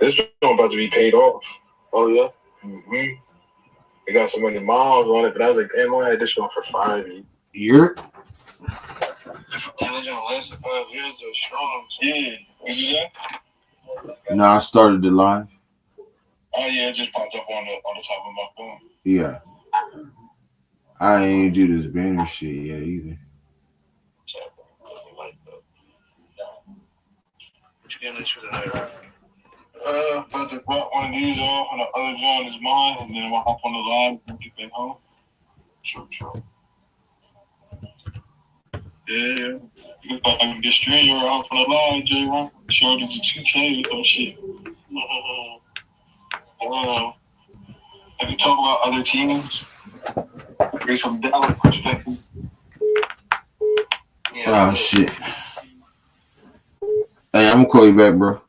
This joint about to be paid off. Oh, yeah? Mm-hmm. They got so many miles on it, but I was like, damn, I had this one for 5 years. Yurt? And it lasted 5 years. They're strong. So. Yeah. What you say? No, I started the live. Oh, yeah, it just popped up on the top of my phone. Yeah. I ain't do this banner shit yet either. What you getting into tonight, right? About to drop one of these off, and the other joint is mine, and then we'll hop on the line and get back home. Sure. Yeah. If I can get straight, you're off on the line, J-Ron. Showed it to 2K with those shit. Have you talked about other teams? Bring some Dallas perspective. Yeah, oh, shit. Hey, I'm gonna call you back, bro.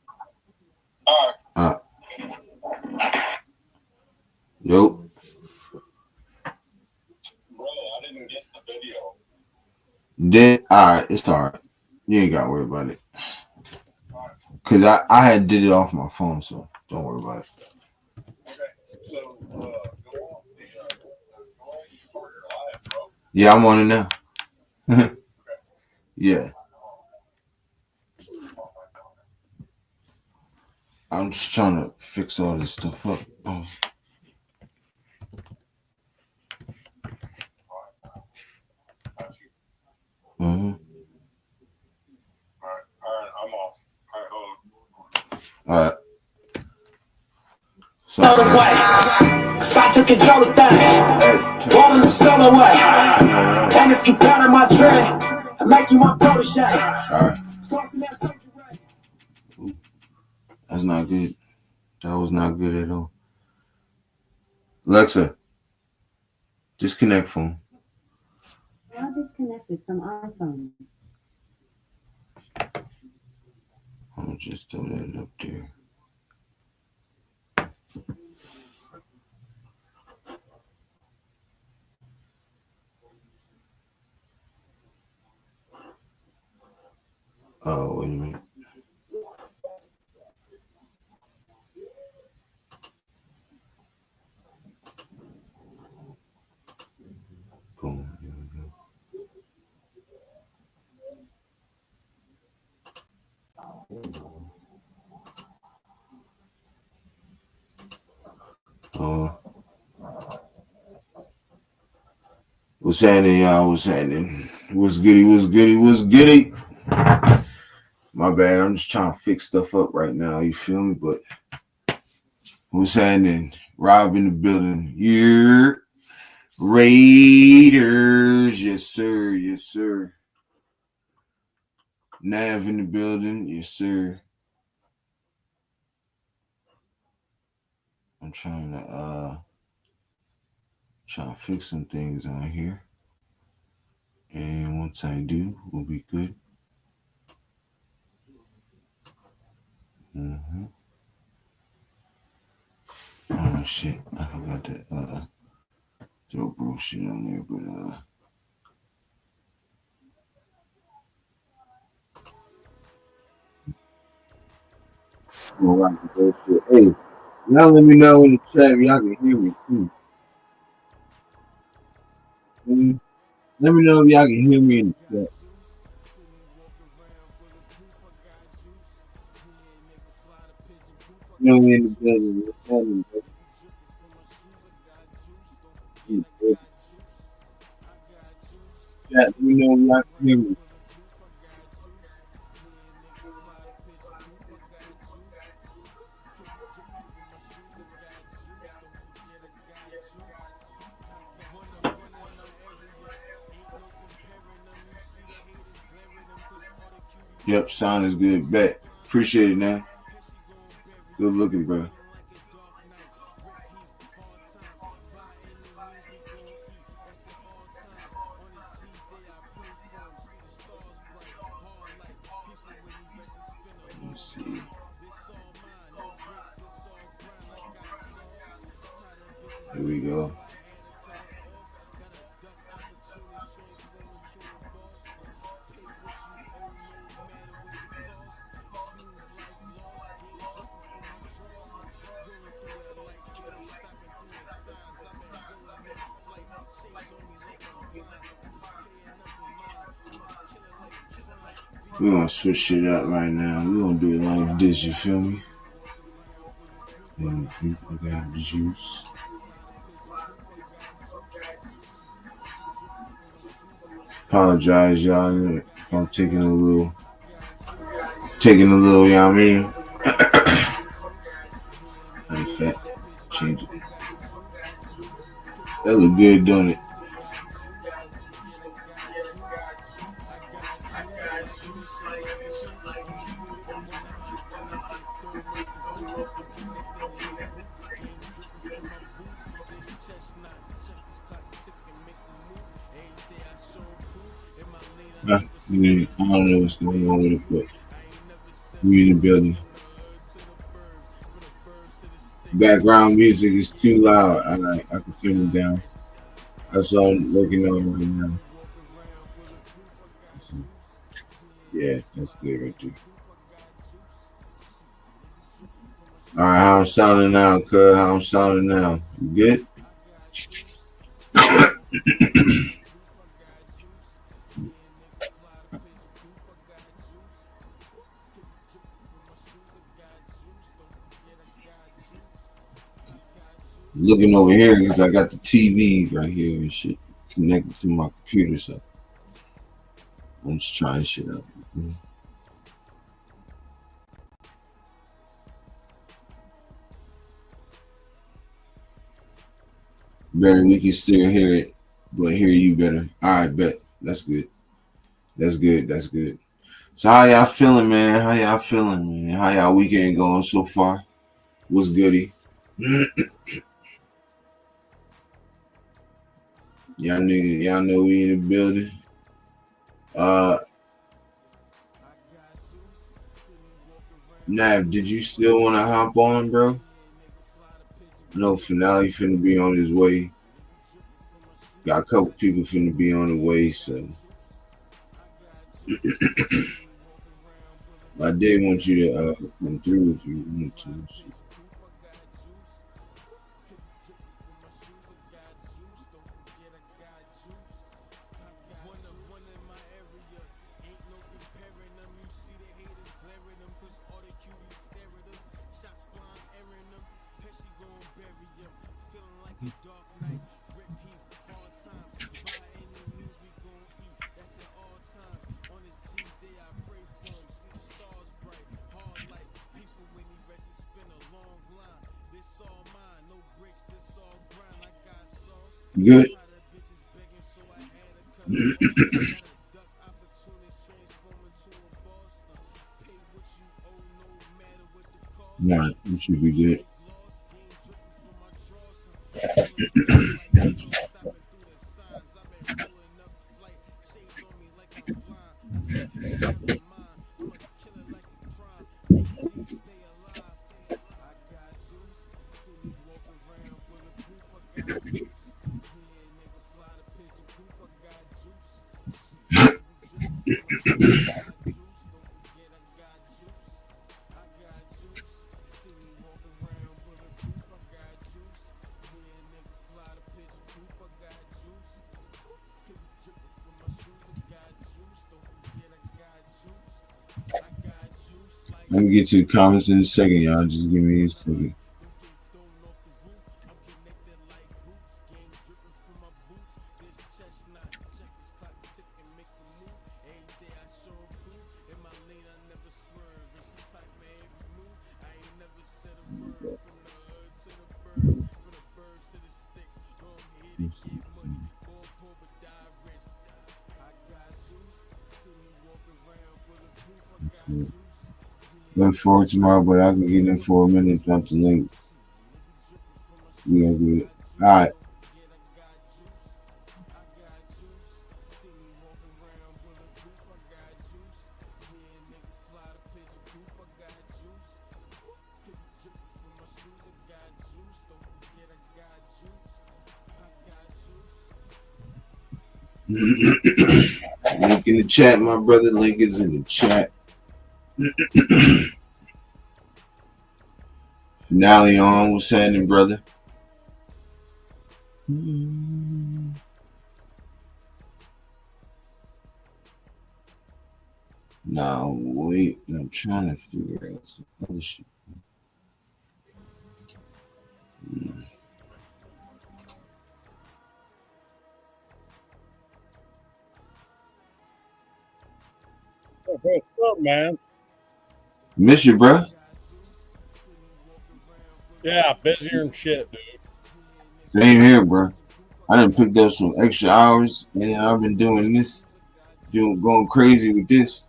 All right. Yo. Bro, I didn't get the video. Alright, it's alright. You ain't gotta worry about it. Cause I had did it off my phone, so don't worry about it. Okay, so go on start your live, bro. Yeah, I'm on it now. Yeah. I'm just trying to fix all this stuff up. Mm-hmm. All right, I'm off. All right, hold on. All right. So, I took control of things. Rolling the soul away. And if you got on my train, I make you my protege. Sorry. That's not good. That was not good at all. Alexa, disconnect phone. Now disconnected from iPhone. I'm gonna just throw that up there. Oh, wait a minute. Boom. Here we go. What's happening, y'all? What's happening? What's goody? My bad. I'm just trying to fix stuff up right now. You feel me? But what's happening? Rob in the building. Yeah. Raiders. Yes, sir. Nav in the building. Yes, sir. I'm trying to fix some things on here. And once I do, we'll be good. Mm-hmm. Oh shit, I forgot to throw bullshit on there, but hey, y'all let me know in the chat if y'all can hear me too. Let me know if y'all can hear me in the chat. You know me in the building. What's happening, bro? Chat, let me know if y'all can hear me. Yep, sound is good. Bet. Appreciate it, man. Good looking, bro. Let's see. Here we go. We're gonna switch shit up right now. We're gonna do it like this, you feel me? And I got the juice. Apologize, y'all, if I'm taking a little, you know what I mean? In fact, change it. That look good, don't it? I don't know what's going on with it, but we in the building. Background music is too loud. I can turn it down. That's all I'm working on right now. Yeah, that's good right there. All right, how I'm sounding now, cuz? How I'm sounding now? You good? Looking over here because I got the TV right here and shit connected to my computer, so I'm just trying shit out. Better, we can still hear it, but hear you better. All right, bet. That's good. That's good. That's good. So how y'all feeling, man? How y'all feeling, man? How y'all weekend going so far? What's goody? Y'all know we in the building. Nav, did you still want to hop on, bro? No, Finale finna be on his way. Got a couple people finna be on the way, so I did want you to come through if you wanted to. Good. Nah, you should be good. I'm gonna get to the comments in a second, y'all. Just give me a second. Look forward tomorrow, but I can get in for a minute. Jump the link. We are good. All right. Link in the chat, my brother. Link is in the chat. Finale on. What's happening, brother? Nah, wait. I'm trying to figure out some other shit. What's up, man? Miss you, bro. Yeah, busier and shit, dude. Same here, bro. I done picked up some extra hours, and then I've been doing this, going crazy with this.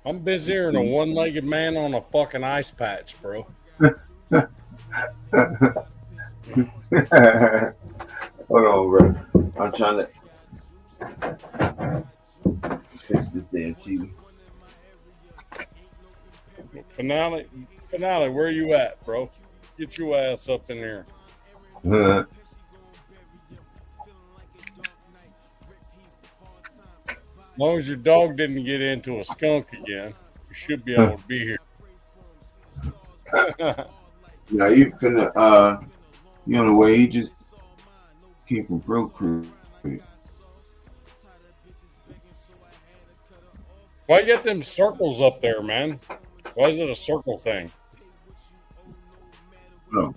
I'm busier than a one-legged man on a fucking ice patch, bro. Hold on, bro. I'm trying to fix this damn TV. Finale, where you at, bro? Get your ass up in here. As long as your dog didn't get into a skunk again, you should be able to be here. Now you finna you on the way, he just came from Pro Crew. Why you got them circles up there, man? Why is it a circle thing? No.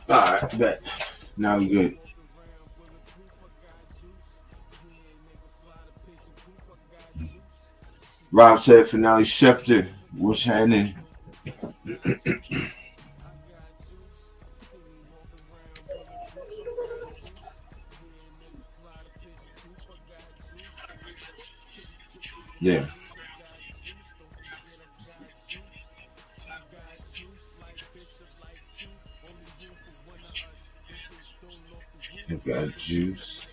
Alright, bet. Now we good. Rob said finale Schefter. What's happening? Yeah. I got juice.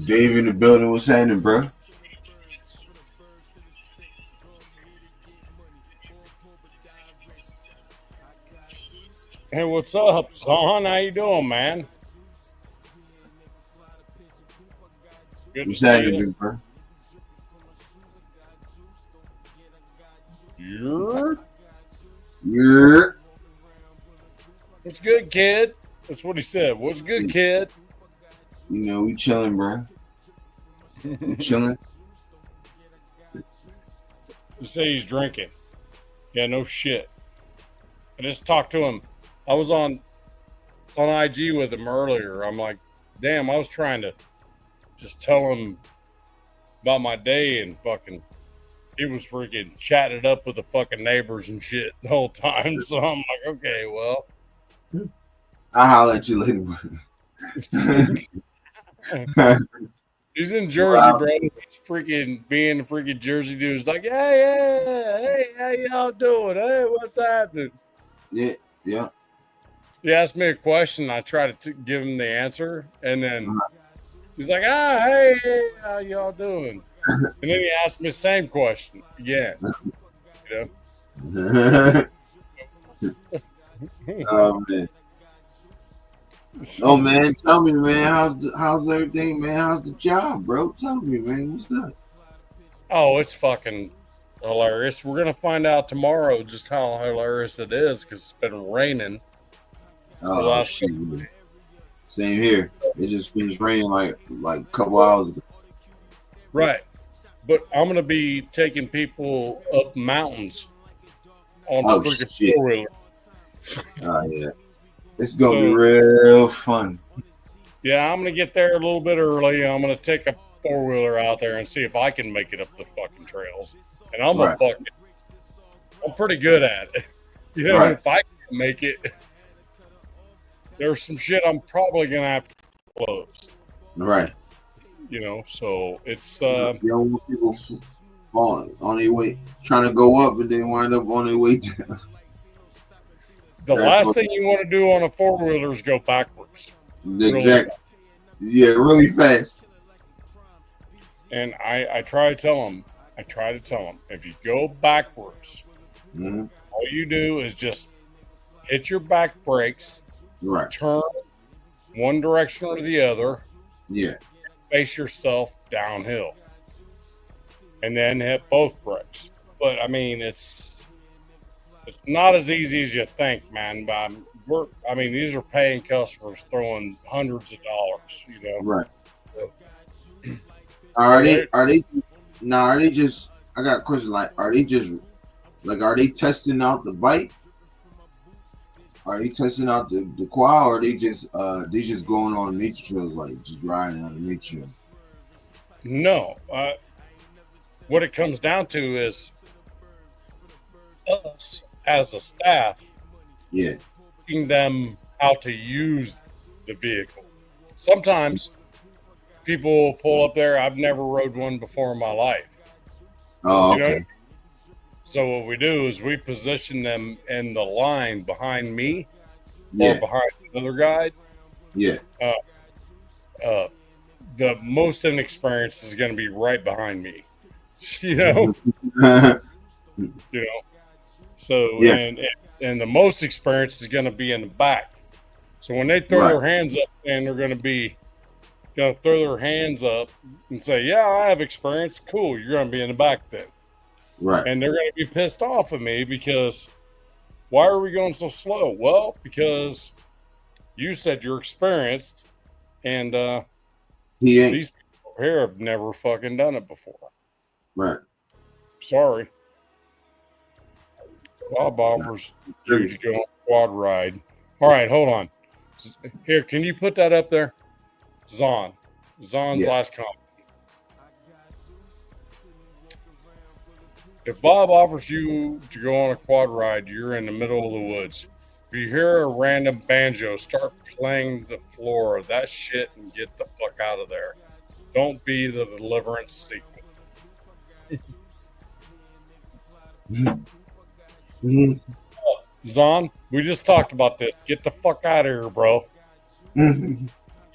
Dave in the building. What's happening, bro? Hey, what's up, Zahn? How you doing, man? Good What's to see happening, you. big bro? Yeah. What's good, kid? That's what he said. What's good, kid? You know, we chilling, bro. We chilling. You say he's drinking. Yeah, no shit. I just talked to him. I was on IG with him earlier. I'm like, damn, I was trying to just tell him about my day, and fucking he was freaking chatting it up with the fucking neighbors and shit the whole time. So I'm like, okay, well. I'll holler at you later, bro. He's in Jersey, Wow. bro. He's freaking being the freaking Jersey dude. He's like, hey, how y'all doing? Hey, what's happening? Yeah, yeah. He asked me a question. I tried to give him the answer, and then he's like, hey, how y'all doing? And then he asked me the same question again. You know? Oh man. Oh man, tell me, man, how's everything, man? How's the job, bro? Tell me, man, what's up? Oh, it's fucking hilarious. We're gonna find out tomorrow just how hilarious it is because it's been raining. Oh shit. Same here. It just finished raining like a couple hours ago. Right. But I'm gonna be taking people up mountains on the freaking four-wheeler. Oh yeah. It's gonna be real fun. Yeah, I'm gonna get there a little bit early. I'm gonna take a four-wheeler out there and see if I can make it up the fucking trails. And I'm I'm pretty good at it. You know, if I can make it, there's some shit I'm probably gonna have to close. Right. You know, so it's you don't want people falling on their way, trying to go up and then wind up on their way down. The last thing you want to do on a four-wheeler is go backwards. Exactly. Yeah, really fast. And I try to tell them, if you go backwards, all you do is just hit your back brakes, Right. turn one direction or the other, Yeah. face yourself downhill, and then hit both brakes. But I mean, it's not as easy as you think, man. I mean, these are paying customers throwing hundreds of dollars, you know. Right. Are they just, I got a question, like, are they testing out the bike? Are they testing out the quad, or are they just going on nature trails, like just riding on the nature trail? No. What it comes down to is us as a staff, Yeah. teaching them how to use the vehicle. Sometimes people will pull up there. I've never rode one before in my life. Oh, You know? okay. So what we do is we position them in the line behind me Yeah. or behind another guy. Yeah. The most inexperienced is going to be right behind me. You know. You know. So Yeah. and the most experienced is going to be in the back. So when they throw their hands up, and they're going to throw their hands up and say, "Yeah, I have experience." Cool, you're going to be in the back then. Right. And they're going to be pissed off at me because why are we going so slow? Well, because you said you're experienced, and He ain't. these people here have never fucking done it before. Right. Sorry. Bob offers you to go on a quad ride. All right, hold on. Here, can you put that up there? Zon's last comment. If Bob offers you to go on a quad ride, you're in the middle of the woods. If you hear a random banjo start playing the floor of that shit and get the fuck out of there. Don't be the Deliverance sequel. Zon, we just talked about this. Get the fuck out of here, bro. You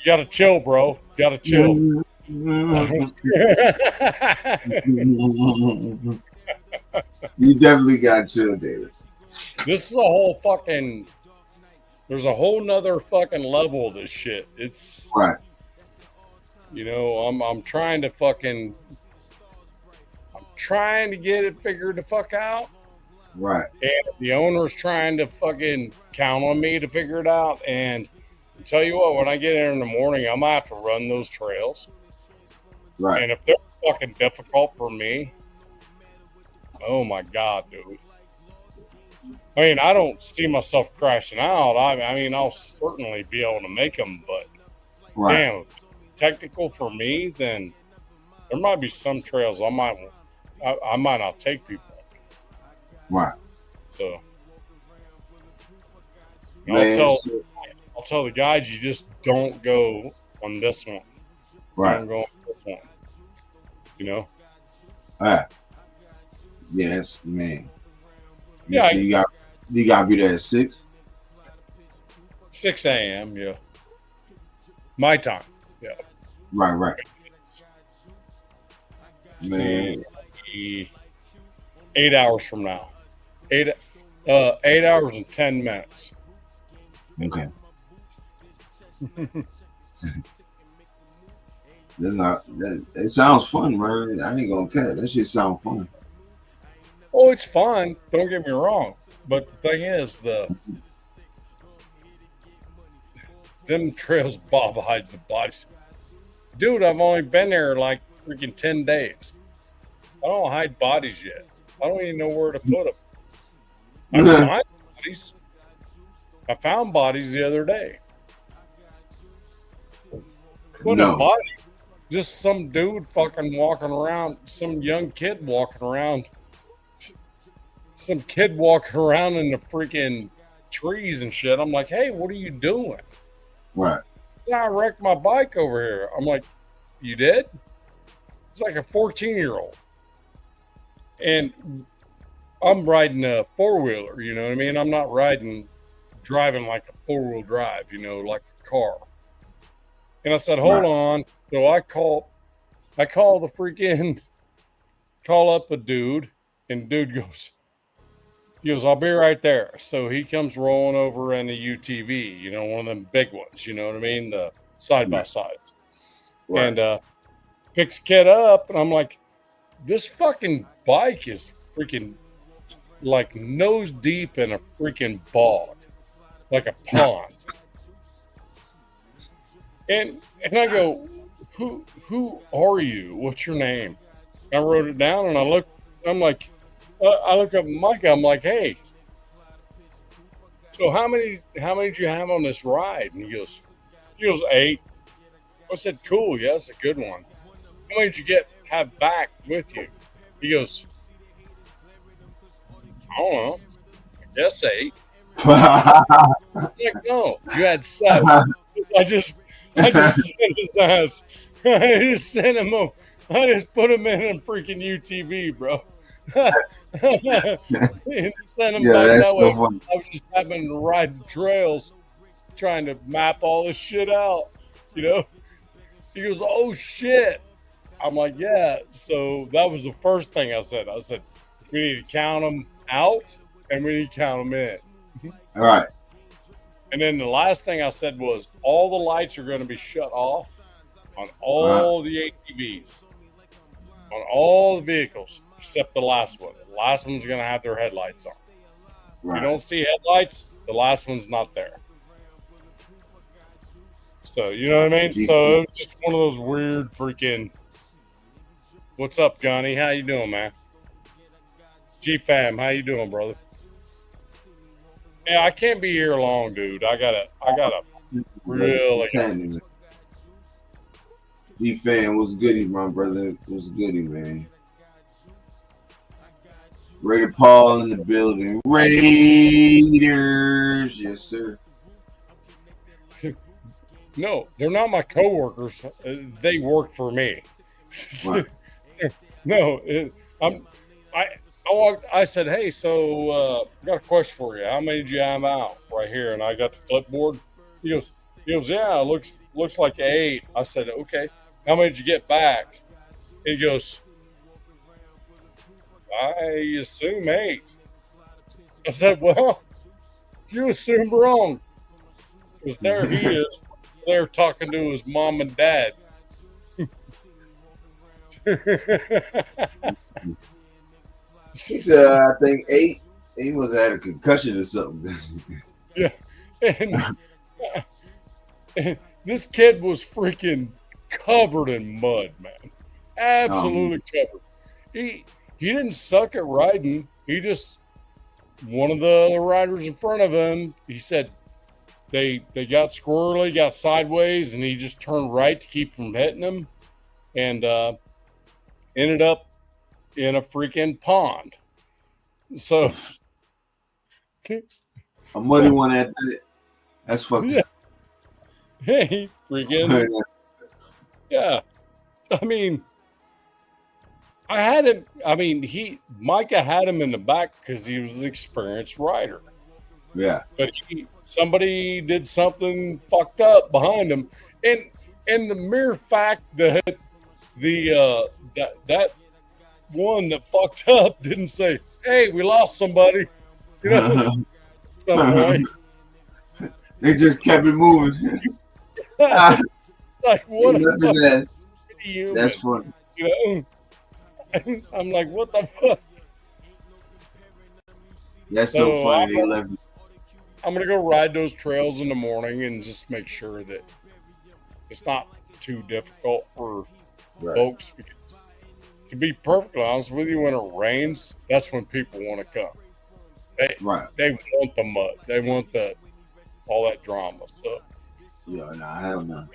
gotta chill, bro. You gotta chill. You definitely got chill, David. This is a whole fucking. There's a whole nother fucking level of this shit. It's right. You know, I'm trying to fucking. I'm trying to get it figured the fuck out. Right. And the owner's trying to fucking count on me to figure it out. And I'll tell you what, when I get in the morning, I'm gonna have to run those trails. Right. And if they're fucking difficult for me, oh my God, dude. I mean, I don't see myself crashing out. I mean, I'll certainly be able to make them, but damn, if it's technical for me, then there might be some trails I might not take people. Right. So Man, I'll tell the guys, you just don't go on this one. Right. Don't go on this one. You know? Yeah, that's man. Yeah, so you gotta be there at 6? 6 a.m., yeah. My time. Yeah. Right. Man. 8 hours from now. 8 hours and 10 minutes. Okay. It sounds fun, man. I ain't gonna care. That shit sound fun. Oh, it's fun. Don't get me wrong. But the thing is, them trails Bob hides the bodies. Dude, I've only been there like freaking 10 days. I don't hide bodies yet. I don't even know where to put them. I found bodies the other day. What a body. Just some dude fucking walking around, some young kid walking around. Some kid walking around in the freaking trees and shit. I'm like, hey, what are you doing? Right. Yeah, I wrecked my bike over here. I'm like, you did? It's like a 14-year-old. And I'm riding a four-wheeler, you know what I mean? I'm not driving like a four-wheel drive, you know, like a car. And I said, hold on. So I call up a dude, and dude goes, He goes, I'll be right there. So he comes rolling over in the UTV, you know, one of them big ones, you know what I mean? The side by sides. Right. And picks kid up, and I'm like, this fucking bike is freaking like nose deep in a freaking bog, like a pond. And I go, who are you? What's your name? I wrote it down, and I look up Micah. I'm like, hey, so how many did you have on this ride? And he goes 8. I said, cool, yeah, that's a good one. How many did you have back with you? He goes, I don't know, I guess 8. I'm like, no, you had 7. I just sent his ass. I just sent him up. I just put him in a freaking UTV, bro. And sent him back that's that way. so funny. I was just having to ride the trails, trying to map all this shit out, you know. He goes, oh shit. I'm like, yeah. So that was the first thing I said. I said, we need to count them out and we need to count them in. All right. And then the last thing I said was, all the lights are going to be shut off on all the ATVs, on all the vehicles, except the last one. The last one's going to have their headlights on. Right. If you don't see headlights, the last one's not there. So, you know what I mean? So it was just one of those weird freaking, what's up, Johnny? How you doing, man? G-Fam, how you doing, brother? Yeah, I can't be here long, dude. I gotta really. G-Fan, what's goody, my brother? What's goody, man? Raider Paul in the building. Raiders, yes, sir. No, they're not my coworkers. They work for me. Right. No, I said, hey, so I got a question for you. How many did you have out right here? And I got the clipboard. He goes, yeah, it looks like 8. I said, okay. How many did you get back? He goes, I assume 8. I said, well, you assumed wrong. Because there he is. There talking to his mom and dad. She said, I think 8. He must have had a concussion or something. Yeah. And this kid was freaking covered in mud, man. Absolutely covered. He didn't suck at riding. He just, one of the other riders in front of him, he said they got squirrely, got sideways, and he just turned right to keep from hitting them, and ended up in a freaking pond. So a muddy one at that. That's fucked up. Hey, freaking yeah. I mean, I had him. I mean, Micah had him in the back because he was an experienced rider. Yeah. But somebody did something fucked up behind him, and the mere fact that that one that fucked up didn't say, "Hey, we lost somebody," you know. Some point. They just kept it moving. Like what? That's funny. You know. I'm like, what the fuck? That's so funny. They left you. I'm gonna go ride those trails in the morning and just make sure that it's not too difficult for folks. Because, to be perfectly honest with you, when it rains, that's when people want to come. They want the mud. They want all that drama. So yeah, hell no.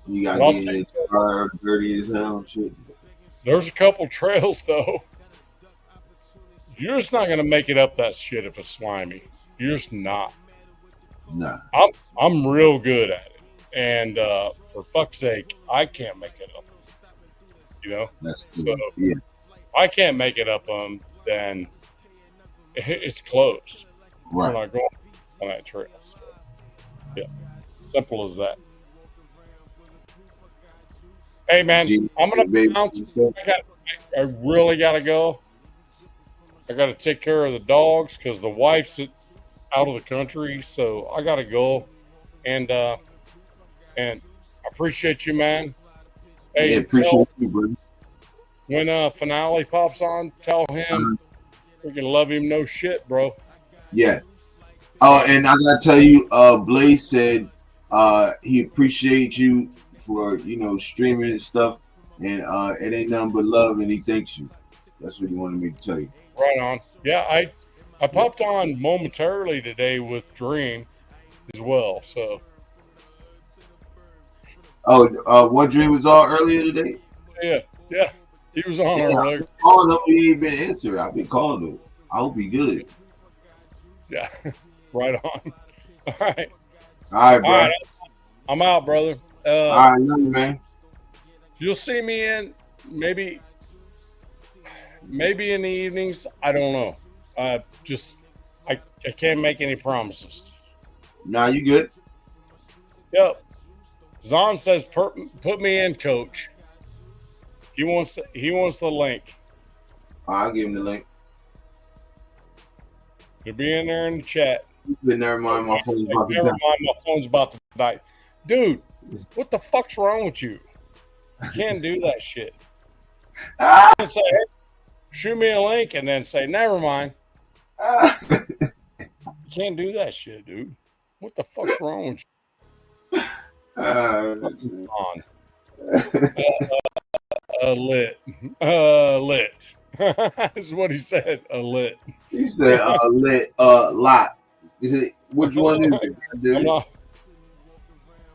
You gotta get in the car dirty as hell and shit. There's a couple trails though. You're just not gonna make it up that shit if it's slimy. You're just not. Nah. I'm real good at it, and for fuck's sake, I can't make it up. You know, that's cool. So if I can't make it up then it's closed. Right. We're not going on that trail. So, yeah, simple as that. Hey man, I'm gonna bounce. I really gotta go. I got to take care of the dogs because the wife's out of the country, so I got to go. And I appreciate you, man. Hey, Yeah, appreciate you, brother. When finale pops on, tell him we can love him no shit, bro. Yeah. Oh, and I gotta tell you, Blaze said he appreciates you for streaming and stuff, and it ain't nothing but love, and he thanks you. That's what he wanted me to tell you. Right on. Yeah, I popped on momentarily today with Dream as well. So. Oh, what Dream was on earlier today? Yeah. He was on earlier. I've been calling him, he ain't been answering. I've been calling him. I hope he good. Yeah, right on. All right. All right, bro. All right, I'm out, brother. All right, love you, man. You'll see me in maybe in the evenings. I don't know. I can't make any promises. Nah, you good. Yep. Zahn says, "Put me in, coach." He wants the link. I'll give him the link. It'll be in there in the chat. Never mind, my phone's about to die. Never mind, my phone's about to die. Dude, what the fuck's wrong with you? You can't do that shit. You can't say, hey, shoot me a link and then say, never mind. You can't do that shit, dude. What the fuck's wrong with you? On. Lit. Lit. This is what he said. Lit. He said lit lot. Which one is it?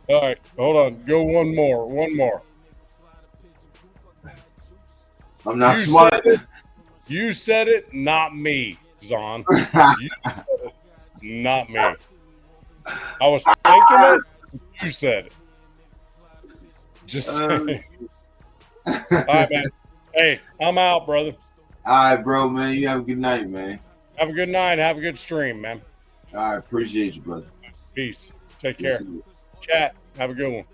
All right, hold on. Go one more. I'm not smart. You said it, not me, Zahn. You said it, not me. I was thinking it. You said it. Just saying. All right, man. Hey, I'm out, brother. All right, bro, man. You have a good night, man. Have a good night. Have a good stream, man. I appreciate you, brother. Peace. Take care. Chat. Have a good one.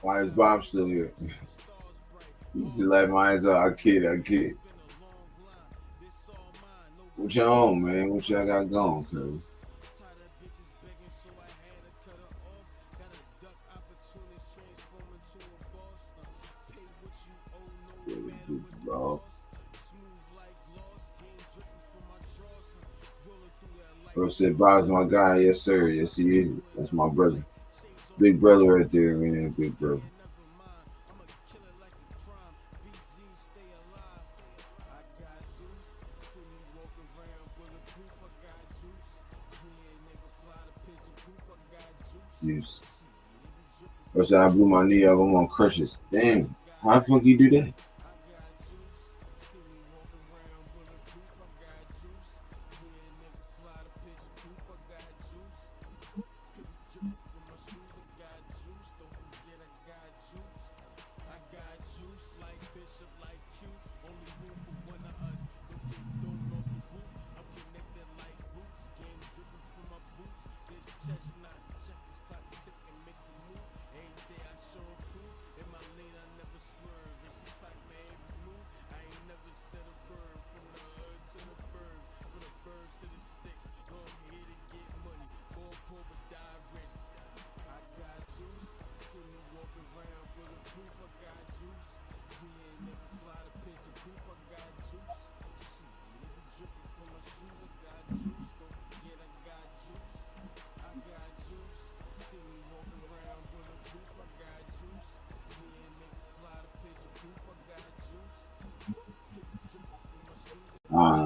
Why is Bob still here? You see, like mine's I kid. What y'all on, man? What y'all got going, cuz? Bro said Bob's my guy. Yes, sir. Yes, he is. That's my brother. Big brother right there, man. Big brother. Yes. Bro said I blew my knee up. I'm on crutches. Damn. How the fuck you do that?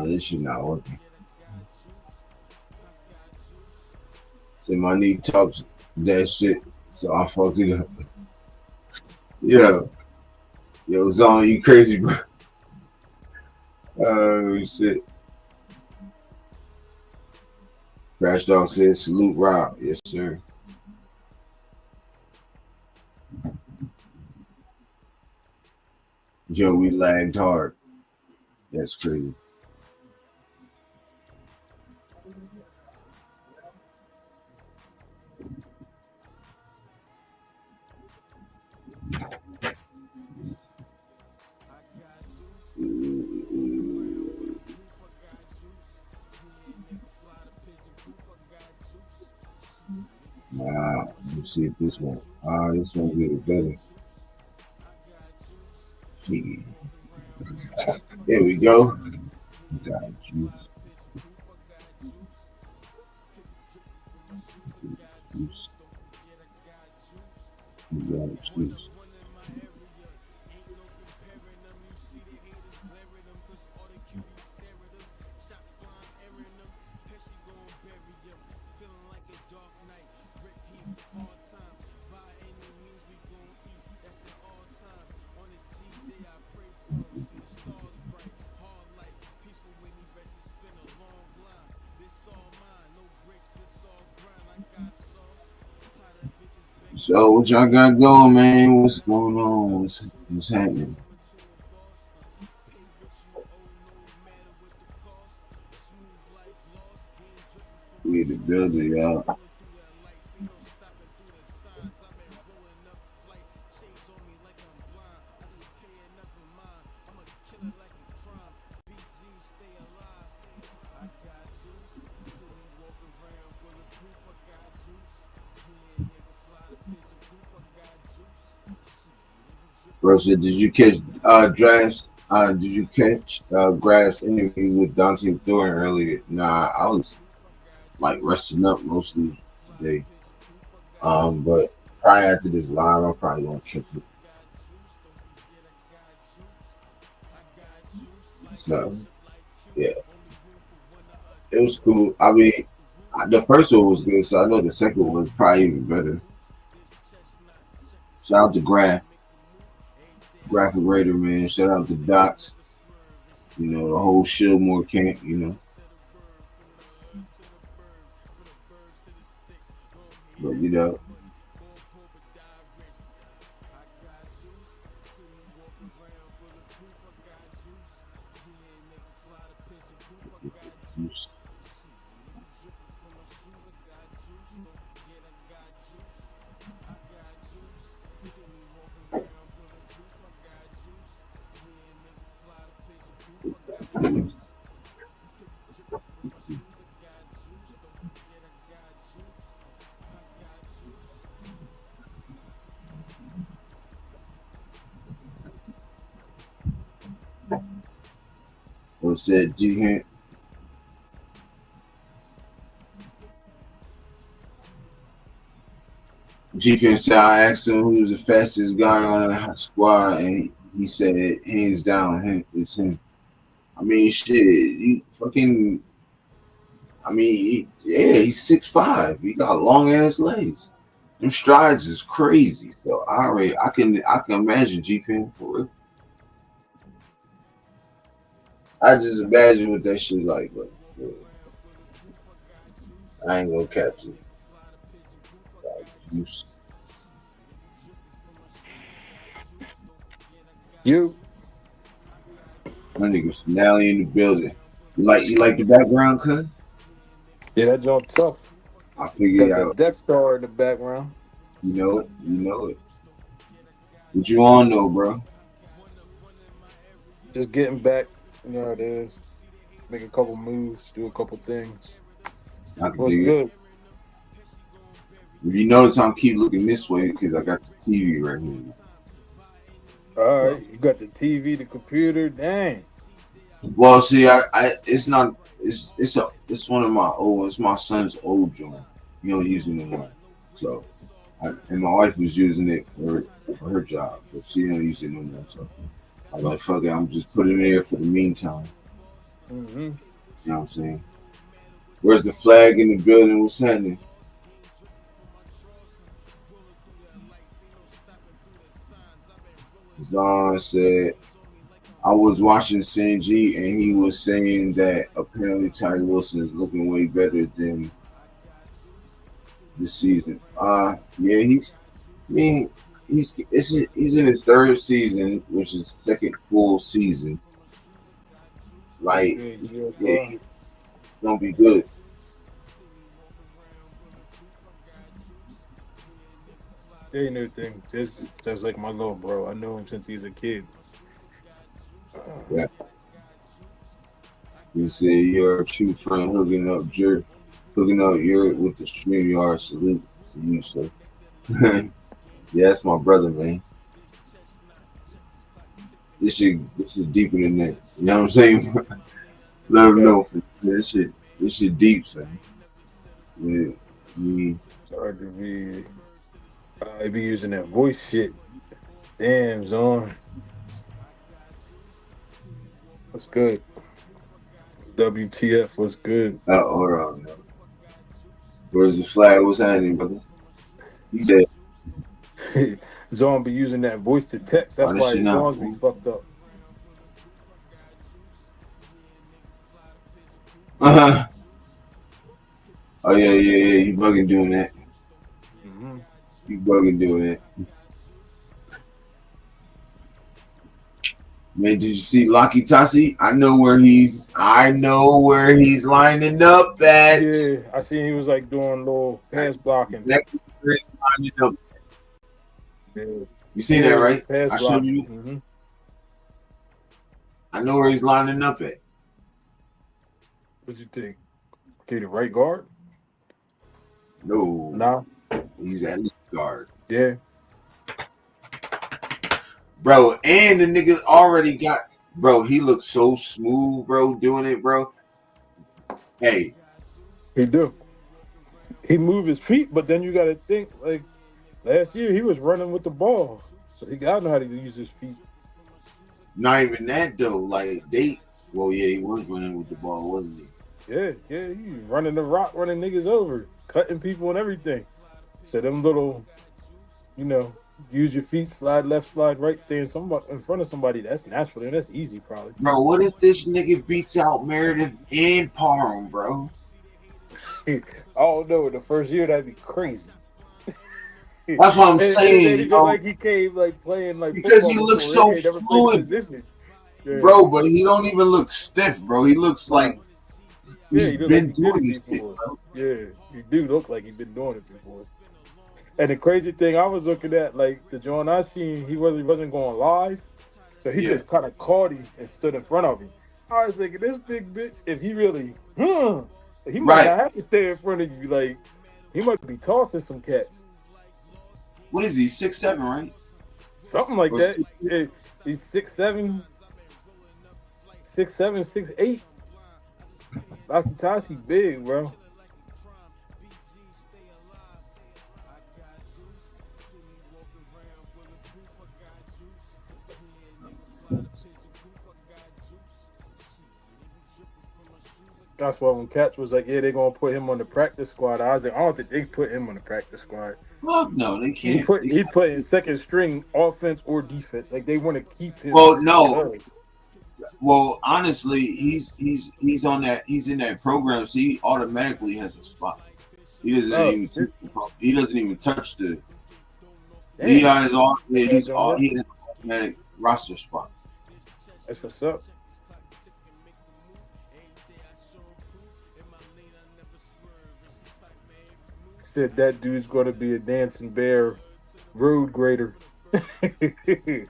This shit not working. See, my knee talks that shit, so I fucked it up. Yo, Zon, you crazy, bro? Oh shit. Crash Dog says salute Rob. Yes, sir. Joe, we lagged hard. That's crazy. see if this one. This one get it better. Yeah. There we go. Got juice. Juice. Got juice. So what y'all got going, man? What's going on? What's happening? We the building, y'all. Bro said, did you catch drafts? Did you catch Graph's interview with Dante Thorne earlier? Nah, I was like resting up mostly today. But prior to this live, I'm probably gonna catch it. So yeah, it was cool. I mean, the first one was good, so I know the second one was probably even better. Shout out to Graphic Raider, man. Shout out to Docs. You know, the whole Shillmore camp, you know. But, you know. What said G Hunt? G Hunt said, I asked him who was the fastest guy on the squad, and he said, hands down, it's him. I mean, shit, he fucking. I mean, he's 6'5". He got long ass legs. Them strides is crazy. So I can imagine G-Pen for real. I just imagine what that shit like, but I ain't gonna catch it. You. My nigga finale in the building. You like the background cut? Yeah, that jump tough. I figured got out. the Death Star in the background. You know it. What you on though, bro? Just getting back, you know how it is. Make a couple moves, do a couple things. What's good? If you notice, I'm keep looking this way because I got the TV right here. All right, you got the TV, the computer, dang. Well, see, it's not. It's one of my old. It's my son's old joint. You don't use it anymore. So, and my wife was using it for her job, but she don't use it no more. So, I was like, fuck it, I'm just putting it there for the meantime. Mm-hmm. You know what I'm saying? Where's the flag in the building? What's happening? Zon said, I was watching Sanji and he was saying that apparently Tyree Wilson is looking way better than this season. Yeah, he's in his third season, which is second full season. Like, yeah, he's gonna be good. Ain't no thing. Just like my little bro. I knew him since he's a kid. Yeah. You say you're a true friend hooking up your with the StreamYard salute to you, sir. Yeah, that's my brother, man. This shit deeper than that. You know what I'm saying? Let him know. This shit deep, son. Yeah. Sorry to be. I be using that voice shit. Damn, Zon. What's good? WTF, what's good? Hold on. Where's the flag? What's happening, brother? He said, Zon be using that voice to text. That's why his Zons be fucked up. Uh-huh. Oh, yeah. You bugging doing that. Mm-hmm. You bugging doing that. Man, did you see Lucky Tassi? I know where he's lining up at. Yeah, I seen he was like doing little pass blocking. Exactly where he's lining up. Yeah. You seen that, right? Pass I showed you. Mm-hmm. I know where he's lining up at. What you think? Okay, the right guard? No. Nah. He's at left guard. Yeah. Bro, and the nigga already got, bro, he looks so smooth, bro, doing it, bro. Hey. He do. He move his feet, but then you got to think, like, last year he was running with the ball. So he got to know how to use his feet. Not even that, though. Like, he was running with the ball, wasn't he? Yeah, he was running the rock, running niggas over, cutting people and everything. So them little, use your feet, slide left, slide right, stay in front of somebody. That's natural and that's easy, probably. Bro, what if this nigga beats out Meredith and Parham, bro? I don't know. The first year that'd be crazy. That's what I'm saying. And like he came like playing like because he looks so fluid, bro. But he don't even look stiff, bro. He looks like he's been doing this shit, bro. Yeah, he do look like he's been doing it before. And the crazy thing I was looking at, like the John I seen, he wasn't going live, so he just kind of caught him and stood in front of him. I was thinking, this big bitch, if he really, he might not have to stay in front of you. Like he might be tossing some cats. What is he? 6'7", right? Something like that. Yeah, he's 6'7", 6'8". Lucky Tassi big, bro. That's why when Cats was like, yeah, they're going to put him on the practice squad, I was like, I don't think they put him on the practice squad. Fuck no, they can't. He put in second string offense or defense. Like, they want to keep him. Well, no. Well, honestly, he's on that. He's in that program, so he automatically has a spot. He doesn't even touch the. Damn. He has an automatic roster spot. That's what's up. Said that dude's going to be a dancing bear road grader. He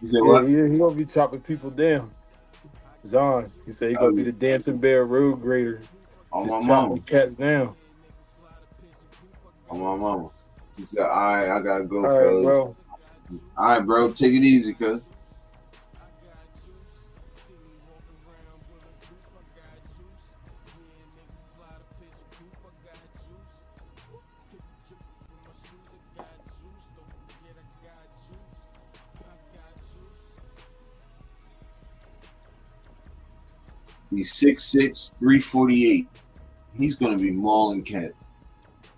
said what? He going to be chopping people down. Zon, he said he's going to be the dancing bear road grader. On just my mama. Cats down. On my mama. He said, all right, I got to go, all right, fellas. bro. All right, bro. Take it easy, cuz. He's 6'6", 348. He's gonna be mauling cats.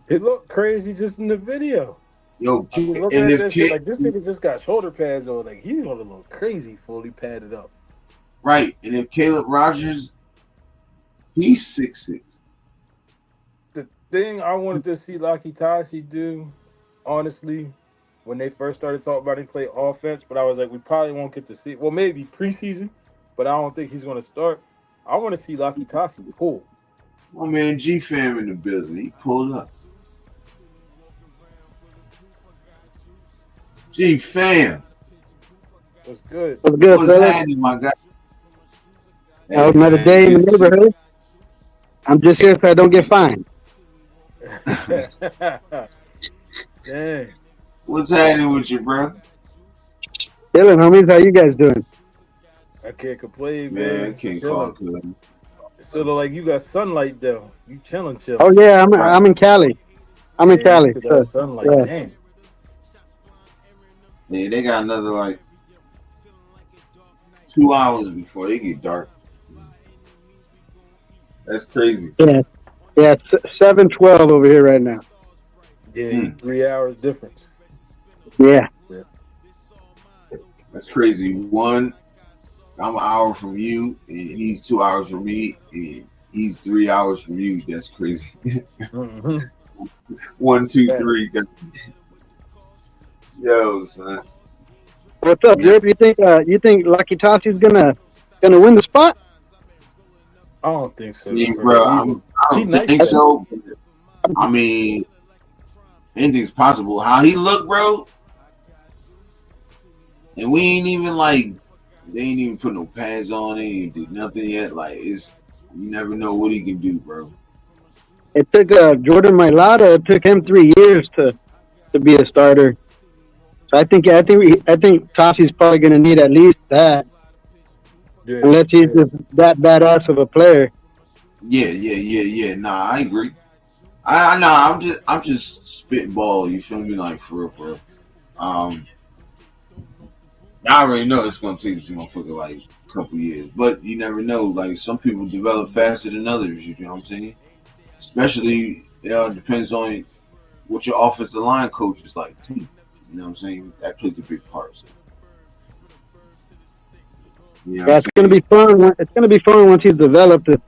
It looked crazy just in the video. Yo, I was looking at that shit, like this nigga just got shoulder pads on. Like he's gonna look crazy fully padded up. Right, and if Caleb Rogers, he's 6'6". The thing I wanted to see Lucky Tassi do, honestly, when they first started talking about him play offense, but I was like, we probably won't get to see it. Well, maybe preseason, but I don't think he's gonna start. I want to see Lucky Tassi pull. My man G-Fam in the building. He pulled up. G-Fam. What's good? What's good, What's brother? happening, my guy? Hey, another day in the neighborhood. I'm just here so I don't get fined. Dang. What's happening with you, bro? Dylan, homies, how you guys doing? I can't complain, Man, man. can't Chilling. call good. It's sort of like you got sunlight though. You chilling. Oh yeah, I'm in Cali. I'm in Cali. You got So, sunlight. yeah. Damn. Yeah, they got another like 2 hours before they get dark. That's crazy. Yeah, it's 7:12 over here right now. Yeah, 3 hours difference. Yeah. That's crazy. One, I'm an hour from you, and he's 2 hours from me, and he's 3 hours from you. That's crazy. Mm-hmm. 1, 2, 3. Yo, son. What's up, Drip? You think Lucky Tossi's gonna win the spot? I don't think so. Yeah, bro, I don't think so. I mean, anything's possible. How he look, bro? And we ain't even like, they ain't even put no pads on. They ain't did nothing yet. Like, you never know what he can do, bro. It took Jordan Mailata. It took him 3 years to be a starter. So I think Tossi's probably gonna need at least that, unless he's just that badass of a player. Yeah. Nah, I agree. I'm just spitball. You feel me? Like for real. I already know it's gonna take this motherfucker like a couple years, but you never know. Like some people develop faster than others. You know what I'm saying? Especially, depends on what your offensive line coach is like too. You know what I'm saying? That plays a big part. So. You know Yeah, it's gonna be fun. It's gonna be fun once he's developed to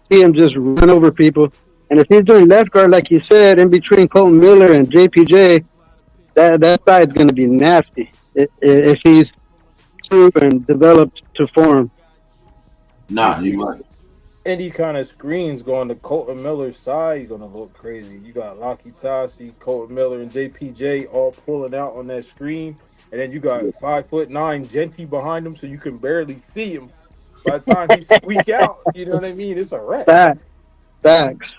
see him just run over people. And if he's doing left guard, like you said, in between Colton Miller and JPJ, that side's gonna be nasty if he's true and developed to form. Nah, you're right. Any kind of screens going to Colton Miller's side, you're gonna look crazy. You got Lockie Tassi, Colton Miller, and JPJ all pulling out on that screen, and then you got 5'9" Genty behind him, so you can barely see him. By the time he squeak out, you know what I mean? It's a wrap. Facts.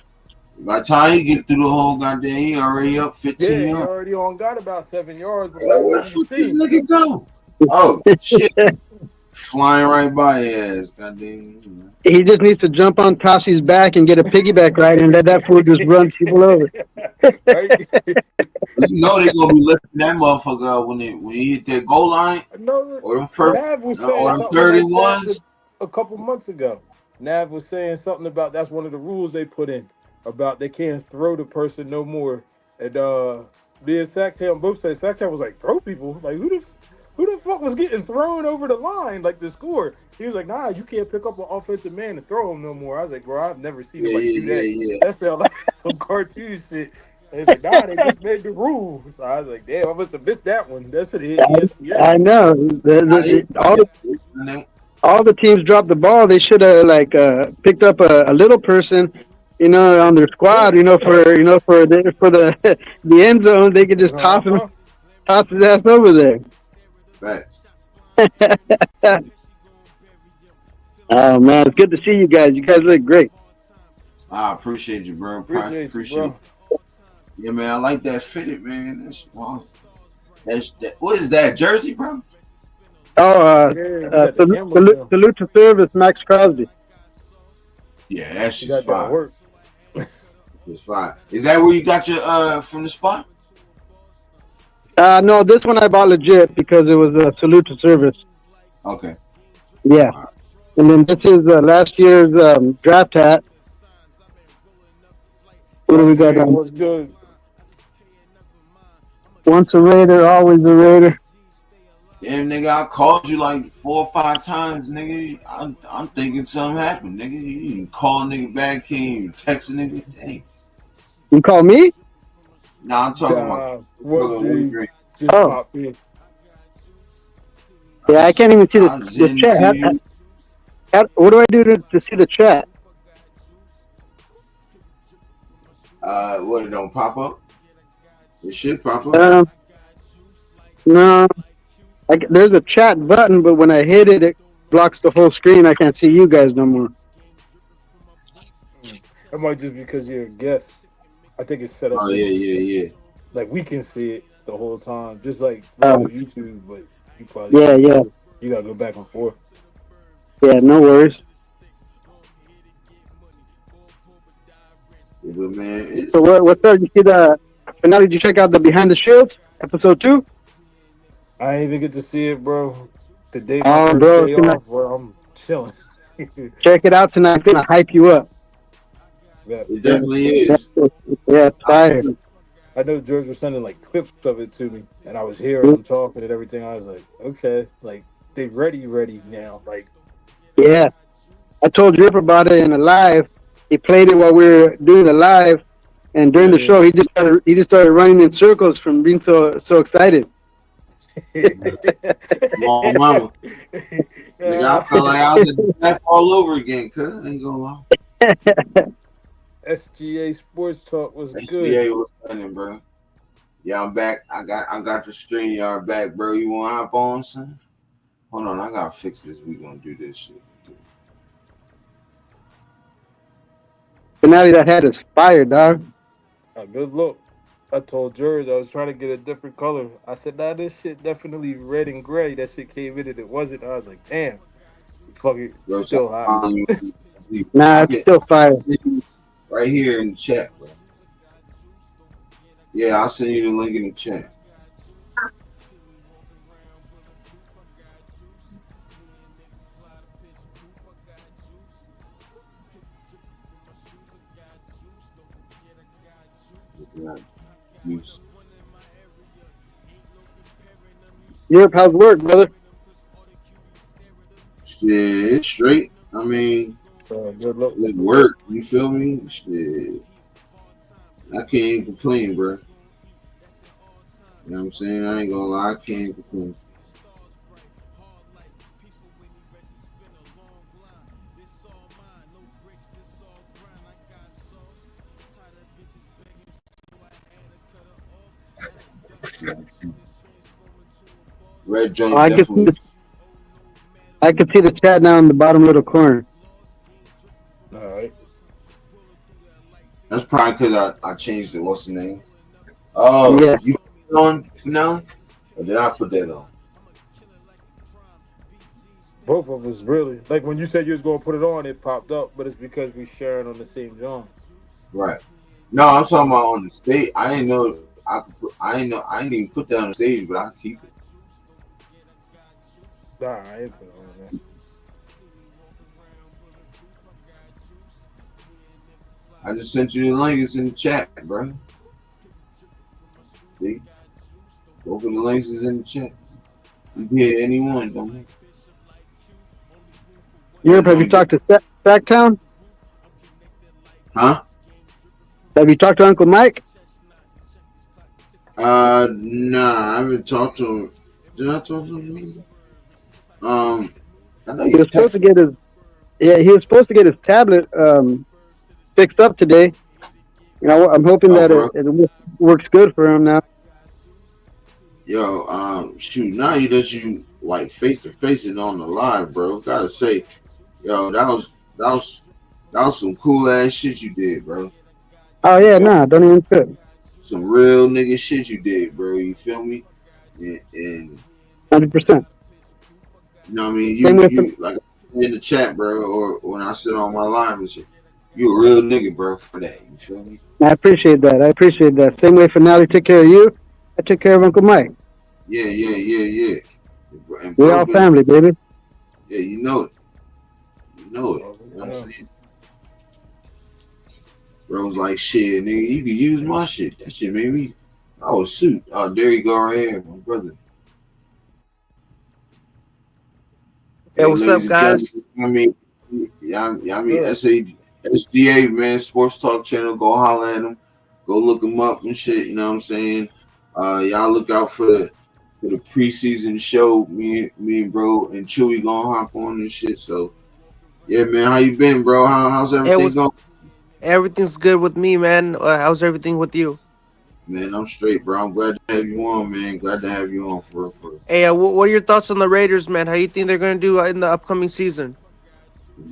By the time he get through the whole goddamn, he already up 15 Yeah, he yards. already got about 7 yards. But Where the fuck this nigga go? Oh shit! Flying right by his ass, goddamn. He just needs to jump on Tossi's back and get a piggyback ride and let that fool just run people over. Right? You know they gonna be lifting that motherfucker up when he hit that goal line. Or them first, Nav was saying or them something 31s. like a couple months ago. Nav was saying something about that's one of the rules they put in about they can't throw the person no more. And me and Sacktown both said Sacktown was like, throw people? Like who the fuck was getting thrown over the line like to score? He was like, nah, you can't pick up an offensive man and throw him no more. I was like, bro, I've never seen nobody do that. Yeah. That sounds like some cartoon shit. And he's like, nah, they just made the rule. So I was like, damn, I must have missed that one. That's what it is. Yeah. I know. All the teams dropped the ball. They should have picked up a little person, on their squad, for the end zone. They could just toss his ass over there. Facts. Oh man, it's good to see you guys. You guys look great. I appreciate you, bro. Appreciate you, bro. Yeah, man, I like that fitted, man. That's what is that, jersey, bro? Oh, salute to service, Max Crosby. Yeah, that's You just got that fine. work. It's fine. Is that where you got your from the spot? No, this one I bought legit because it was a salute to service. Okay. Yeah. Right. And then this is last year's draft hat. What do we got on? What's good? Once a Raider, always a Raider. Damn, nigga, I called you like 4 or 5 times, nigga. I'm thinking something happened, nigga. You didn't call a nigga back, can't even text a nigga. Dang. You call me? Nah, I'm talking about Woody Green. just popped in. Yeah, I can't even see the chat. What do I do to see the chat? What, it don't pop up? It should pop up. No. There's a chat button, but when I hit it, it blocks the whole screen. I can't see you guys no more. That might just because you're a guest. I think it's set up. Oh, yeah. like we can see it the whole time, just like regular YouTube. But you probably Yeah, can't see yeah, it. You gotta go back and forth. yeah. No worries. Yeah, but man, it's So what's up? You see the finale? Did you check out the Behind the Shields episode 2? I ain't even get to see it, bro. Today, my Oh, first bro, day off, bro. I'm chilling. check it out tonight. It's gonna hype you up. it definitely Yeah, is. it's fire. I know George was sending like clips of it to me, and I was hearing them talking and everything. I was like, okay, like they ready now. Like, Yeah, I told Drip about it in a live. He played it while we were doing the live, and during the yeah. show, he just started running in circles from being so excited. My mama. Nigga, I felt like I was at the back all over again, cuz I ain't gonna lie. SGA Sports Talk was good. SBA was funny, bro. Yeah, I'm back. I got the StreamYard back, bro. You wanna hop on, son? Hold on, I gotta fix this. We gonna do this shit. Finale that had us fired, dog. Good look. I told Jerz I was trying to get a different color. I said, nah, this shit definitely red and gray. That shit came in and it wasn't. I was like, damn. Fuck it. Bro, Still hot. Nah, it's still fire. Right here in the chat, bro. Yeah, I'll send you the link in the chat. Use. Europe, how's work, brother? Shit, it's straight. I mean, Good luck. it work. You feel me? Shit. I can't even complain, bro. You know what I'm saying? I ain't gonna lie, I can't even complain. Red joint Oh, definitely. I can see the chat now in the bottom little corner. All right. That's probably because I changed it. What's the name? Oh, Yeah. you put it on now? Or did I put that on? Both of us, really. Like when you said you was going to put it on, it popped up, but it's because we sharing on the same John. Right. No, I'm talking about on the stage. I didn't know I could put. I didn't even put that on the stage, but I can keep it. Nah, I ain't put it on that. I just sent you the link. It's in the chat, bro. See? Both of the links is in the chat. You can hit anyone, don't you? Europe, have you talked to Sacktown? Huh? Have you talked to Uncle Mike? Nah, I haven't talked to him. Did I talk to him? I know He you was supposed to texted. he was supposed to get his tablet fixed up today. You know, I'm hoping that it works good for him now. Yo, shoot, now you like face to face it on the live, bro. Gotta say, yo, that was some cool ass shit you did, bro. Oh yeah, nah, don't even trip. Some real nigga shit you did, bro. You feel me? And 100%. you know what I mean? Same with You like in the chat, bro, or when I sit on my live and shit. You a real nigga, bro, for that. You feel me? I appreciate that. Same way Finale took care of you, I took care of Uncle Mike. Yeah. And We're all family, baby. Yeah, you know it. You know what I'm saying? Bro was like, shit, nigga, you can use my shit. That shit made me. I was suit. Oh, there you go, right here, my brother. Hey, what's up, guys? I mean, SGA, man, Sports Talk Channel. Go holler at them. Go look them up and shit. You know what I'm saying? Y'all look out for the preseason show. Me and bro and Chewy gonna hop on and shit. So, yeah, man, how you been, bro? How's everything going? Everything's good with me, man. How's everything with you? Man, I'm straight, bro. I'm glad to have you on, man. Glad to have you on for real. Hey, what are your thoughts on the Raiders, man? How you think they're gonna do in the upcoming season?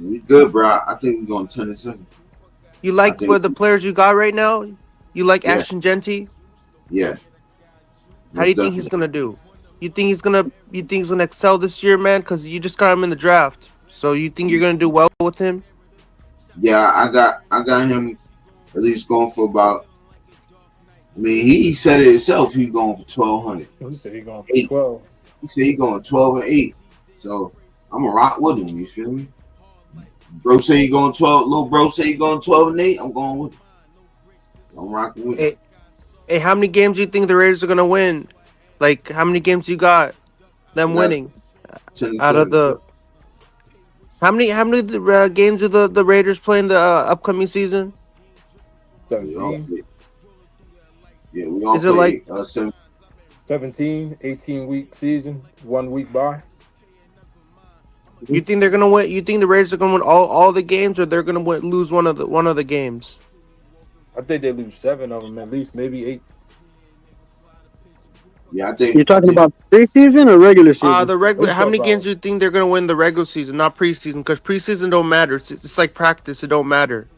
We good, bro. I think we're going 10-7. You like for the players you got right now? You like Ashton Genty? Yeah. How do you think he's gonna do? You think he's gonna excel this year, man? Because you just got him in the draft. So you think you're gonna do well with him? Yeah, I got him at least going for about. I mean, he said it himself. He's going for 1,200. He said he's going for 12. He said he's going 12 and 8. So I'm gonna rock with him. You feel me? Bro say he going 12. Little bro say he going 12 and 8. I'm going with him. I'm rocking with him. Hey, how many games do you think the Raiders are gonna win? Like, how many games you got them winning? Out of the how many games do the Raiders play in the upcoming season? 17. Yeah, we all Is it play, like 17, 18-week season, 1 week bye. You think they're gonna win? You think the Raiders are gonna win all the games, or they're gonna lose one of the games? I think they lose 7 of them at least, maybe 8. Yeah, I think You're talking about preseason or regular season? The regular. How many games do you think they're gonna win the regular season, not preseason? Because preseason don't matter. It's like practice. It don't matter.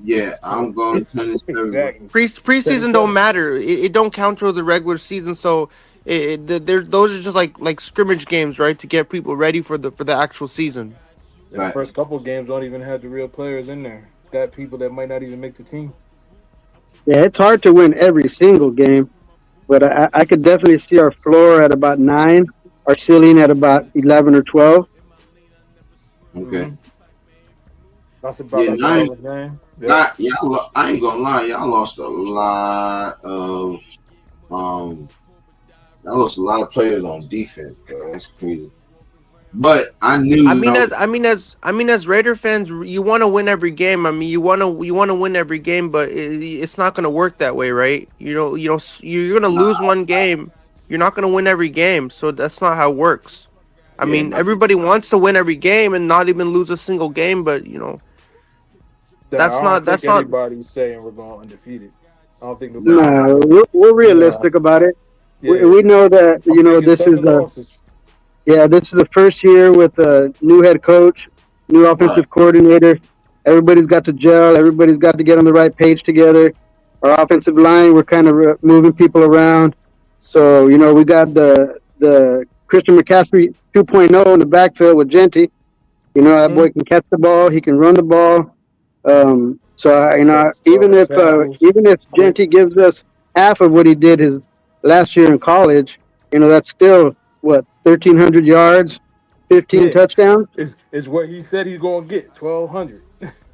Yeah, I'm going to turn this Exactly. Preseason don't matter. It don't count toward the regular season. So those are just like scrimmage games, right? To get people ready for the actual season. The first couple games don't even have the real players in there. Got people that might not even make the team. Yeah, it's hard to win every single game, but I could definitely see our floor at about 9, our ceiling at about 11 or 12. Okay. That's about nice. man. I ain't gonna lie, y'all lost a lot of y'all lost a lot of players on defense, bro. That's crazy. But I knew. As Raider fans, you want to win every game. I mean, you want to win every game, but it's not going to work that way, right? You're going to lose one game. You're not going to win every game, so that's not how it works. I mean, everybody wants to win every game and not even lose a single game, but that's not anybody's saying we're going undefeated. I don't think No, we're realistic about it. Yeah. We know that this is the first year with a new head coach, new offensive coordinator. Everybody's got to gel. Everybody's got to get on the right page together. Our offensive line, we're kind of moving people around. So we got the Christian McCaffrey 2.0 in the backfield with Genty. That boy can catch the ball. He can run the ball. Even if Genty gives us half of what he did his last year in college, that's still 1,300 yards, 15 touchdowns. Is what he said he's going to get 1,200.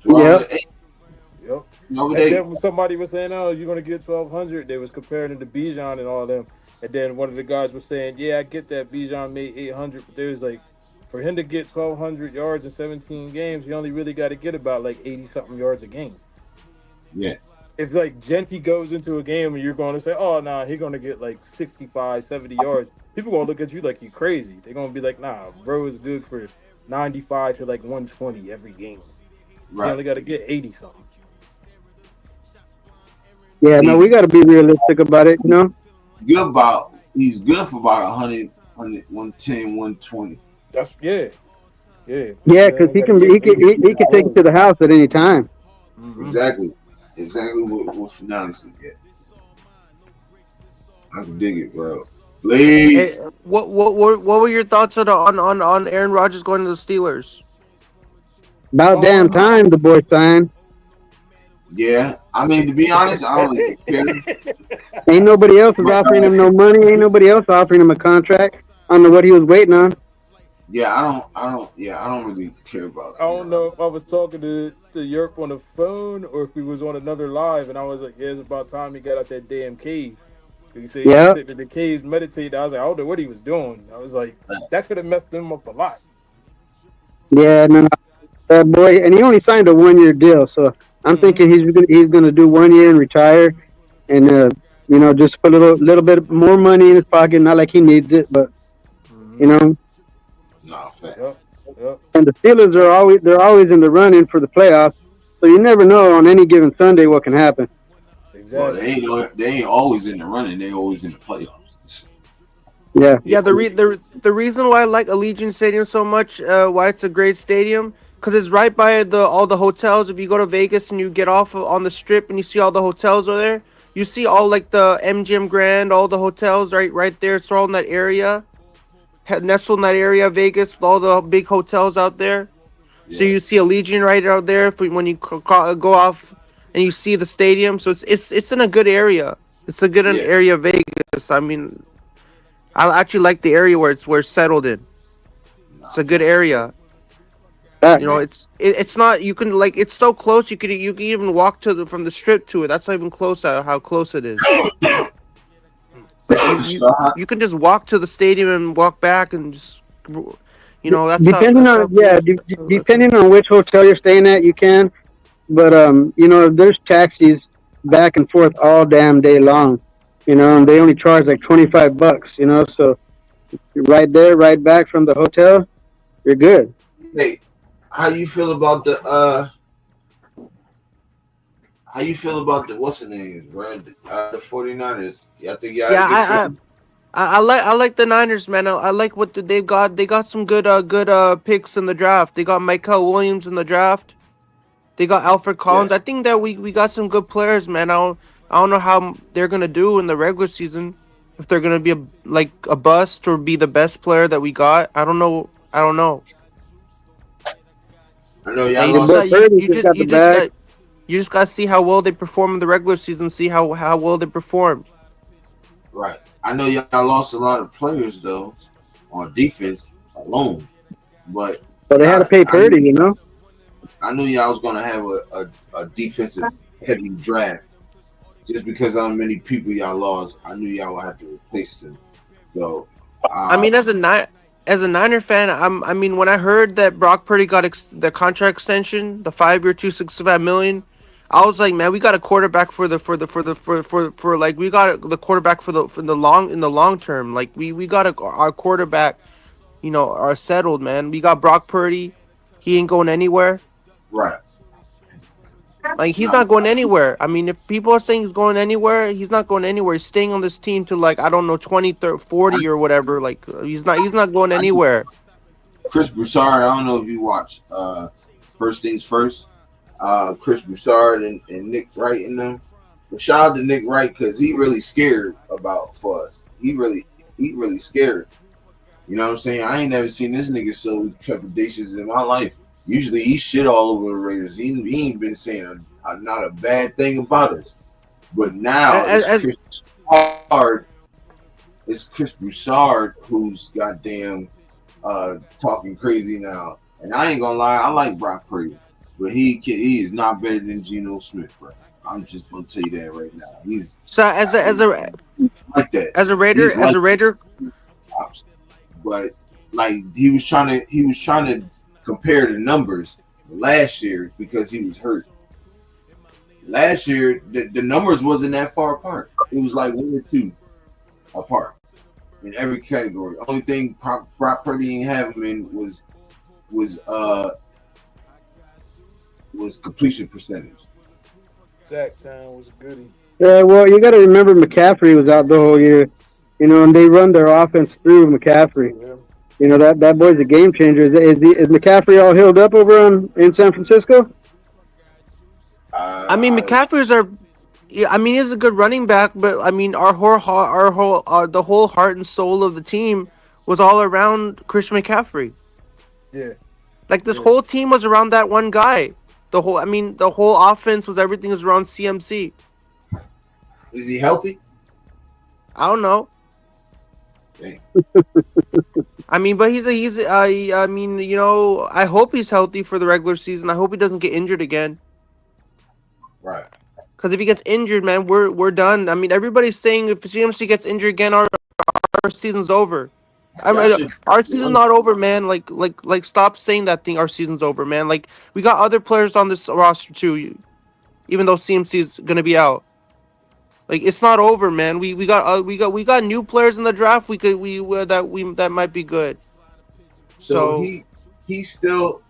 Yep. And then when somebody was saying, "Oh, you're going to get 1,200," they was comparing it to Bijan and all them. And then one of the guys was saying, "Yeah, I get that Bijan made 800, but there's like, for him to get 1,200 yards in 17 games, he only really got to get about like 80-something yards a game." Yeah. If like Genty goes into a game and you're going to say, "Oh, nah, he's going to get like 65, 70 yards," people going to look at you like you crazy. They're going to be like, "Nah, bro is good for 95 to like 120 every game. Right. You only got to get 80-something." Yeah, no, we got to be realistic about it, He's good for about 100, 110, 120. That's yeah, because he can take it to the house at any time. Mm-hmm. Exactly what Fernandez would get. I can dig it, bro. Please. Hey, what were your thoughts on Aaron Rodgers going to the Steelers? About damn time the boy signed. Yeah, I mean, to be honest, I don't really care. Ain't nobody else is offering him no money. Ain't nobody else offering him a contract. I don't know what he was waiting on. Yeah, I don't really care about it. I don't know if I was talking to Yerp on the phone or if we was on another live, and I was like, "Yeah, it's about time he got out that damn cave." He said he was sitting in the caves meditating. I was like, I don't know what he was doing. I was like, that could have messed him up a lot. Yeah, no, that boy, and he only signed a 1-year deal, so I'm thinking he's gonna do 1 year and retire, and just put a little bit more money in his pocket. Not like he needs it, but No, facts. Yep. And the Steelers are always in the running for the playoffs, so you never know on any given Sunday what can happen. Exactly. Well, they ain't always in the running. They always in the playoffs. Yeah. The reason why I like Allegiant Stadium so much, why it's a great stadium, because it's right by all the hotels. If you go to Vegas and you get off on the Strip and you see all the hotels over there, You see all like the MGM Grand, all the hotels right there. It's all in that area, nestled in that area, Vegas, with all the big hotels out there. So you see Allegiant right out there when you go off, and you see the stadium. So it's in a good area. It's a good area of Vegas. I mean, I actually like the area where it's settled in. It's a good area. You know, it's not, you can like, it's so close. You can even walk from the strip to it. That's not even close. How close it is. You can just walk to the stadium and walk back and just, you know, that's depending depending on which hotel you're staying at, you can. But you know, there's taxis back and forth all damn day long. You know, and they only charge like $25. You know, so right there, right back from the hotel, you're good. Hey, how you feel about the what's the name, bro? The 49ers. I think I like the Niners, man. I like what they've got. They got some good picks in the draft. They got Michael Williams in the draft. They got Alfred Collins. I think that we got some good players, man. I don't know how they're gonna do in the regular season. If they're gonna be a bust or be the best player that we got, I don't know. I know y'all you just gotta see how well they perform in the regular season. See how well they perform. Right. I know y'all lost a lot of players though on defense alone, but they had to pay Purdy, you know. I knew y'all was gonna have a defensive heavy draft just because how many people y'all lost. I knew y'all would have to replace them. So I mean, as a Niner fan, I mean, when I heard that Brock Purdy got the contract extension, the 5-year, $265 million, I was like, man, we got a quarterback for like we got the quarterback in the long term. Like we got our quarterback, you know, are settled, man. We got Brock Purdy, he ain't going anywhere. Right. Like he's not going anywhere. I mean, if people are saying he's going anywhere, he's not going anywhere. He's staying on this team to like, I don't know, 20, 30, 40 or whatever. Like he's not going anywhere. Chris Broussard, I don't know if you watched First Things First. Chris Broussard and Nick Wright in them. But shout out to Nick Wright because he really scared for us. He really scared. You know what I'm saying? I ain't never seen this nigga so trepidatious in my life. Usually he shit all over the Raiders. He ain't been saying not a bad thing about us. But now it's Chris Broussard who's goddamn talking crazy now. And I ain't gonna lie, I like Brock Purdy. But he is not better than Geno Smith, bro. I'm just gonna tell you that right now. He's so as a Raider. But like he was trying to compare the numbers last year because he was hurt. Last year the numbers wasn't that far apart. It was like 1 or 2 apart in every category. Only thing Brock Purdy didn't have him in was completion percentage. Sack time was a goodie. Yeah, well, you got to remember McCaffrey was out the whole year, you know, and they run their offense through McCaffrey. Yeah. You know, that boy's a game changer. Is McCaffrey all healed up over in San Francisco? I mean, McCaffrey's he's a good running back, but I mean, the whole heart and soul of the team was all around Christian McCaffrey. Yeah. Like this whole team was around that one guy. The whole offense everything was around CMC. Is he healthy? I don't know. Dang. I mean, but I mean, you know, I hope he's healthy for the regular season. I hope he doesn't get injured again. Right. Because if he gets injured, man, we're done. I mean, everybody's saying if CMC gets injured again, our season's over. I mean, our season's not over, man. Like, stop saying that thing. Our season's over, man. Like, we got other players on this roster too, even though CMC is gonna be out. Like, it's not over, man. We got new players in the draft. That might be good. So he's still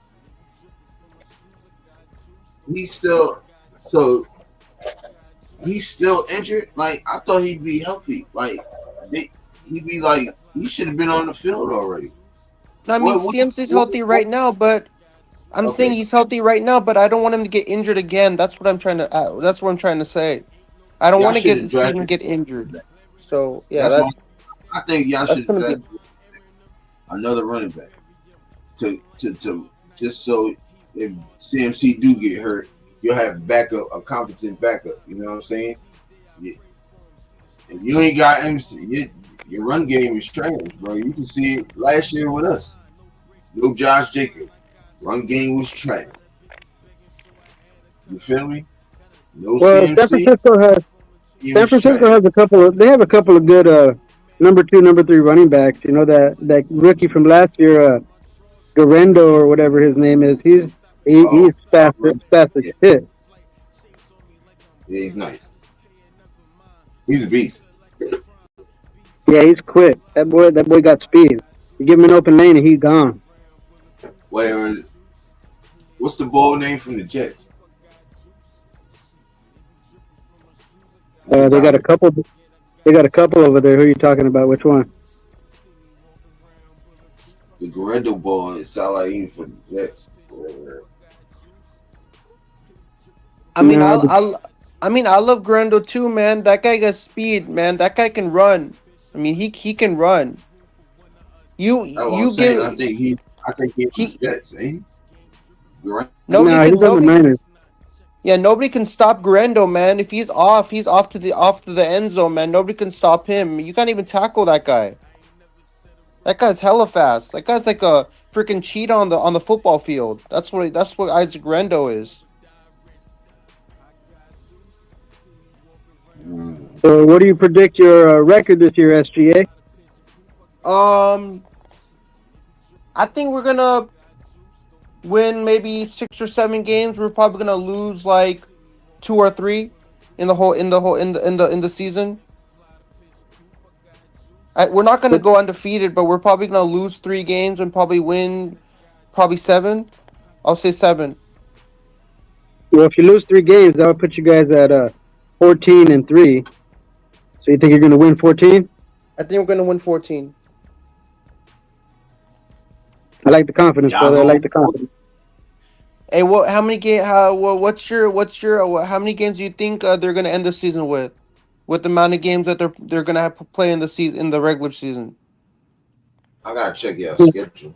injured. Like, I thought he'd be healthy. Like he should have been on the field already. No, I mean, CMC's healthy right now, but I'm saying he's healthy right now, but I don't want him to get injured again. That's what I'm trying to say. I don't Y'all want to should have see him drafted. get injured. So yeah, That's my. I think y'all that's should gonna draft be. another running back to just so if CMC do get hurt, you'll have backup, a competent backup. You know what I'm saying? Yeah. If you ain't got MC, your run game is trash, bro. You can see it last year with us. No Josh Jacobs. Run game was trash. You feel me? No Well, CMC. San Francisco has a couple of. They have a couple of good number 2, number 3 running backs. You know that rookie from last year, Garendo or whatever his name is. He's fast as Yeah. shit. Yeah, he's nice. He's a beast. Yeah, he's quick. That boy got speed. You give him an open lane and he's gone. What's the ball name from the Jets? They got a couple. They got a couple over there. Who are you talking about? Which one? The Garendo ball. It sound like he's for the Jets. I mean, No, I love Grando too, man. That guy got speed, man. That guy can run. I mean, he can run. I'm saying. I think he's the Jets, ain't he? Right? he's on the Niners. Yeah, nobody can stop Grando, man. If he's off to the end zone, man. Nobody can stop him. You can't even tackle that guy. That guy's hella fast. That guy's like a freaking cheetah on the football field. That's what Isaac Grando is. So, what do you predict your record this year, SGA? I think we're gonna win maybe 6 or 7 games. We're probably gonna lose like 2 or 3 in the season. We're not gonna go undefeated, but we're probably gonna lose 3 games and probably win 7. I'll say 7. Well, if you lose 3 games, that would put you guys at 14-3. So you think you're going to win 14? I think we're gonna win 14. I like the confidence, brother. I like the confidence. Hey, how many games do you think they're gonna end the season with the amount of games that they're gonna have to play in the regular season? I gotta check your schedule.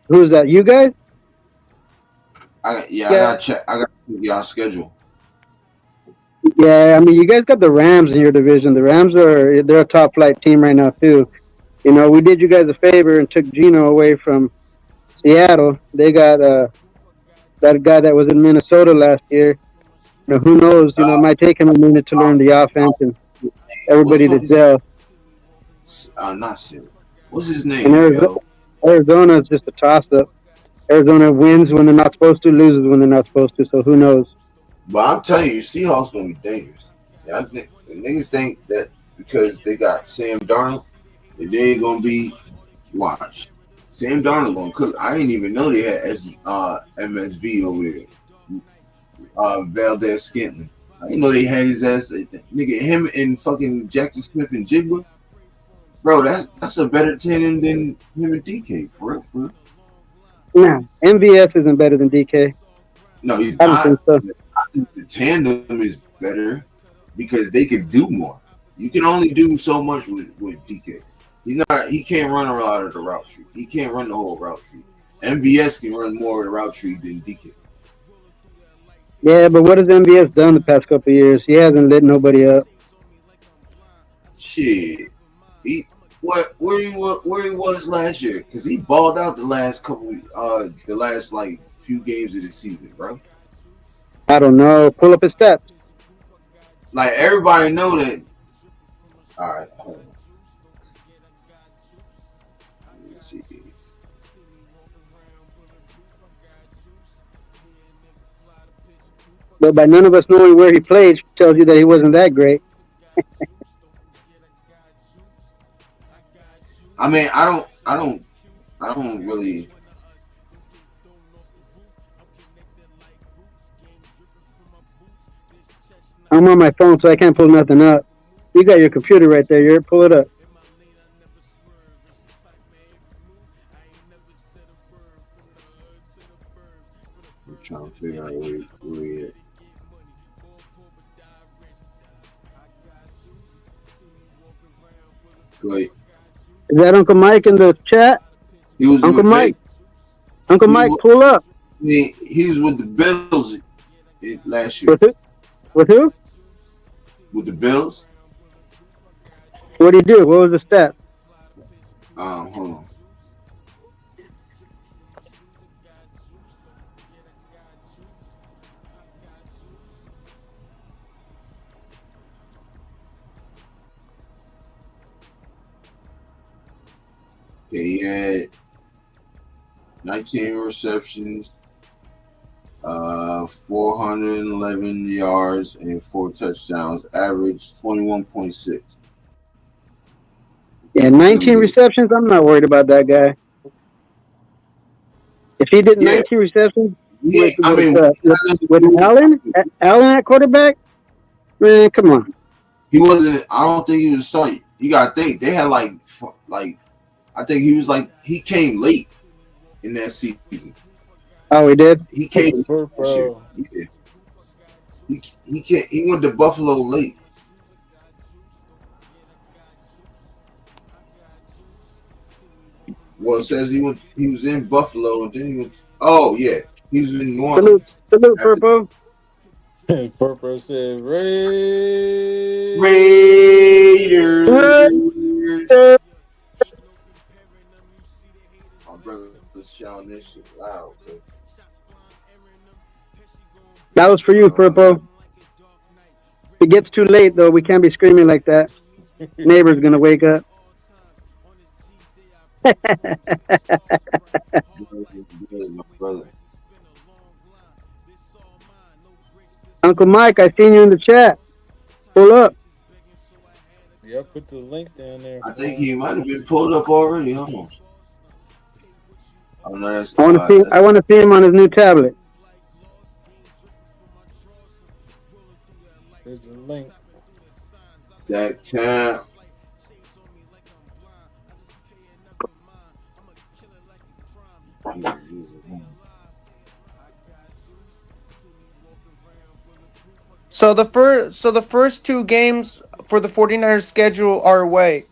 Who's that? You guys? I gotta check y'all schedule. Yeah, I mean, you guys got the Rams in your division. The Rams they're a top flight team right now too. You know, we did you guys a favor and took Geno away from Seattle. They got that guy that was in Minnesota last year. You know, who knows? You know, it might take him a minute to learn the offense and everybody to gel. Not Sid. What's his name? And Arizona is just a toss-up. Arizona wins when they're not supposed to, loses when they're not supposed to. So who knows? But I'm telling you, Seahawks gonna be dangerous. Yeah, I think the niggas think that because they got Sam Darnold, that they ain't gonna be watched. Sam Darnold gonna cook. I didn't even know they had MSV over there. Valdez Scantling. I didn't know they had his ass. Nigga, him and fucking Jackson Smith and Jigba. Bro, that's a better tandem than him and DK, for real. Nah, MVS isn't better than DK. No, he's I don't not. think so. I think the tandem is better because they can do more. You can only do so much with DK. He can't run a lot of the route tree. He can't run the whole route tree. MVS can run more of the route tree than DK. Yeah, but what has MVS done the past couple of years? He hasn't lit nobody up. Shit. Where he was last year? Because he balled out the last few games of the season, bro. I don't know. Pull up his stats. Like everybody know that. All right, hold on. Let's see. But by none of us knowing where he played tells you that he wasn't that great. I mean, I don't really. I'm on my phone, so I can't pull nothing up. You got your computer right there. Pull it up. I'm trying to figure out where he at. But Is that Uncle Mike in the chat? he was Uncle with Mike. Vegas. Uncle He Mike, was, pull up. he was with the Bills last year. With who? With who? With the Bills. What did he do? What was the stat? Hold on. Okay, he had 19 receptions, 411 yards, and 4 touchdowns. Average 21.6. Yeah, 19 receptions. I'm not worried about that guy. If he did 19 receptions with Allen at quarterback, man, come on. He wasn't. I don't think he was starting. You gotta think they had I think he came late in that season. Oh, he did. He came. Yeah. He went to Buffalo late. Well, it says he was in Buffalo and then he went. Oh yeah, he was in New Orleans. Salute, Purple. Purple said Raiders. My brother was shouting this shit loud. Okay? That was for you, Purple. If it gets too late, though, we can't be screaming like that. Neighbor's gonna wake up. My brother. Uncle Mike, I seen you in the chat. Pull up. Yeah, put the link down there. I think he might have been pulled up already. Hold on. Oh no, that's. I want to see him on his new tablet. There's the link. That time. So the first two games for the 49ers schedule are away.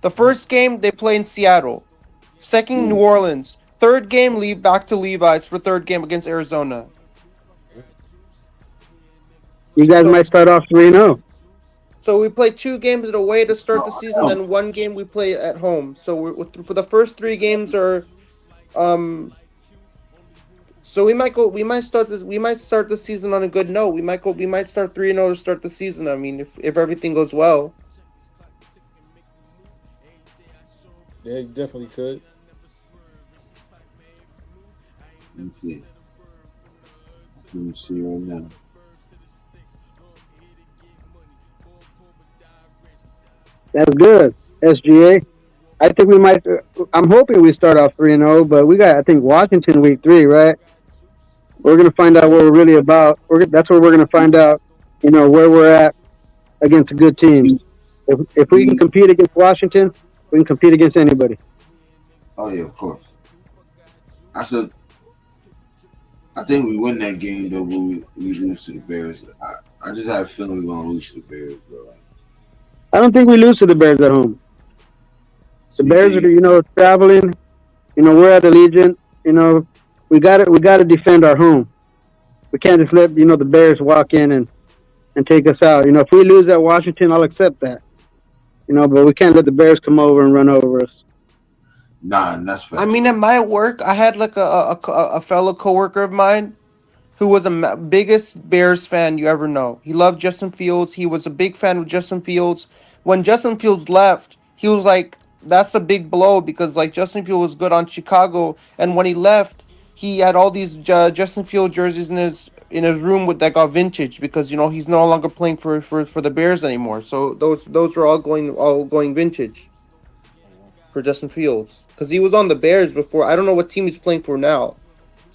The first game they play in Seattle. Second, New Orleans. Third game, leave back to Levi's for third game against Arizona. You guys might start off 3-0. So we play 2 games away to start the season, then 1 game we play at home. So for the first 3 games are, so we might start the season on a good note. We might start 3-0 to start the season. I mean, if everything goes well. Yeah, you definitely could. Let me see. Let me see right now. That's good, SGA. I think we might. I'm hoping we start off 3-0, but we got, I think, Washington week 3, right? We're gonna find out what we're really about. That's where we're gonna find out, where we're at against good teams. If we can compete against Washington, we can compete against anybody. Oh yeah, of course. I think we win that game though, but we lose to the Bears. I just have a feeling we're gonna lose to the Bears, bro. I don't think we lose to the Bears at home. The Bears are, traveling. We're at Allegiant. We got to defend our home. We can't just let the Bears walk in and take us out. If we lose at Washington, I'll accept that. But we can't let the Bears come over and run over us. Nah, that's fair. I mean, at my work, I had like a fellow coworker of mine who was the biggest Bears fan you ever know. He loved Justin Fields. He was a big fan of Justin Fields. When Justin Fields left, he was like, that's a big blow because like Justin Fields was good on Chicago, and when he left, he had all these Justin Fields jerseys in his room that got vintage because he's no longer playing for the Bears anymore. So those are all going vintage for Justin Fields because he was on the Bears before. I don't know what team he's playing for now.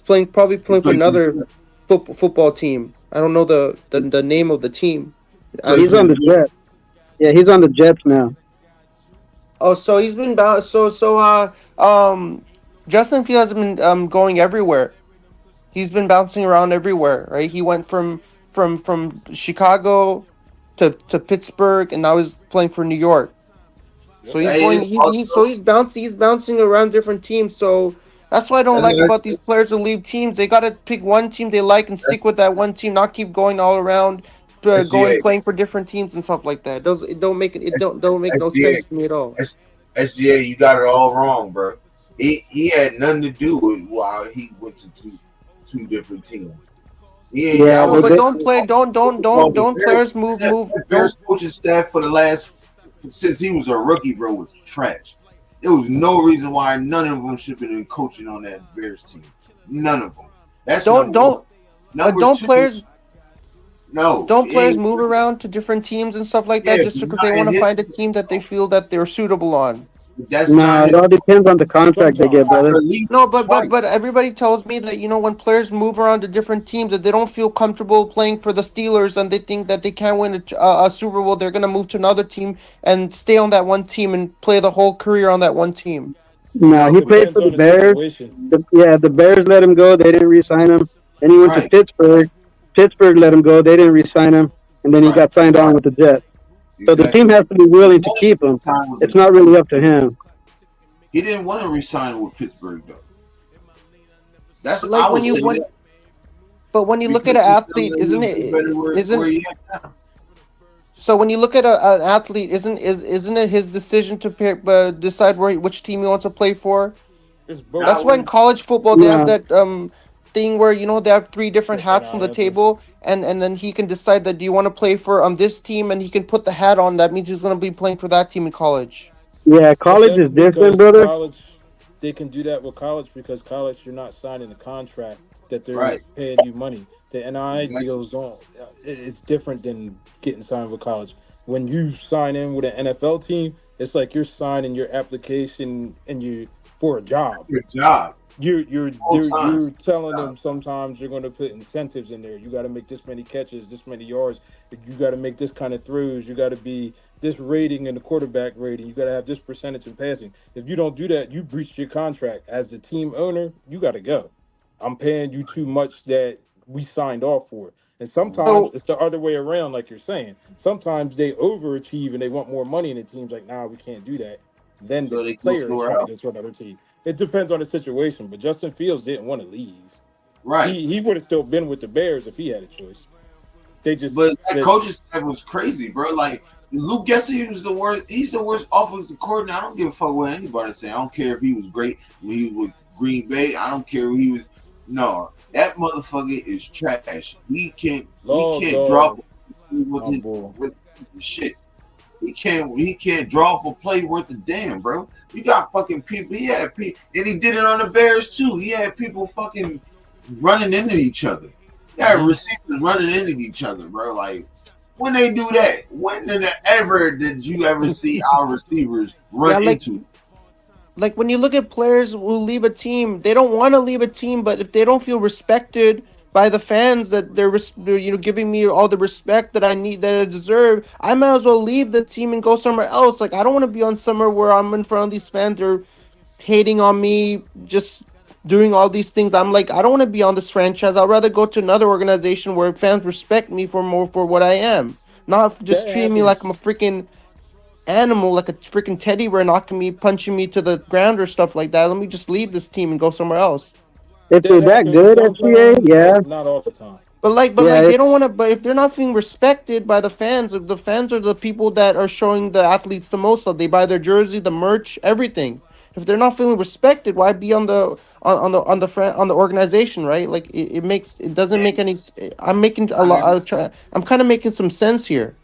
He's probably playing for another football team. I don't know the name of the team. He's on the Jets. Yeah, he's on the Jets now. Oh, so he's been Justin Fields has been going everywhere. He's been bouncing around everywhere, right? He went from Chicago to Pittsburgh, and now he's playing for New York. So he's bouncing around different teams. So that's what I don't like about these players who leave teams. They gotta pick one team they like and stick with that one team, not keep going all around, playing for different teams and stuff like that. It don't make no sense to me at all. SGA, you got it all wrong, bro. He had nothing to do with why he went to two different teams. But don't players move. The Bears coaching staff for the last since he was a rookie, bro, was trash. There was no reason why none of them should have been coaching on that Bears team. None of them. Players move around to different teams and stuff like that just because they want to find a team that they feel that they're suitable on. It all depends on the contract they get, brother. No, but everybody tells me that when players move around to different teams, that they don't feel comfortable playing for the Steelers and they think that they can't win a Super Bowl, they're gonna move to another team and stay on that one team and play the whole career on that one team. No, he played for the Bears. The Bears let him go. They didn't re-sign him. Then he went to Pittsburgh. Pittsburgh let him go. They didn't re-sign him, and then he got signed on with the Jets. So the team has to be willing to keep him. It's not really up to him. He didn't want to resign with Pittsburgh, though. That's like when you want. But when you look at an athlete, isn't it? So when you look at an athlete, isn't it his decision to pick, decide which team he wants to play for? That's why in college football they have that thing where they have 3 different hats on the table, and then he can decide that do you want to play for this team, and he can put the hat on. That means he's going to be playing for that team in college. Yeah, college is different, brother. College, they can do that with college because college you're not signing a contract that they're paying you money. The NIL goes on. It's different than getting signed with college. When you sign in with an NFL team, it's like you're signing your application and for a job. Your job. You're telling them sometimes you're going to put incentives in there. You got to make this many catches, this many yards. You got to make this kind of throws. You got to be this rating in the quarterback rating. You got to have this percentage in passing. If you don't do that, you breached your contract. As the team owner, you got to go. I'm paying you too much that we signed off for. And sometimes it's the other way around, like you're saying. Sometimes they overachieve and they want more money, and the team's like, nah, we can't do that. Then the player is to another team. It depends on the situation, but Justin Fields didn't want to leave. Right. He would have still been with the Bears if he had a choice. But that coaching staff was crazy, bro. Like, Luke Getsy was the worst. He's the worst offensive coordinator. I don't give a fuck what anybody say. I don't care if he was great when he was with Green Bay. I don't care who he was. No, that motherfucker is trash. He can't drop with his shit. He can't draw up a play worth a damn, bro. You got fucking people. He had people, and he did it on the Bears too. He had people fucking running into each other. He had receivers running into each other, bro. Like, when they do that, when did you ever see our receivers run into? Like when you look at players who leave a team, they don't want to leave a team, but if they don't feel respected by the fans, that they're giving me all the respect that I need, that I deserve, I might as well leave the team and go somewhere else. Like, I don't want to be on somewhere where I'm in front of these fans, they're hating on me, just doing all these things. I'm like, I don't want to be on this franchise. I'd rather go to another organization where fans respect me for what I am, not just treating me like I'm a freaking animal, like a freaking teddy bear, knocking me, punching me to the ground or stuff like that. Let me just leave this team and go somewhere else. If they're that good, FCA, yeah. Not all the time. But they don't want to. But if they're not being respected by the fans, if the fans are the people that are showing the athletes the most love, they buy their jersey, the merch, everything. If they're not feeling respected, why be on the organization, right? Like it doesn't make any. I'm making a lot. I'm kind of making some sense here.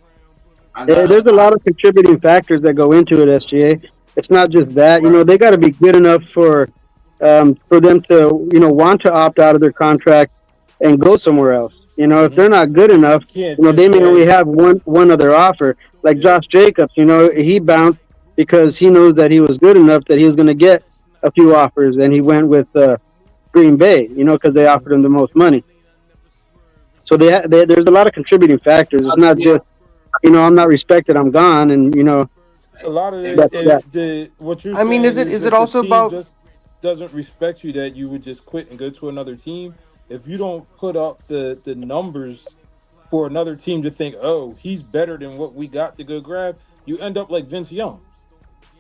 Yeah, there's a lot of contributing factors that go into it, SGA. It's not just that. They got to be good enough for them to, want to opt out of their contract and go somewhere else. If they're not good enough, they may only have one other offer. Like Josh Jacobs, he bounced because he knows that he was good enough that he was going to get a few offers, and he went with Green Bay, because they offered him the most money. So there's a lot of contributing factors. It's not just, I'm not respected, I'm gone, and a lot of what you're. I mean, is it also about doesn't respect you that you would just quit and go to another team? If you don't put up the numbers for another team to think, oh, he's better than what we got to go grab, you end up like Vince Young.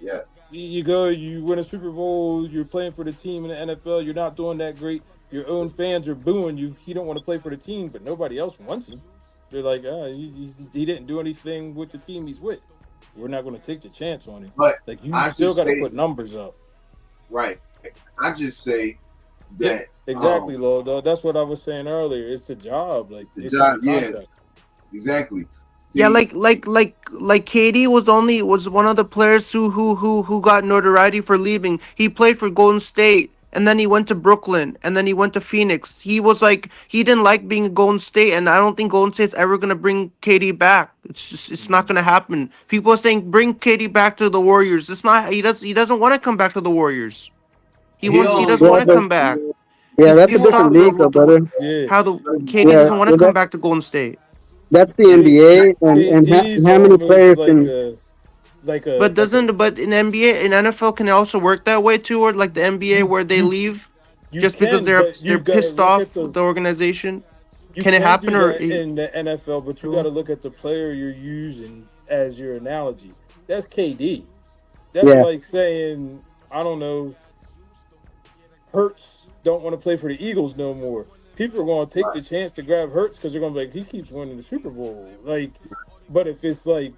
Yeah. You go, you win a Super Bowl, you're playing for the team in the NFL, you're not doing that great. Your own fans are booing you. He don't want to play for the team, but nobody else wants him. They're like, he didn't do anything with the team he's with. We're not going to take the chance on him. But Like, you I still just got to say- put numbers up. Right. I just say that Exactly, Lo. That's what I was saying earlier. It's the job. Like, the it's job, in the yeah, contract. exactly. Yeah, See, like KD was one of the players who got notoriety for leaving. He played for Golden State, and then he went to Brooklyn, and then he went to Phoenix. He was like, he didn't like being at Golden State, and I don't think Golden State's ever gonna bring KD back. It's not gonna happen. People are saying bring KD back to the Warriors. It's not. He doesn't want to come back to the Warriors. He doesn't want to come back. Yeah, He's that's a pissed different off league, though, brother. Yeah. how the KD Yeah, doesn't want to well, come that- back to Golden State. That's the NBA, and KD's how many almost players like can? But in NBA, in NFL, can it also work that way too, or like the NBA where they leave just because they're pissed off with the organization? Can it happen, do or that in the NFL? But you got to look at the player you're using as your analogy. That's KD. That's Yeah. like saying, I don't know, Hurts don't want to play for the Eagles no more. People are going to take the chance to grab Hurts because they're going to be like, he keeps winning the Super Bowl. Like, but if it's like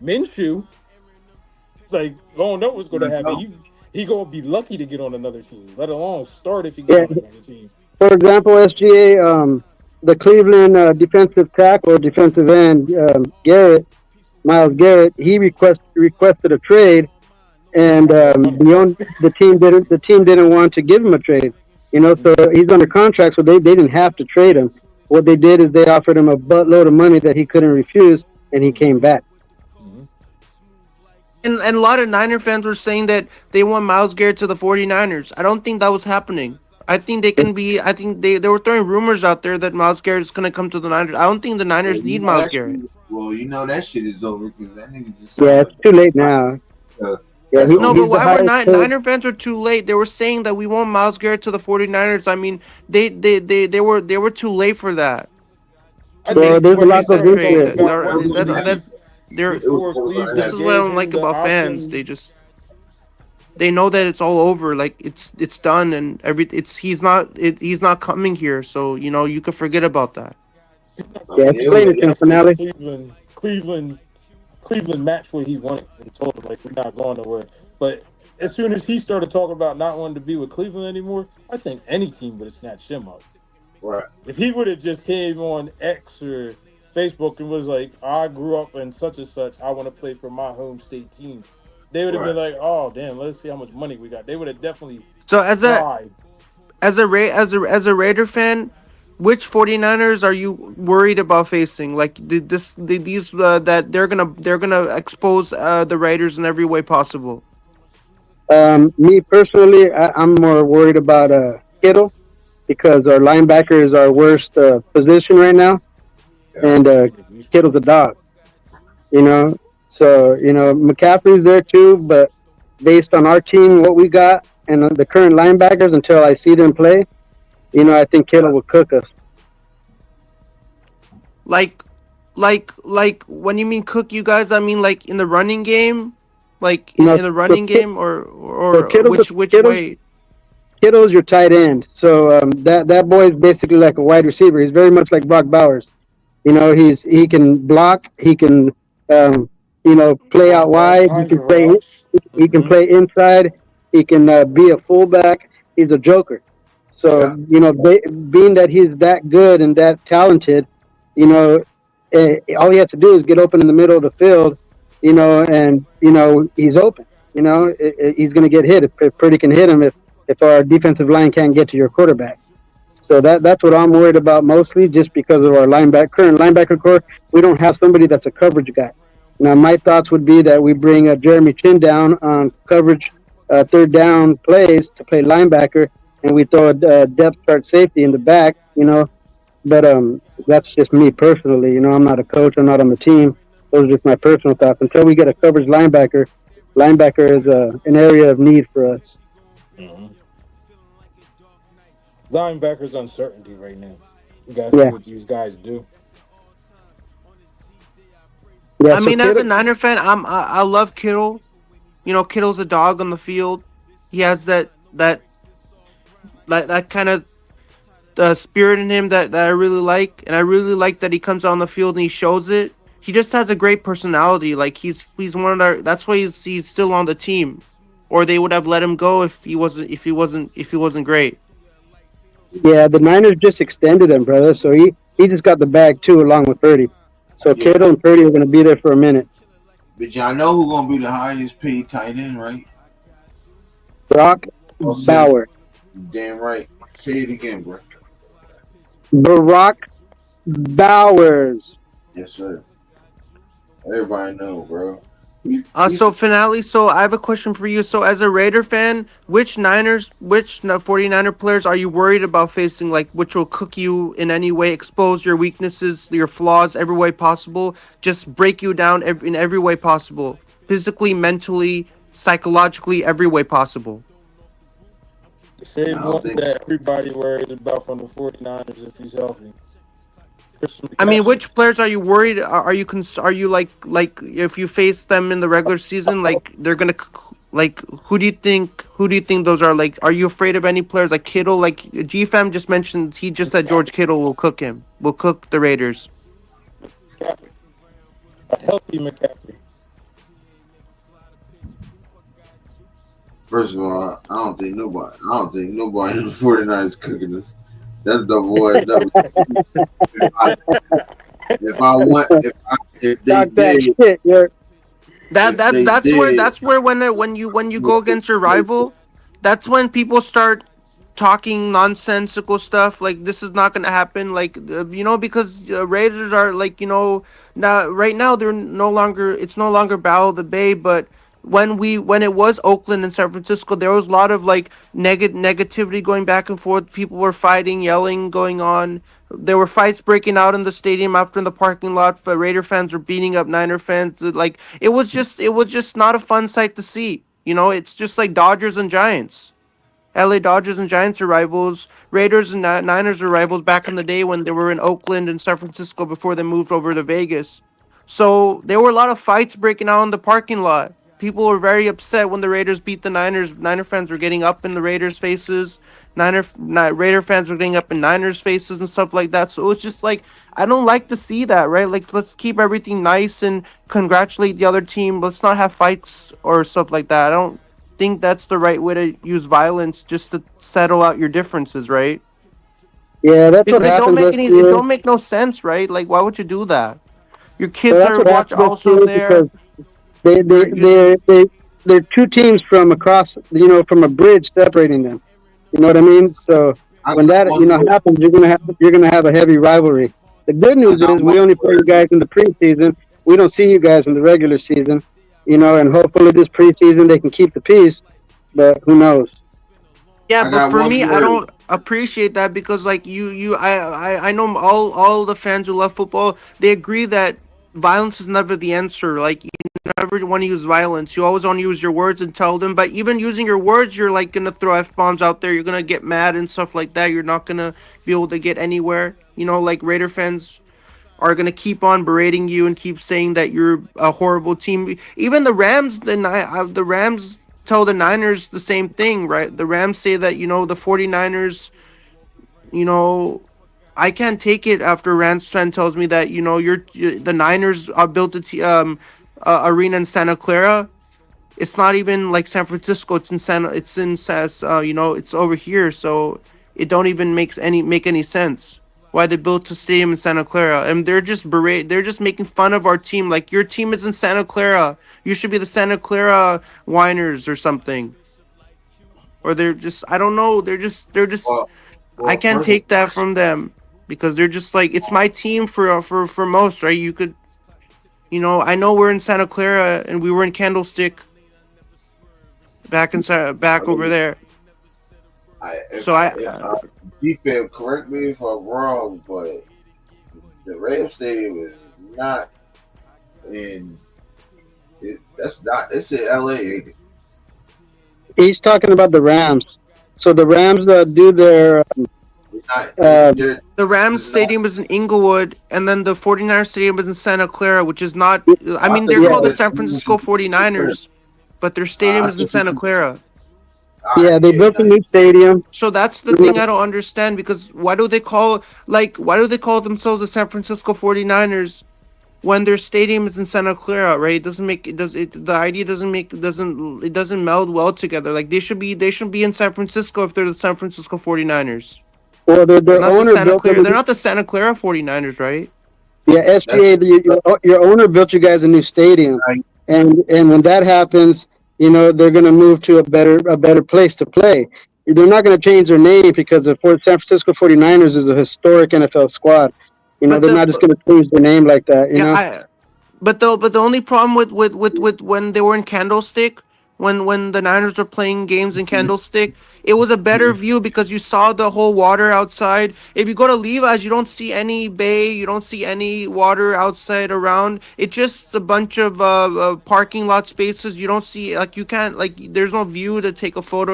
Minshew, like, don't know what's going to happen. He going to be lucky to get on another team, let alone start if he gets on another team. For example, SGA, the Cleveland defensive tackle, defensive end, Myles Garrett, he requested a trade, and the team didn't want to give him a trade. You know, so he's under contract, so they didn't have to trade him. What they did is they offered him a buttload of money that he couldn't refuse, and he came back. And a lot of Niner fans were saying that they want Myles Garrett to the 49ers. I don't think that was happening. I think they were throwing rumors out there that Myles Garrett is going to come to the Niners. I don't think the Niners need Myles Garrett. Well, you know that shit is over because that nigga just it's too late now. Yeah, No, but he's the why were highest paid- Niner fans are too late? They were saying that we want Myles Garrett to the 49ers. I mean, they were too late for that. Well, there's a lot goes into it. This is what I don't like about fans. They know that it's all over. Like it's done, and he's not coming here. So you could forget about that. Yeah, explain it to him, finale. Cleveland matched what he wanted and told him, like, we're not going nowhere. But as soon as he started talking about not wanting to be with Cleveland anymore, I think any team would have snatched him up. Right. If he would have just came on X or Facebook and was like, I grew up in such and such, I want to play for my home state team, they would have been like, oh, damn, let's see how much money we got. They would have definitely So as tried. a Raider fan, which 49ers are you worried about facing? Like that they're gonna expose the Raiders in every way possible. Me personally, I'm more worried about Kittle because our linebacker is our worst position right now, and Kittle's a dog. You know, so McCaffrey's there too, but based on our team, what we got, and the current linebackers, until I see them play, I think Kittle will cook us. Like when you mean cook you guys, I mean like in the running game, like in the running game, or which way? Kittle's your tight end, so that boy is basically like a wide receiver. He's very much like Brock Bowers. He can block, he can play out wide, he can play inside, he can be a fullback. He's a joker. So being that he's that good and that talented, all he has to do is get open in the middle of the field, and he's open. He's going to get hit if Purdy can hit him if our defensive line can't get to your quarterback. So that's what I'm worried about mostly, just because of our current linebacker core. We don't have somebody that's a coverage guy. Now, my thoughts would be that we bring Jeremy Chin down on coverage, third down plays to play linebacker, and we throw a depth chart safety in the back, But that's just me personally. I'm not a coach. I'm not on the team. Those are just my personal thoughts. Until we get a coverage linebacker is an area of need for us. Mm-hmm. Linebackers uncertainty right now. You guys see what these guys do. Yeah, I mean, as a Niner fan, I love Kittle. Kittle's a dog on the field. He has that kind of spirit in him that I really like, and I really like that he comes on the field and he shows it. He just has a great personality. Like he's one of our. That's why he's still on the team, or they would have let him go if he wasn't great. Yeah, the Niners just extended him, brother. So he just got the bag too, along with Purdy. So Yeah. Kittle and Purdy are going to be there for a minute. But y'all know who's gonna be the highest paid tight end, right? Brock Well said. Bauer. Damn right. Say it again, bro. Barack Bowers. Yes, sir. Everybody know, bro. So finale. So I have a question for you. So as a Raider fan, which 49er players are you worried about facing? Like which will cook you in any way, expose your weaknesses, your flaws, every way possible, just break you down in every way possible, physically, mentally, psychologically, every way possible. The same I don't one think- that everybody worries about from the 49ers if he's healthy. I mean, which players are you worried? Are you like if you face them in the regular season, like they're gonna like who do you think those are? Like, are you afraid of any players like Kittle? Like GFAM just mentioned, he just said George Kittle will cook the Raiders. A healthy McCaffrey. First of all, I don't think nobody in the 49ers cooking this. That's the boy. If they Talk that did, shit, you're That's where when you go against your rival, that's when people start talking nonsensical stuff like this is not going to happen, like because Raiders are like now right now it's no longer Battle of the Bay, but when it was Oakland and San Francisco, there was a lot of like negativity going back and forth. People were fighting, yelling, going on. There were fights breaking out in the stadium after in the parking lot. Raider fans were beating up Niner fans. Like it was just not a fun sight to see. It's just like Dodgers and Giants. LA Dodgers and Giants are rivals. Raiders and Niners are rivals back in the day when they were in Oakland and San Francisco before they moved over to Vegas. So there were a lot of fights breaking out in the parking lot. People were very upset when the Raiders beat the Niners. Niner fans were getting up in the Raiders' faces. Raider fans were getting up in Niners' faces and stuff like that. So it's just like, I don't like to see that, right? Like, let's keep everything nice and congratulate the other team. Let's not have fights or stuff like that. I don't think that's the right way to use violence just to settle out your differences, right? Yeah, that's what It happened. it don't make no sense, right? Like, why would you do that? Your kids That's are what happened also this there. year because they're two teams from across, from a bridge separating them. You know what I mean? So when that happens, you're gonna have a heavy rivalry. The good news is we only play you guys in the preseason. We don't see you guys in the regular season. And hopefully this preseason they can keep the peace. But who knows? Yeah, but for me, I word. don't appreciate that because like I know all the fans who love football, they agree that violence is never the answer. Like you never want to use violence. You always want to use your words and tell them. But even using your words, you're like gonna throw F-bombs out there. You're gonna get mad and stuff like that. You're not gonna be able to get anywhere. Like Raider fans are gonna keep on berating you and keep saying that you're a horrible team. Even the Rams, the Rams tell the Niners the same thing, right? The Rams say that the 49ers, I can't take it after Rams fan tells me that the Niners built a arena in Santa Clara. It's not even like San Francisco. It's over here, so it don't even make any sense why they built a stadium in Santa Clara. And they're just making fun of our team. Like, your team is in Santa Clara. You should be the Santa Clara Whiners or something. Or they're just, I don't know. They're just. Well, I can't take that from them because they're just like, it's my team for most, right? You could, I know we're in Santa Clara and we were in Candlestick back over there. Defense, correct me if I'm wrong, but the Rams Stadium is not in. It's in LA, ain't it? He's talking about the Rams. So the Rams do their. The Rams Stadium is in Inglewood, and then the 49ers Stadium is in Santa Clara, which is not. I mean, they're called the San Francisco 49ers. but their stadium is in Santa Clara. Yeah, they built a new stadium. So that's the thing I don't understand, because why do they call themselves the San Francisco 49ers when their stadium is in Santa Clara, right? It doesn't meld well together. Like they should be in San Francisco if they're the San Francisco 49ers. Well, their owner built they're not the Santa Clara 49ers, right? Yeah, SBA, your owner built you guys a new stadium, and when that happens, they're going to move to a better place to play. They're not going to change their name because the San Francisco 49ers is a historic NFL squad. They're not just going to change their name like that. But the only problem with when they were in Candlestick, when the Niners were playing games in Candlestick, it was a better view because you saw the whole water outside. If you go to Levi's, you don't see any bay, you don't see any water outside around. It's just a bunch of parking lot spaces. You don't see, like, you can't, like, there's no view to take a photo,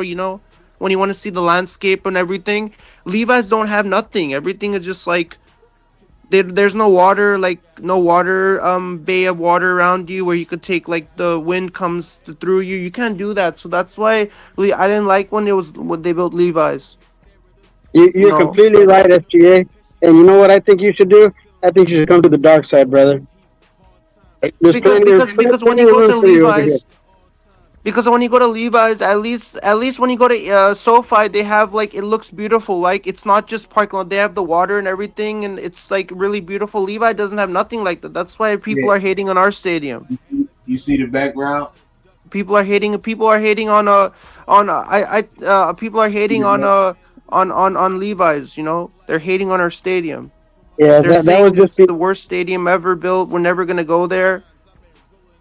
when you want to see the landscape and everything. Levi's don't have nothing. Everything is just like, there's no water, bay of water around you where you could take, like, the wind comes through you. You can't do that. So that's why I didn't like when they built Levi's. You're completely right, SGA. And you know what I think you should do? I think you should come to the dark side, brother. Because when you go to Levi's, when you go to Levi's, at least when you go to SoFi, they have, like, it looks beautiful. Like, it's not just parking lot. They have the water and everything, and it's, like, really beautiful. Levi doesn't have nothing like that. That's why people are hating on our stadium. You see the background? People are hating on Levi's. They're hating on our stadium. Yeah, they're that was just the worst stadium ever built. We're never gonna go there.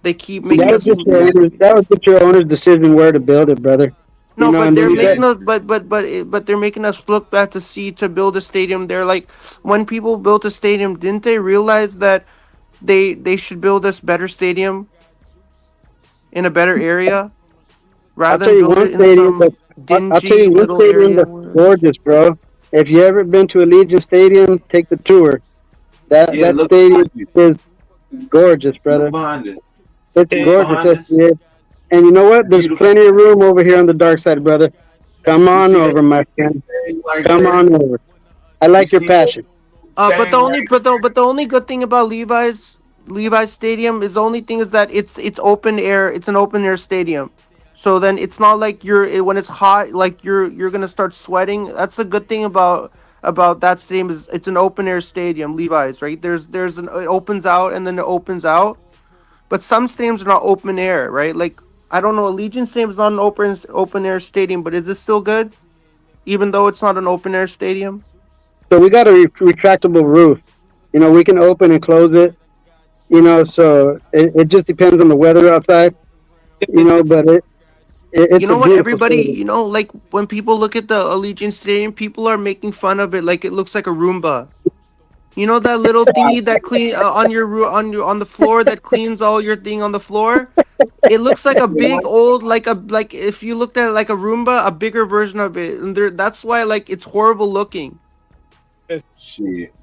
They keep making that was just your owner's decision where to build it, brother. No, but they're making us, but they're making us look back to build a stadium. They're like, when people built a stadium, didn't they realize that they should build us better stadium in a better area rather than build it in some dingy I'll tell you one stadium that's gorgeous, bro. If you ever been to Allegiant Stadium, take the tour. That stadium is gorgeous, brother. It's gorgeous, SBA. And you know what? There's plenty of room over here on the dark side, brother. Come on over, my friend. Come on over. I like your passion. But the only good thing about Levi's Stadium is that it's open air. It's an open air stadium. So then it's not like when it's hot, like you're gonna start sweating. That's a good thing about that stadium is it's an open air stadium, Levi's, right? It opens out and then it opens out. But some stadiums are not open air, right? Like, I don't know, Allegiant Stadium is not an open air stadium, but is this still good? Even though it's not an open air stadium? So we got a retractable roof. We can open and close it. So it just depends on the weather outside. But it's what, everybody, like, when people look at the Allegiant Stadium, people are making fun of it like it looks like a Roomba. That little thingy that clean on the floor that cleans all your thing on the floor. It looks like a big old like if you looked at it like a Roomba, a bigger version of it, and that's why, like, it's horrible looking. Shit.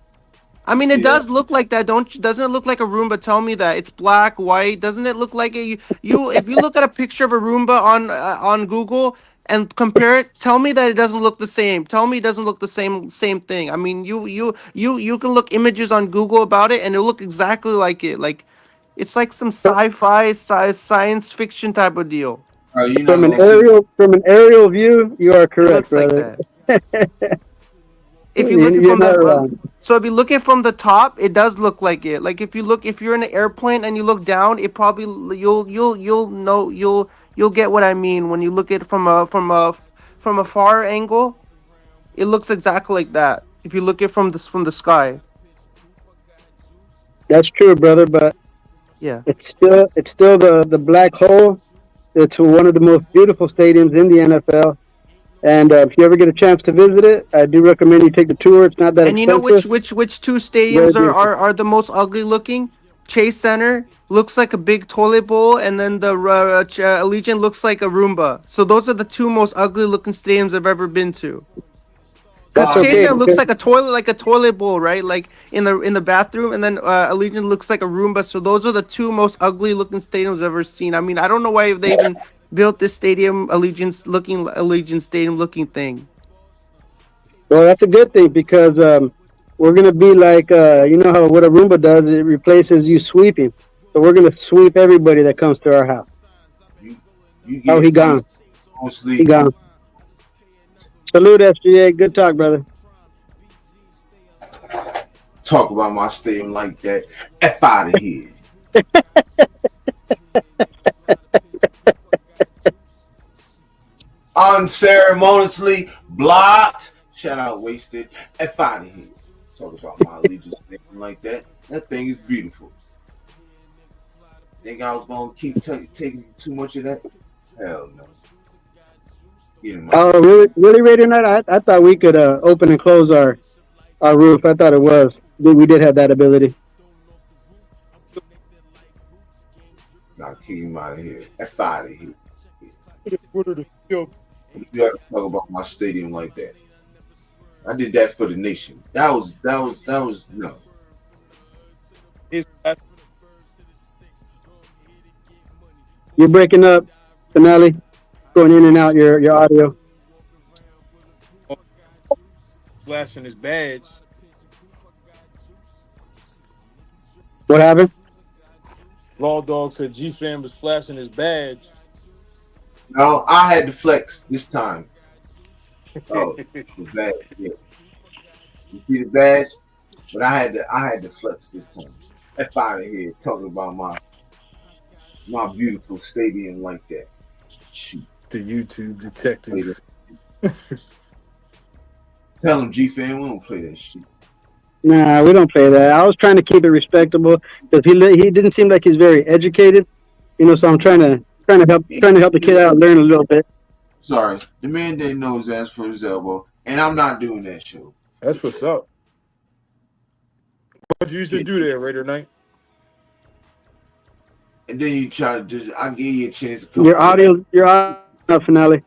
I mean, it does look like that, doesn't it look like a Roomba? Tell me that. It's black, white. Doesn't it look like it? If you look at a picture of a Roomba on Google and compare it, tell me that it doesn't look the same. Tell me it doesn't look the same thing. I mean, you can look images on Google about it and it'll look exactly like it. Like, it's like some sci-fi science fiction type of deal. From an aerial view, you are correct, brother. Like that. If you look from so if you look at from the top, it does look like it. Like, if you're in an airplane and you look down, it probably you'll get what I mean when you look at it from a far angle. It looks exactly like that. If you look at it from the sky. That's true, brother. But yeah, it's still the black hole. It's one of the most beautiful stadiums in the NFL. And if you ever get a chance to visit it, I do recommend you take the tour. It's not that expensive. And which two stadiums are the most ugly looking? Chase Center looks like a big toilet bowl, and then the Allegiant looks like a Roomba. So those are the two most ugly looking stadiums I've ever been to. Because okay, Chase looks because- like a toilet bowl, right? Like in the bathroom, and then Allegiant looks like a Roomba. So those are the two most ugly looking stadiums I've ever seen. I mean, I don't know why they even built this Allegiant Stadium looking thing. Well, that's a good thing because we're gonna be like you know how what a Roomba does, it replaces you sweeping. So we're gonna sweep everybody that comes to our house. You Oh, he get gone. mostly He gone. Salute, SGA. Good talk, brother. talk about my stadium like that. F out of here. Unceremoniously blocked. Shout out Wasted. F out of here. Talk about my Allegiant Stadium like that. That thing is beautiful. Think I was gonna keep taking too much of that? Hell no. Get him out. Oh, really, Raider Night? I thought we could open and close our roof. I thought it was. We did have that ability. Nah, kick him out of here. F out of here. What are the You gotta talk about my stadium like that. I did that for the nation. That was no. You're breaking up, Finale. Going in and out your audio. flashing his badge? What happened? Law Dog said G-Fan was flashing his badge. No, I had to flex this time. Oh, the badge. Yeah. You see the badge? But I had to flex this time. F out of here talking about my beautiful stadium like that. Shoot. The YouTube detective. Tell him, G-Fan, we don't play that shit. Nah, we don't play that. I was trying to keep it respectable because he didn't seem like he's very educated, So I'm trying to help the kid out learn a little bit. Sorry, the man didn't know his ass for his elbow, and I'm not doing that show. That's what's up. What you used to do there, Raider Night? And then you try to I give you a chance. Your audio Finale.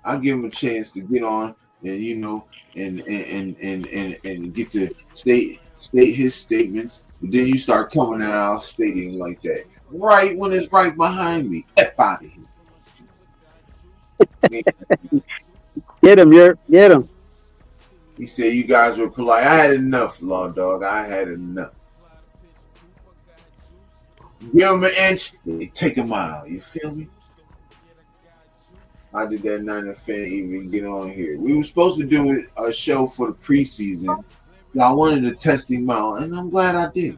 I give him a chance to get on and and get to state his statements. But then you start coming at our stadium like that, right when it's right behind me. F out of here. Get him. He said you guys were polite. I had enough, Law Dog. I had enough. Give him an inch, they take a mile. You feel me? I did that Niner fan even get on here. We were supposed to do a show for the preseason. I wanted to test him out, and I'm glad I did.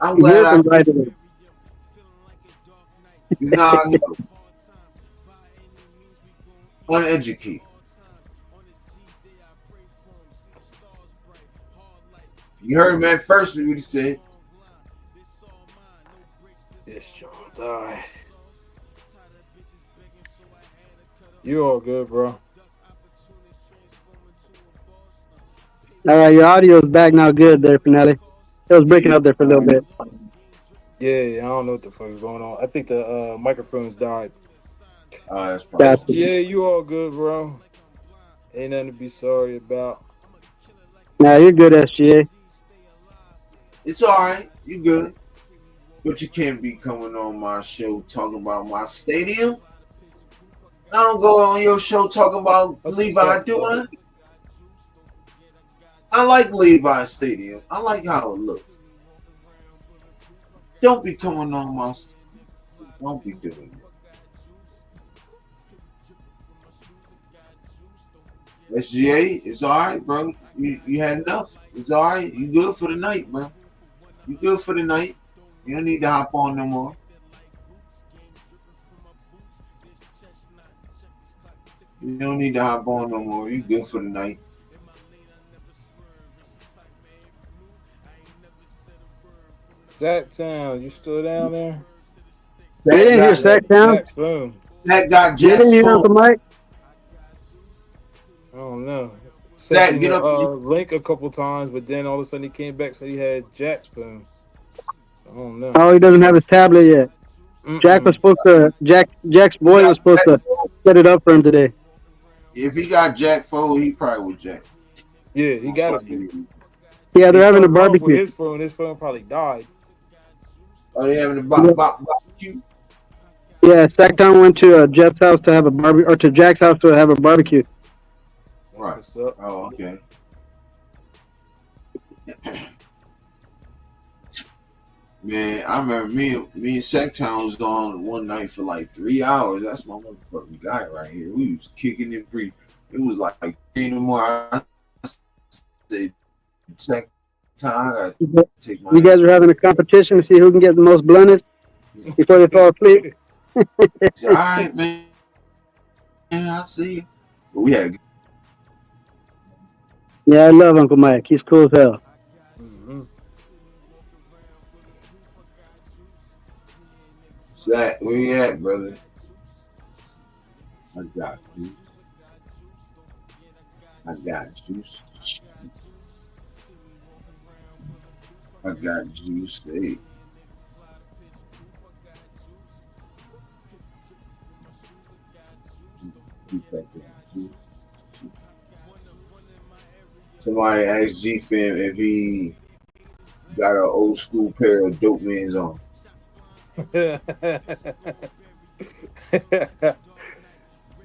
I'm glad I did. Nah, no. Uneducated. You heard him at first what he said. This John died. You all good, bro? All right, your audio's back now. Good there, Finale. It was breaking up there for a little bit. Yeah, I don't know what the fuck is going on. I think the microphones died. That's probably. Yeah, you all good, bro? Ain't nothing to be sorry about. Nah, you're good, SGA. It's all right. You good. But you can't be coming on my show talking about my stadium. I don't go on your show talking about Levi doing it. I like Levi Stadium. I like how it looks. Don't be coming on my stadium. Don't be doing it. SGA, it's all right, bro. You had enough. It's all right. You good for the night, bro. You good for the night. You don't need to hop on no more. You don't need to hop on no more. You good for the night. Sacktown, you still down there? You didn't hear Sacktown? That got You Jets didn't hear phone. the mic? I don't know. Zach, get up. Link a couple times, but then all of a sudden he came back, said he had Jack's phone. I don't know. Oh, he doesn't have his tablet yet. Jack's boy was supposed to set it up for him today. If he got Jack Foe, he probably would Jack. Yeah, he got it. Yeah, they're having a With barbecue. his phone. His phone probably died. Oh, they having a barbecue? Yeah, Sacktown went to Jeff's house to have a barbecue, or to Jack's house to have a barbecue. Right. What's up? Oh, okay. Man, I remember me and Sacktown was gone one night for like 3 hours. That's my motherfucking guy right here. We was kicking and breathing. It was like 3 in the morning. I said, Sacktown, I gotta take my You guys are having a competition to see who can get the most blunted before they fall asleep. All right, man. I see you. But we had Yeah, I love Uncle Mike. He's cool as hell. Mm-hmm. Zach, where you at, brother? I got you. I got you. I got you. Stay. Somebody asked G Fam if he got an old school pair of dope mans on.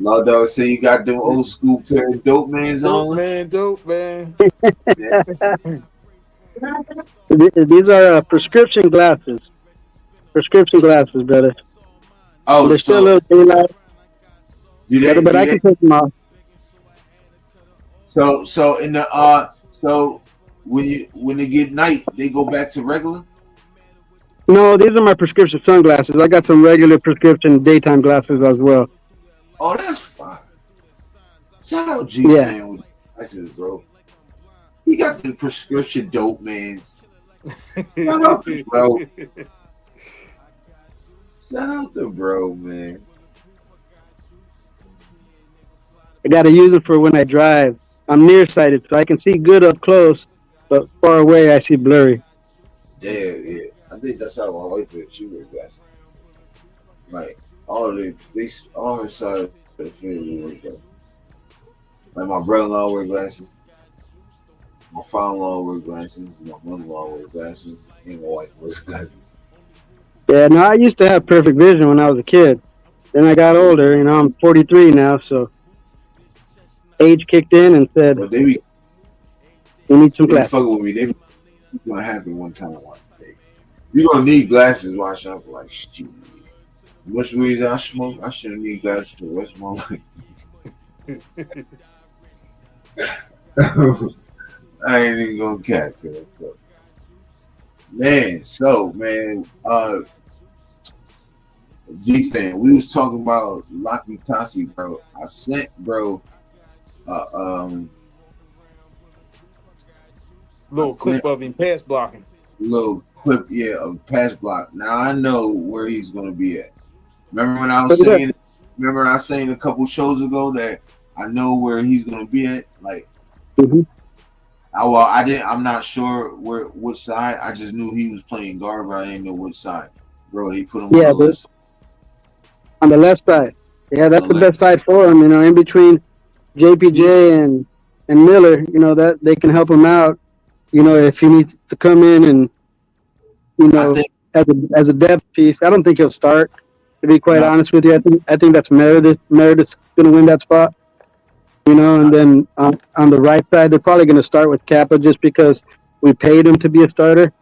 Law Dog say you got them old school pair of dope mans on. Dope man. These are prescription glasses. Prescription glasses, brother. Oh, they're still a little daylight. But I can take them off. So in the so when they get night, they go back to regular? No, these are my prescription sunglasses. I got some regular prescription daytime glasses as well. Oh, that's fine. Shout out G Man with glasses, bro. He got the prescription dope mans. Shout out to bro. Shout out to bro, man. I got to use it for when I drive. I'm nearsighted, so I can see good up close, but far away I see blurry. Yeah. I think that's how my wife is. She wears glasses. Like all her side of the family wear glasses. Like my brother-in-law wear glasses. My father-in-law wear glasses. My mother-in-law wear glasses. And my wife wears glasses. Yeah, no, I used to have perfect vision when I was a kid. Then I got older. I'm 43 now, so age kicked in and said, "You need some glasses." Fucking with me. It's gonna happen one time. One day. You're gonna need glasses. Watch out for like shit. Much weed I smoke, I shouldn't need glasses for the rest of my life. I ain't even gonna cap it. Man, G-Fan, we was talking about Lucky Tassi, bro. I sent, bro, little clip of him pass blocking. Little clip, of pass block. Now I know where he's gonna be at. Remember when I was saying a couple shows ago that I know where he's gonna be at? Like, I'm not sure which side. I just knew he was playing guard, but I didn't know which side. Bro, they put him on the left side. On the left side. Yeah, that's the best side for him. In between JPJ and Miller, that they can help him out. If he needs to come in and as a depth piece. I don't think he'll start. To be quite honest with you, I think that's Meredith. Meredith's going to win that spot. And then on the right side, they're probably going to start with Kappa just because we paid him to be a starter.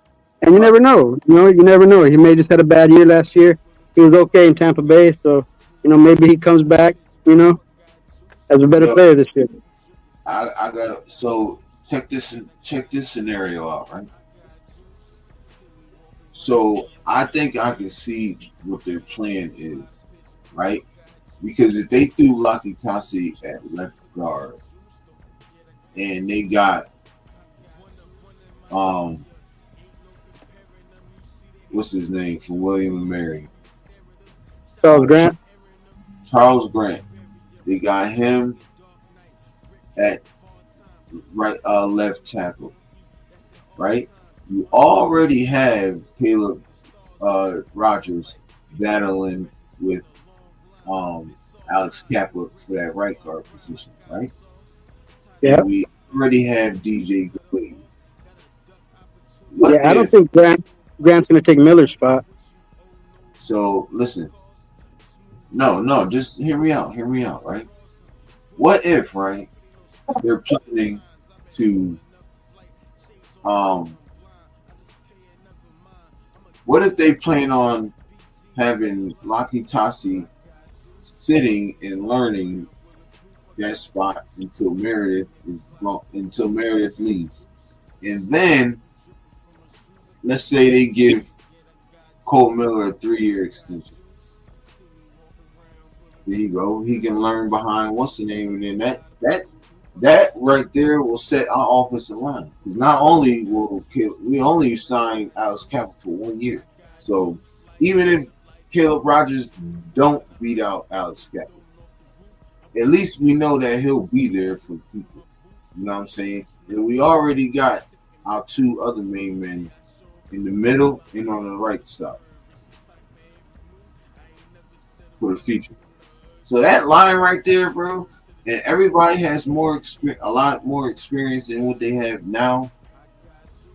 And you never know. You never know. He may just had a bad year last year. He was okay in Tampa Bay, so maybe he comes back. As a better player this year. I gotta. So check this scenario out, right? So I think I can see what their plan is, right? Because if they threw Lucky Tassi at left guard, and they got what's his name for William and Mary? Charles Grant. They got him at left tackle, right? You already have Caleb Rogers battling with Alex Kappa for that right guard position, right? Yeah. And we already have DJ Glaze. What Yeah, I don't if? think Grant's going to take Miller's spot. So listen, no, just hear me out, right? What if, right? They're planning to, what if they plan on having Laki Tasi sitting and learning that spot until Meredith leaves, and then let's say they give Cole Miller a 3-year extension. There you go. He can learn behind what's the name, and then that right there will set our offensive line. Because not only we only sign Alex Kappa for 1 year, so even if Caleb Rogers don't beat out Alex Kappa, at least we know that he'll be there for people. You know what I'm saying? And we already got our 2 other main men in the middle and on the right side for the future. So that line right there, bro, and everybody has more experience, a lot more experience than what they have now.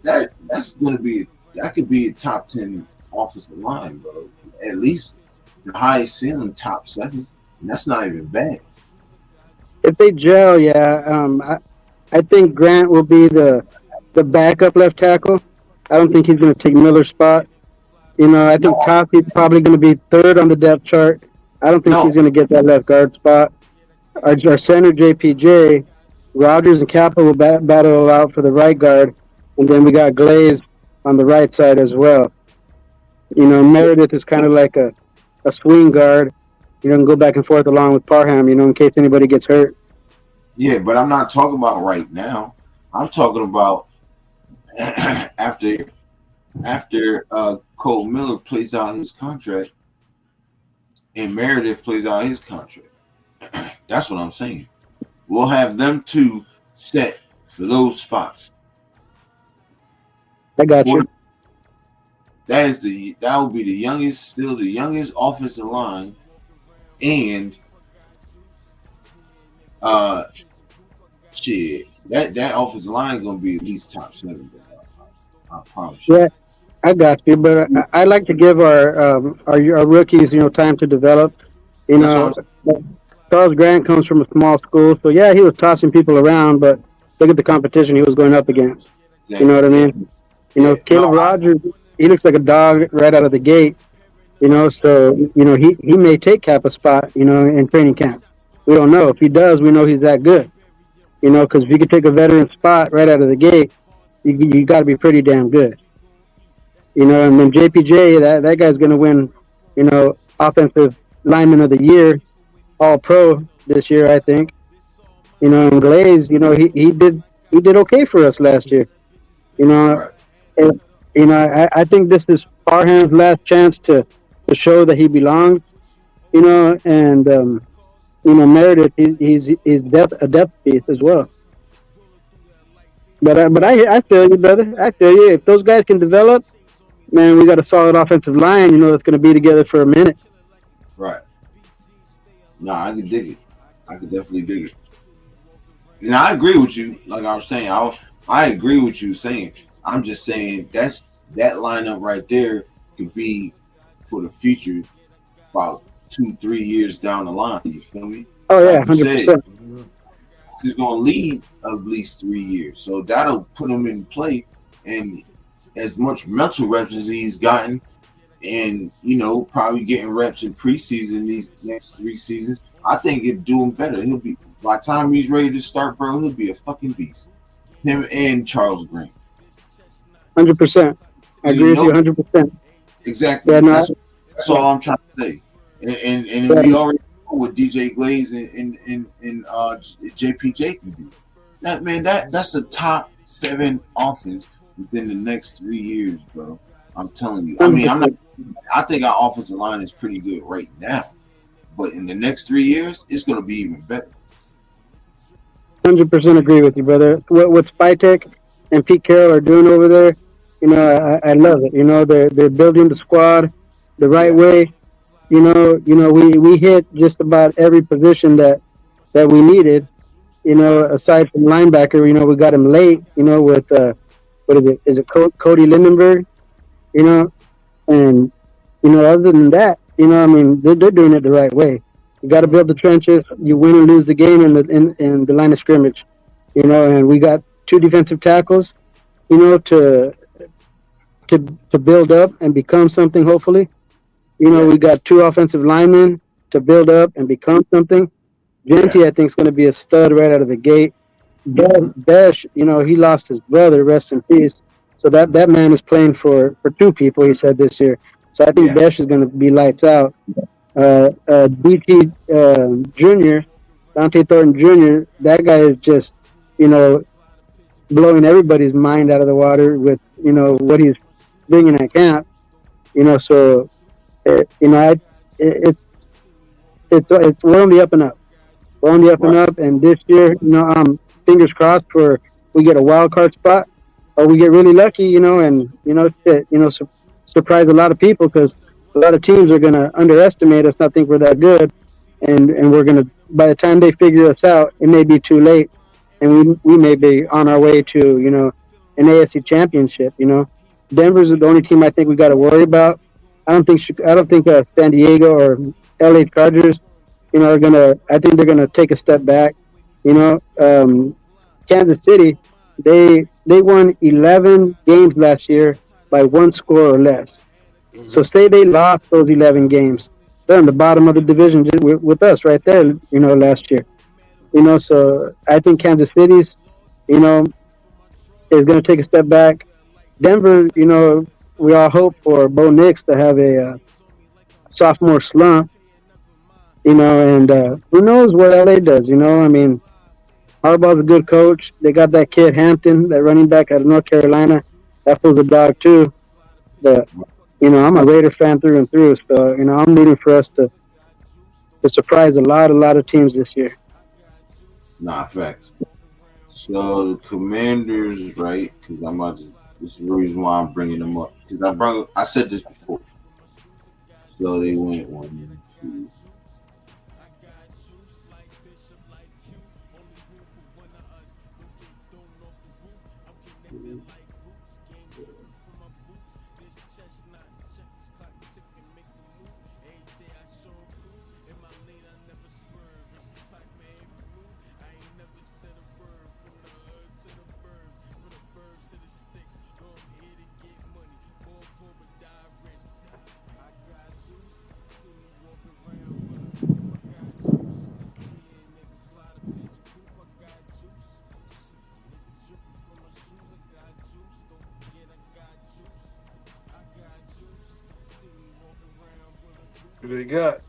That's gonna be that could be a top 10 offensive line, bro. At least the highest ceiling top 7, and that's not even bad. If they gel, I think Grant will be the backup left tackle. I don't think he's going to take Miller's spot. You know, I think Coffey's probably going to be 3rd on the depth chart. I don't think he's going to get that left guard spot. Our center, JPJ, Rogers and Kappa will battle out for the right guard, and then we got Glaze on the right side as well. You know, Meredith is kind of like a swing guard. You know, and go back and forth along with Parham, you know, in case anybody gets hurt. Yeah, but I'm not talking about right now. I'm talking about after Cole Miller plays out his contract and Meredith plays out his contract. That's what I'm saying. We'll have them 2 set for those spots. I got you. That will be the youngest offensive line, and shit, that offensive line is gonna be at least top 7. I promise you. Yeah, I got you. But I like to give our rookies, you know, time to develop. You know, Charles Grant comes from a small school, so yeah, he was tossing people around, but look at the competition he was going up against. Exactly. You know what I mean? You know, Caleb Rogers, he looks like a dog right out of the gate. You know, so you know he may take Kappa's spot, you know, in training camp. We don't know. If he does, we know he's that good. You know, because if you could take a veteran spot right out of the gate, you got to be pretty damn good. You know, and then JPJ, that guy's going to win, you know, offensive lineman of the year, all pro this year, I think. You know, and Glaze, you know, he did okay for us last year. You know, and, you know, I think this is Parham's last chance to show that he belongs. You know, and you know, Meredith, he's a depth piece as well. But I feel you, brother. I feel you. If those guys can develop, man, we got a solid offensive line. You know, it's going to be together for a minute. Right. No, I can dig it. I can definitely dig it. And I agree with you. Like I was saying, I agree with you saying. I'm just saying that lineup right there could be for the future about 2-3 years down the line. You feel me? Oh yeah, 100%. He's going to lead at least 3 years, so that'll put him in play. And as much mental reps as he's gotten, and you know, probably getting reps in preseason these next 3 seasons, I think it'd do him better. He'll be, by the time he's ready to start, bro, he'll be a fucking beast. Him and Charles Grant. 100%. I agree with you 100%. Exactly. Yeah, that's all I'm trying to say. And we already know what DJ Glaze and JPJ can do. That man, that's a top 7 offense within the next 3 years, bro. I'm telling you. I mean, I think our offensive line is pretty good right now, but in the next 3 years, it's going to be even better. 100% agree with you, brother. What Spytek and Pete Carroll are doing over there, you know, I love it. You know, they're building the squad the right way. we hit just about every position that we needed. Aside from linebacker, we got him late. With what is it? Is it Cody Lindenberg? And other than that, I mean, they're doing it the right way. You got to build the trenches. You win and lose the game in the line of scrimmage. And we got 2 defensive tackles. To build up and become something. Hopefully, we got 2 offensive linemen to build up and become something. Genty, I think, is going to be a stud right out of the gate. Besh, he lost his brother, rest in peace. So that man is playing for 2 people, he said, this year. So I think Besh is going to be lights out. DT Jr., Dante Thornton Jr., that guy is just, blowing everybody's mind out of the water with, what he's bringing at camp. So, we're on the up and up. We're on the up and up, and this year, fingers crossed for we get a wild card spot, or we get really lucky, and surprise a lot of people, because a lot of teams are going to underestimate us, not think we're that good, and we're going to, by the time they figure us out, it may be too late, and we may be on our way to an AFC championship. Denver's the only team I think we got to worry about. I don't think San Diego or LA Chargers, are gonna. I think they're gonna take a step back. Kansas City, they won 11 games last year by 1 score or less. Mm-hmm. So say they lost those 11 games, they're on the bottom of the division with us right there. Last year. So I think Kansas City's, is gonna take a step back. Denver, we all hope for Bo Nix to have a sophomore slump, and who knows what LA does, I mean, Harbaugh's a good coach. They got that kid Hampton, that running back out of North Carolina. That fool's a dog too. But, I'm a Raider fan through and through, so, I'm rooting for us to surprise a lot of teams this year. Nah, facts. So the Commanders, right? Because this is the reason why I'm bringing them up. Because I said this before. So they went 1, 2. Who they got?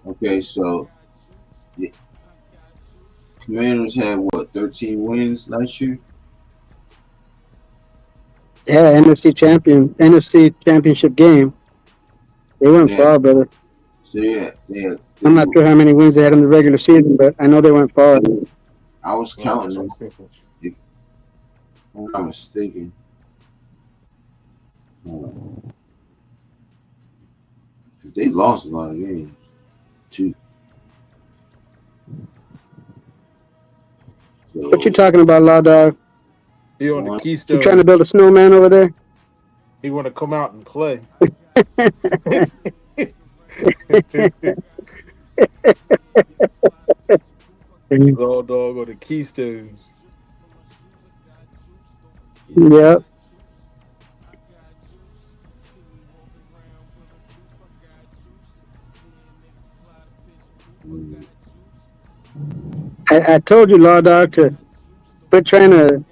Okay, so the Commanders had 13 wins last year? Yeah, NFC championship game. They went far, brother. So they I'm not sure how many wins they had in the regular season, but I know they went far. I was counting them. If I'm not mistaken. They lost a lot of games, too. So, what you talking about, Law Dog? He on the Keystone. You trying to build a snowman over there? He want to come out and play. Law Dog on the Keystones. Yep. I told you, Law Dog, to quit trying to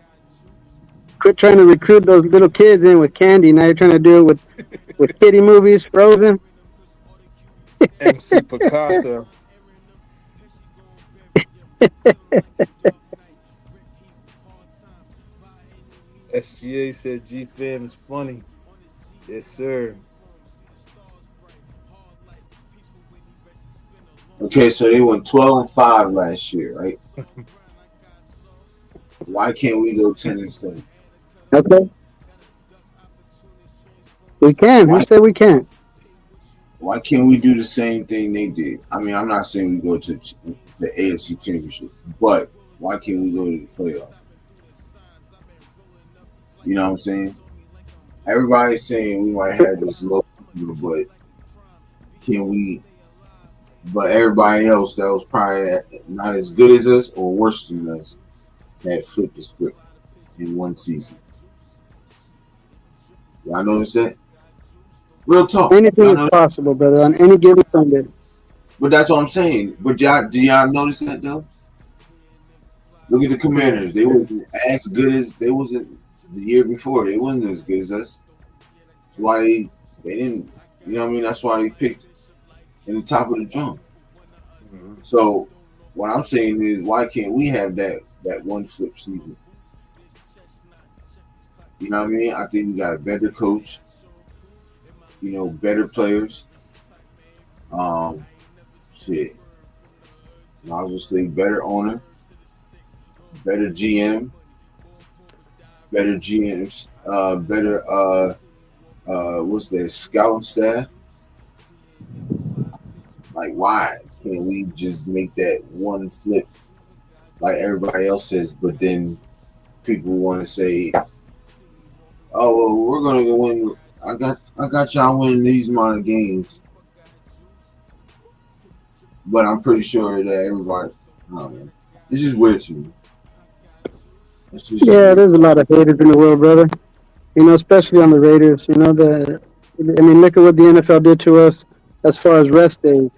recruit those little kids in with candy. Now you're trying to do it with kiddie movies, Frozen. MC Picasso. SGA said G-Fam is funny. Yes, sir. okay, so they went 12-5 last year, right? Why can't we go 10-7? Okay. We can. Who Why said we can't? why can't we do the same thing they did? I mean, I'm not saying we go to the AFC Championship, but why can't we go to the playoffs? You know what I'm saying? Everybody's saying we might have this low, but can we? But everybody else that was probably not as good as us or worse than us had flipped the script in one season. Y'all notice that? Real talk. Anything Y'all is know that? possible, brother, on any given Sunday. But that's what I'm saying. But y'all, do y'all notice that though? Look at the Commanders. They wasn't as good as they wasn't the year before. They wasn't as good as us. That's why they didn't. You know what I mean? That's why they picked in the top of the drum. So what I'm saying is, why can't we have that one flip season? You know what I mean? I think we got a better coach. You know, better players. Shit. I was just say better owner, better GM, better GMs, better what's that, scouting staff? Like, why can't we just make that one flip like everybody else says? But then people want to say, "Oh, well, we're gonna win. I got y'all winning these amount of games." But I'm pretty sure that everybody, I don't know, it's just weird to me. It's just Yeah, weird. there's a lot of haters in the world, brother. You know, especially on the Raiders. You know, I mean, look at what the NFL did to us as far as rest days.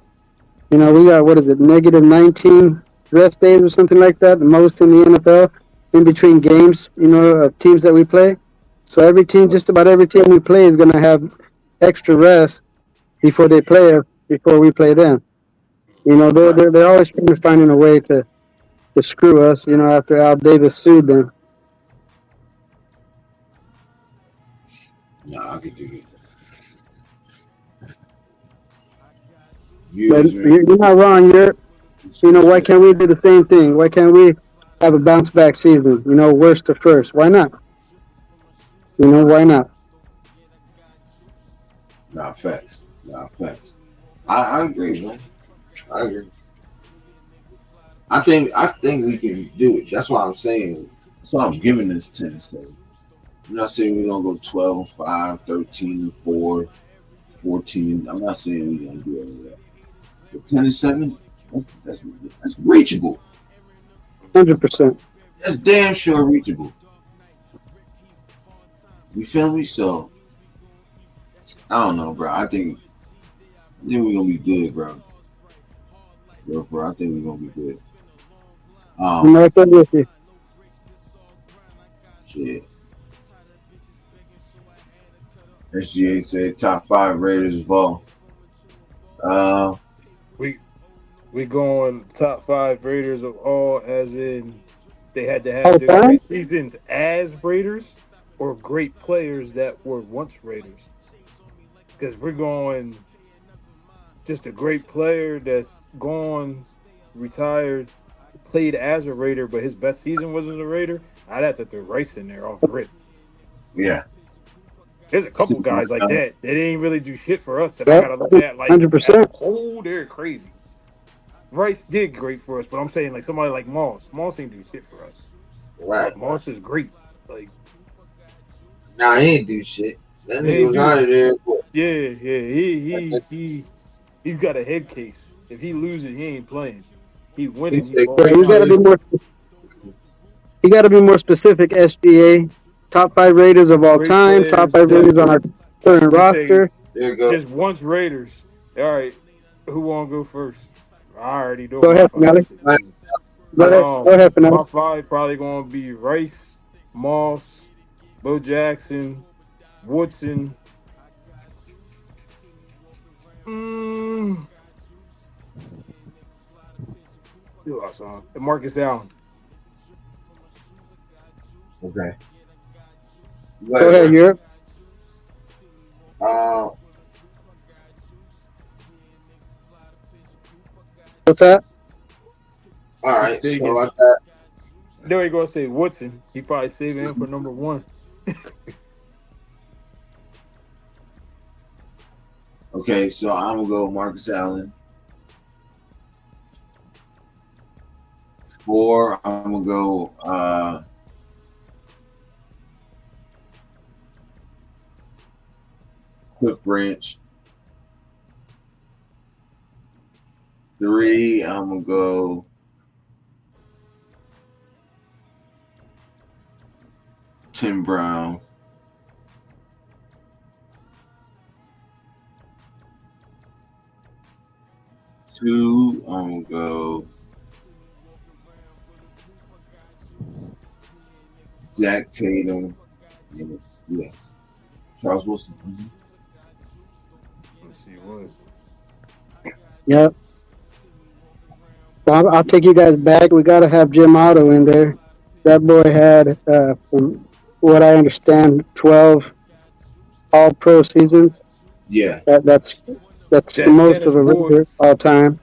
You know, we got, what is it, negative 19 rest days or something like that, the most in the NFL in between games, you know, of teams that we play. So every team, just about every team we play is going to have extra rest before they play us, before we play them. You know, Right. they're always trying to find a way to screw us, you know, after Al Davis sued them. Nah, I can do it. But Viewers, man. you're not wrong. You know, why can't we do the same thing? Why can't we have a bounce back season? You know, worst to first. Why not? You know, why not? Nah, facts. Nah, facts. I agree, man. I agree. I think we can do it. That's why I'm saying. That's why I'm giving this 10-7. I'm not saying we're gonna go 12-5, 13-4, 14. I'm not saying we're gonna do all of that. But 10-7, that's reachable. 100%. That's damn sure reachable. You feel me? So I don't know, bro. I think we're gonna be good, bro. Bro, I think we're gonna be good. I'm right there with you. Shit. SGA said top 5 Raiders ball. We going top 5 Raiders of all, as in they had to All have their time? great seasons as Raiders, or great players that were once Raiders. Because we're going just a great player that's gone, retired, played as a Raider, but his best season wasn't a Raider. I'd have to throw Rice in there off rip. Yeah. There's a couple guys like that. They didn't really do shit for us that I Yep. gotta look at like, 100%. oh, they're crazy. Rice did great for us, but I'm saying like somebody like Moss. Moss didn't do shit for us. Right. Moss is great. Like, Nah, he ain't do shit. That he nigga was do. out of there. But He's got a head case. If he loses, he ain't playing. He he winning. He said balling Yeah, great you got to out. be players. more. You got to be more specific. SGA, top 5 Raiders of all Great time, top players 5 that Raiders on our current you say roster. There you go. just once Raiders. All right, who want to go first? I already know Go my ahead, 5. Finale. Right. Go ahead, Finale. My 5 probably gonna be Rice, Moss, Bo Jackson, Woodson. Who else? And Marcus Allen. Okay. Go ahead, Europe. What's that? All right. He's So I thinking. got There you go. Say Woodson. He probably saving him for number 1. Okay, so I'm gonna go Marcus Allen. 4, I'm gonna go Cliff Branch. 3, I'm gonna go Tim Brown. 2, I'm gonna go Jack Tatum. Yeah, Charles Wilson. Let's see what. Yep. So I'll take you guys back. We got to have Jim Otto in there. That boy had, from what I understand, 12 All-Pro seasons. Yeah, That's the most of a Raider all time.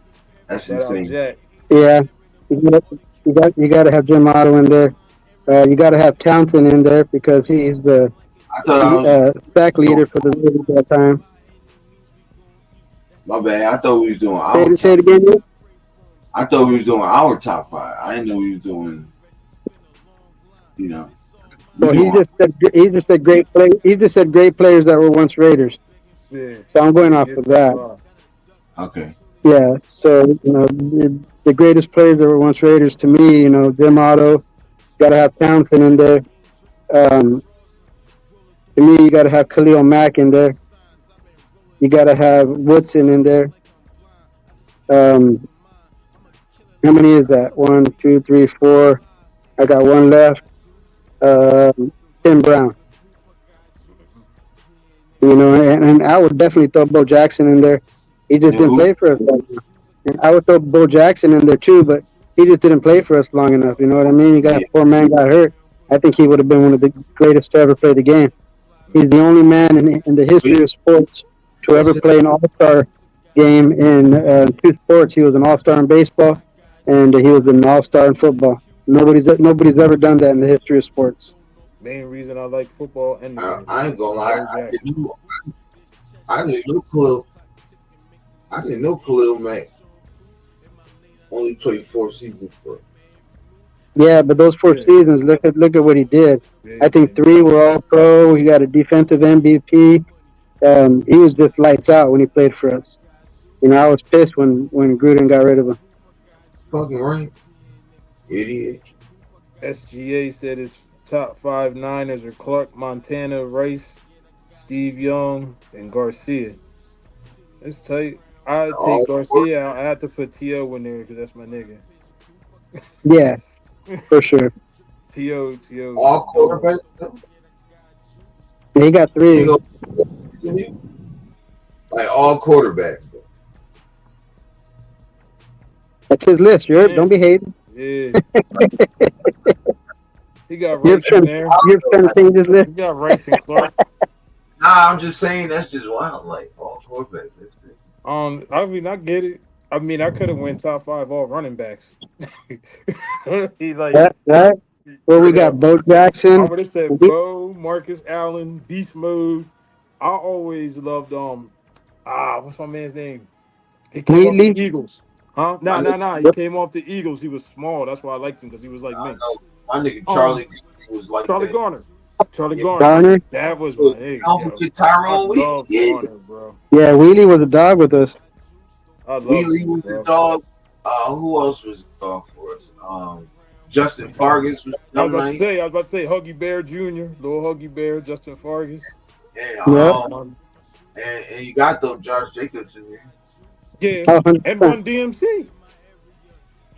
that's Shout out insane. Jack. Yeah, you got to have Jim Otto in there. You got to have Townsend in there because he's the I thought I was sack leader for the Raiders at that time. my bad. I thought we was doing our Say it again. Nick? I thought we was doing our top 5. I didn't know we was doing. You know. Well, he just said great play. He just said great players that were once Raiders. Yeah. So I'm going off of that. Okay. Yeah. So the greatest players that were once Raiders to me, Jim Otto. Got to have Townsend in there. To me, you got to have Khalil Mack in there. You got to have Woodson in there. How many is that? 1, 2, 3, 4. I got one left. Tim Brown. And I would definitely throw Bo Jackson in there. He just didn't play for us. And I would throw Bo Jackson in there too, but he just didn't play for us long enough. You know what I mean? Poor man got hurt. I think he would have been one of the greatest to ever play the game. He's the only man in the history of sports to ever play an all-star game in 2 sports. He was an all-star in baseball, and he was an all-star in football. Nobody's ever done that in the history of sports. Main reason I like football and I ain't gonna lie. I didn't know Khalil Mack only played 4 seasons for. Yeah, but those 4 seasons, look at what he did. I think 3 were all pro. He got a defensive MVP. He was just lights out when he played for us. I was pissed when Gruden got rid of him. Fucking right. Idiot. SGA said his top 5 Niners are Clark, Montana, Rice, Steve Young, and Garcia. It's tight. I'd take Garcia out. I have to put T.O. in there because that's my nigga. Yeah, for sure. T.O. All quarterbacks? He got 3. Like all quarterbacks. Though. That's his list, Don't be hating. Yeah. He got Rice in there. You're trying to change his list? He got Rice and Clark. Nah, I'm just saying that's just wild. Like all quarterbacks. That's great. I mean, I get it. I mean, I could have went top 5 all running backs. He like right. Well, we got Bo Jackson. I would have said Bo, Marcus Allen, Beast Mode. I always loved what's my man's name? He came off the Eagles. Huh? Nah. He came off the Eagles. He was small. That's why I liked him because he was like me. My nigga Charlie was like Charlie that. Garner. Garner. That was my nigga. Don't forget Tyrone Wheatley. Garner, bro. Yeah, Wheatley was a dog with us. Wheatley was the dog. Who else was a dog for us? Justin Fargas was I was about to say Huggy Bear Jr., little Huggy Bear, Justin Fargas. And you got those Josh Jacobs in there. Yeah, and Run DMC.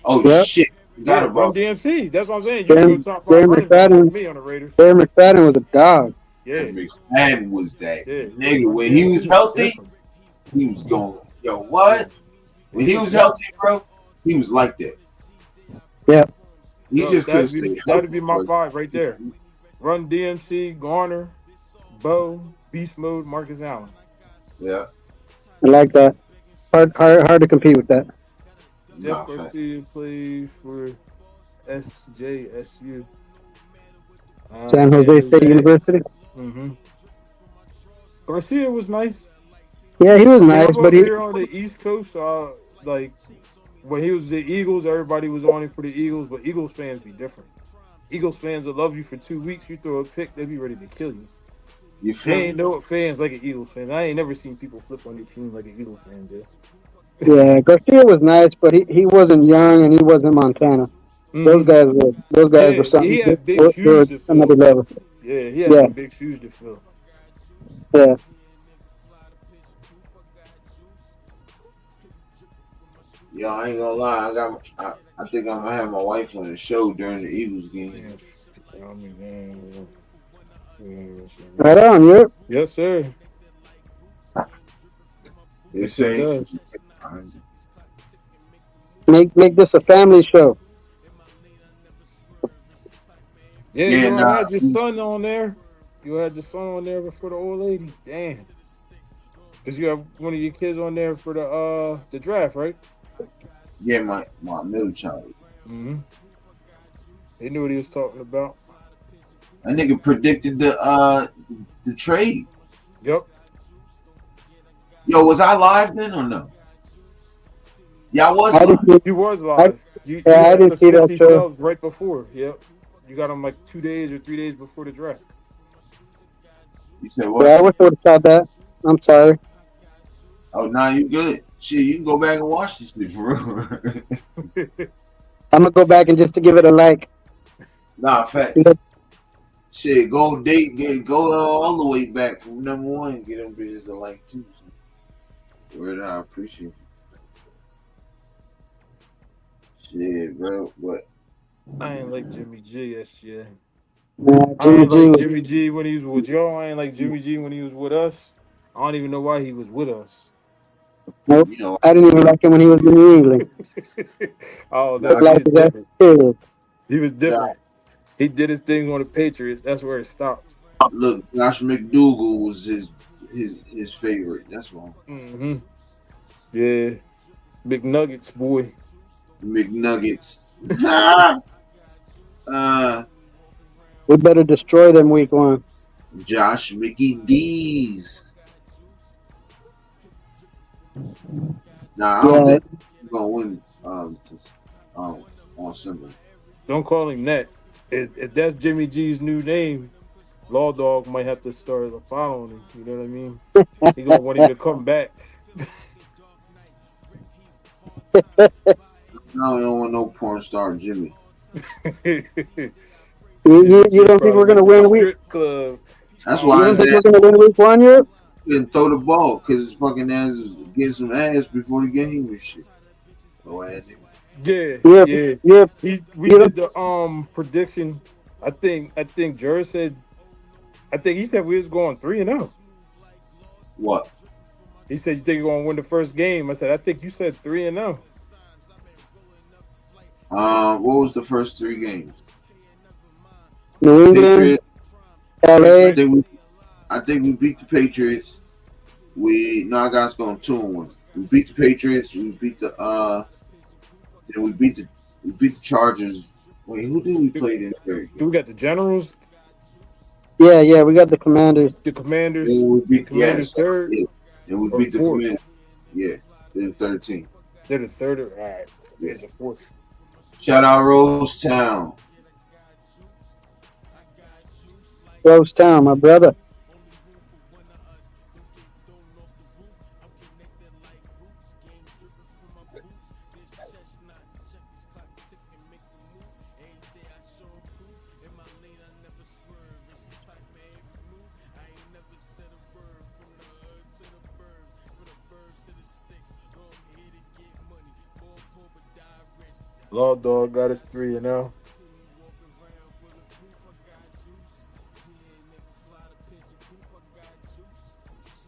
Oh shit! Run DMC. That's what I'm saying. You go top 5 running backs with me on the Raiders. Barry McFadden was a dog. Yeah, McFadden was that nigga. When he was healthy, he was going. Yo, what? When he was healthy, bro, he was like that. Yeah. He just couldn't stay healthy. That'd be my 5 right there. Run DMC, Garner, Bo, Beast Mode, Marcus Allen. Yeah. I like that. Hard to compete with that. Jeff Garcia played for SJSU. San Jose State University. Mm-hmm. Garcia was nice. Yeah, he was I mean, nice, I'm but over he here on the East Coast. Like when he was the Eagles, everybody was on him for the Eagles, but Eagles fans be different. Eagles fans will love you for 2 weeks. You throw a pick, they be ready to kill you. You They feel me? ain't no fans like an Eagles fan. I ain't never seen people flip on their team like an Eagles fan did. yeah, Garcia was nice, but he wasn't young and he wasn't Montana. Those Mm-hmm. guys were Yeah, he something. had big They were shoes to another fill. level. Yeah, he had Yeah, some big shoes to fill. yeah. Yo, I ain't gonna lie. I think I'm gonna have my wife on the show during the Eagles game. Right on, Europe. Yes, sir. They Yes, it say, does. Make this a family show. Yeah, yeah, you nah. had your son on there. You had your son on there before the old lady. Damn. Cause you have one of your kids on there for the draft, right? Yeah, my middle child. Mm-hmm. They knew what he was talking about. That nigga predicted the trade. Yep. Yo, was I live then or no? Yeah, I was I live. didn't, You was I, live. You I had the didn't see that 50 show. subs right before. Yep. You got them like 2 days or 3 days before the draft. You said Yeah, what? I wish I would have saw that. I'm sorry. Oh, nah, you good. Shit, you can go back and watch this shit for real. I'm gonna go back and just to give it a like. Nah, facts. Shit, go all the way back from number one and get them bitches a like too. So, word, I appreciate it. Shit, bro, but I ain't like Jimmy G, SJ. I Jimmy ain't G like was, Jimmy G when he was with y'all. I ain't like Jimmy G when he was with us. I don't even know why he was with us. nope. you know, I didn't even like him when he was in New England. Oh Nah, no, he Like was that. different. Period. He was Josh, different. He did his thing on the Patriots. That's where it stopped. look, Josh McDougal was his favorite. That's wrong. Mm-hmm. Yeah, big nuggets, boy. McNuggets. We better destroy them week one. Josh Mickey D's. Nah, I don't Yeah, think he's gonna win on Sunday. Don't call him that. If that's Jimmy G's new name, Law Dog might have to start following him. You know what I mean? He gonna want him to come back. No, I don't want no porn star Jimmy. you Jimmy G don't think probably we're went gonna to the win week? strip club. That's You why don't his think ass we're gonna win week one yet? didn't throw the ball because his fucking ass is getting some ass before the game and shit. Oh, ass nigga. Yeah. Yep. We did the prediction. I think Jerz said. I think he said we was going 3-0. What? He said you think you're gonna win the first game. I said I think you said 3-0. What was the first 3 games? New England, Patriots. LA. I think we beat the Patriots. I got us going 2-1. We beat the Patriots. We beat the then we beat the Chargers. Wait, who did we play in the third game? We got the Generals, Yeah, we got the Commanders. the Commanders. Then we beat Commanders third. Yeah. And we Or beat the fourth. Commanders. Yeah, they're the 13. They're the third. All right, Yeah. there's the fourth. Shout out Rose Town. Rose Town, my brother. Law Dog got us 3-0.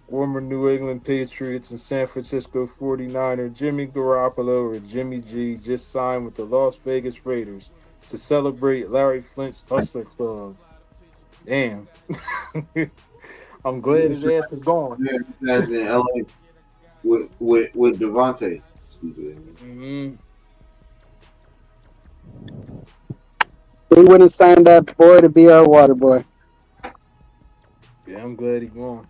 Former New England Patriots and San Francisco 49er Jimmy Garoppolo or Jimmy G just signed with the Las Vegas Raiders to celebrate Larry Flint's Hustler Club. Damn. I'm glad his ass is gone. Yeah, that's in LA with Devontae. Mm-hmm. We wouldn't sign that boy to be our water boy. Yeah, I'm glad he gone.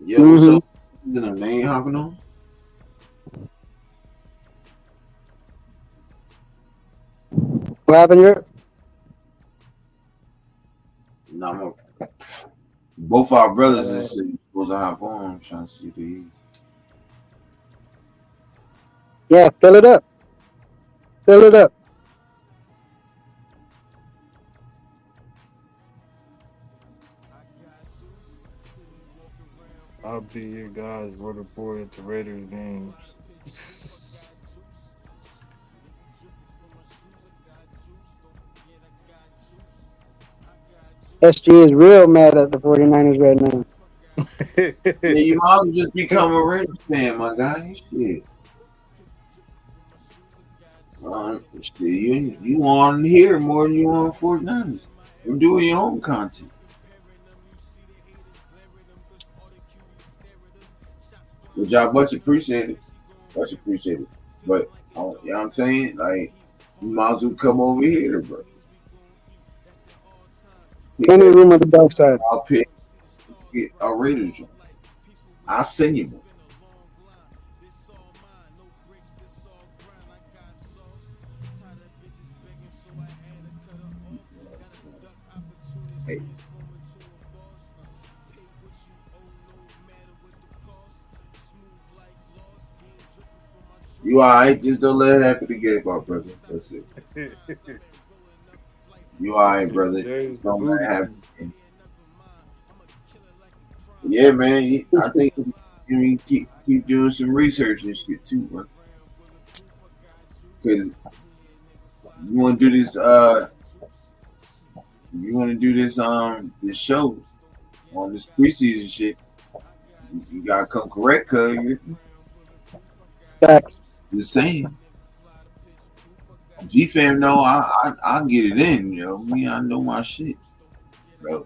Yo, what's up? Is it a name hopping on? What happened here? No, both our brothers is supposed to hop on. I'm trying to see these. Yeah, fill it up. Fill it up. I'll be your guys. Road reporter to Raiders games. SG is real mad at the 49ers right now. Yeah, you might as well just become a Raiders fan, my guy. Shit. Shit, you on here more than you on 49ers. You're doing your own content. Which I much appreciate it. Much appreciate it. But you know what I'm saying? Like, you might as well come over here, bro. Any room on the dark side. I'll pick get a Raiders joint. I'll send you one. Hey. You alright? Just don't let it happen again, my brother. That's it. You alright, brother? Just don't let it happen again. Yeah, man. I think you keep doing some research and shit too, bro. Because you want to do this. You want to do this show on this preseason shit. You gotta come correct, cause you're Facts. the same. G fam, no, I get it in. You know me, I know my shit. So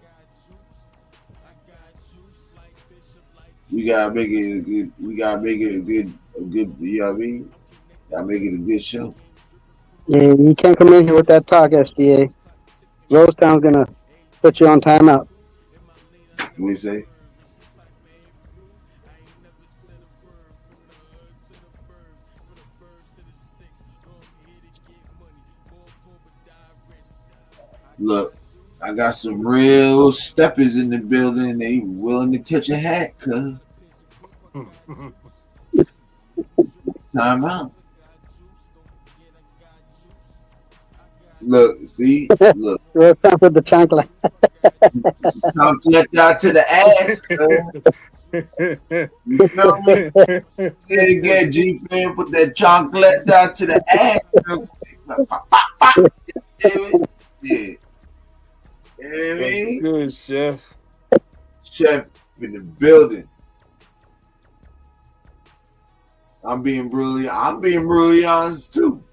we gotta make it a good. We gotta make it a good. You know what I mean? Gotta make it a good show. Yeah, you can't come in here with that talk, SDA. Rosetown's gonna put you on timeout. What do you say? Look, I got some real steppers in the building. They willing to catch a hat, cuz. Time out. Look, see? Look. Rosetown with the chancla. Compliment out to the ass, cuz. You feel me? Say it again, G fan. Put that chocolate out to the ass, real quick. Pop, pop, pop. Yeah. You know what I mean? Good, Chef. Chef in the building. I'm being brutally honest too.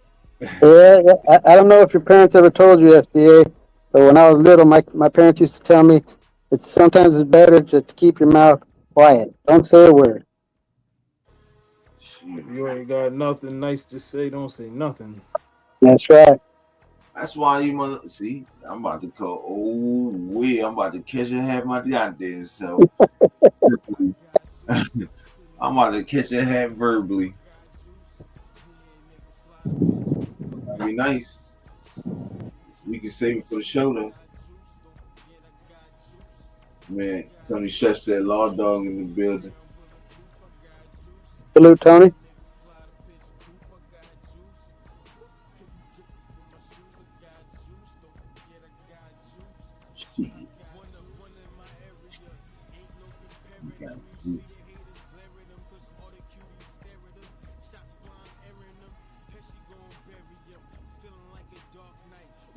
Yeah, I don't know if your parents ever told you, SBA, but when I was little, my parents used to tell me sometimes it's better just to keep your mouth quiet. Don't say a word. If you ain't got nothing nice to say, don't say nothing. That's right. That's why you mother see. I'm about to call. Oh, I'm about to catch a hat my goddamn self. I'm about to catch a hat verbally. That'd be nice. We can save it for the show though. Man, Tony Chef said Law Dog in the building. Salute, Tony.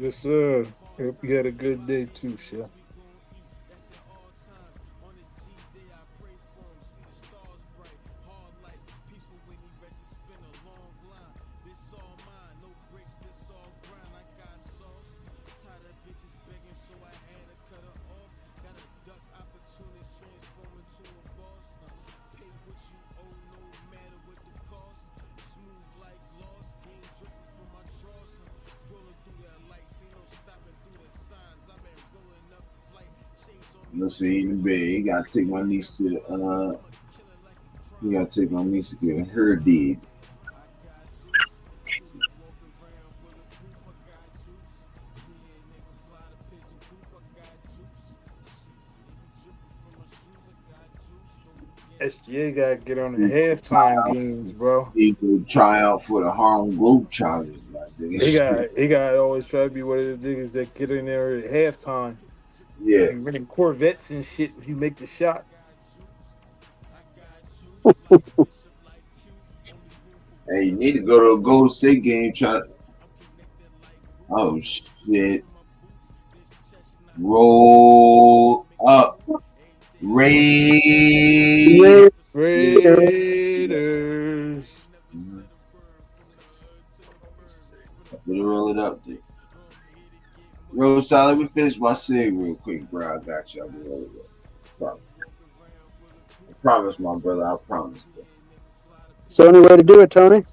Yes, sir. Hope you had a good day too, Chef. Let's see in the bed. He gotta take my niece to the he gotta take my niece to get her did. SGA gotta get on the halftime games, bro. He could try out for the Harlem Globetrotters. Like He got to always try to be one of the niggas that get in there at halftime. yeah. Be running Corvettes and shit if you make the shot. Hey, you need to go to a Gold State game. Oh shit! Roll up, Raiders. Raiders. Better roll it up, dude. Rose, let me finish my cig real quick, bro. I got you. I'll be roll it up. I promise, my brother. I promise, bro. It's the only way to do it, Tony.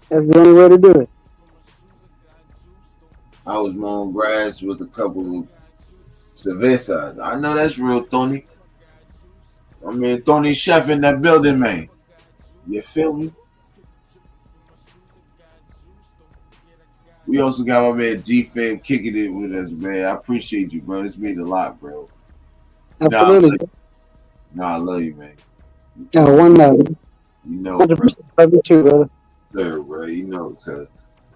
That's the only way to do it. I was mowing grass with a couple of cervezas. I know that's real, Tony. I mean, Tony Chef in that building, man. You feel me? We also got my man G-Fam kicking it with us, man. I appreciate you, bro. This means a lot, bro. Absolutely. I love you, man. Yeah, one night. You know, bro. 100% love you too, brother. Sir, bro. You know, because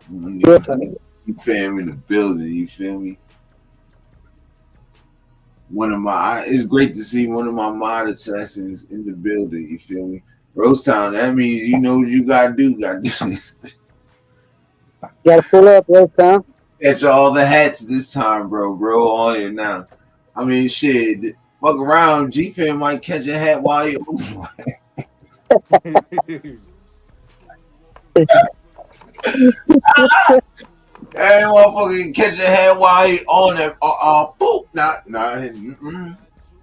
Real time. you fam in the building. You feel me? It's great to see one of my mod assassins in the building. You feel me? Rose Town, that means you know what you gotta do. Gotta pull up, Rose Town. Catch all the hats this time, bro. Bro, on here now. I mean, shit. Fuck around. G-Fan might catch a hat while you. Hey, motherfucker, catch a hat while you on that. Boop. Nah.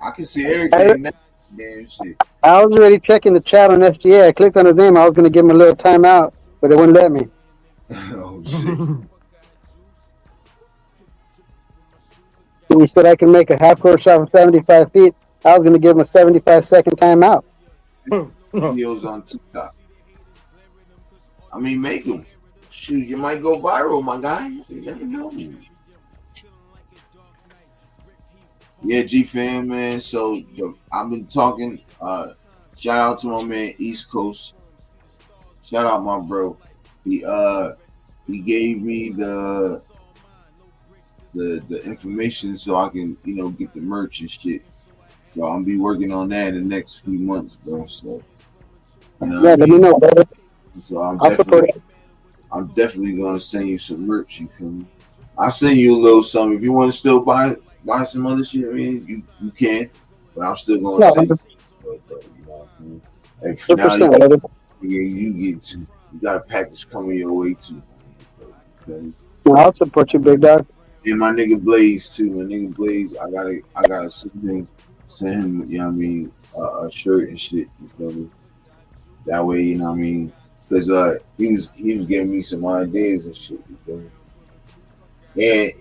I can see everything now. Damn shit. I was already checking the chat on SGA. I clicked on his name. I was going to give him a little timeout, but it wouldn't let me. Oh, shit. He said I can make a half court shot from 75 feet. I was going to give him a 75-second timeout. Videos on TikTok. I mean, make them. Shoot, you might go viral, my guy. You never know. Yeah, G-Fan, man. So, I've been talking. Shout out to my man, East Coast. Shout out, my bro. He gave me the information so I can, get the merch and shit. So I'll be working on that in the next few months, bro. So, Let me know, brother. So I'll support it. I'm definitely gonna send you some merch. You feel me? I'll send you a little something if you want to still buy some other shit. I mean, you can, but I'm still gonna send you. And for now, you got a package coming your way too. So, I'll support you, big dog. And my nigga Blaze too. My nigga Blaze, I gotta send him. You know what I mean? A shirt and shit. You feel me? That way, you know what I mean? Because he was giving me some ideas and shit. You feel me? And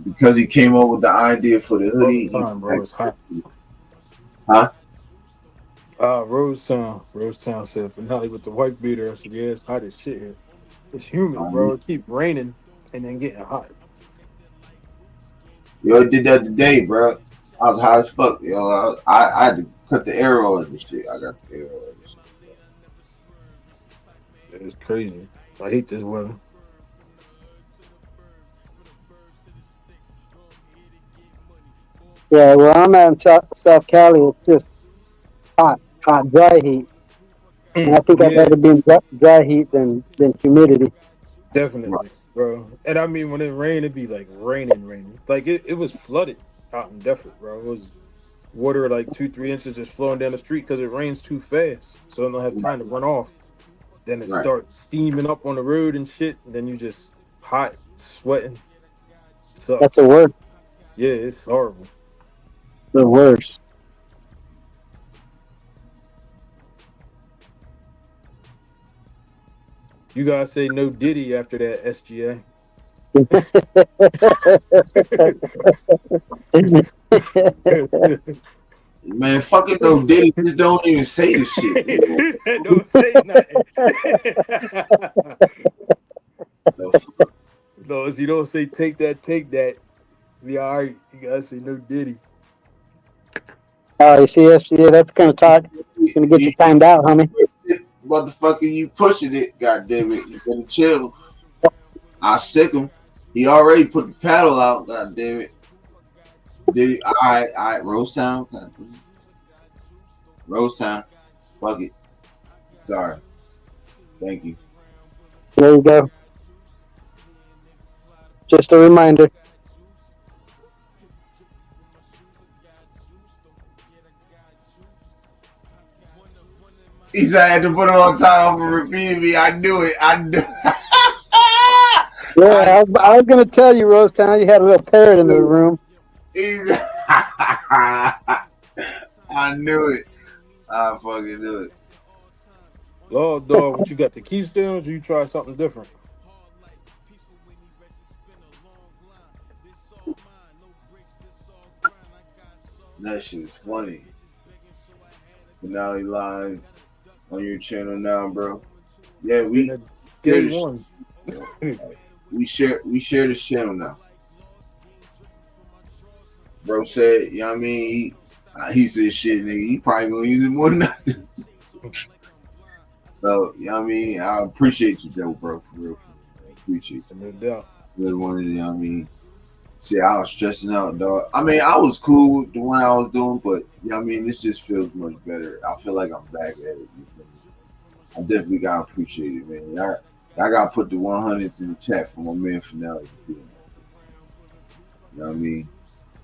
because he came up with the idea for the hoodie. Bro, it's hot. Huh? Rosetown said finale with the white beater. I said, yeah, it's hot as shit here. It's humid, bro. It keep raining and then getting hot. Yo, I did that today, bro. I was hot as fuck, yo. I had to cut the arrow and shit. I got the arrow and shit. It's crazy. I hate this weather. Yeah, where I'm at in South Cali, it's just hot, dry heat. And I think I'd rather be in dry heat than humidity. Definitely, bro. And I mean, when it rained, it'd be like raining. Like it was flooded out in Defford, bro. It was water like 2-3 inches just flowing down the street because it rains too fast, so it don't have time to run off. Then it starts steaming up on the road and shit. And then you just hot, sweating. Sucks. That's the worst. Yeah, it's horrible. The worst. You guys say no Diddy after that, SGA. Man, fucking no Diddy, just don't even say the shit. He said don't say nothing. No, if you don't say take that. Be all right. You gotta say no Diddy. Oh, you see, yeah, that's kind of talk. Gonna get you timed out, homie. Motherfucker, you pushing it, goddamn it. You better chill. I sick him. He already put the paddle out, goddamn it. Did he? All right, Rose Town. Rose Town. Fuck it. Sorry. Thank you. There you go. Just a reminder. He said I had to put him on time for repeating me. I knew it. Yeah, I was gonna tell you, Rose Town, you had a little parrot in the room. I knew it. I fucking knew it. Lord, dog, what you got, the Keystones, or you try something different? That shit is funny. Finale line on your channel now, bro. Yeah, we Day one. we share this channel now. Bro said, you know what I mean? He said shit, nigga. He probably gonna use it more than I do. So, you know what I mean? I appreciate you, though, bro. For real. I appreciate you. No doubt. Really wanted to, you know what I mean? Shit, I was stressing out, dog. I mean, I was cool with the one I was doing, but, you know what I mean? This just feels much better. I feel like I'm back at it. I definitely gotta appreciate it, man. I gotta put the 100s in the chat for my man Finale. You know what I mean?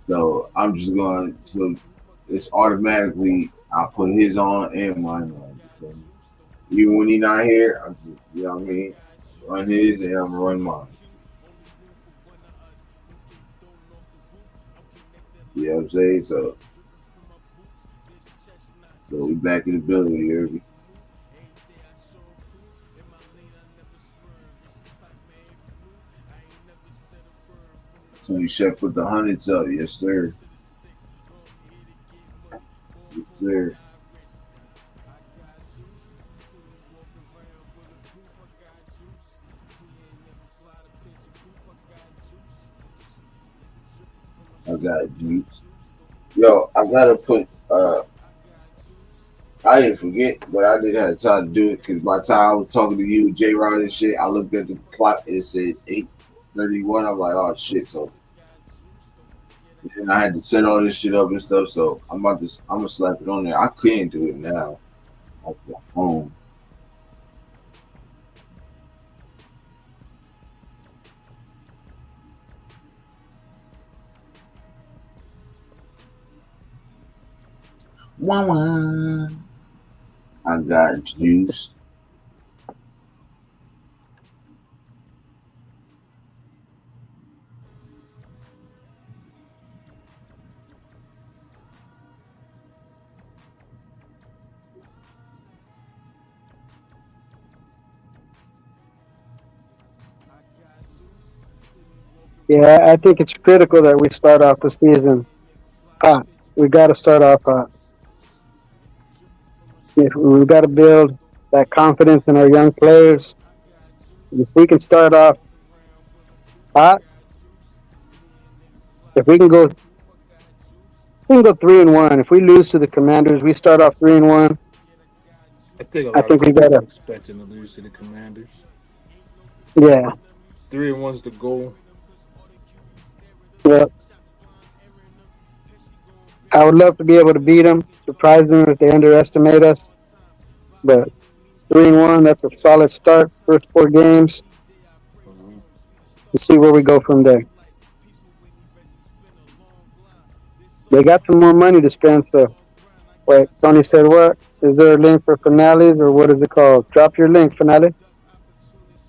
So I'm just going to, it's automatically, I put his on and mine on. Even when he's not here, I'm just, you know what I mean? Run his and I'm gonna run mine. You know what I'm saying? So we back in the building here. Tony Chef put the 100s up. Yes, sir. Yes, sir. I got juice. Yo, I gotta put I didn't forget, but I didn't have time to do it because by the time I was talking to you, J-Rod and shit, I looked at the clock, it said 8:31. I'm like, oh shit, so and I had to set all this shit up and stuff, so I'm gonna slap it on there. I couldn't do it now off my phone. Wah-wah. I got juice. Yeah, I think it's critical that we start off the season hot. We got to start off hot. We've got to build that confidence in our young players. If we can start off hot, if we can go 3-1. If we lose to the Commanders, we start off 3-1. I think we gotta expecting to lose to the Commanders. Yeah. 3-1's the goal. Yep. I would love to be able to beat them, surprise them if they underestimate us. But 3-1, that's a solid start. First 4 games. We'll see where we go from there. They got some more money to spend, so wait, Tony said what? Is there a link for finales or what is it called? Drop your link, Finale.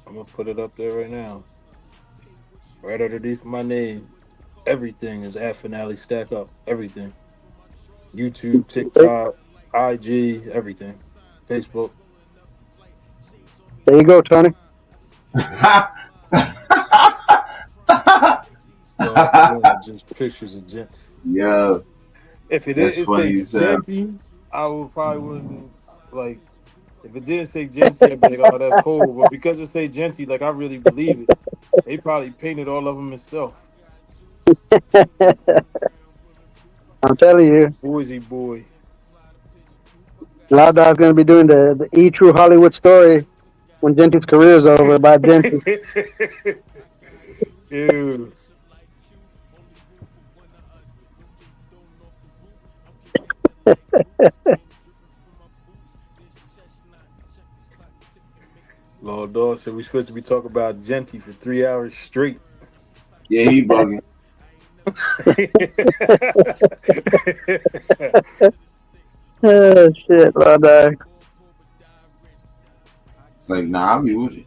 I'm gonna put it up there right now. Right underneath my name. Everything is at Finale Stack Up. Everything. YouTube, TikTok, IG, everything. Facebook. There you go, Tony. just pictures of Gent. Yeah, If it that's did, it say funny as hell. Genty, I would probably wouldn't like. If it didn't say Genty, I'd be like, "Oh, that's cool." But because it say Genty, like I really believe it. They probably painted all of them himself. I'm telling you, Boise boy. Loud Dog's gonna be doing the E True Hollywood story when Genty's career is over by Genty. Ew. Lord Dog said we supposed to be talking about Genty for 3 hours straight. Yeah, he bugging. Oh shit, Loud Dog. It's like, nah, I'll be with you.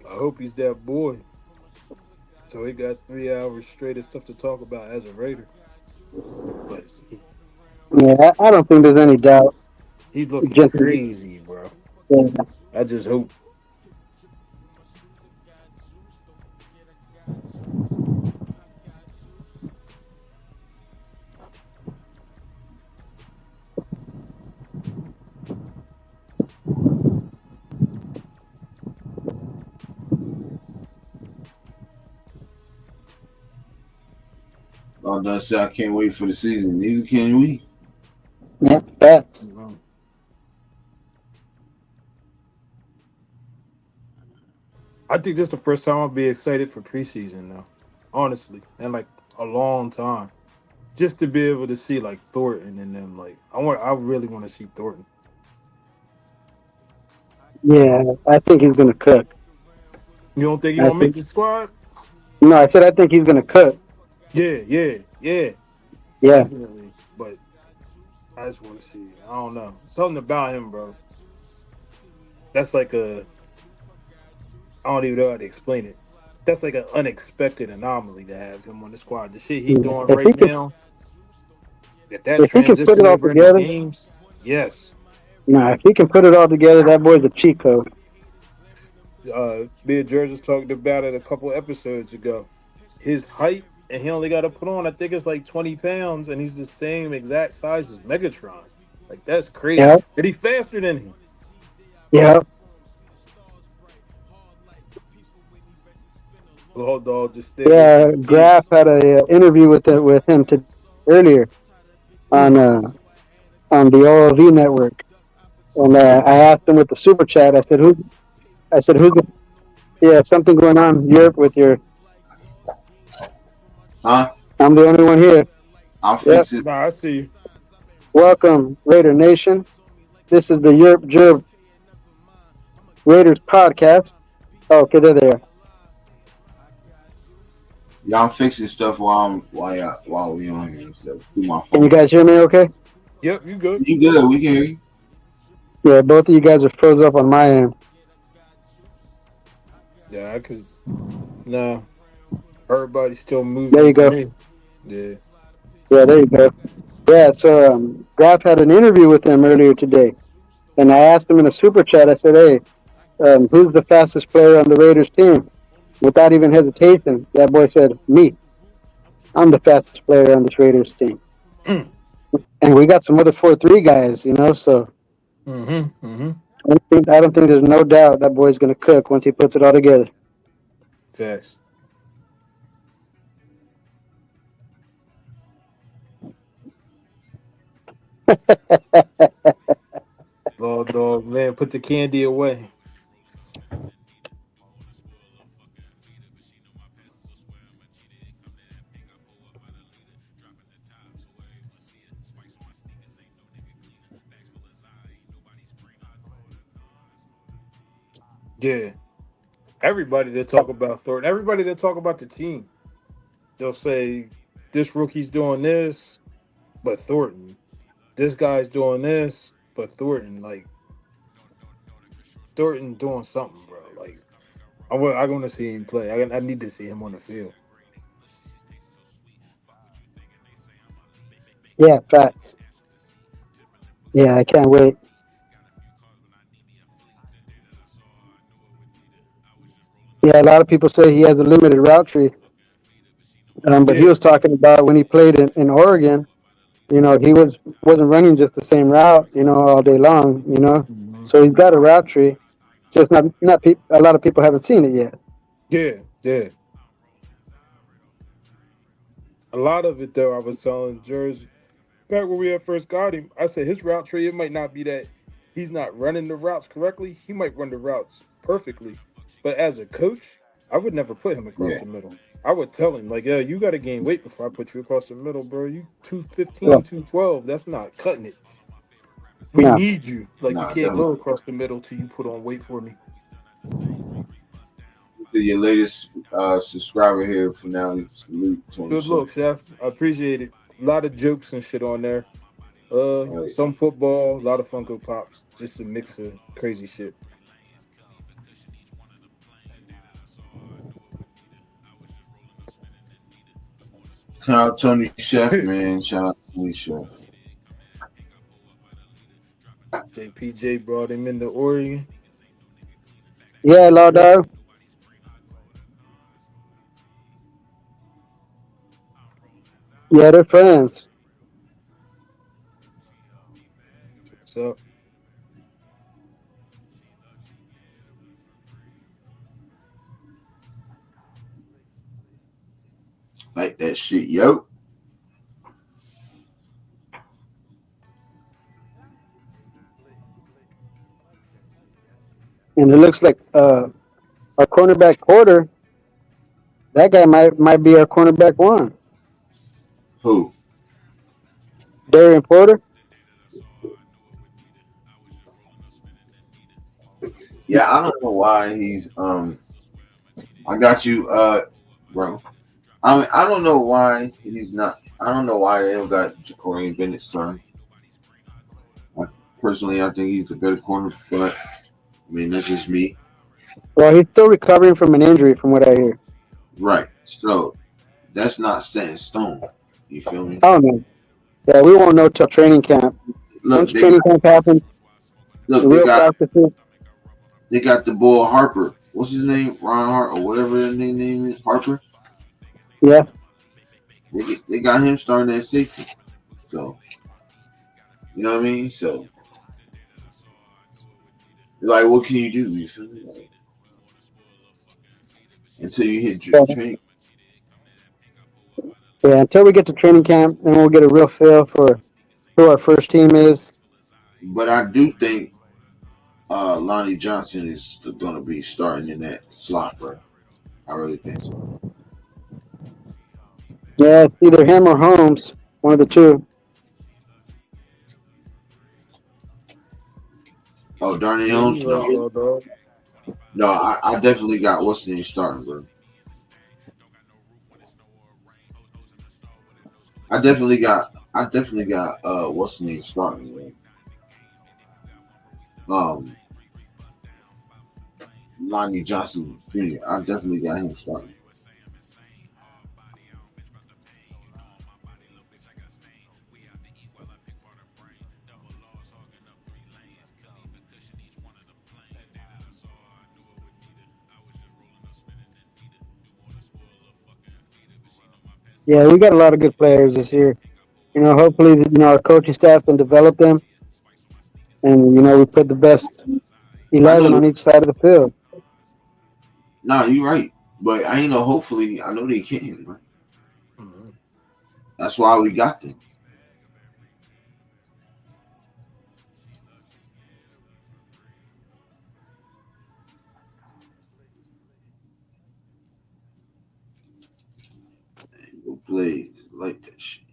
I hope he's that boy. So he got 3 hours straight of stuff to talk about as a Raider. But Yeah, I don't think there's any doubt. he's looking Genty. crazy, bro. Yeah. I just hope. All done said I can't wait for the season. Neither can we. Yeah, facts. I think this is the first time I'll be excited for preseason now. Honestly. And like a long time. Just to be able to see like Thornton and them, like I really want to see Thornton. Yeah, I think he's gonna cook. You don't think he I gonna make think, the squad? no, I said I think he's gonna cook. Yeah, Yeah, definitely. But I just want to see. I don't know. Something about him, bro. That's like I don't even know how to explain it. That's like an unexpected anomaly to have him on the squad. The shit he doing if he right can, now, if if he can put transition it all over into together, games, yes. no, if he can put it all together, that boy's a cheat code. TheYurpJerz was talking about it a couple episodes ago. His height, and he only got to put on, I think it's like 20 pounds, and he's the same exact size as Megatron. Like, that's crazy. Yeah, And he's faster than him. yeah. Lord Dog just stay Yeah, in Graf peace. had a interview with him earlier on the OLV network, and I asked him with the super chat. I said, "Who?" I said, "Who's?" Yeah, something going on Europe with your. Huh? I'm the only one here. I'll Yep. fix it. Nah, I see you. Welcome, Raider Nation. This is the TheYurpJerz Raiders Podcast. Oh, okay, they're there. Y'all fixing stuff while we on here and stuff through my Can you phone. guys hear me? Okay. Yep, you good. You good? We can hear you. Yeah, both of you guys are froze up on my end. Yeah, because, nah, everybody's still moving. There you for go. me. Yeah. Yeah, there you go. Yeah, so Graf had an interview with him earlier today, and I asked him in a super chat. I said, "Hey, who's the fastest player on the Raiders team?" Without even hesitation, that boy said, "Me. I'm the fastest player on this Raiders team." Mm. And we got some other 4-3 guys, so Mm-hmm. I don't think there's no doubt that boy's going to cook once he puts it all together. Facts. Lord Dog, man, put the candy away. Yeah. Everybody that talk about Thornton, everybody that talk about the team, they'll say this rookie's doing this, but Thornton. This guy's doing this, but Thornton. Like Thornton doing something, bro. Like I want to see him play. I need to see him on the field. Yeah, facts. Yeah, I can't wait. Yeah, a lot of people say he has a limited route tree. But he Yeah, was talking about when he played in Oregon. He wasn't running just the same route, all day long. mhm. So he's got a route tree. Just a lot of people haven't seen it yet. yeah. A lot of it though, I was telling Jersey back when we had first got him. I said his route tree, it might not be that he's not running the routes correctly. He might run the routes perfectly, but as a coach, I would never put him across Yeah, the middle. I would tell him like, "Yeah, you got to gain weight before I put you across the middle, bro. You Well, 215, 212. That's not cutting it. We no. need you. Like you nah, can't go definitely. across the middle till you put on weight for me." This is your latest subscriber here for now. Salute, Tony Good Chef. look, Chef. I appreciate it. A lot of jokes and shit on there. All right. Some football, a lot of Funko Pops, just a mix of crazy shit. Shout out Tony Chef, man. Shout out Tony Chef. JPJ brought him into Oregon. Yeah, Law Dog. Yeah, they're friends. So Like that shit, yo. And it looks like our cornerback Porter, that guy might be our cornerback one. Who? Darian Porter. Yeah, I don't know why he's I got you, bro. I don't know why he's not. I don't know why they don't got Jacorian Bennett starting. Personally, I think he's the better corner, but I mean that's just me. Well, he's still recovering from an injury, from what I hear. Right. So that's not set in stone. You feel me? Oh no. Yeah, we won't know till training camp. Once Look, training camp happens, the they real got practices. the boy Harper. What's his name? Ron Hart or whatever his name is. Harper. Yeah. They got him starting at safety. So you know what I mean? So like, what can you do? You feel me? Like, until you hit So, training. yeah, until we get to training camp, then we'll get a real feel for who our first team is. But I do think Lonnie Johnson is going to be starting in that slot, bro. I really think so. Yeah, it's either him or Holmes, one of the two. Oh, Darnay yeah, Holmes? you right, No. little dog. No, I definitely got what's the name starting, bro. I definitely got what's the name starting, bro. Lonnie Johnson Jr. I definitely got him starting. Yeah, we got a lot of good players this year. Hopefully, our coaching staff can develop them, and we put the best I 11 know. on each side of the field. Nah, you're right. But I ain't know. Hopefully, I know they can, bro. Mhm. That's why we got them. Go play like that shit.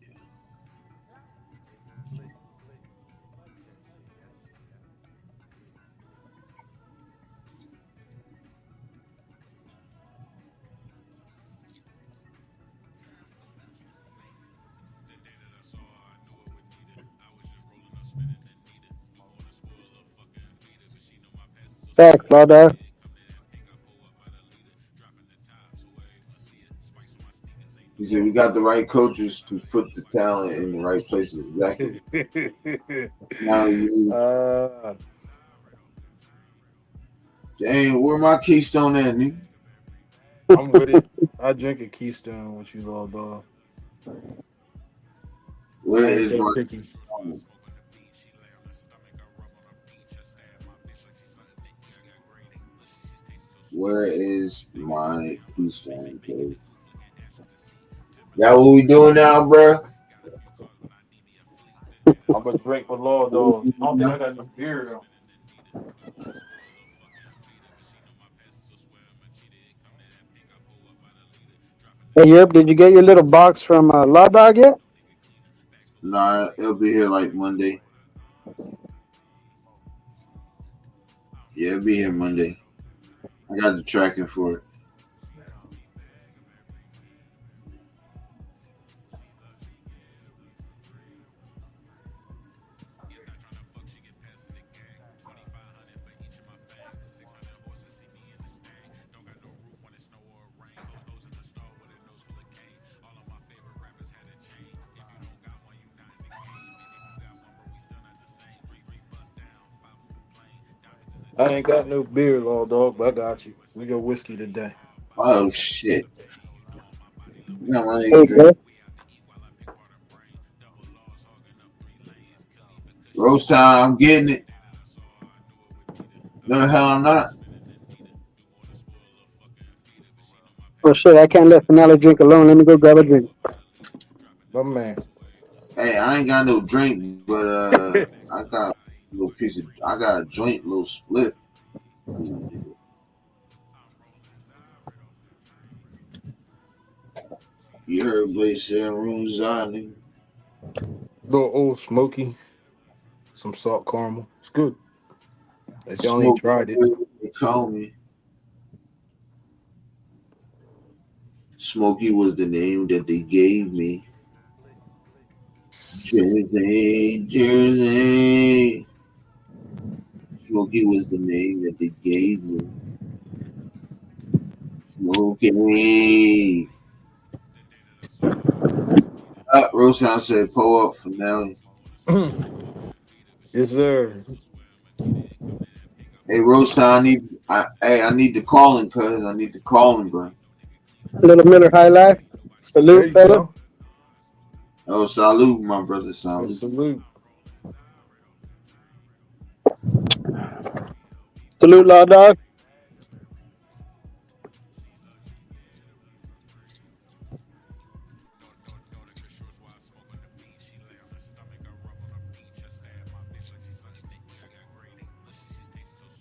Facts, Valdar. He said we got the right coaches to put the talent in the right places. Exactly. Now you, uh, dang, where my keystone at, nigga? I'm with it. I drink a Keystone with you, little dog. Where I ain't is that my picky. Where is my Keystone? Okay. That what we doing now, bro? I'm gonna drink with Law Dog. I don't think I got no beer though. Hey, Europe, did you get your little box from Law Dog yet? Nah, it'll be here like Monday. Yeah, it'll be here Monday. I got the tracking for it. I ain't got no beer, Law Dog, but I got you. We got whiskey today. Oh shit! No, I Hey, ain't drink. bro. Roast time, I'm getting it. No, the hell I'm not. Oh, shit, I can't let Finale drink alone. Let me go grab a drink. My man. Hey, I ain't got no drink, but I got a little piece of. I got a joint, little split. You heard Blake say room Zion. Little old smoky. Some salt caramel. It's good. If y'all ain't Smoke. tried it. They call me. Smokey was the name that they gave me. Jersey, Jersey. Smokey was the name that they gave me. Smokey. Rosehound said, pull up finale. Yes, sir. Hey, Rosehound, I need to call him, cuz. I need to call him, bro. Little Miller High Life. There Salute, you fella. go. Oh, salute, my brother, Yes, salute. salute. Salute, Law Dog.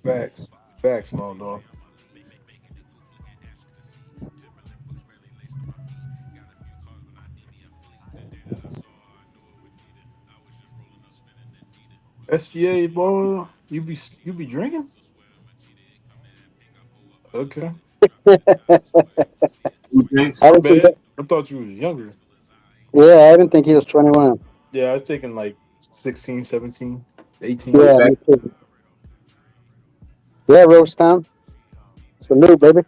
Facts. Facts, Law Dog. SGA, boy, you be drinking? Okay. Who thinks? I My don't think bad. I thought you was younger. yeah, I didn't think he was 21. Yeah, I was taking like 16, 17, Oh, 18. you Yeah, back? me too. Yeah, Rose Town. Salute, baby.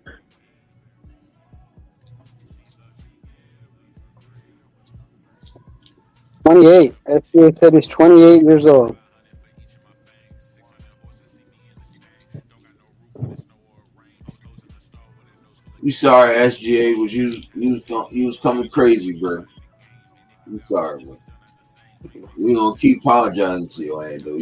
28. SBA said he's 28 years old. We sorry, SGA was you was coming crazy, bro. We sorry, man. We gonna keep apologizing to you, ain't though.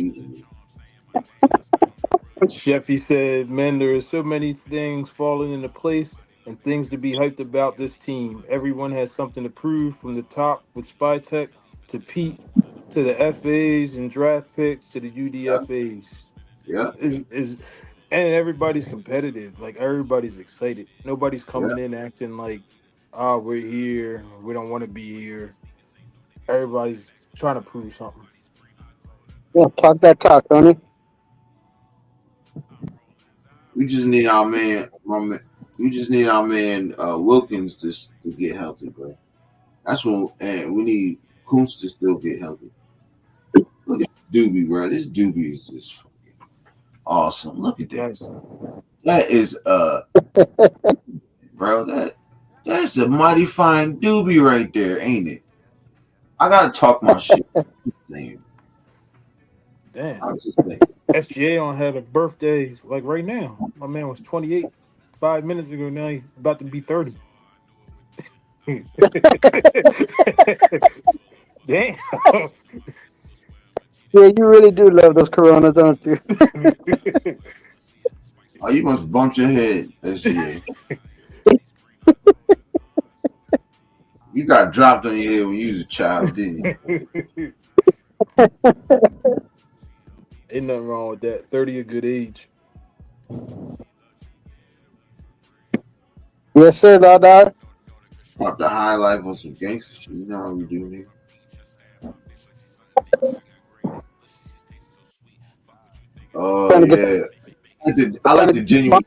Sheffy said, man, there are so many things falling into place and things to be hyped about this team. Everyone has something to prove from the top with Spy Tech to Pete to the FAs and draft picks to the Yeah, UDFAs. yeah, Is and everybody's competitive. Like everybody's excited. Nobody's yeah. coming in acting like, oh, we're here. We don't want to be here. Everybody's trying to prove something. Yeah, talk that talk, Tony. We just need our man, my man. We just need our man Wilkins to get healthy, bro. That's when, and we need Kuntz to still get healthy. Look at Doobie, bro. This Doobie is just fucking awesome. Look at that. Nice. That is bro. That's a mighty fine Doobie right there, ain't it? I gotta talk my shit. Saying. Damn. I'm just saying. SGA on had a birthday like right now. My man was 28. 5 minutes ago. Now he's about to be 30. Damn. Yeah, you really do love those Coronas, don't you? Oh, you must bump your head, SGA. You got dropped on your head when you was a child, didn't you? Ain't nothing wrong with that. 30 a good age. Yes, sir, dog. Pop the high life on some gangster shit. You know how we do, nigga. Oh yeah, I like the genuine.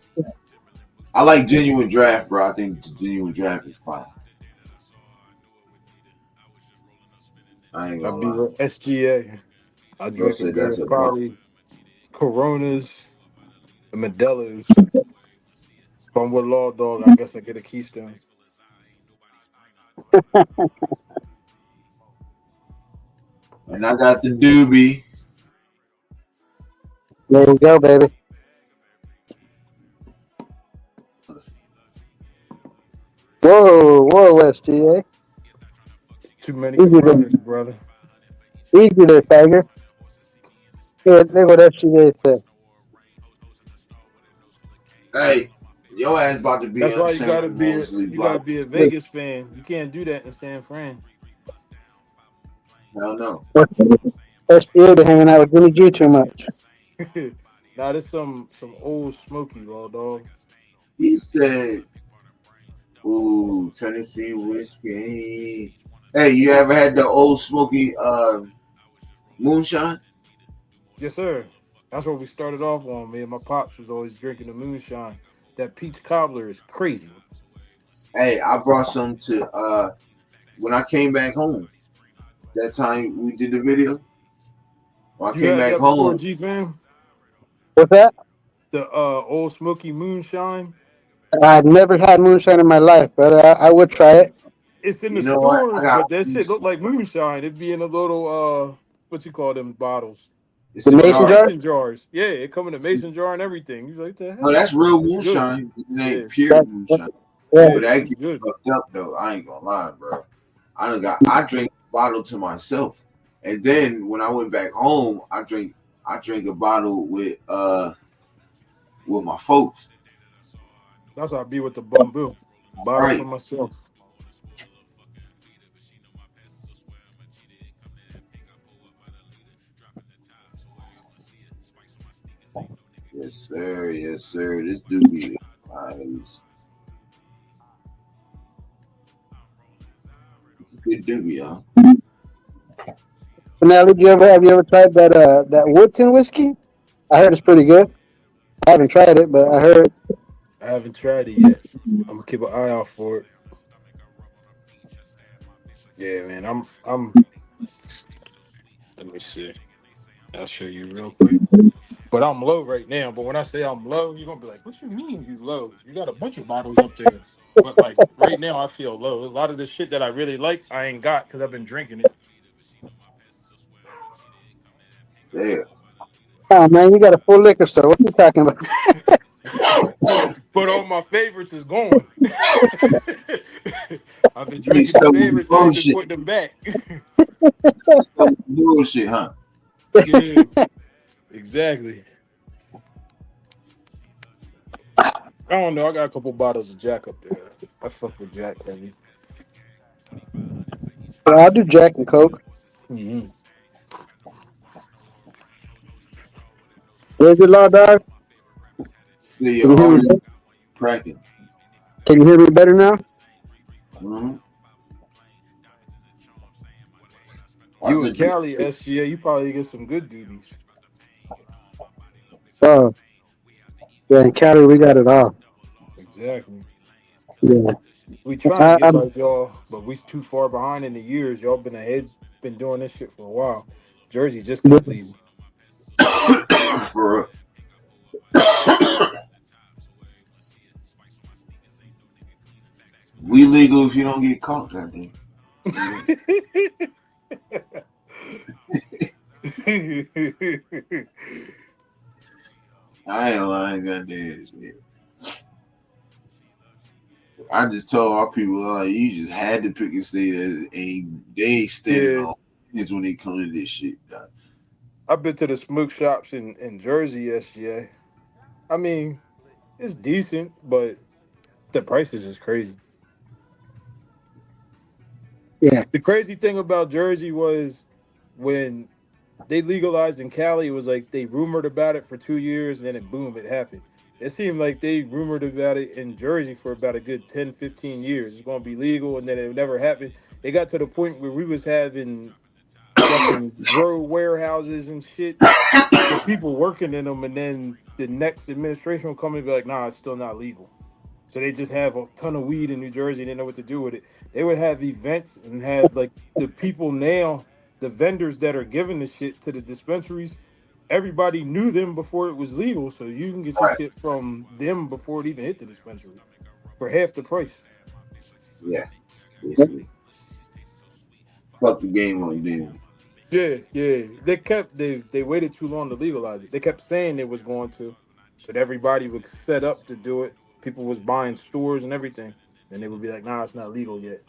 I like genuine draft, bro. I think the genuine draft is fine. I ain't I gonna be lie. with SGA. I Bro drink a said good that's a bump. quality Coronas, and Modelo's. If I'm with Law Dog, I guess I get a Keystone. And I got the doobie. There you go, baby. Whoa, SGA. Too many Easy Coronas, there, brother. easy there, Tiger. Yeah, look what SGA said. Hey, your ass about to be That's why unceremoniously you gotta blocked. be a Vegas fan. You can't do that in San Fran. Hell no. SGA been hanging out with Jimmy G too much. Nah, this some old smoky, Law Dog. He said, "Ooh, Tennessee whiskey." Hey, you ever had the old smoky moonshine? Yes, sir. That's what we started off on. Me and my pops was always drinking the moonshine. That peach cobbler is crazy. Hey, I brought some to when I came back home. That time we did the video. When I You came had back that before, home, G fam? What's that? The old smoky moonshine. I've never had moonshine in my life, brother. I would try it. It's in you the know what? I stores, got but that shit look like moonshine. It'd be in a little what you call them bottles? it's The a mason jar. jar? Mason jars. Yeah, it come in a mason jar and everything. You like, what the No, hell? that's real It's good. moonshine. It Yeah, ain't pure That, moonshine. yeah. But yeah, that it's gets good. fucked up though. I ain't gonna lie, bro. I drink a bottle to myself. And then when I went back home, I drank a bottle with my folks. That's how I be with the bamboo. Bottle for Right. myself. Yes, sir. Yes, sir. This dude be nice. It's a good doobie, y'all. Now, have you ever tried that Woodton whiskey? I heard it's pretty good. I haven't tried it, but I heard. I haven't tried it yet. I'm gonna keep an eye out for it. Yeah, man. I'm. Let me see. I'll show you real quick. But I'm low right now. But when I say I'm low, you're gonna be like, "What you mean you low? You got a bunch of bottles up there." But like right now, I feel low. A lot of the shit that I really like, I ain't got because I've been drinking it. Yeah. Oh man, you got a full liquor store. What are you talking about? But all my favorites is gone. I've been You drinking the stuck with the favorites and they've been bullshit. putting them back. Stuck with the bullshit, huh? Yeah, exactly. I don't know. I got a couple bottles of Jack up there. I fuck with Jack, baby. I'll do Jack and Coke. Mm-hmm. Where's your law dog? See Can your you hear me? audio cracking. Can you hear me better now? Mm-hmm. I You and think you. Cali, SGA, you probably get some good duties. Oh, yeah, in Cali, we got it all. Exactly. Yeah. We trying to I, get I'm, like y'all, but we too far behind in the years. Y'all been ahead, been doing this shit for a while. Jersey just completed. For we legal if you don't get caught, goddamn. I ain't lying, goddamn. Shit. I just told our people, like, you just had to pick a state and they ain't standing on it's when they come to this shit. Dog. I've been to the smoke shops in Jersey, SGA. I mean, it's decent, but the prices is crazy. Yeah. The crazy thing about Jersey was when they legalized in Cali, it was like they rumored about it for 2 years and then boom, it happened. It seemed like they rumored about it in Jersey for about a good 10, 15 years. It's going to be legal, and then it never happened. It got to the point where we was having fucking grow warehouses and shit with people working in them, and then the next administration will come and be like, nah, it's still not legal. So they just have a ton of weed in New Jersey and they know what to do with it. They would have events and have like the people now, the vendors that are giving the shit to the dispensaries, everybody knew them before it was legal. So you can get your Right. shit from them before it even hit the dispensary for half the price. Yeah. Basically. Fuck the game on them. Yeah. They waited too long to legalize it. They kept saying they was going to, so that everybody would set up to do it. People was buying stores and everything, and they would be like, "Nah, it's not legal yet,"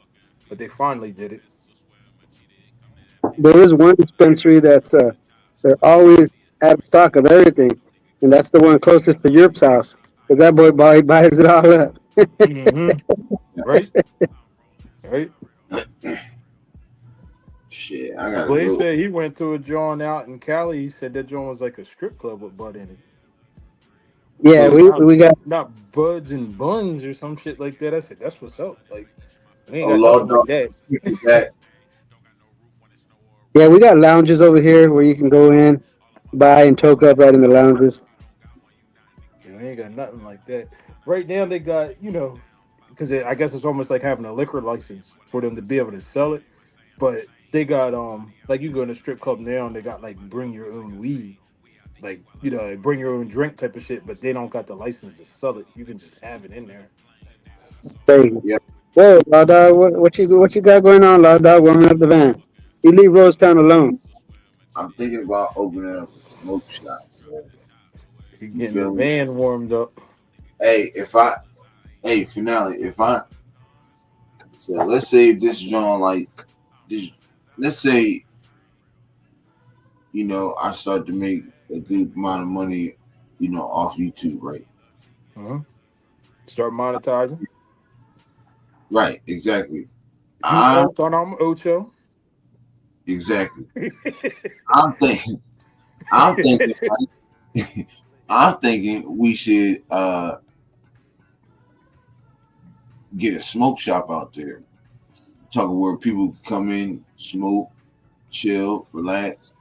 but they finally did it. There is one dispensary that's they're always out of stock of everything, and that's the one closest to Europe's house. Cause that boy buys it all up. Right, right. Shit, I gotta Blaze go. said he went to a joint out in Cali. He said that joint was like a strip club with bud in it. Yeah, we got Not buds and buns or some shit like that. I said that's what's up. Like we ain't Oh got Lord, nothing like that. that. yeah we got lounges over here where you can go in, buy and toke up right in the lounges. Yeah, we ain't got nothing like that. Right now they got because I guess it's almost like having a liquor license for them to be able to sell it. But they got like you go in a strip club now and they got like bring your own weed, like like bring your own drink type of shit. But they don't got the license to sell it. You can just have it in there. Crazy. Yeah, Whoa, Law Dog, what you got going on, Law Dog? Warming up the van. You leave Rosetown alone. I'm thinking about opening up a smoke shop. Bro. You You getting the feel me? van warmed up. Hey, finale, so let's say this John like this. Let's say I start to make a good amount of money, off YouTube, right? Start monetizing. Right, exactly. You I'm thought I'm Ocho. exactly. I'm thinking. I'm thinking. Right? I'm thinking we should get a smoke shop out there. Talking where people can come in, smoke, chill, relax.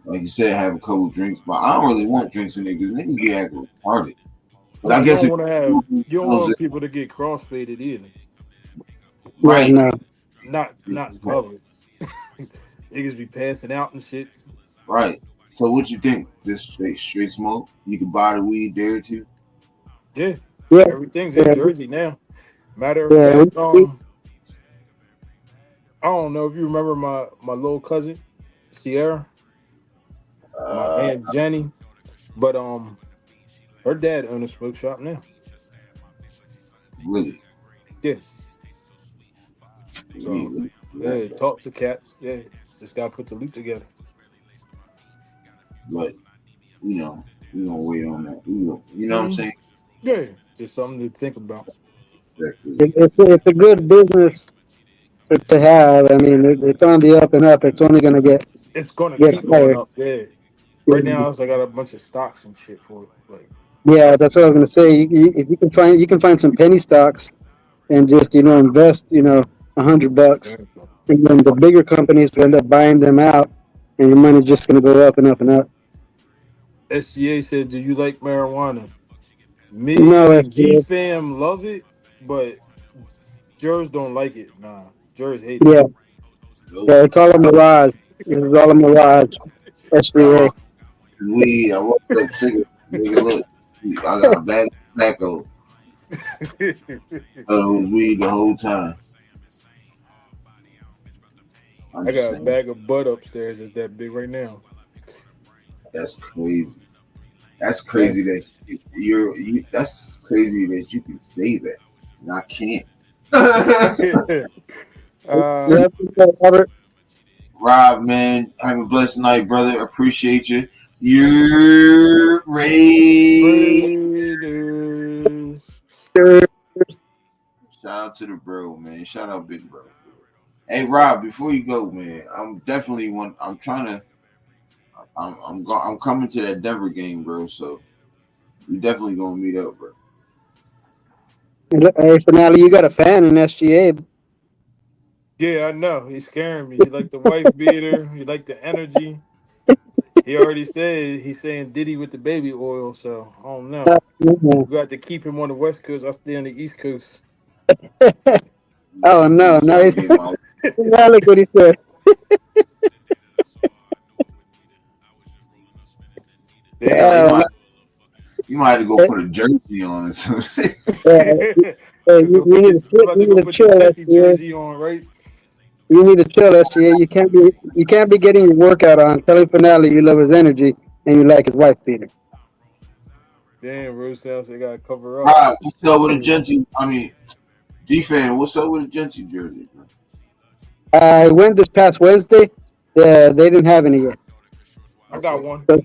Like you said, have a couple drinks. But I don't really want drinks in there because niggas be acting retarded. But I You guess don't want to have. You don't want people to get crossfaded either. right. Yeah, no. Not in public. Niggas be passing out and shit. Right. So what you think? This straight smoke? You can buy the weed there too? Yeah. Yeah, Everything's in Jersey now. Matter of yeah. fact, I don't know if you remember my little cousin, Sierra, my aunt Jenny, but her dad owned a smoke shop now. Really? Yeah. So yeah, talk to cats. Yeah, just gotta put the loot together. But we're gonna wait on that. You know what I'm saying? Yeah, just something to think about. Exactly. It's a good business to have. I mean, it's on the up and up. It's only going to It's gonna get keep going higher. up. Yeah. Right now, I got a bunch of stocks and shit for it. Like, Yeah, that's what I was going to say. If you can find some penny stocks and just invest $100, and then the bigger companies will end up buying them out, and your money's just going to go up and up and up. SGA said, "Do you like marijuana?" Me No, and it's G Fam love it, but Jerz don't like it. Nah, Jerz hate it. yeah, it's all a mirage. It's all a mirage. SBA. Weed. I woke up cigarette. Nigga, look. I got a bag of tobacco. It was weed the whole time. I got a bag of bud upstairs. It's that big right now. That's crazy. That's crazy that that's crazy that you can say that. And I can't. Yeah, Robert. Rob, man, have a blessed night, brother. Appreciate you. You're Raiders. Raiders. Shout out to the bro, man. Shout out, big bro. Hey, Rob, before you go, man, I'm definitely one. I'm trying to. I'm coming to that Denver game, bro. So we definitely gonna meet up, bro. Hey, Finale, you got a fan in SGA. Yeah, I know. He's scaring me. He like the wife beater. He like the energy. He already said he's saying Diddy with the baby oil. So I don't know. We got to keep him on the West Coast. I stay on the East Coast. Oh no, no! He's now look what he said. Damn. You might have to go put a jersey on or something. You need to chill, SGA. Jersey on, right? You need to chill, SGA. You can't be getting your workout on, telling Finale you love his energy and you like his wife beater. Damn, Rose Towns, they gotta cover up. Right, what's up with a Genty? I mean, D-Fan, what's up with a Genty jersey, bro? I went this past Wednesday. They didn't have any yet. I got one. So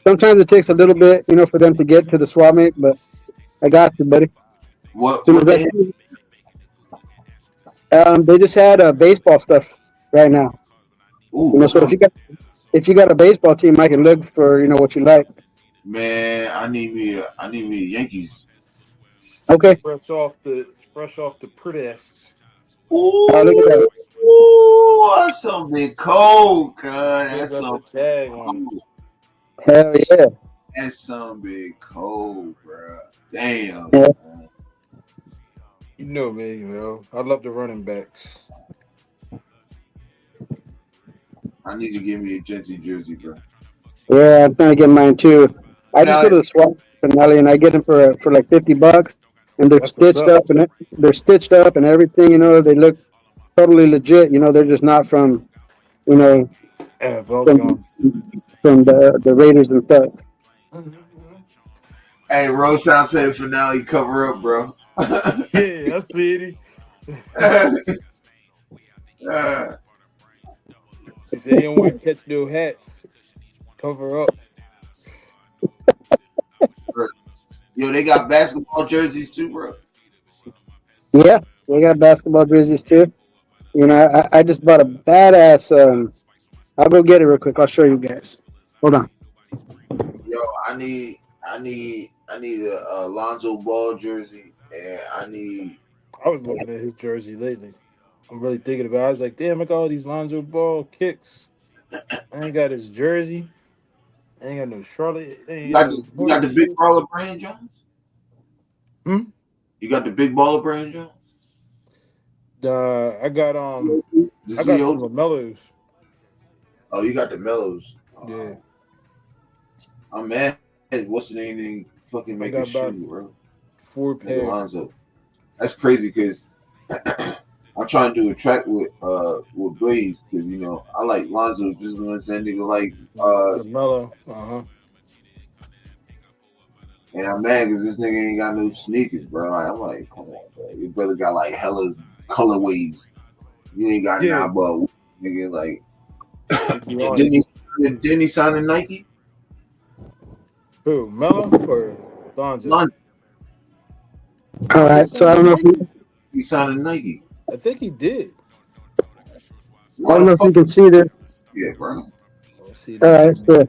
sometimes it takes a little bit, for them to get to the swap meet, but I got you, buddy. What they just had baseball stuff right now. Ooh, So if you got a baseball team, I can look for what you like. Man, I need me a Yankees. Okay. Fresh off the press. Ooh, look at that. Ooh, that's something cold, cuz. That's something cold. Hell yeah. That's something cold, bro. Damn. Yeah. Man. You know me, I love the running backs. I need to give me a Genty jersey, bro. Yeah, I'm trying to get mine too. I just go to the swap Finale and I get them for like $50, and they're stitched up and everything. They look totally legit. They're just not from NFL from the Raiders themselves. Hey, Rose Town said Finale cover up, bro. Yeah, I see it. He said he don't want to catch no hats. Cover up. Yo, they got basketball jerseys too, bro. Yeah, they got basketball jerseys too. I just bought a badass. I'll go get it real quick. I'll show you guys. Hold on. Yo, I need a Alonzo Ball jersey, and I was looking at his jersey lately. I'm really thinking about it. I was like, damn, I got all these Lonzo Ball kicks. I ain't got his jersey. I ain't got no Charlotte. You got the big baller brand Jones? You got the big baller brand Jones? I got the Mellows. Oh, you got the Mellows. Yeah. I'm mad. What's the name? Fucking make a shoe, bro. 4 pairs. Alonzo. That's crazy because I'm trying to do a track with Blaze because I like Lonzo just as that nigga like Mellow. And I'm mad because this nigga ain't got no sneakers, bro. I'm like, come on, bro. Your brother got like hella colorways. You ain't got none, but nigga like. didn't he sign a Nike? Who, Mellow or Lonzo? Lonzo. All right, so I don't know if he signed a Nike. I think he did. I don't know if you can see this. Yeah, bro. All right, so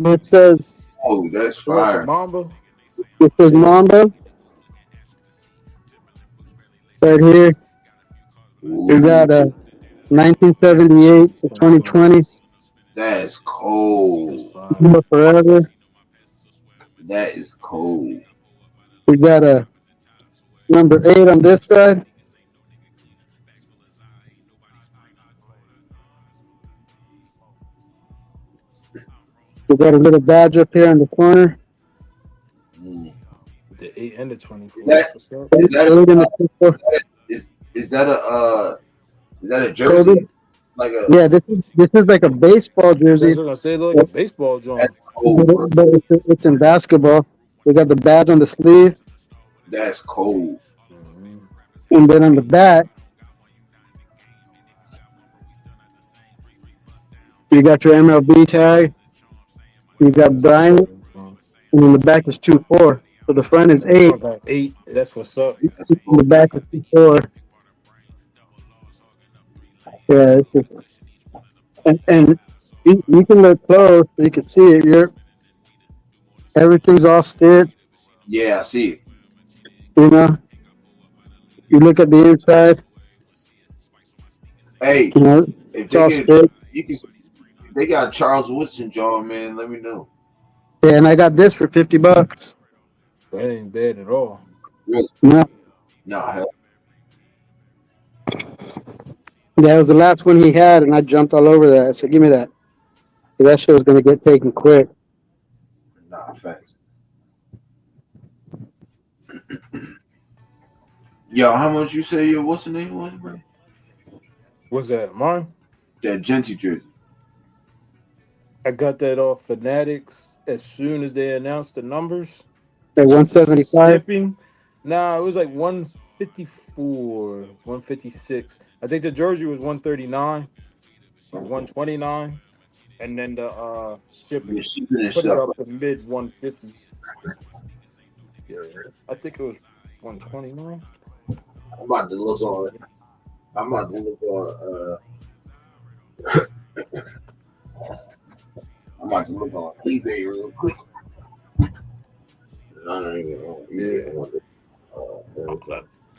it says. Oh, that's fire. Mamba. It says Mamba. Right here. We got a 1978 to 2020. That's cold. Forever. That is cold. We got a number 8 on this side. We got a little badge up here in the corner. The 8 and the 24. Is that a jersey? Like a this is like a baseball jersey. I was gonna say like a baseball joint. But it's in basketball. We got the badge on the sleeve. That's cold. And then on the back, you got your MLB tag. You got Brian, and on the back is 2-4. So the front is 8. I got 8. That's what's up. That's In the cold. back is 2-4. Yeah, it's just, and you can look close, so you can see it. Everything's all stitched. Yeah, I see it. You know, you look at the inside. Hey, You know, if it's all they get, stitched. you can. If they got Charles Woodson jaw, man. Let me know. Yeah, and I got this for $50. That ain't bad at all. Really? No, No, hell, that was the last one he had, and I jumped all over that. I said, "Give me that." That shit was gonna get taken quick. nah, facts. Yo, how much you say your what's the name was, bro? What's that? Mine? That Genty jersey. I got that off Fanatics as soon as they announced the numbers. At 175. Shipping. Nah, it was like 154, 156. I think the jersey was 139 or 129. And then the shipping Your shipping and put it stuff. up to mid 150s. Yeah, I think it was 129. I'm about to look on. I'm about to look on. I'm about to look on eBay real quick. I don't even know.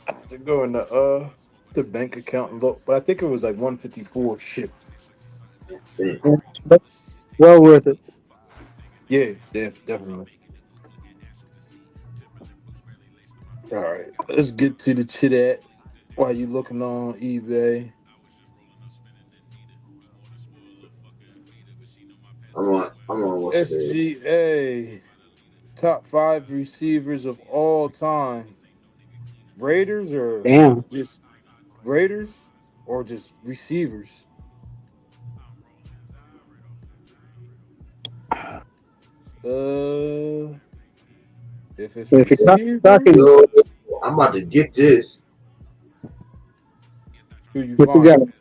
I have to go in the bank account and look, but I think it was like 154 shipped. But well worth it. Yeah, definitely. All right, let's get to the chit while you looking on eBay. I'm on what's today? SGA top 5 receivers of all time. Raiders or Damn. just Raiders or just receivers? If it's If you're receivers, talking, Yo, I'm about to get this. who you what you got? find?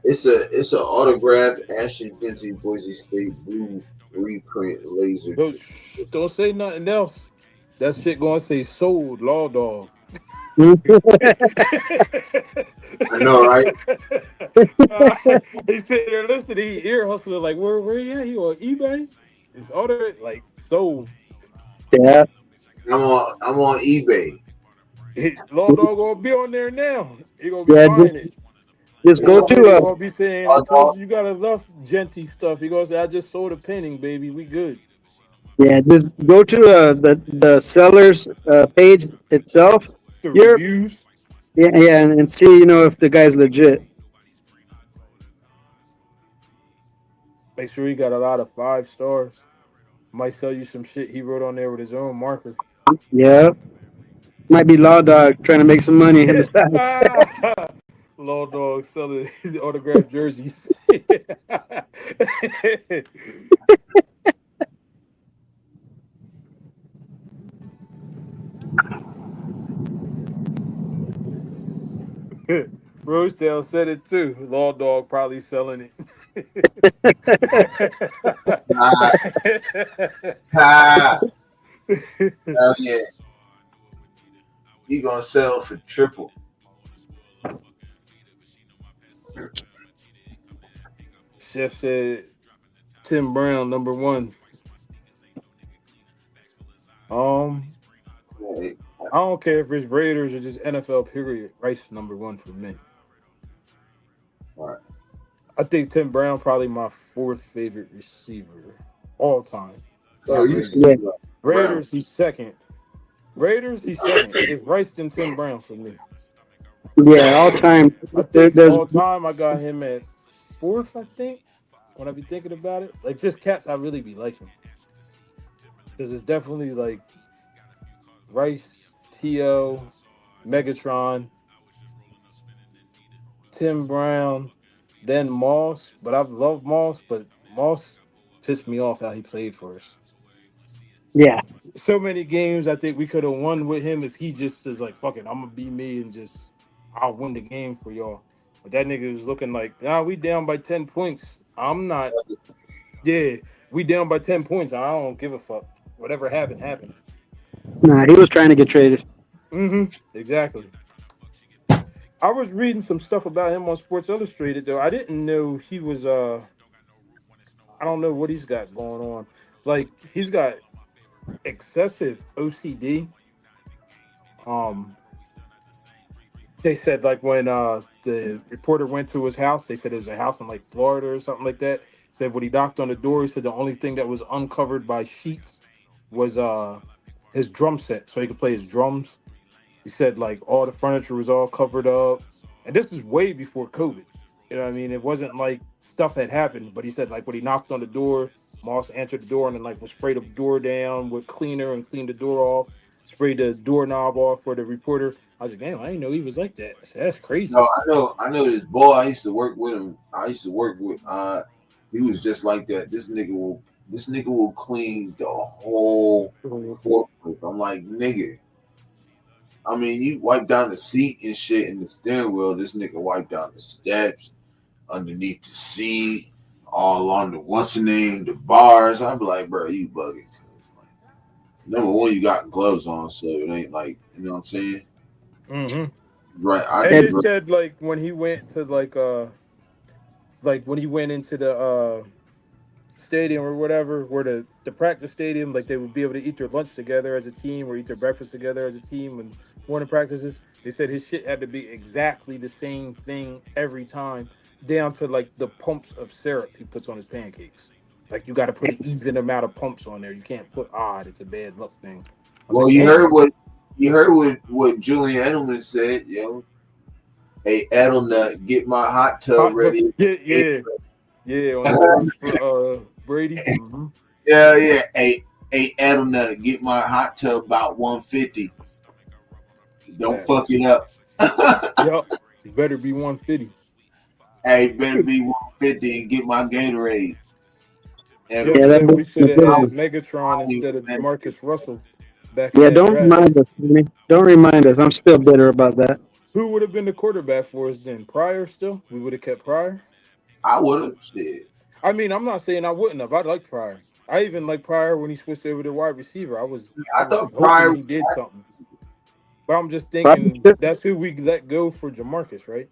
It's a autographed Ashton Genty Boise State blue reprint laser. Don't say nothing else. That shit gonna say sold, Law Dog. I know, right? He sitting there listening. He ear hustling like, where he at? He on eBay? It's order like sold. Yeah. I'm on eBay. Law Dog gonna be on there now. He gonna be Yeah, buying it. Just go He to gonna be saying, I told you got enough Genty stuff. He gonna say, I just sold a penning, baby. We good. just go to the seller's page itself. The You're reviews. yeah, and see if the guy's legit. Make sure he got a lot of 5 stars. Might sell you some shit he wrote on there with his own marker. Yeah, might be Law Dog trying to make some money in the side. Law Dog selling autographed jerseys. Rosedale said it too. Law Dog probably selling it. Hell yeah. He gonna sell for triple. Chef said Tim Brown #1. I don't care if it's Raiders or just NFL period. Rice #1 for me. All right. I think Tim Brown probably my 4th favorite receiver all time. Oh, you Raiders. see Raiders, he's second. It's Rice and Tim Brown for me. Yeah, all time. I think There's all time I got him at 4th, I think, when I be thinking about it. Like, just cats I really be liking. Because it's definitely like Rice, T.O., Megatron, Tim Brown, then Moss. But I've loved Moss, but Moss pissed me off how he played for us. Yeah. So many games I think we could have won with him if he just is like, fuck it, I'm gonna be me and just I'll win the game for y'all. But that nigga was looking like, nah, we down by 10 points. I'm not. Yeah, we down by 10 points. I don't give a fuck. Whatever happened, happened. Nah, he was trying to get traded. Exactly. I was reading some stuff about him on Sports Illustrated though. I didn't know he was I don't know what he's got going on. Like he's got excessive OCD. Um they said like when the reporter went to his house, they said it was a house in like Florida or something like that. Said when he knocked on the door, he said the only thing that was uncovered by sheets was his drum set so he could play his drums. He said like all the furniture was all covered up. And this is way before COVID. You know what I mean? It wasn't like stuff had happened, but he said like when he knocked on the door, Moss answered the door and then like would spray the door down with cleaner and clean the door off, spray the doorknob off for the reporter. I was like, damn, I didn't know he was like that. I said, that's crazy. No, I know this boy. I used to work with him. I used to work with. He was just like that. This nigga will clean the whole forklift. I'm like, nigga. I mean, you wipe down the seat and shit in the steering wheel. This nigga wiped down the steps, underneath the seat, all on the what's the name, the bars. I'd be like, bro, you bugging. Number one, you got gloves on, so it ain't like, you know what I'm saying? Right. And they said like when he went to like when he went into the stadium or whatever, where the practice stadium, like they would be able to eat their lunch together as a team or eat their breakfast together as a team and morning practices. They said his shit had to be exactly the same thing every time, down to like the pumps of syrup he puts on his pancakes. Like you got to put an even amount of pumps on there. You can't put odd. It's a bad luck thing. Well, like, you heard what Julian Edelman said, yo. Hey, Edelnut, get my hot tub ready. Yeah. On Brady. Yeah. Hey, Edelnut, get my hot tub about 150. Don't fuck it up. Yup. You better be 150. Hey, better be 150 and get my Gatorade. And we should have had Megatron instead of Marcus Russell. Don't remind us. Don't remind us. I'm still bitter about that. Who would have been the quarterback for us then? Pryor still? We would have kept Pryor? I would have. Shit. I mean, I'm not saying I wouldn't have. I like Pryor. I even like Pryor when he switched over to wide receiver. I thought Pryor he did something. But I'm just thinking that's who we let go for Jamarcus, right?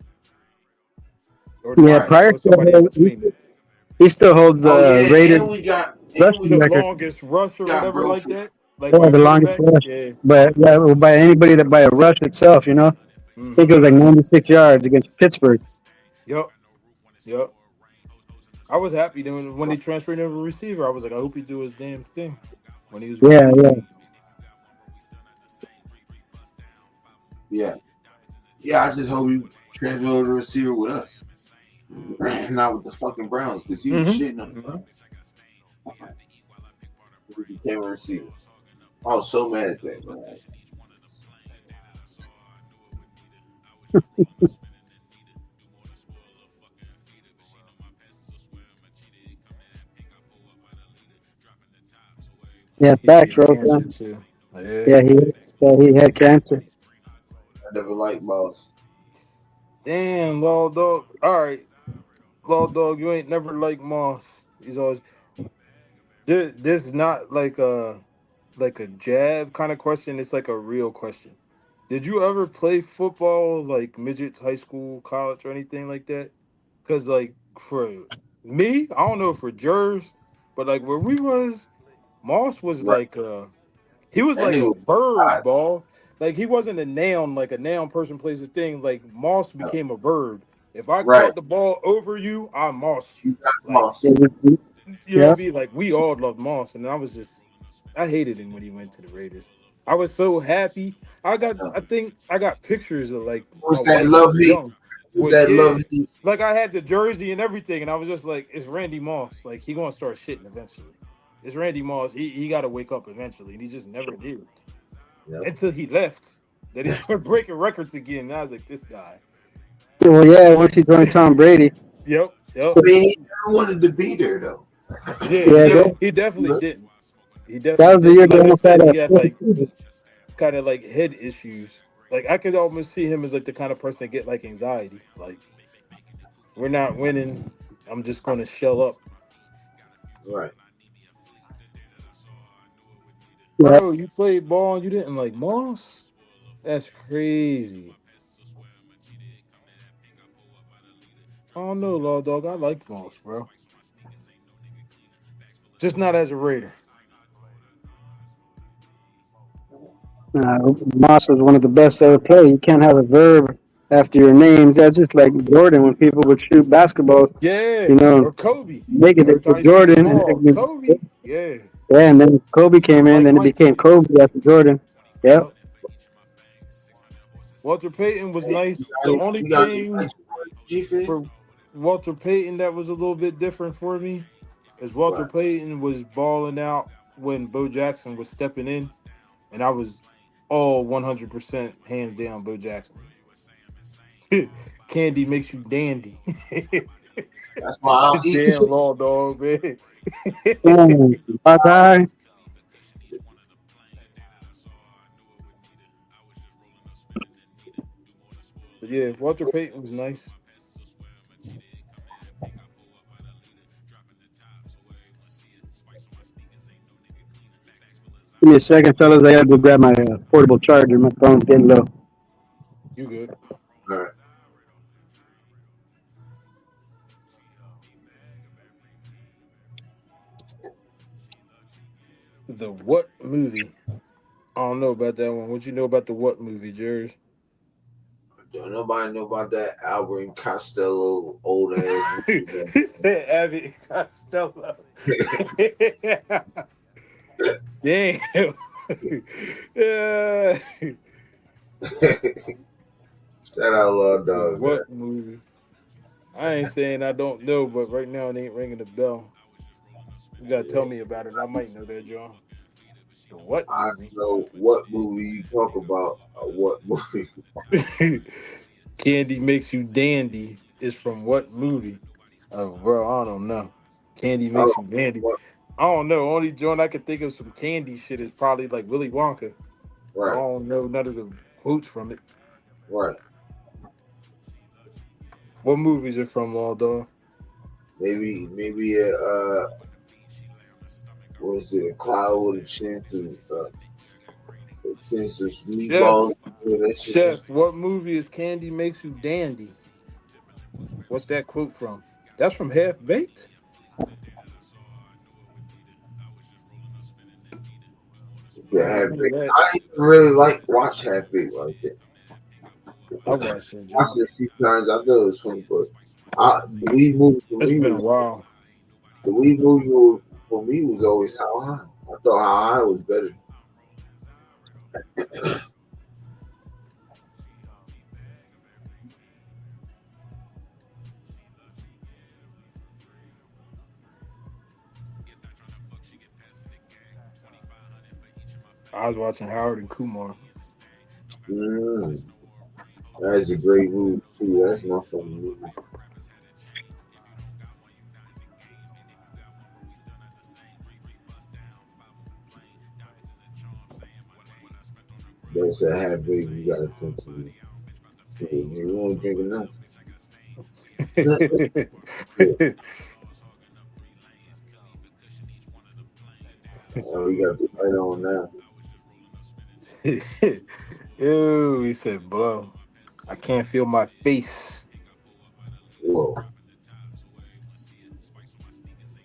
Or Pryor. He still holds the Raiders. The longest rush or whatever like that. Like the longest rush. Yeah. But by anybody that by a rush itself, you know. I think it was like 96 yards against Pittsburgh. Yep. I was happy when they transferred him to receiver. I was like, I hope he do his damn thing when he was. Yeah. I just hope he transferred to receiver with us, not with the fucking Browns, because he was shitting on them. He became a receiver. I was so mad at that, man. Facts, bro. He had cancer. I never liked Moss. Damn, Law Dog. All right, Law Dog, you ain't never liked Moss. He's always. This is not like a jab kind of question. It's like a real question. Did you ever play football, like midgets, high school, college, or anything like that? Because, like, for me, I don't know for Jerz, but, like, where we was, Moss was like he was like a verb, ball. Like, he wasn't a noun, like a noun person plays a thing. Like, Moss became a verb. If I caught the ball over you, I mossed you. Like, you know what I mean? Like, we all loved Moss, and I hated him when he went to the Raiders. I was so happy. I think I got pictures of like. What's that love heat? What's that love heat? Like I had the jersey and everything, and I was just like, "It's Randy Moss. Like he gonna start shitting eventually. It's Randy Moss. He got to wake up eventually, and he just never did until he left. Then he started breaking records again. And I was like, this guy. Well, once he joined Tom Brady. Yep. I mean, he never wanted to be there though. Yeah, he definitely didn't. He That definitely was the did. year they Like I almost had said, a he had like kind of like head issues. Like I could almost see him as like the kind of person that get like anxiety. Like we're not winning. I'm just going to shell up. Right. yeah. Bro, you played ball and you didn't like Moss? That's crazy. I don't know, Law Dog. I like Moss, bro. Just not as a Raider. Moss was one of the best ever played. You can't have a verb after your name. That's just like Jordan when people would shoot basketballs, Yeah. you know, Or Kobe. make it Every time he shoots the Jordan. ball. Kobe. Yeah. Yeah, and then Kobe came Or in, like then it Mike. became Kobe after Jordan. Yep. Yep. Walter Payton was Hey, nice. The only you got any thing G-Fan? for Walter Payton that was a little bit different for me is Walter Right. Payton was balling out when Bo Jackson was stepping in, and I was all 100% hands down Bo Jackson. Candy makes you dandy. That's why I don't eat the Damn shit. law dog, man. My guy. But yeah, Walter Payton was nice. Give me a second, fellas. I gotta go grab my portable charger. My phone's getting low. You good? All right. The what movie? I don't know about that one. What you know about the what movie, Jerz? Don't nobody know about that Albert Costello old ass. He said Abbott Costello. Damn. Yeah. Shout out Lord Dog. Man. What movie? I ain't saying I don't know, but right now it ain't ringing the bell. You gotta tell me about it. I might know that, John. The what I movie? know what movie you talk about. What movie? Candy Makes You Dandy is from what movie? Oh, bro, I don't know. Candy Oh, Makes You Dandy. what? I don't know. Only joint I can think of some candy shit is probably like Willy Wonka. I Right, don't know none of the quotes from it. right. What movies are from, Law Dog? Maybe what is it? A cloud with a chance of meatballs. That shit. Chef, what movie is Candy Makes You Dandy? What's that quote from? That's from Half Baked? Yeah, Half Baked. I didn't really watch Half Baked like that. I watched it, John. Watched it a few times. I thought it was funny, but the weed movie for It's me been a was while. the weed movie for me was always How High. I thought How High was better. I was watching Howard and Kumar. That's a great movie too. That's my favorite movie. They said Half Baked, you gotta drink some. Hey, man, we don't drink enough. Oh, you got the light on now. Ew, he said, blow. I can't feel my face. Whoa.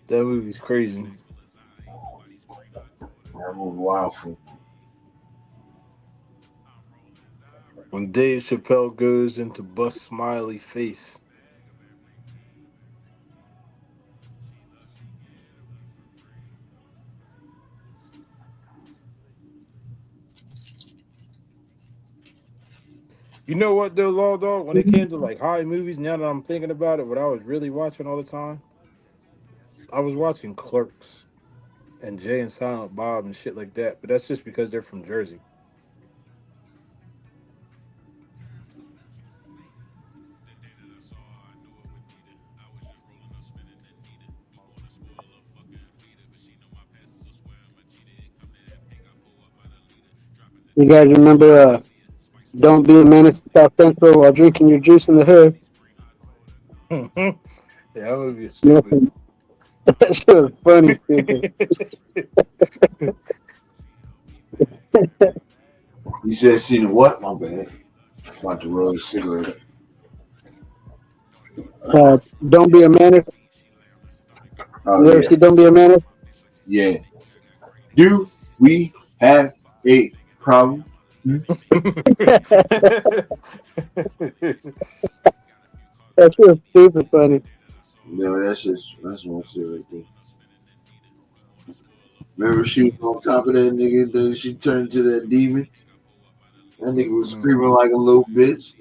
That movie's crazy. That movie wild for me. When Dave Chappelle goes into Bust Smiley face. You know what though, Law Dog? When it came to like high movies, now that I'm thinking about it, what I was really watching all the time, I was watching Clerks and Jay and Silent Bob and shit like that. But that's just because they're from Jersey. You guys remember Don't Be a Menace to South Central while drinking your juice in the hood? Yeah, that movie is stupid. That shit was funny, stupid. You said seen what? My bad. About to roll a cigarette. Don't Be a Menace. Oh, You ever see Don't Be a Menace? Yeah. Do we have a problem? That shit was stupid funny. No, that's one shit right there. Remember she was on top of that nigga, then she turned to that demon. That nigga was screaming like a little bitch.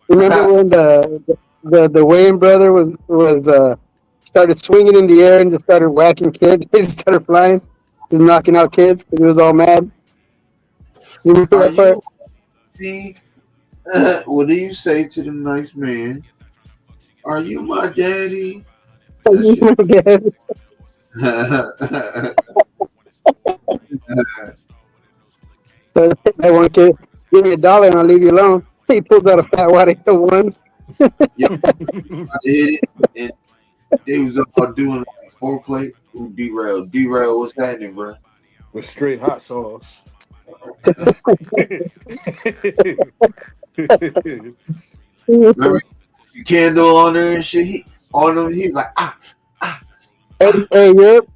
Remember when the Wayne brother was started swinging in the air and just started whacking kids? They just started flying, just knocking out kids because he was all mad. You remember that part? What do you say to the nice man? Are you my daddy? That one kid, give me $1 and I'll leave you alone. He pulled out a fat white at once. Yep. I hit it, and they was all doing like foreplay. Who derailed? Derail, what's happening, bro? With straight hot sauce. Remember the candle on there and shit? He's like, Hey, Europe,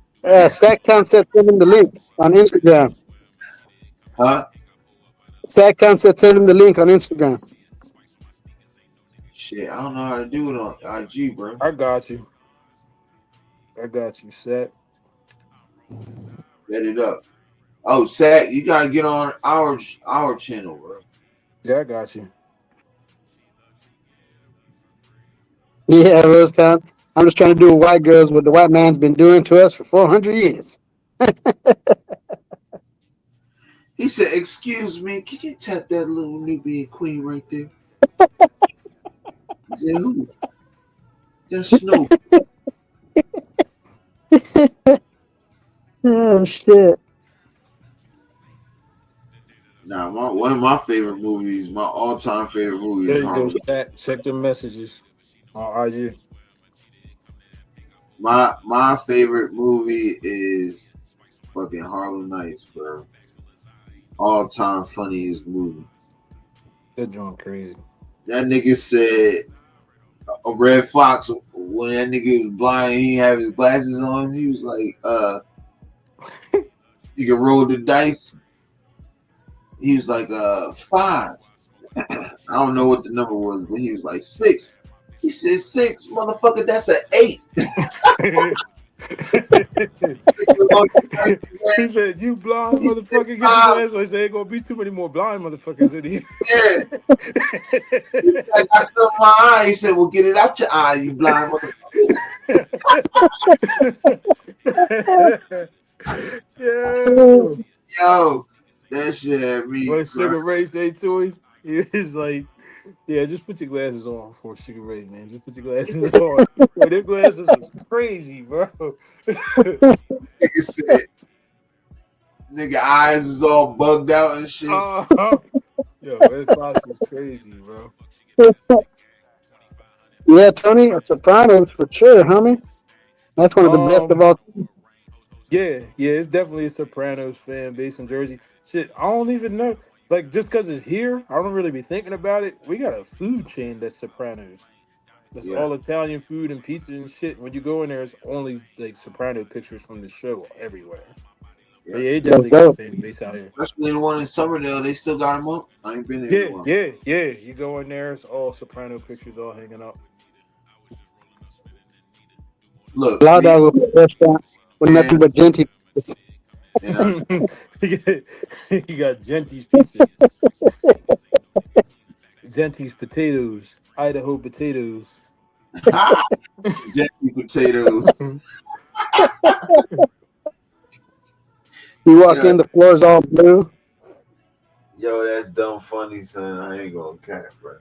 Sack Concept sent him the link on Instagram. Huh? Sack Concept sent him the link on Instagram. Shit, I don't know how to do it on IG, bro. I got you, Set. Set it up. Oh, Sack, you gotta get on our channel, bro. Yeah, I got you. Yeah, Rosetown. I'm just trying to do with white girls what the white man's been doing to us for 400 years. He said, "Excuse me, can you tap that little Nubian queen right there?" He said, "Who?" That's Snow. Oh shit! Nah, one of my favorite movies, my all-time favorite movie There is you go, Harlem. Set. Check the messages on IG. My favorite movie is fucking Harlem Nights, bro. All-time funniest movie. That joint crazy. That nigga said a Red Fox when that nigga was blind, he didn't have his glasses on. He was like, you can roll the dice. He was like, 5. I don't know what the number was, but he was like 6. He said 6, motherfucker. That's an 8. He said, "You blind motherfucker, get your glasses." He said, "Ain't gonna be too many more blind motherfuckers in here." Yeah. I got something in my eye. He said, "Well, get it out your eye, you blind motherfucker." Yeah. Yo, that shit had me. When Sugar Ray say to him, he's like, "Yeah, just put your glasses on for Sugar Ray, man. Just put your glasses on." Yo, their glasses was crazy, bro. Nigga said, nigga eyes is all bugged out and shit. Yo, Red Fox is crazy, bro. Yeah, Tony, Sopranos for sure, homie. That's one of the best of all time. Yeah, it's definitely a Sopranos fan base in Jersey. Shit, I don't even know. Like, just because it's here, I don't really be thinking about it. We got a food chain that's Sopranos. That's all Italian food and pizza and shit. When you go in there, it's only like Soprano pictures from the show everywhere. Yeah, they definitely got a fan base out here. Especially the one in Summerdale, they still got them up. I ain't been there. Yeah. You go in there, it's all Soprano pictures all hanging up. Look, Loud Dog was a restaurant with nothing but genty. You got Genty's pizza. Genty's potatoes. Idaho potatoes. Genty potatoes. You walk in, the floor's all blue. Yo, that's dumb funny, son. I ain't gonna cap, bro.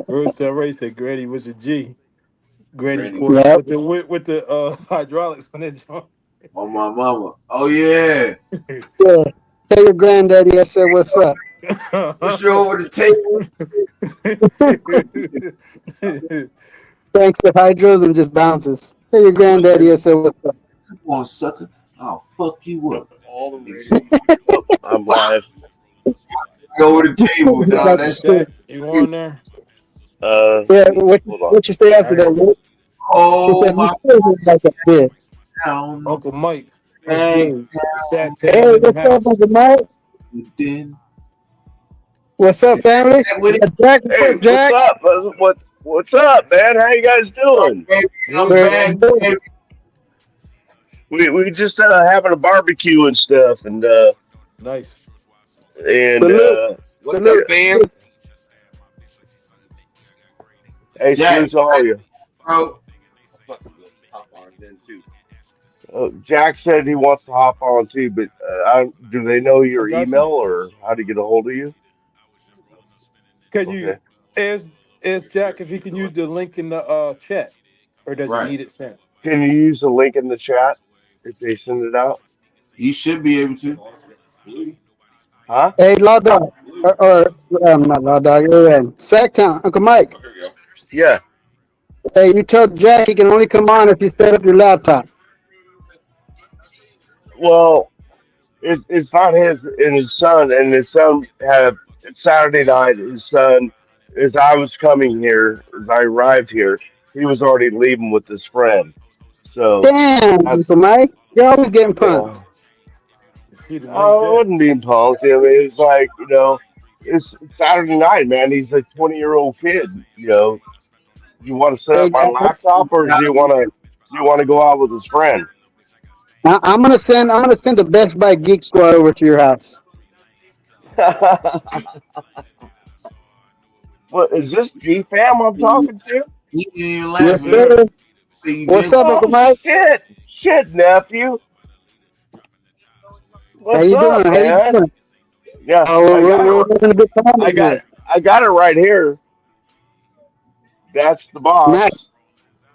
Rose Ray said Granny was a G. Granny Granny. poured with the hydraulics on that joint. On my mama. Oh yeah. Yeah. Tell your granddaddy I said what's up. Push her over the table. Thanks to hydros and just bounces. Tell your granddaddy I said what's up. Come on, sucker. I'll fuck you up. All the radio. Oh, I'm live. Go over the table, dog. That shit. You on there? Yeah, Hold on. what you say after that? Luke? Oh He my said he feels like a bitch. God. Uncle Mike. Hey, Sat Hey, down in the what's up, house. Uncle Mike? then What's up, family? what it- Jack, Hey, Jack. what's up, man? How you guys doing? baby, I'm Good, back, man. baby. We just having a barbecue and stuff, and Nice. Salute. what's Salute. up, fam? Hey, Yeah. salute to all you. Bro, Jack said he wants to hop on too, but do they know I your got email you. or how to get a hold of you? Can you Okay. ask Jack if he can use the link in the chat, or does right. he need it sent? Can you use the link in the chat if they send it out? He should be able to. Huh? Hey, Law Dog. Not Law Dog. Sacktown. Uncle Mike. Yeah. Hey, you tell Jack he can only come on if you set up your laptop. Well, it's not his son had Saturday night. His son, as I was coming here, as I arrived here, he was already leaving with his friend. So Damn, that's Uncle Mike. You're always getting punked. yeah. You see the link, I Jack? wasn't being punked. I mean, it's like it's Saturday night, man. He's a 20-year-old kid. You want to set Hey, up my Jack, laptop, or do you want to go out with his friend? I'm gonna send the Best Buy Geek Squad over to your house. What is this G fam I'm talking to? He ain't even Yes, laughing. Yeah. sir. He What's did. up, Uncle Oh Mike? shit, nephew. How What's you up, doing? How you man? doing? Yeah, Oh, I got we're it. having a good time I in got here. I got it right here. That's the Nice. box.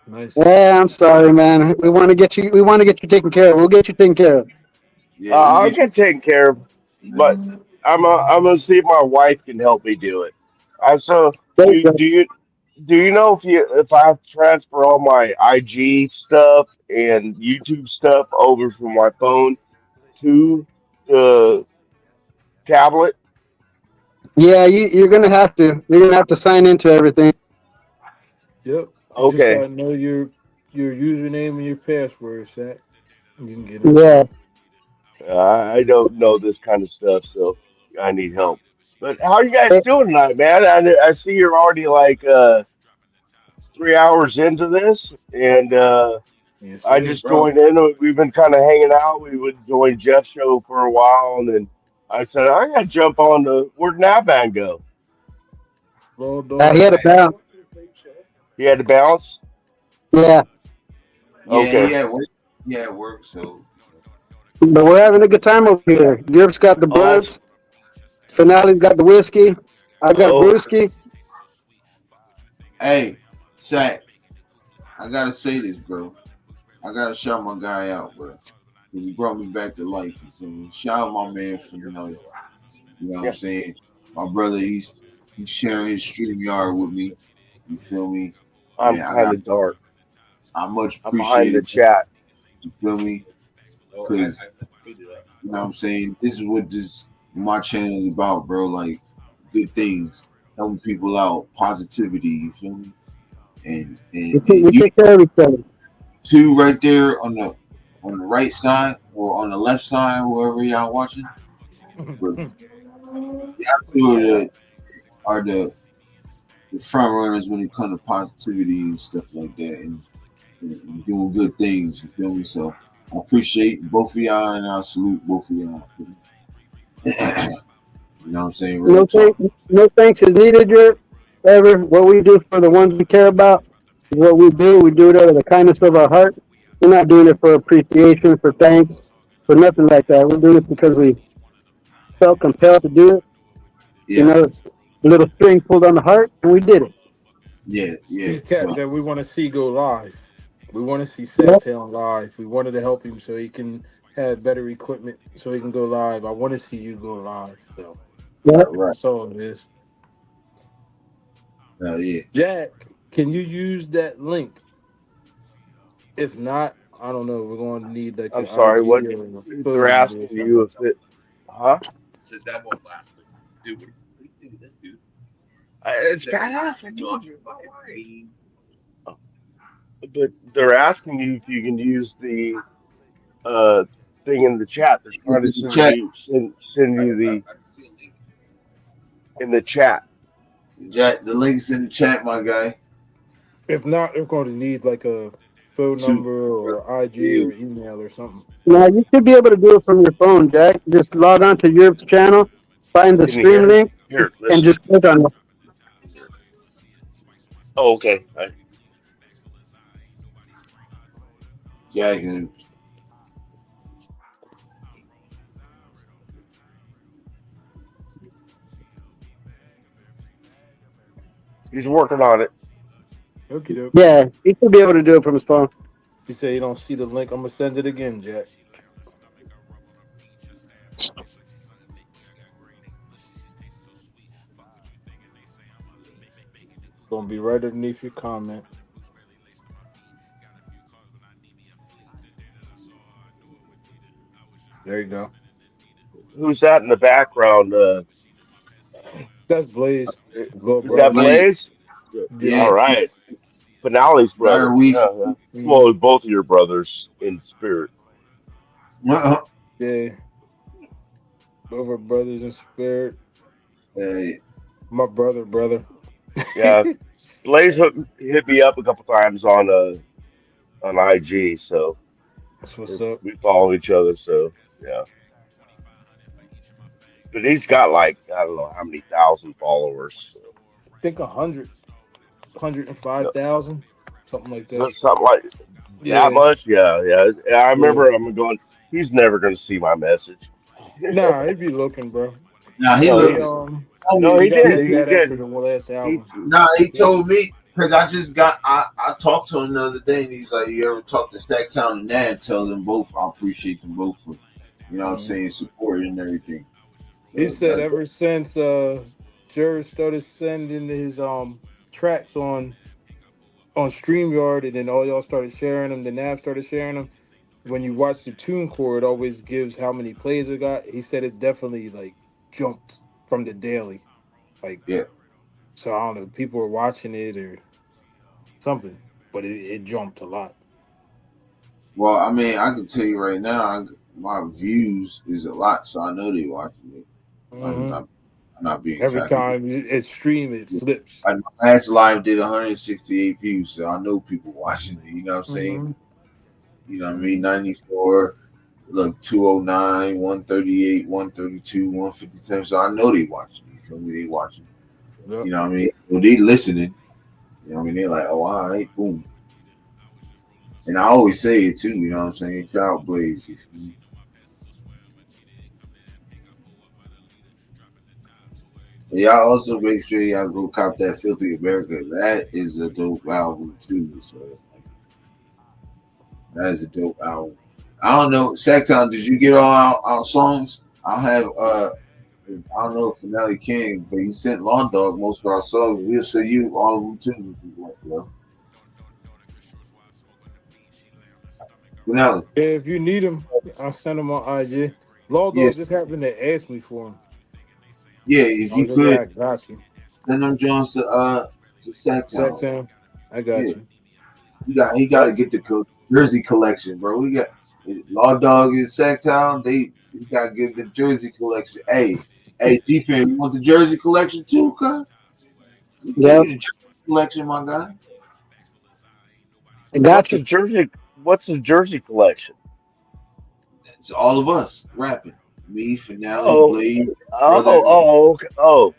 Nice. Yeah, I'm sorry, man. We want to get you. We want to get you taken care of. We'll get you taken care of. Yeah, we I'll get get taken care of, but I'm gonna see if my wife can help me do it. So There you do go. do you do you know if I have to transfer all my IG stuff and YouTube stuff over from my phone to the tablet? Yeah, you're gonna have to. You're gonna have to sign into everything. Yep. You just Okay. gotta know your username and your password, Sat. You can get into Yeah. it. I don't know this kind of stuff, so I need help. But how are you guys Hey, doing tonight, man? I see you're already like 3 hours into this, and Yes, I sir. just joined in. We've been kind of hanging out. We would join Jeff's show for a while, and then I said I gotta jump on the where'd Navan go? Raw he dog. had a bounce. He had to bounce. Yeah, yeah, Okay. he at work, so but we're having a good time over here. Europe's got the Oh, that's burbs. Finale's got the whiskey. I got oh. brewski. hey, Zach, I gotta say this, bro. I gotta shout my guy out, bro. 'Cause he brought me back to life. You feel me? Shout out my man Finale. You know what I'm Yeah, saying? My brother, he's sharing his stream yard with me. You feel me? I'm And kind of dark. I much I'm behind appreciate the it. chat. You feel me? Because you know what I'm saying? This is what my channel is about, bro. Like good things, helping people out, positivity, you feel me? And We and, take, we and you take care of each other. two right there on the right side or on the left side, whoever y'all watching. But y'all two are the front runners when it comes to positivity and stuff like that, and doing good things. You feel me? So I appreciate both of y'all, and I salute both of y'all. You know what I'm saying? Real talk. No thanks is needed, Europe. Ever what we do for the ones we care about is what we do. We do it out of the kindness of our heart. We're not doing it for appreciation, for thanks, for nothing like that. We're doing it because we felt compelled to do it. You Yeah, know, it's a little string pulled on the heart, and we did it. yeah, yeah. These cats So that we want to see go live. We want to see Yep. Sacktown live. We wanted to help him so he can have better equipment so he can go live. I want to see you go live. So Yep. Right. that's all it is. Hell yeah. Jack, can you use that link? If not, I don't know. We're going to need like I'm an sorry. What IG or a they're phone number or asking you something. if it? Huh? It's badass. I told you. But they're asking you if you can use the uh thing in the chat. They're trying It's to in the chat. send you the in the chat. Jack, the link's in the chat, my guy. If not, we're going to need like a phone Two. number or IG or email or something. Now you should be able to do it from your phone, Jack. Just log on to Europe's channel, find the Can you stream hear? link, Here, and listen. just click on it. Oh, okay. Jack and He's working on it. Okie doke. Yeah, he should be able to do it from his phone. He said you don't see the link. I'm going to send it again, Jack. Going to be right underneath your comment. There you go. Who's that in the background? That's Blaze. Little Is that brother. Blade. Blaze? Yeah. All right. Finale's brother. We. Yeah, yeah. Well, both of your brothers in spirit. Uh-huh. Yeah. Both our brothers in spirit. My brother. Yeah. Blaze hit me up a couple times on IG, so That's what's up. we follow each other. So yeah. But he's got like I don't know how many thousand followers. So. I think 105,000, something like that. Something like that much. Yeah, yeah. I remember I'm going. He's never going to see my message. Nah, he be looking, bro. Nah, he No, looks. no, he did. He That did. after the last album. He told me because I just got. I talked to him the other day, and he's like, "You ever talk to Stacktown and Nan? Tell them both. I appreciate them both for, you know, what I'm saying, supporting and everything." He said ever since Jerz started sending his tracks on StreamYard, and then all y'all started sharing them, the Nav started sharing them. When you watch the TuneCore, it always gives how many plays it got. He said it definitely like jumped from the daily, like yeah. So I don't know, people were watching it or something, but it jumped a lot. Well, I mean, I can tell you right now, my views is a lot, so I know they watching it. Mm-hmm. I'm not being every cocky. time it's streamed, it flips. My last live did 168 views, so I know people watching it. You know what I'm saying? Mm-hmm. You know what I mean? 94, look, 209, 138, 132, 157. So I know they watching. You feel me? They watching. Yep. You know what I mean? Well, they listening. You know what I mean? They're like, oh, all right, boom. And I always say it too. You know what I'm saying? Shout out Blaze. Y'all also make sure y'all go cop that Filthy America. That is a dope album too. So that is a dope album. I don't know, Sacktown, did you get all our songs? I'll have I don't know if Finale King, but he sent Lawn Dog most of our songs. We'll send you all of them too if you want, bro. Finale. Yeah, if you need them, I'll send them on IG. Law Dog just happened to ask me for them. Yeah, if you could, I got you. send them Jones to Sacktown. Sacktown, I got you. He got to get the Jersey collection, bro. We got Law Dog in Sacktown. He got to get the Jersey collection. Hey, G-Fan, you want the Jersey collection too, cuz? Yeah, the Jersey collection, my guy. I got you. What's the Jersey collection? It's all of us rapping. Me, Finale, Blade. Okay. All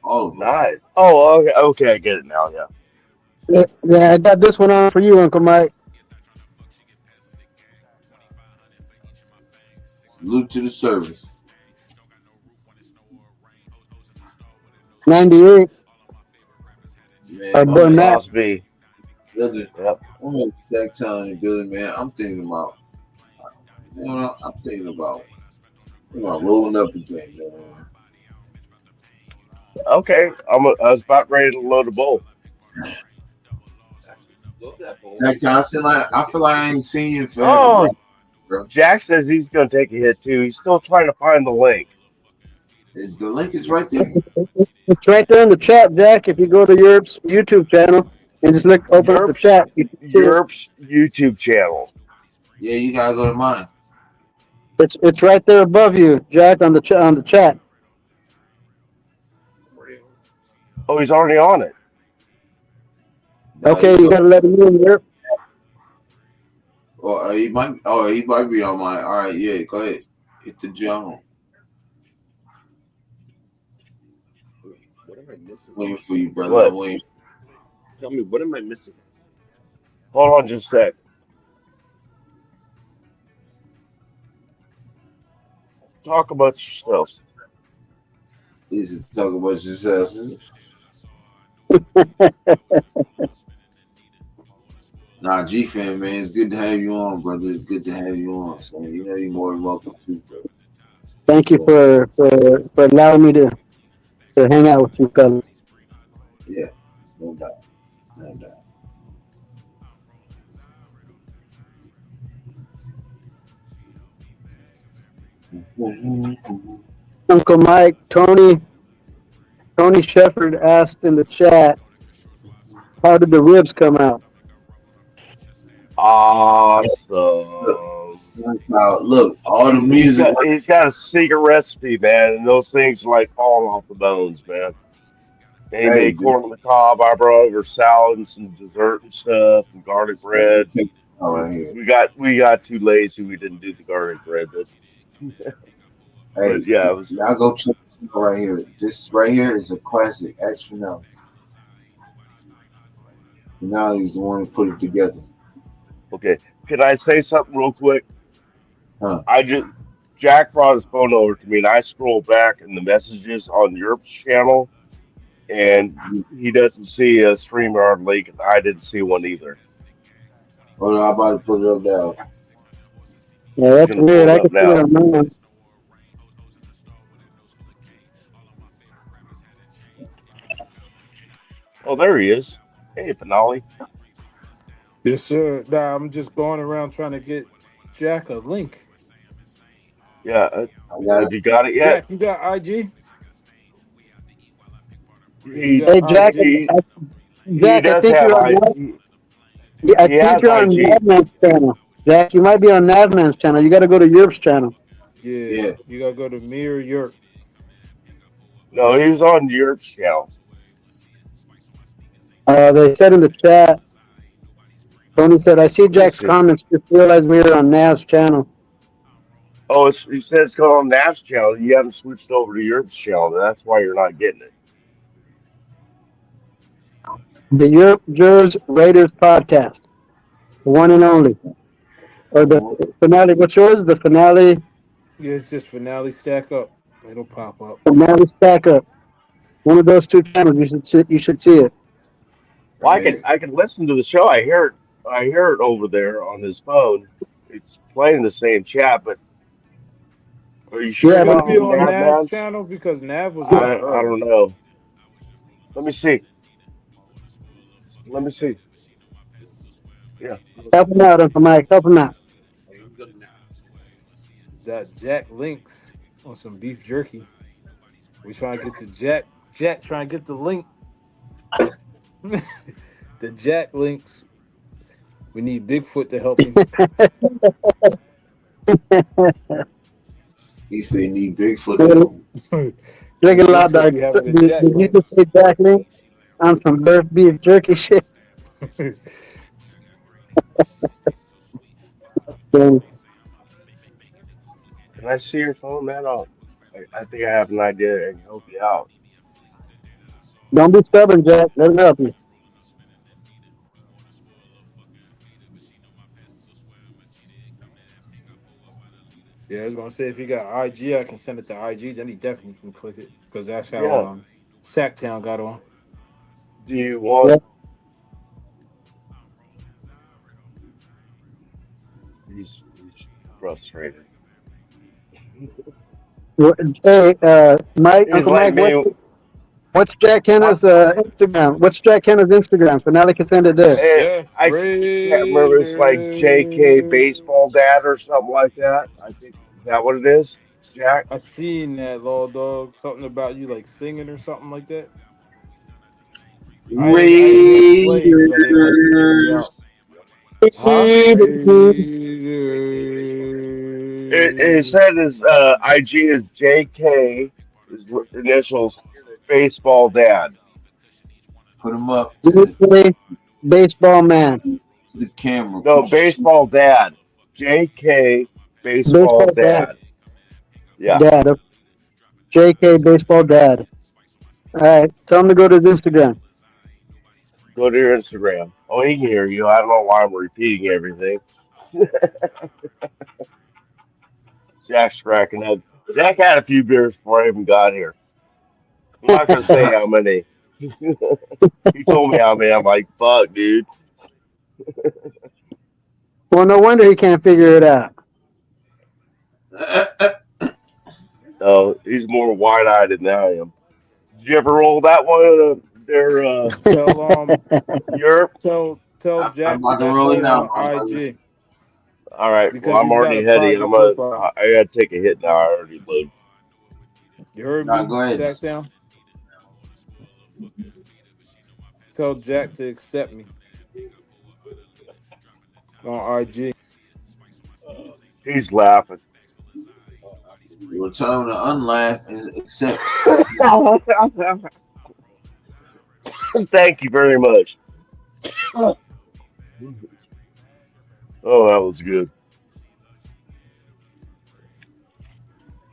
of nice. Oh, okay, I get it now. Yeah. Yeah, I got this one on for you, Uncle Mike. Salute to the service. 98. Man, Must be. Building. Yep. I'm in exact time in building, man. I'm thinking about. I'm thinking about rolling up again, man. Okay, I was about ready to load a bowl. Zach Johnson, I feel like I ain't seen you for Oh, bro. Jack says he's going to take a hit too. He's still trying to find the link. The link is right there. It's right there in the chat, Jack. If you go to Europe's YouTube channel and just open up the chat. Europe's YouTube channel. Yeah, you gotta go to mine. It's right there above you, Jack, on the chat. Oh, he's already on it. Okay, you gotta let him in here. He might be on mine. All right, yeah, go ahead. Hit the jump. What am I missing? Waiting for you, brother. What? I'm waiting. Tell me, what am I missing? Hold on just a sec. Talk about yourself. Easy to talk about yourself. Nah, G fan, man, it's good to have you on, brother. It's good to have you on. So you're more than welcome to, bro. Thank you for allowing me to hang out with you fellas. Yeah, no doubt. No doubt. Uncle Mike, Tony Shepard asked in the chat, how did the ribs come out? Awesome. Look, all the music. He's got a secret recipe, man, and those things are like falling off the bones, man. And he made corn on the cob. I brought over salad and some dessert and stuff, and garlic bread. We got too lazy. We didn't do the garlic bread, but yeah, it was. Y'all go check it out right here. This right here is a classic. Actually, no. Now he's the one who put it together. Okay, can I say something real quick? Huh. Jack brought his phone over to me, and I scrolled back in the messages on Europe's channel, and he doesn't see a StreamYard link, and I didn't see one either. Hold on, I'm about to put it up now. Yeah, that's weird. I can see it on mine. Oh, there he is. Hey, Finale. Yes, sir. Nah, I'm just going around trying to get Jack a link. Yeah, have you got it yet? Jack, you got IG? Hey, Jack. Jack, I think you're on. I think you're on Navman's channel. Jack, you might be on Navman's channel. You got to go to Europe's channel. Yeah. You got to go to Mirror Europe. No, he was on Europe's channel. They said in the chat. Tony said, "I see Jack's comments. Just realized we were on Nav's channel." Oh, he says go on Nav's channel. You haven't switched over to Europe's channel. That's why you're not getting it. The TheYurpJerz Raiders Podcast, the one and only, or the finale. What's yours? The finale. Yeah, it's just finale stack up. It'll pop up. Finale stack up. One of those two channels. You should see it. Well, I can listen to the show. I hear it over there on his phone. It's playing the same chat, but are you sure It's you're gonna be on Nav's Navman's channel because Nav was. I don't know. Let me see. Yeah. Help him out, Uncle Mike. Help him out. That Jack links on some beef jerky. We trying to get to Jack. Jack trying to get the link. The Jack links. We need Bigfoot to help him. He said need Bigfoot. Drink a lot, dog. Did you just say Jack link on some beef jerky shit? Can I see your phone, man? I think I have an idea and can help you out. Don't be stubborn, Jack. Let him help you. Yeah, I was gonna say if he got IG, I can send it to IG. Then he definitely can click it because that's how Sacktown got on. Do you want? frustrated. Hey, Mike, It's Uncle like Mike, me. what's Jack Kenna's Instagram? What's Jack Kenna's Instagram? So now they can send it there. Jeff I can't remember. It's like J.K. Raiders. Baseball Dad or something like that. I think is that what it is, Jack? I seen that, Law Dog. Something about you like singing or something like that. I ain't hear it playing because I didn't want it to kick me out. Raiders. Huh? It Raiders. said his IG is J.K. His initials Baseball Dad. Put him up to Baseball man. the camera. No, Baseball Dad. J.K. Baseball Baseball dad. Dad. Yeah. Dad. JK Baseball Dad. All right. Tell him to go to his Instagram. Go to your Instagram. Oh, he can hear you. I don't know why I'm repeating everything. Jack's cracking up. Jack had a few beers before I even got here. I'm not gonna say how many. He told me how many. I'm like, fuck, dude. Well, no wonder he can't figure it out. So he's more wide-eyed than I am. Did you ever roll that one? Tell Europe. tell I'm Jack about to to roll it follow now, me my on brother. IG All right. Well, because I'm he's got already a heady. private profile. I gotta take a hit now. I already loaded. You heard Nah, me, go ahead. Jack down? Tell Jack to accept me on IG. He's laughing. You will tell him to unlaugh and accept. Thank you very much. Oh, that was good.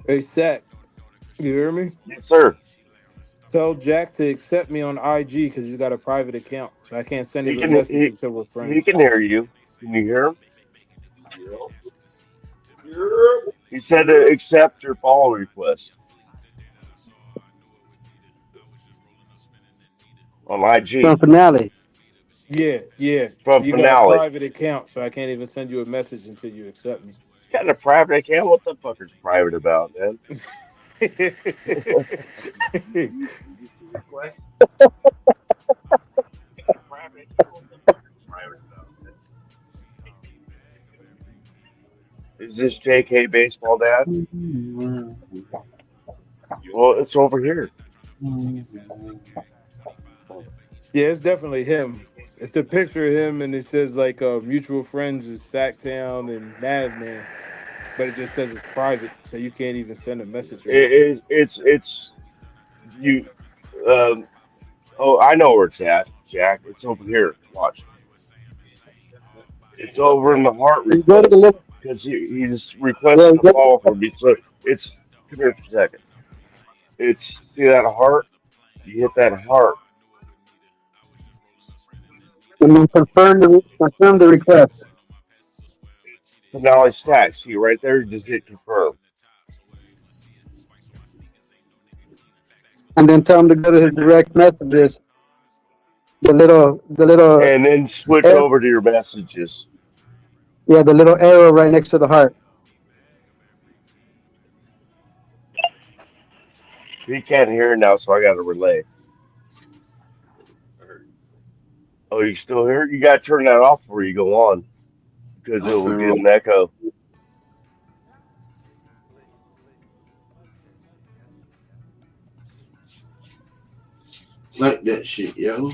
Hey, Sack, you hear me? Yes, sir. Tell Jack to accept me on IG because he's got a private account, so I can't send He him a can message until we're he friends. can hear you. Can you hear him? He said to accept your follow request on IG From Finale. Yeah. from You got a Finale. private account, so I can't even send you a message until you accept me. He's got a private account. What the fuck is private about, man? Is this JK Baseball Dad? Well, it's over here. Yeah, it's definitely him. It's the picture of him, and it says like mutual friends is Sacktown and Navman, but it just says it's private, so you can't even send a message or nothing. It's you. Um, oh, I know where it's at, Jack. It's over here. Watch. It's over in the heart You go to the request little, because he just yeah, requested you a go, follow from me. So it's come here for a second. It's see that heart. You hit that heart. and then confirm the request. Finale stacks. See right there. You just hit confirm. And then tell him to go to his direct messages. The little And then switch arrow, over to your messages. yeah, the little arrow right next to the heart. He can't hear now, so I got to relay. Oh, you still here? You got to turn that off before you go on because I'm it will get finna an echo. like that shit, yo.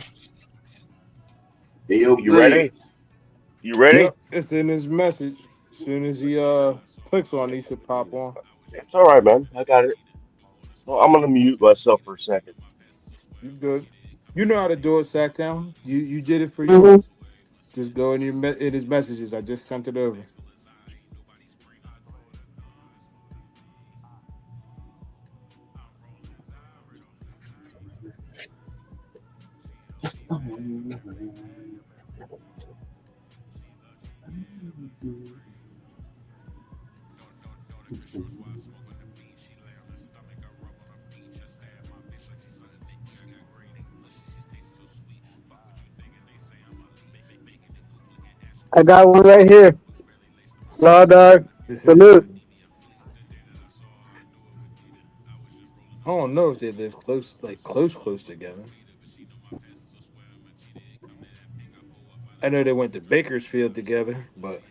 Hey, yo, You Blade. ready? You ready? Yep, it's in his message. As soon as he clicks on it, he should pop on. It's all right, man. I got it. Well, I'm gonna mute myself for a second. You good? You know how to do it, Sacktown. You did it for you. Mm-hmm. Just go in in his messages. I just sent it over. I got one right here. Law Dog. Salute. I don't know if they live close, like close together. I know they went to Bakersfield together, but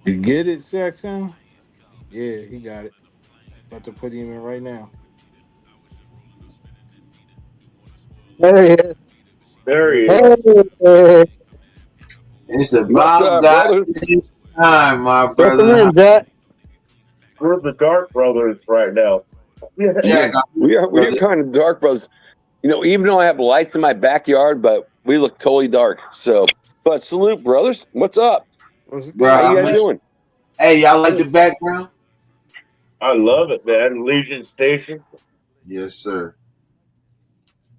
you get it, Saxon? Yeah, he got it. About to put him in right now. There he is. There he Hey, is. It's What's about up, that brother? time, my welcome brother. in, Jack. We're the Dark Brothers right now. Jack, We are brother. kind of dark, brothers. You know, even though I have lights in my backyard, but we look totally dark. So, but salute, brothers. What's up? What's it Bro, going How you I guys miss- doing? Hey, y'all like the background? I love it, man. Legion Station. Yes, sir.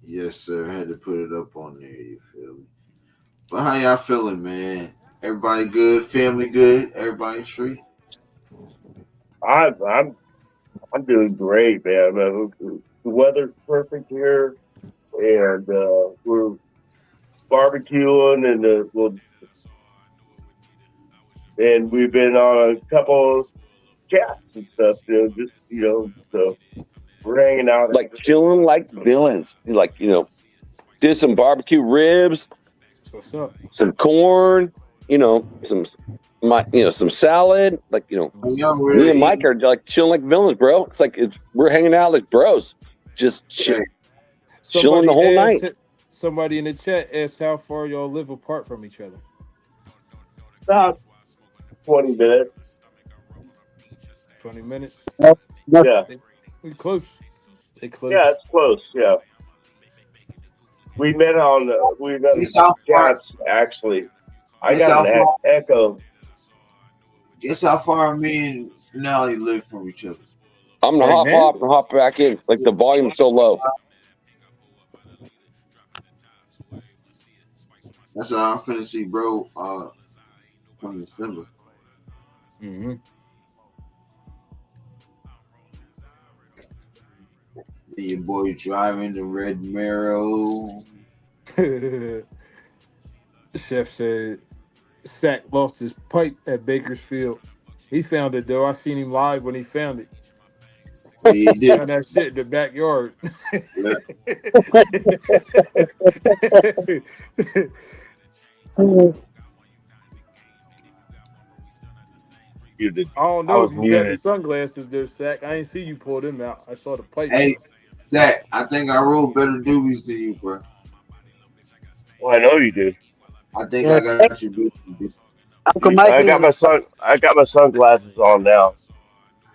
Yes, sir. Had to put it up on there. You feel me? But how y'all feeling, man? Everybody good? Family good? Everybody straight? I'm doing great, man. The weather's perfect here, and we're barbecuing, and we've been on a couple chats and stuff, so we're hanging out. Like chilling like villains. Like, you know, did some barbecue ribs, What's up? some corn, you know, some salad. Like, you know, Y'all me really and Mike are like chilling like villains, bro. It's like we're hanging out like bros, just chilling the whole night. Somebody in the chat asked how far y'all live apart from each other. About 20 minutes. 20 minutes. Yeah. We close. They close. Yeah, it's close. Yeah. We met Guess how far- chats, actually. I Guess got how an far- echo. Guess how far me and Finale live from each other? I'm gonna Right hop now? off and hop back in. Like the volume's so low. That's what I'm finna see, bro. From December. Mm-hmm. And your boy driving the Red Marrow. Chef said Sack lost his pipe at Bakersfield. He found it though. I seen him live when he found it. Yeah, he did. Found that shit in the backyard. You did. I don't I know was if you got the muted. sunglasses there, Sack. I ain't see you pull them out. I saw the pipe. Hey, Zach, I think I rolled better doobies than you, bro. Well, I know you do. I think I got you beat. Uncle Mike. I got my sunglasses on now.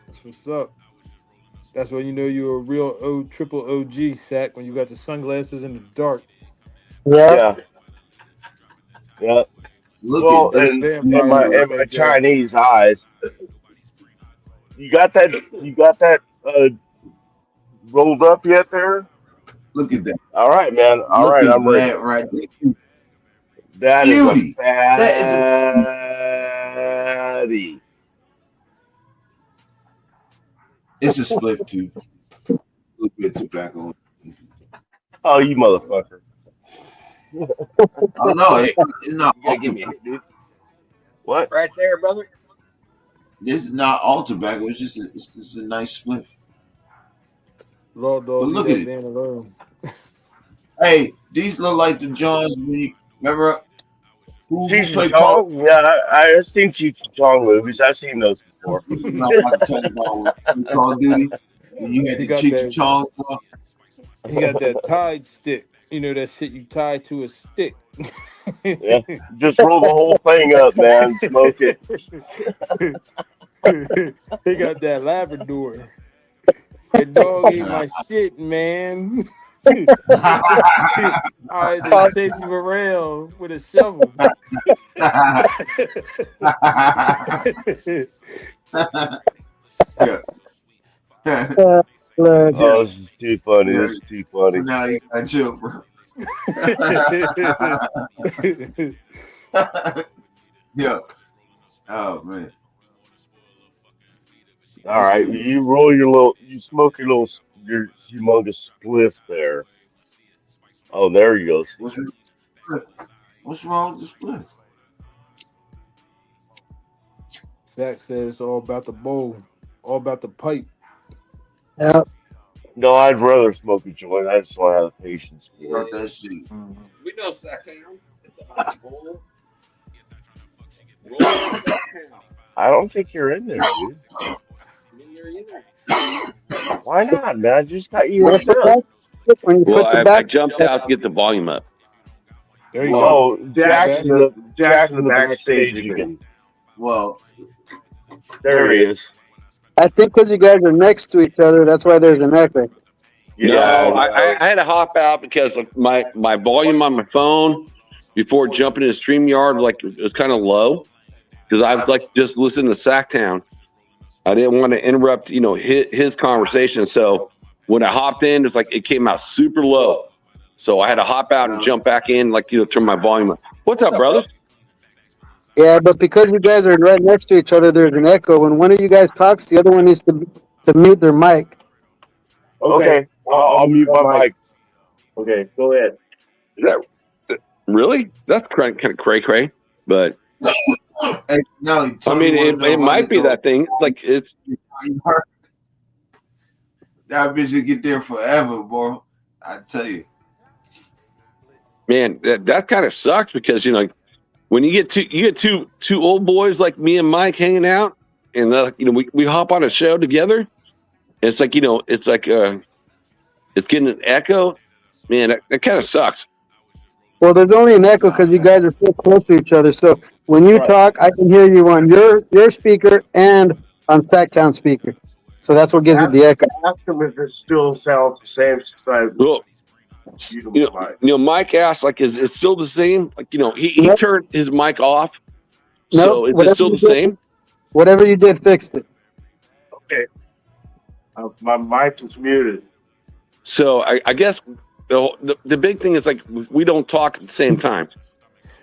That's what's up. That's when you know you're a real triple OG, Sack, when you got the sunglasses in the dark. Yeah. Yeah. Look Well, at this. and my Chinese eyes. You got that rolled up yet there? Look at that. All right, man. All Look right, at I'm ready. that right there. That is Beauty. a That fatty. It's a split too. A little bit of tobacco. Oh, you motherfucker. Oh no, it's not You all gotta give me a tobacco. hit, dude. What? Right there, brother. This is not all tobacco. It's just a nice split. Raw But dog, look leave at that it. man alone. Hey, these look like the Johns. Remember who Cheech played and Paul? Chong? Yeah, I've seen Cheech and Chong movies. I've seen those before. This is not what I'm talking about with Call of Duty. And you had He the got Cheech that- and Chong. He got that Tide stick. You know that shit you tie to a stick. Yeah, just roll the whole thing up, man. Smoke it. He got that Labrador. That dog ate my shit, man. I had to chase him around with a shovel. Oh, this is too funny. This is too funny. Now you got chill, bro. Yeah. Oh man. All right, you roll your little, you smoke your humongous spliff there. Oh, there he goes. What's wrong with the split? Zach says it's all about the bowl, all about the pipe. Yep. No, I'd rather smoke a joint. I just don't have the patience for About it. that shit. We know Sacktown. It's a bowl. Roll Sacktown. I don't think you're in there, dude. In there either. Why not, man? I just got you What's hooked the up. back? When you Well, put the I back, jumped out to get the volume up. There you go. Oh, Jack's in the backstage again. Well, There he is. I think because you guys are next to each other, that's why there's an echo. No, I had to hop out because like, my volume on my phone before jumping in the StreamYard like it was kind of low because I was like just listening to Sacktown. I didn't want to interrupt, his conversation. So when I hopped in, it's like it came out super low. So I had to hop out and jump back in, turn my volume up. What's up, brother? Yeah, but because you guys are right next to each other, there's an echo. When one of you guys talks, the other one needs to mute their mic. Okay, I'll mute my mic. Okay, go ahead. Is that really? That's kind of cray, but hey, no, I mean, it might be that thing. It's like it's that bitch will get there forever, bro. I tell you, man, that kind of sucks because when you get two old boys like me and Mike hanging out, and we hop on a show together. And it's like it's getting an echo. Man, that kind of sucks. Well, there's only an echo because you guys are so close to each other. So when you talk, I can hear you on your speaker and on Sacktown speaker. So that's what gives it the echo. Ask him if it still sounds the same size. Well, Mike asked, is it still the same? He turned his mic off. So is it still the same? Whatever you did, fixed it. Okay. My mic is muted. So I guess the big thing is we don't talk at the same time.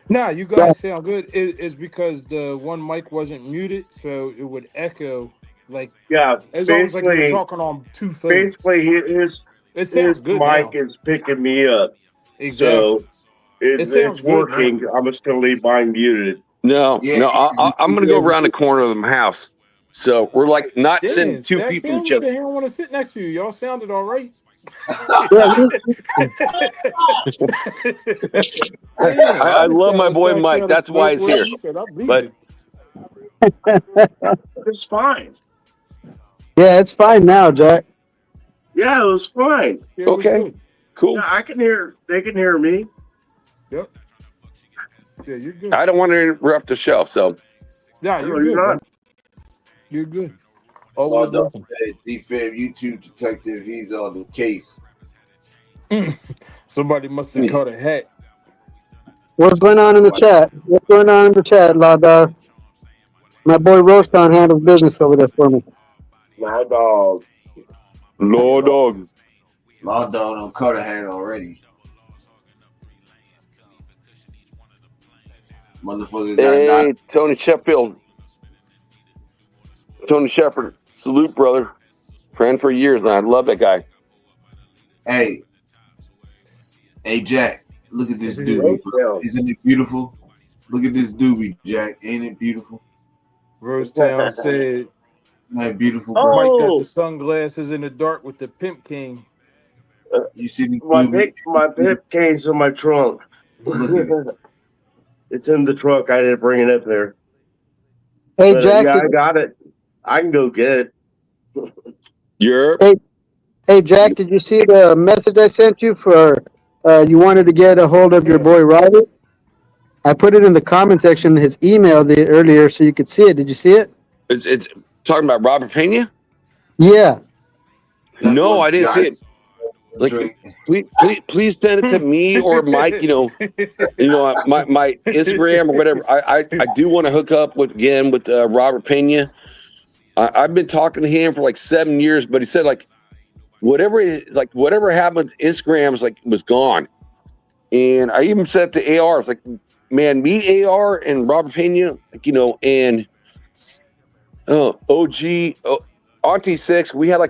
Nah, you guys sound good. It's because the one mic wasn't muted, so it would echo. It's almost like you're talking on two phones. Basically, his good mic now. is picking me up. Exactly. So it's working. Now. I'm just going to leave mine muted. No, I'm going to go around the corner of the house. So we're not sitting two people each other. I don't want to sit next to you. Y'all sounded all right. I love my boy Mike. That's why he's here. But it's fine. Yeah, it's fine now, Jack. Yeah, it was fine. Yeah, okay, cool. Yeah, I can hear. They can hear me. Yep. Yeah, you're good. I don't want to interrupt the show, so. Yeah, you're good. Not. You're good. Well, DFAM YouTube detective, he's on the case. Somebody must have caught a hat. What's going on in the chat? What's going on in the chat, La Dog? My boy Roston handles business over there for me. My dog. Law dog. Law dog don't cut a hat already. Motherfucker got hey, Tony Sheffield. Tony Shepard. Salute, brother. Friend for years, man. I love that guy. Hey, Jack, look at this doobie, bro. Isn't it beautiful? Look at this doobie, Jack. Ain't it beautiful? Rosetown said, isn't that beautiful, bro? Mike got the sunglasses in the dark with the Pimp King. You see this my doobie? Pimp King's in my trunk. Look at it. It's in the trunk. I didn't bring it up there. Hey, Jack. Yeah, I got it. I can go get it. Hey, Jack, did you see the message I sent you for you wanted to get a hold of your boy Robert. I put it in the comment section, his email earlier, so you could see it. Did you see it? It's talking about Robert Pena. Yeah. No, I didn't see it. Like, please send it to me or Mike. My Instagram or whatever. I do want to hook up with Robert Pena. I've been talking to him for like 7 years, but he said whatever happened with Instagram was gone. And I even said to AR, it's like, man, me, AR, and Robert Pena, and OG, Auntie Six, we had a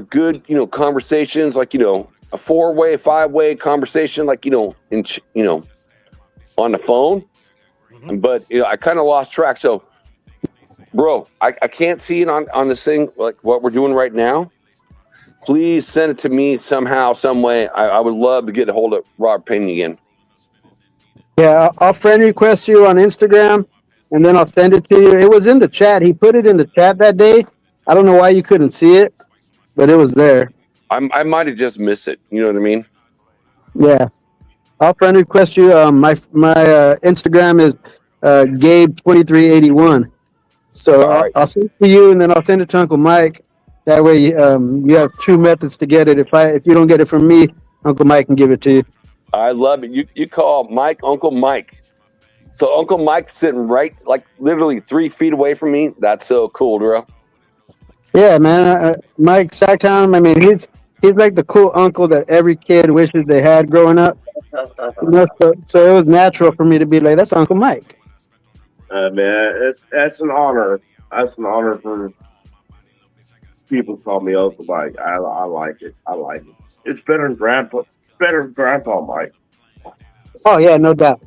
good, conversations, a 4-way, 5-way conversation, on the phone. Mm-hmm. But I kind of lost track. So, bro, I can't see it on this thing, like what we're doing right now. Please send it to me somehow, some way. I would love to get a hold of Robert Pena again. Yeah, I'll friend request you on Instagram, and then I'll send it to you. It was in the chat. He put it in the chat that day. I don't know why you couldn't see it, but it was there. I might have just missed it. You know what I mean? Yeah. I'll friend request you. My Instagram is Gabe2381. So right. I'll send it to you, and then I'll send it to Uncle Mike. That way you have two methods to get it. If you don't get it from me, Uncle Mike can give it to you. I love it. You call Mike Uncle Mike. So Uncle Mike's sitting right, literally 3 feet away from me. That's so cool, bro. Yeah, man. Mike Sacktown, I mean, he's like the cool uncle that every kid wishes they had growing up. So it was natural for me to be like, that's Uncle Mike. Man, that's an honor. That's an honor for people to call me Uncle Mike. I like it. I like it. It's better than Grandpa. It's better than Grandpa Mike. Oh yeah, no doubt.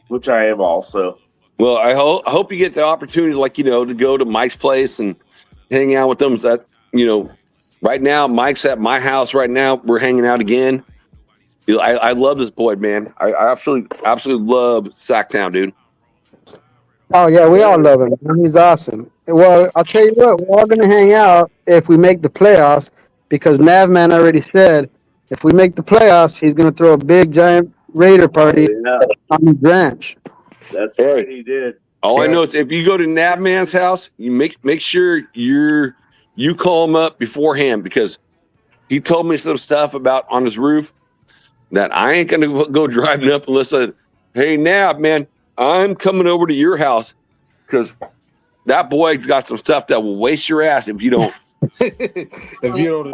Which I am also. Well, I hope you get the opportunity, to go to Mike's place and hang out with them. Right now, Mike's at my house right now. We're hanging out again. I love this boy, man. I absolutely love Sacktown, dude. Oh, yeah, we all love him. He's awesome. Well, I'll tell you what, we're all going to hang out if we make the playoffs, because Navman already said if we make the playoffs, he's going to throw a big, giant Raider party on his ranch. That's right, he did. All I know is if you go to Navman's house, you make sure you call him up beforehand, because he told me some stuff about on his roof that I ain't going to go driving up unless hey, Nav, man, I'm coming over to your house, because that boy's got some stuff that will waste your ass if you don't. If you don't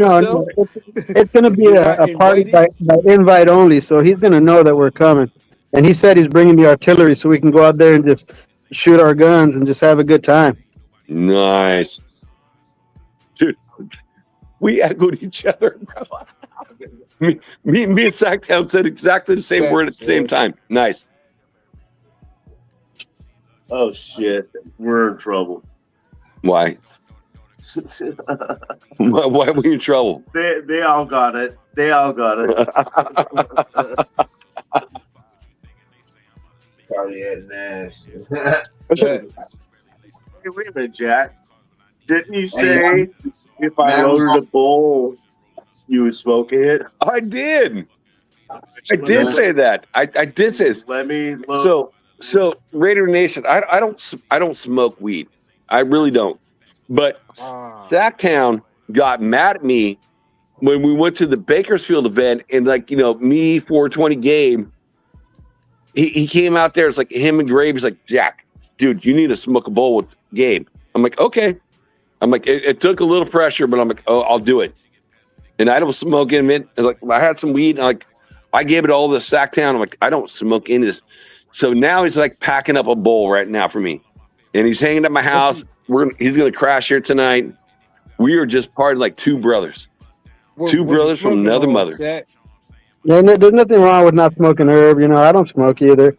no. It's going to be a party by invite only, so he's going to know that we're coming. And he said he's bringing the artillery so we can go out there and just shoot our guns and just have a good time. Nice. Dude, we echoed each other. me and Sacktown said exactly the same word at the same time. Nice. Oh, shit. We're in trouble. Why? Why are we in trouble? They all got it. They all got it. Party at Nash. Hey, wait a minute, Jack. Didn't you say if I ordered a bowl, you would smoke it? I did. I did say that. I did say this. Let me look. So Raider Nation, I don't smoke weed. I really don't. But Sacktown got mad at me when we went to the Bakersfield event, and me 420 game. He came out there. It's like him and Graves. Like, Jack, dude, you need to smoke a bowl with Gabe. I'm like, okay. I'm like, it took a little pressure, but I'm like, oh, I'll do it. And I don't smoke in it. Like, I had some weed, and I gave it all to Sacktown. I'm like, I don't smoke any of this. So now he's packing up a bowl right now for me, and he's hanging at my house. He's gonna crash here tonight. We are just partying like two brothers, two brothers from another mother. Yeah, there's nothing wrong with not smoking herb. I don't smoke either.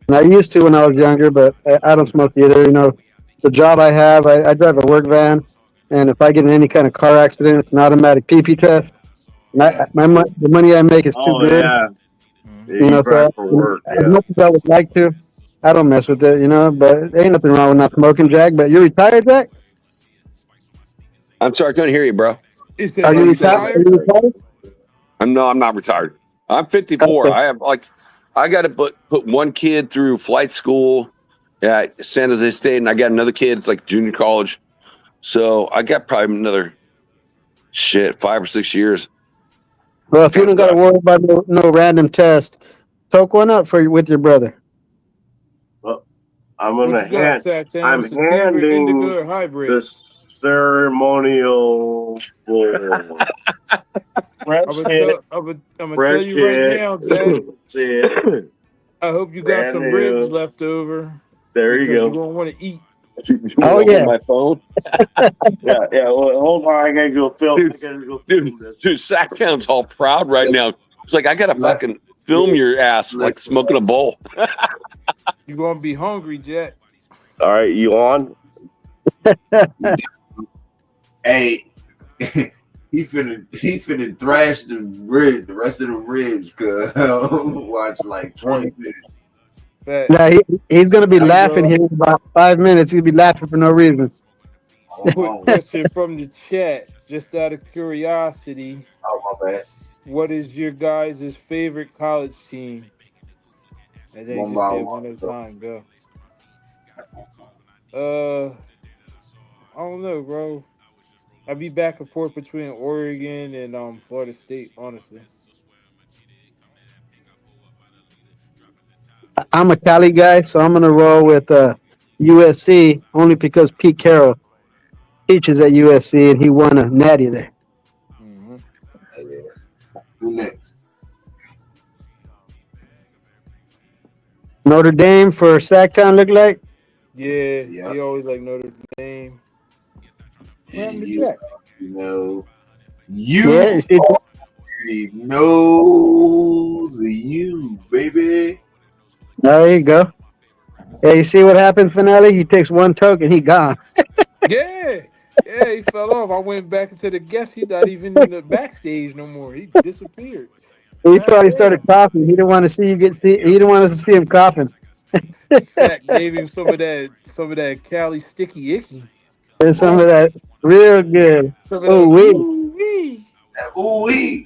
And I used to when I was younger, but I don't smoke either. The job I have, I drive a work van, and if I get in any kind of car accident, it's an automatic PP test. The money I make is too good. Yeah. For work. As much as I would like to, I don't mess with it, but ain't nothing wrong with not smoking, Jack. But you're retired, Jack? I'm sorry, I couldn't hear you, bro. Are you retired? I'm not retired. I'm 54. I have I got to put one kid through flight school at San Jose State, and I got another kid. It's like junior college. So I got probably another 5 or 6 years. Well, if you don't got to worry about no random test, talk one up with your brother. Well, I'm gonna got, I'm handing indigo hybrid. the ceremonial bowl. I'm gonna tell you right now, Jack. I hope you got some ribs left over. There you go. You're gonna want to eat. Oh yeah. My phone. yeah. Well, hold on. I gotta go film. Dude, Sacktown's all proud right now. It's like I gotta fucking film your ass like smoking a bowl. You're gonna be hungry, Jack. All right, you on? Hey, he finna thrash the rest of the ribs. Cause watch like 20 minutes. Nah, he's gonna be laughing here in about 5 minutes. He'll be laughing for no reason. Quick question from the chat, just out of curiosity. Oh my bad. What is your guys' favorite college team? And then One just by give one. one at a time. Go. I don't know, bro. I'd be back and forth between Oregon and Florida State, honestly. I'm a Cali guy, so I'm gonna roll with USC only because Pete Carroll teaches at USC and he won a natty there. Mm-hmm. Who next? Notre Dame for Sacktown look like? Yeah, he always like Notre Dame. And You know the you, baby. There you go. Yeah, you see what happened, Finale? He takes one token, he gone. Yeah, he fell off. I went back into the guest. He's not even in the backstage no more. He disappeared. He probably started coughing. He didn't want to see you He didn't want to see him coughing. Sack gave him some of that Cali sticky icky. There's some of that real good. Oh wee. Ooh wee.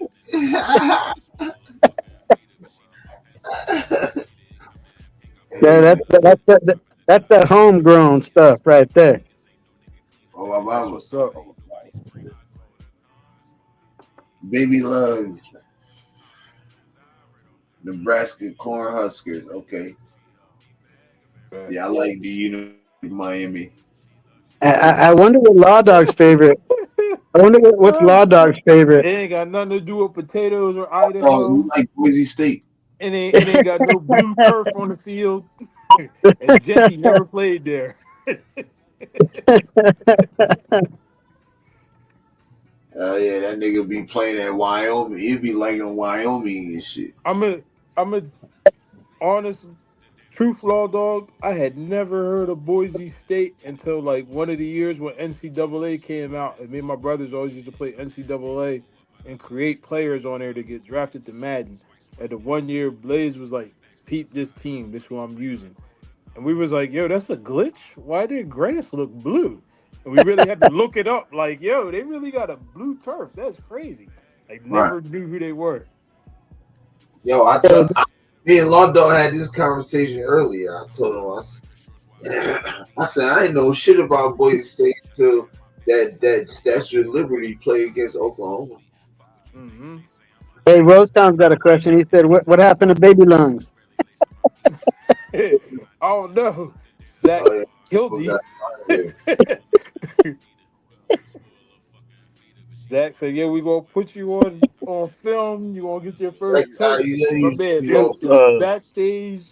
Yeah, that's that homegrown stuff right there. Oh, my What's up? Baby Lugs. Nebraska Cornhuskers. Okay. Yeah, I like the Miami. I wonder what Law Dog's favorite. I wonder what's Law Dog's favorite. It ain't got nothing to do with potatoes or Idaho. Oh, you like Boise State. It ain't got no blue turf on the field. And Jesse never played there. Oh yeah, that nigga be playing at Wyoming. He'd be like in Wyoming and shit. I'm a honest truth, Law Dog. I had never heard of Boise State until like one of the years when NCAA came out, and me and my brothers always used to play NCAA and create players on there to get drafted to Madden. And the 1 year Blaze was like, "Peep this team. This is who I'm using." And we was like, "Yo, that's the glitch. Why did grass look blue?" And we really had to look it up. Like, yo, they really got a blue turf. That's crazy. I never knew who they were. Yo, me and Law Dog had this conversation earlier. I told him, I said, I didn't know shit about Boise State until that Statue of Liberty play against Oklahoma. Mm-hmm. Hey, Rosetown's got a question. He said, "What happened to Baby Lungs?" Oh no, Zach killed you. Zach said, "Yeah, we gonna put you on film. You gonna get your first backstage,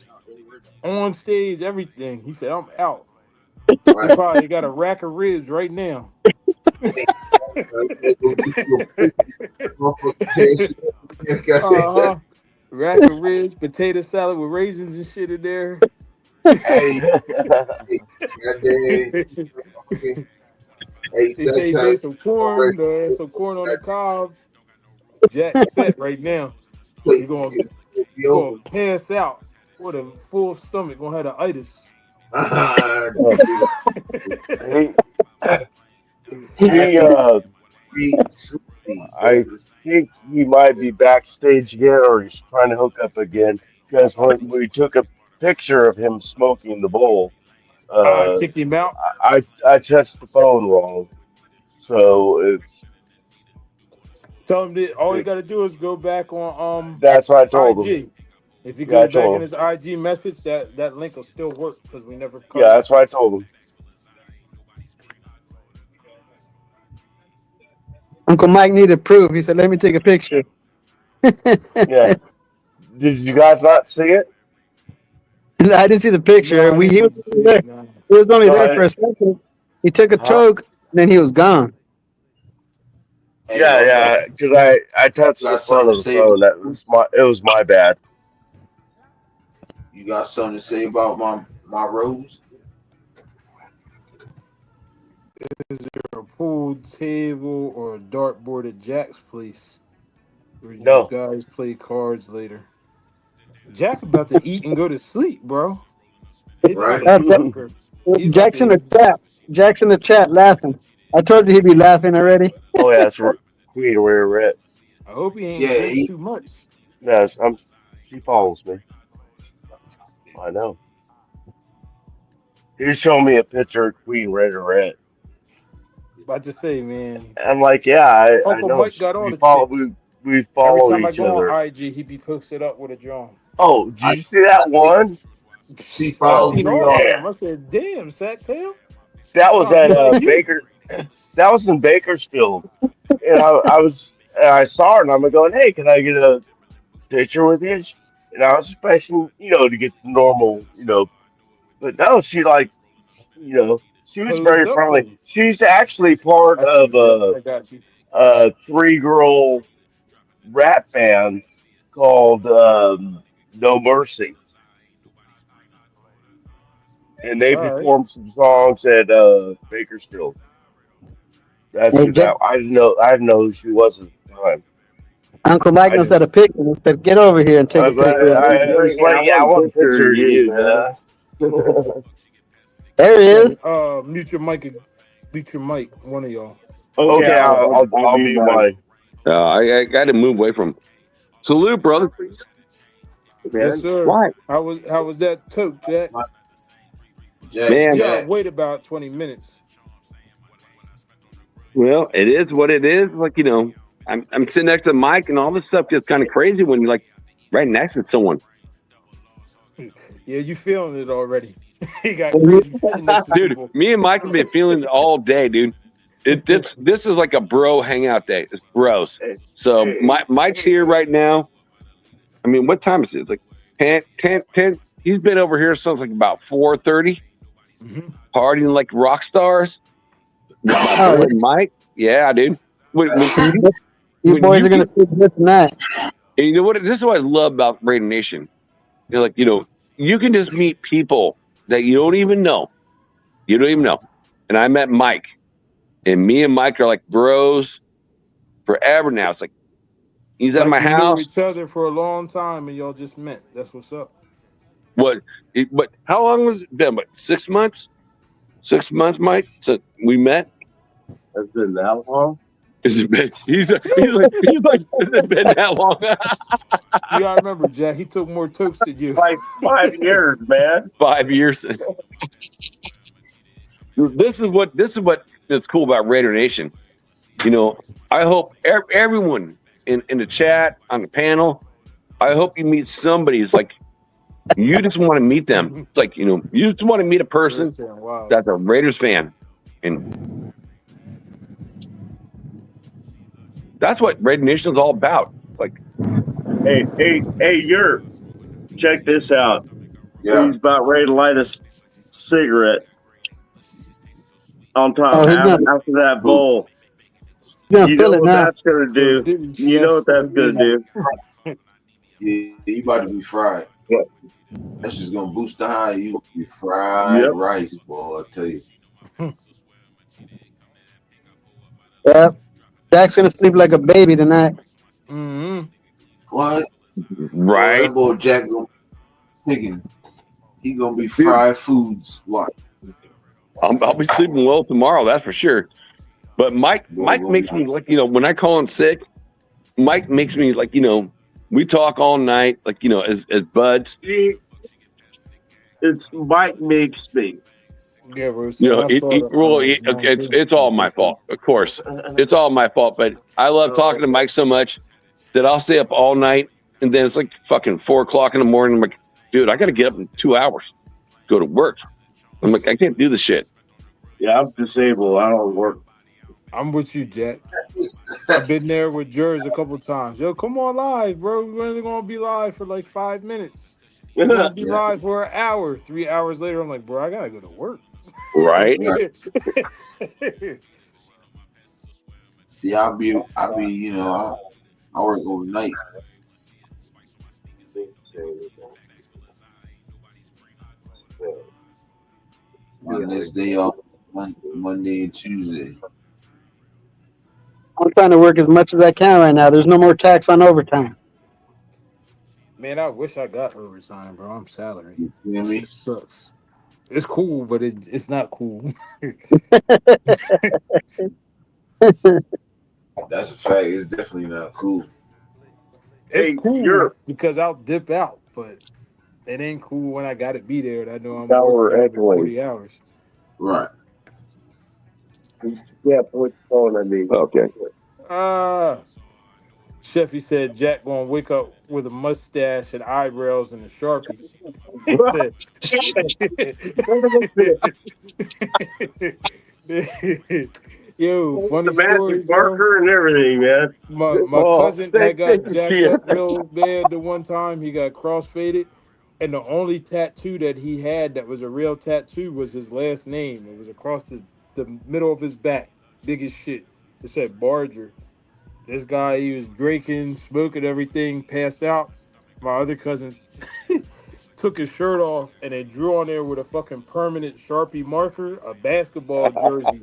on stage, everything." He said, "I'm out." He probably got a rack of ribs right now. Rack of ribs, potato salad with raisins and shit in there. Hey, they made some corn on the cob. Jack set right now. You're gonna pass out with a full stomach. Gonna have the itis. think he might be backstage again, or he's trying to hook up again. Because when we took a picture of him smoking the bowl, uh, Kicked him out. I touched the phone wrong, so Tell him that all you got to do is go back on that's what I told him. IG. If he Yeah, I goes back told in him. his IG message, that link will still work because we never cut Yeah, it. that's what I told him. Uncle Mike needed proof. He said, "Let me take a picture." Yeah. Did you guys not see it? I didn't see the No, picture. I He didn't was see only there. it. No. He was only No, there for a second. He took a huh? choke, and then he was gone. Hey, Yeah, my yeah. brother, Because I touched you the got front something of to the say? phone. It was my bad. You got something to say about my rose? Is there a pool table or a dartboard at Jack's place where you No. guys play cards later? Jack about to eat and go to sleep, bro. He Right? motherfucker. He about Jack's in to. the chat. Jack's in the chat laughing. I told you he'd be laughing already. Oh yeah, it's Queen where we're at. I hope he ain't Yeah, drink too much. No, she follows me. I know. He's showing me a picture of Queen Red. About to say, man, I'm like, yeah, I Uncle know. Mike got all We the follow chicks. we Every follow time I each go other. on IG, he be posted up with a drawing. Oh, did I you see that one? she I follows Oh seen me all of on. them. man, I said, damn, Sacktail, that was trying to at be like you. Baker. That was in Bakersfield, and I saw her, and I'm going, hey, can I get a picture with you? And I was expecting, to get the normal, but no, she like, she was Posed very up for friendly. you. She's actually part I see of you, Jack. I got you. a three-girl rap band called No Mercy, and they All right. performed some songs at Bakersfield. That's Hey, who that. I didn't know who she was at the time. Uncle Mike I knows how to just, pick. He said, "Get over here and take a I, picture." I was like, yeah, I want a picture of you, man. There he is. Mute your mic. Mute your mic. One of y'all. Okay, I'll mute mine. I got to move away from. Salute, brother. Yes, sir. Why? How was that toke, Jack? Jack, Man, You gotta Jack. wait about 20 minutes. well, it is what it is. Like, I'm sitting next to Mike, and all this stuff gets kind of crazy when you're like right next to someone. Yeah, you feeling it already. He got crazy sitting next to Dude, people. me and Mike have been feeling it all day, dude. This is like a bro hangout day. It's bros. So Mike's here right now. I mean, what time is it? It's like 10. He's been over here since like about 4:30, partying like rock stars. With my boy Mike. Yeah, dude. You boys are gonna see this tonight. And you know what? This is what I love about Raider Nation. You can just meet people that you don't even know. You don't even know. And I met Mike. And me and Mike are like bros forever now. It's like he's at my you house. knew each other for a long time and y'all just met. That's what's up. But how long was it been? What, 6 months? 6 months, Mike? So we met? Has it been that long? He's like, it's been that long. You gotta remember, Jack, he took more tokes than you. Like 5 years, man. 5 years. This is what is cool about Raider Nation. I hope everyone in the chat, on the panel, I hope you meet somebody who's like, you just want to meet them. It's like, you just want to meet a person Wow. that's a Raiders fan. And that's what Raider Nation is all about. Like, hey, Yerp, check this out. Yeah. He's about ready to light a cigarette on top after that bowl. You know what that's going to do. You know what that's going to do. Yeah, you about to be fried. That's just gonna boost the high. You gonna be fried rice, boy. I tell you. Yep. Jack's gonna sleep like a baby tonight. Mm-hmm. What? Right. That boy Jack gonna be picking. He gonna be fried foods. What? I'll be sleeping well tomorrow, that's for sure. But Mike makes me like, when I call him sick, Mike makes me like, we talk all night, like, as buds. It's Mike makes me. Yeah, bro. It's all my fault, of course. It's all my fault, but I love talking to Mike so much that I'll stay up all night, and then it's like fucking 4 o'clock in the morning. I'm like, dude, I got to get up in 2 hours, go to work. I'm like, I can't do this shit. Yeah, I'm disabled. I don't work. I'm with you, Jack. I've been there with Jerz a couple times. Yo, come on live, bro. We're only gonna be live for like 5 minutes. We're gonna be live for an hour. 3 hours later, I'm like, bro, I gotta go to work. Right. See, I work overnight. My next day off Monday and Tuesday. I'm trying to work as much as I can right now. There's no more tax on overtime. Man, I wish I got overtime, bro. I'm salary. You feel me? It sucks. It's cool, but it's not cool. That's a fact. It's definitely not cool. It's cool because I'll dip out, but it ain't cool when I got to be there. And I know I'm working 40 hours. Right. Yeah, put the phone on me. Okay. Sheffy said Jack gonna wake up with a mustache and eyebrows and a Sharpie. He said, yo, funny story, marker and everything, man. My cousin that got jacked up real bad the one time. He got crossfaded, and the only tattoo that he had that was a real tattoo was his last name. It was across the middle of his back, big as shit. It said Barger. This guy, he was drinking, smoking everything, passed out. My other cousins took his shirt off and they drew on there with a fucking permanent Sharpie marker, a basketball jersey,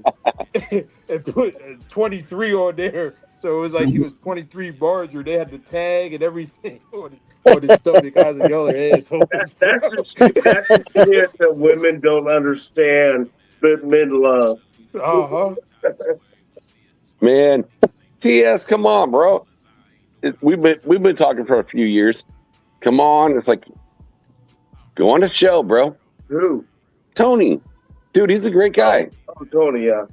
and put 23 on there. So it was like he was 23 Barger. They had the tag and everything on his stomach. I was like, y'all are assholes. That's the shit that women don't understand, but men love. Uh-huh. Man, TS, come on, bro. We've been talking for a few years. Come on, it's like go on the show, bro. Who? Tony, dude, he's a great guy. Oh, Tony, yeah.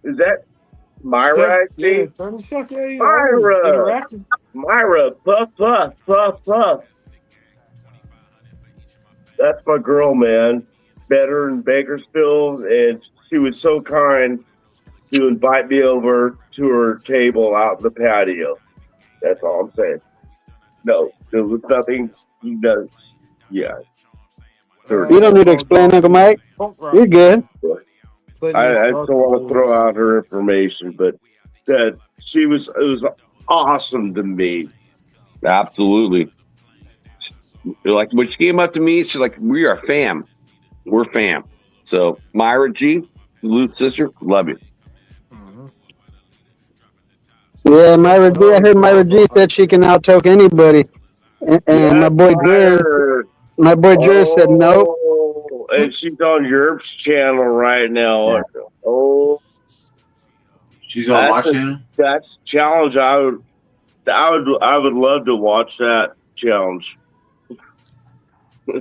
Is that Myra? Yeah, Tony Shuck, yeah, Myra, puff, puff, puff, puff. That's my girl, man. Met her in Bakersfield, and she was so kind to invite me over to her table out in the patio. That's all I'm saying. No, there was nothing he does. Yeah. You don't need to explain, Uncle Mike. You're good. I don't want to throw out her information, but it was awesome to me. Absolutely. Like when she came up to me, she's like, "We are fam. We're fam." So Myra G, Luke's sister, love you. Yeah, Myra G. I heard Myra G said she can out-talk anybody, and my boy Jerz said no. And she's on TheYurpJerz channel right now. Yeah. Oh, she's on my channel. That's a challenge. I would love to watch that challenge. No,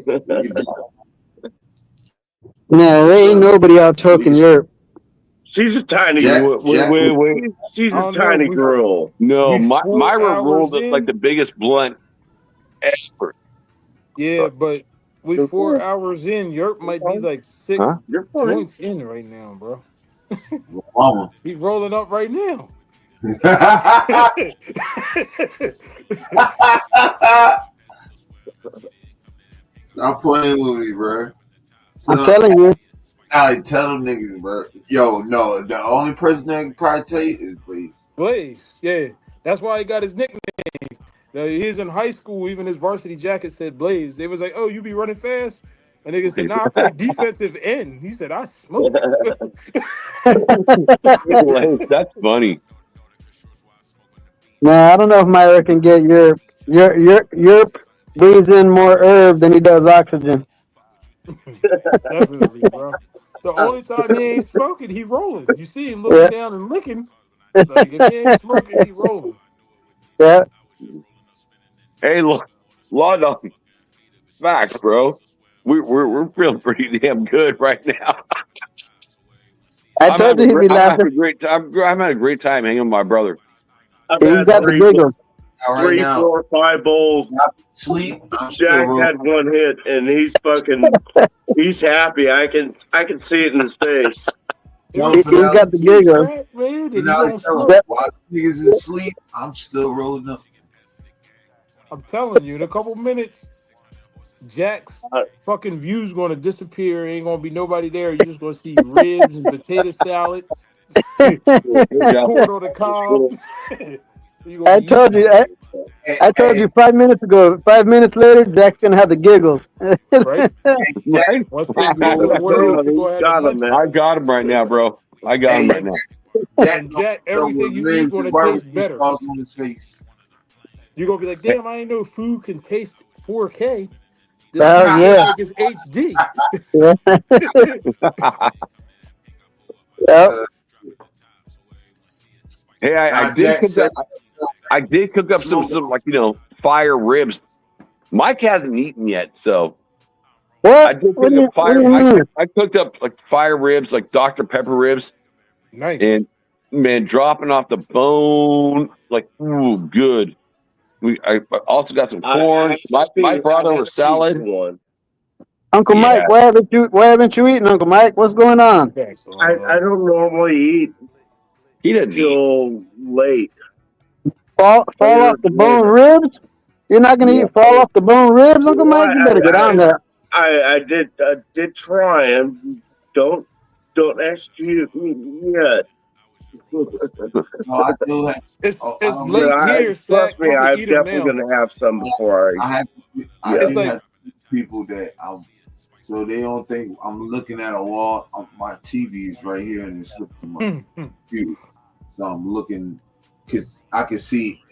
there ain't nobody out-talking TheYurp. She's a tiny wait. She's a tiny girl. No, Myra rolled it like the biggest blunt ever. Yeah, but we 4 hours in. TheYurp might be like 6 joints in right now, bro. He's rolling up right now. Stop playing with me, bro. I'm telling you. I tell them niggas, bro. Yo, no, the only person that can probably tell you is Blaze. Blaze, yeah. That's why he got his nickname. He's in high school, even his varsity jacket said Blaze. They was like, oh, you be running fast? And niggas said, nah, I play defensive end. He said, I smoke. That's funny. No, I don't know if Myra can get TheYurp breathes in more herb than he does oxygen. Definitely, bro. The only time he ain't smoking, he rolling. You see him looking down and licking. Like if he ain't smoking, he rolling. Yeah. Hey, Lord, facts, bro. We're feeling pretty damn good right now. I told you he'd be I'm laughing. having a great time. I'm having a great time hanging with my brother. I've He's had got the giggles. three, 4, 5 bowls. Sleep. Jack had one hit, and he's happy. I can see it in his face. He's got the giggles. While niggas is asleep, I'm still rolling up. I'm telling you, in a couple minutes, Jack's fucking view's gonna disappear. Ain't gonna be nobody there. You're just gonna see ribs and potato salad, corn on the cob. I told you. I told you 5 minutes ago. 5 minutes later, Jack's gonna have the giggles. Right? I got him right now, bro. I got him right now. And Jack, everything you eat gonna taste better. On his face. You're gonna be like, damn, I ain't know food can taste 4K. This yeah. like it's HD. Yep. Hey, I did cook up some like fire ribs. Mike hasn't eaten yet, so what? I did cook up fire. I cooked up like fire ribs, like Dr. Pepper ribs. Nice. And man, dropping off the bone, like ooh, good. I also got some corn. Mike brought over salad. Uncle Mike, why haven't you eaten, Uncle Mike? What's going on? I don't normally eat. He didn't till late. Fall off the bone ribs? You're not gonna eat fall off the bone ribs, Uncle Mike? You better get on that. I did try and don't execute me yet. It's late here, trust me, I'm definitely gonna have some before I have people that so they don't think I'm looking at a wall. My TV is right here and it's hooked to my computer. So I'm looking because I can see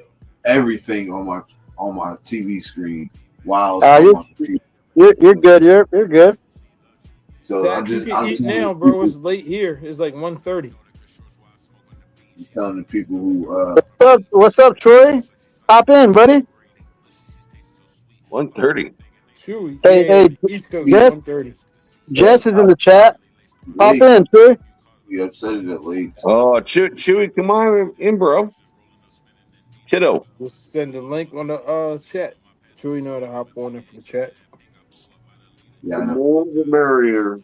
everything on my TV screen while it's on my computer. You're good. You're good. So Zach, I'm eat now, bro. It's late here. It's like 1:30. I'm telling the people who What's up, Troy? Hop in, buddy. 1:30. Chewy. Hey, East Coast, Jess, 1:30. Jess is in the chat. Hop in, Troy. We upset it late. Oh, Chewy, come on in, bro. Kiddo. We'll send the link on the chat. Chewy know how to hop on in for the chat. Yeah, the more the merrier.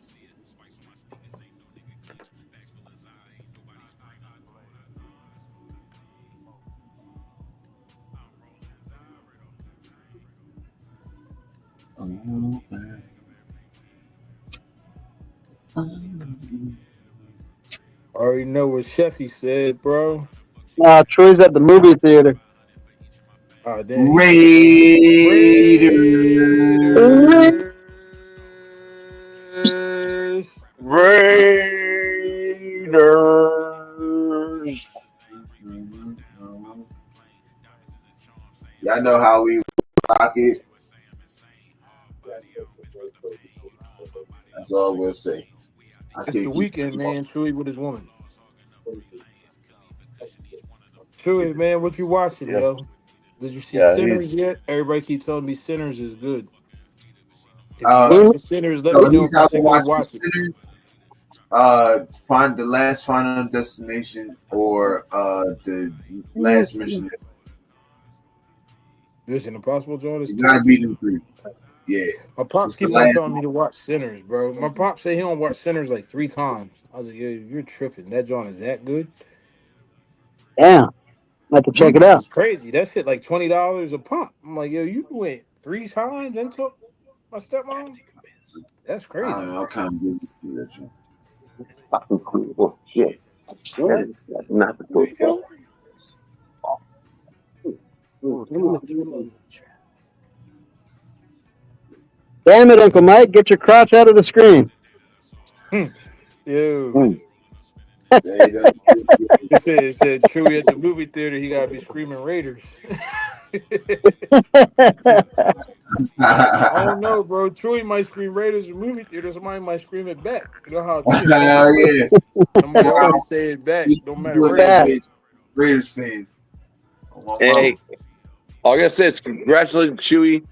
Already know what Sheffy said, bro. Nah, Troy's at the movie theater. Oh, damn. Raiders. Y'all know how we rock it. That's all we'll say. It's the weekend, man. Chewy with his woman. Chewy, man, what you watching, yo? Did you see Sinners yet? Everybody keep telling me Sinners is good. If you watch Sinners, let me know if I should go watch it. Find the last Final Destination or the last Mission. Mission Impossible, John. You gotta beat them three. Yeah. My pops keep on telling me to watch Sinners, bro. My pops say he don't watch Sinners like 3 times. I was like, yo, you're tripping. That John is that good? Damn. I have to check it out. It's crazy. That shit like $20 a pop. I'm like, yo, you went 3 times and took my stepmom? That's crazy. I don't know. I can't give you that. Fucking cool. Shit. That's not the cool stuff. Damn it, Uncle Mike. Get your crotch out of the screen. Yo. It said Chewy at the movie theater, he gotta be screaming Raiders. I don't know, bro. Chewy might scream Raiders in movie theater. Somebody might scream it back. You know how yeah. Somebody always say it back. Don't matter where. Raiders fans. Hey, all I gotta say is congratulations, Chewy.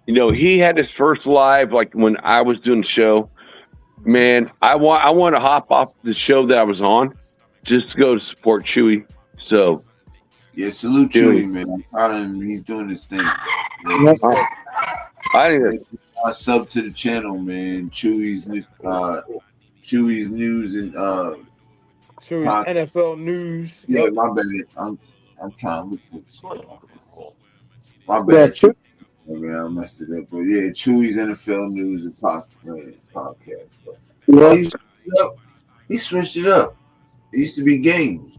You know, he had his first live like when I was doing the show. Man, I want to hop off the show that I was on just to go to support Chewy. So yeah, salute Chewy, man. I'm proud of him. He's doing his thing. I think sub to the channel, man. Chewy's news and Chewy's NFL news. Yeah, my bad. I'm trying to look for it. My bad. Yeah, man, I messed it up. But yeah, Chewy's NFL news and podcast. He switched it up. It used to be games.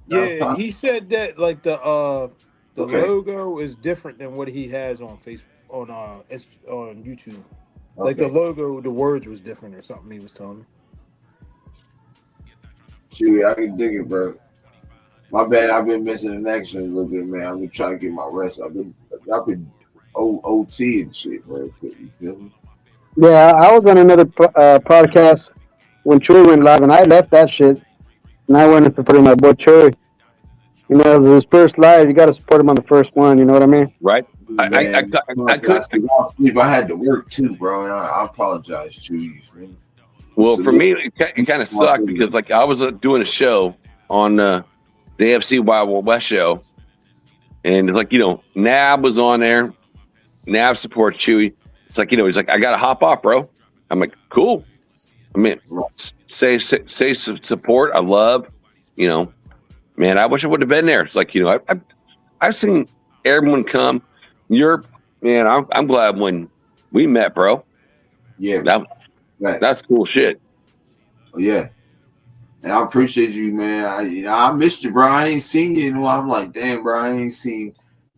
Yeah, he said that like the logo is different than what he has on Facebook on YouTube. Like the logo, the words was different or something. He was telling me. Chewy, I can dig it, bro. My bad. I've been missing in action a little bit, man. I've been trying to get my rest. I've been OT and shit, bro. You feel me? Yeah, I was on another podcast when Chewy went live, and I left that shit, and I went and supported my boy Chewy. You know, his first live, you got to support him on the first one. You know what I mean? Right. I had to work too, bro, and I apologize, Chewy. Well, for me, it kind of sucked because like I was doing a show on the AFC Wild West show, and it's like, you know, Nab was on there. Nav supports Chewy. It's like, you know, he's like, I gotta hop off, bro. I'm like, cool. I mean, say support. I love, you know, man. I wish I would have been there. It's like, you know, I've seen everyone come. Man, I'm glad when we met, bro. Yeah, that's cool shit. Yeah, and I appreciate you, man. I missed you, bro. I ain't seen you in a while. I'm like, damn, bro. I ain't seen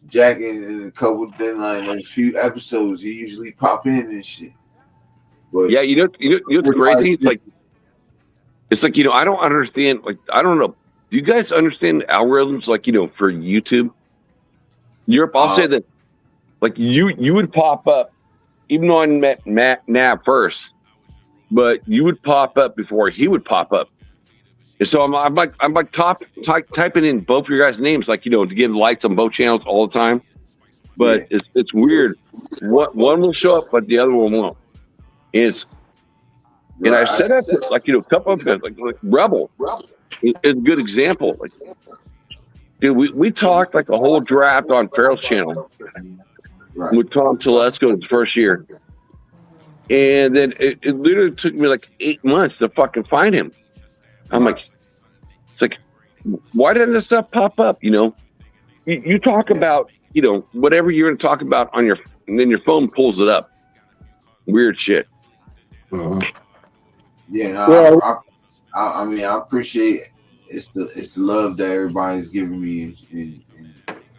Jack in a couple, then like a few episodes. He usually pop in and shit. But yeah, you know what's crazy? It's like, you know, I don't understand. Like, I don't know. Do you guys understand algorithms? Like, you know, for YouTube, I'll say that, like you would pop up, even though I met Nav first, but you would pop up before he would pop up. And so I'm like typing in both of your guys' names, like, you know, to give likes on both channels all the time. But it's weird. One will show up, but the other one won't. And I've said that to, like, you know, a couple of guys, like Rebel. It's a good example. Like, dude, we talked like a whole draft on Farrell's channel with Tom Telesco his first year. And then it literally took me like 8 months to fucking find him. I'm like, it's like, why didn't this stuff pop up? You know, you talk about, you know, whatever you're going to talk about on your, and then your phone pulls it up. Weird shit. Yeah, no, I mean, I appreciate it's the love that everybody's giving me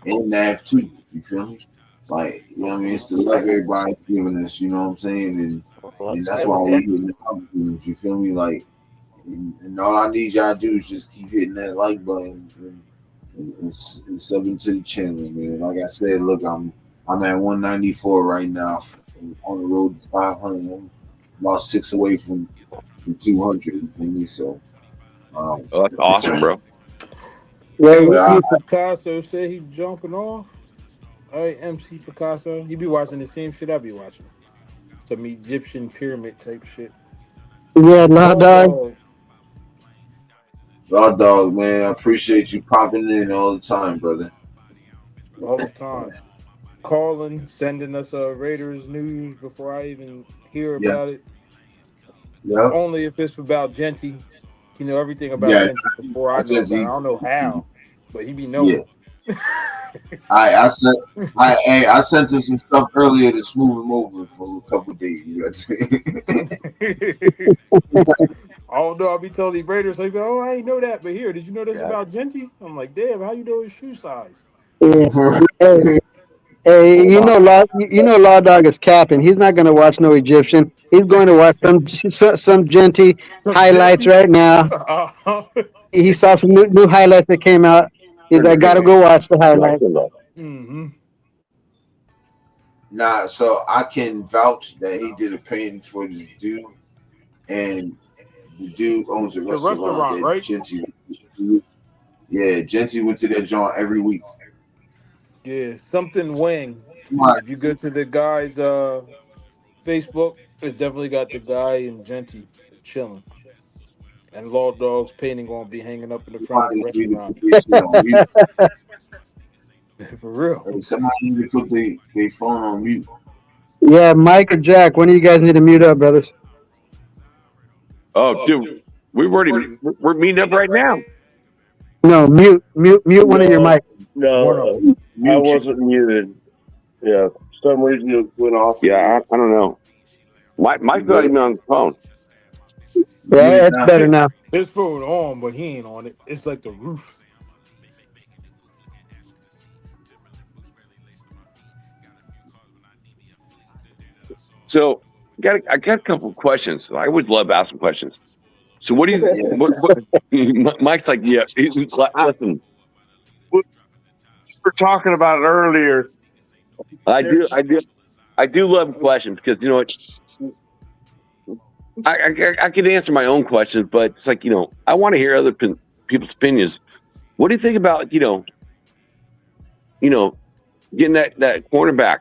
in that too. You feel me? Like, you know what I mean? It's the love everybody's giving us. You know what I'm saying? And that's why we hitting the algorithms. You feel me? Like, and all I need y'all to do is just keep hitting that like button and subbing to the channel, man. Like I said, look, I'm at 194 right now. I'm on the road to 500. I'm about 6 away from 200. You feel me? So, that's awesome, bro. Yeah, Picasso said he's jumping off. All right, MC Picasso. He be watching the same shit I be watching. Some Egyptian pyramid type shit. Yeah, Law Dog. Law Dog, man, I appreciate you popping in all the time, brother. All the time. Calling, sending us Raiders news before I even hear about it. Yeah. Only if it's about Genty. You know everything about Genty before I know about it. I don't know how, but he be knowing. Yeah. I sent him some stuff earlier to smooth him over for a couple of days. I don't know. I'll be telling the Raiders, like, oh, I ain't know that, but here, did you know this about Genty? I'm like, damn, how you know his shoe size? Hey, you know, Law Dog is capping. He's not going to watch no Egyptian. He's going to watch some Genty highlights right now. He saw some new highlights that came out. He's like, gotta go watch the highlights. Mm-hmm. Nah, so I can vouch that he did a painting for this dude, and the dude owns a restaurant, right? Genty. Yeah, Genty went to that joint every week. Yeah, something Wang. Right. If you go to the guy's Facebook, it's definitely got the guy and Genty chilling. And Law Dog's painting gonna be hanging up in the front of the Somebody need to restaurant. put this shit on mute. For real. Hey, somebody need to put their phone on mute. Yeah, Mike or Jack, one of you guys need to mute up, brothers. Oh, dude, we're meeting up right now. No, mute one of your mics. No, I wasn't muted. Yeah, for some reason it went off. Yeah, I don't know. Mike's not even on the phone. Yeah, it's better now. His phone on, but he ain't on it. It's like the roof. So, I got a couple of questions. I would love asking questions. So, what do you? Mike's like, yeah. He's like, listen. We were talking about it earlier. I do love questions because you know what. I could answer my own questions, but it's like I want to hear other people's opinions. What do you think about getting that cornerback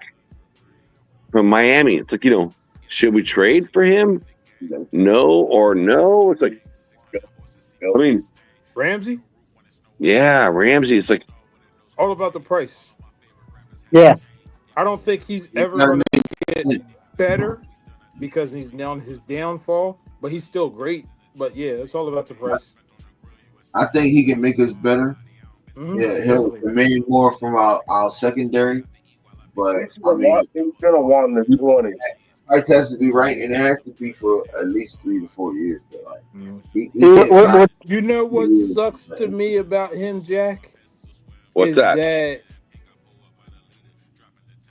from Miami? It's like should we trade for him? No or no? It's like, I mean, Ramsey? Yeah, Ramsey. It's like all about the price. Yeah. I don't think he's ever going to get better because he's now on his downfall, but he's still great. But yeah, it's all about the price. I think he can make us better. Mm-hmm. Yeah, he'll remain more from our secondary. But he's gonna want the 20. Price has to be right, and it has to be for at least 3 to 4 years. But like, you know what sucks to me about him, Jack? What's that?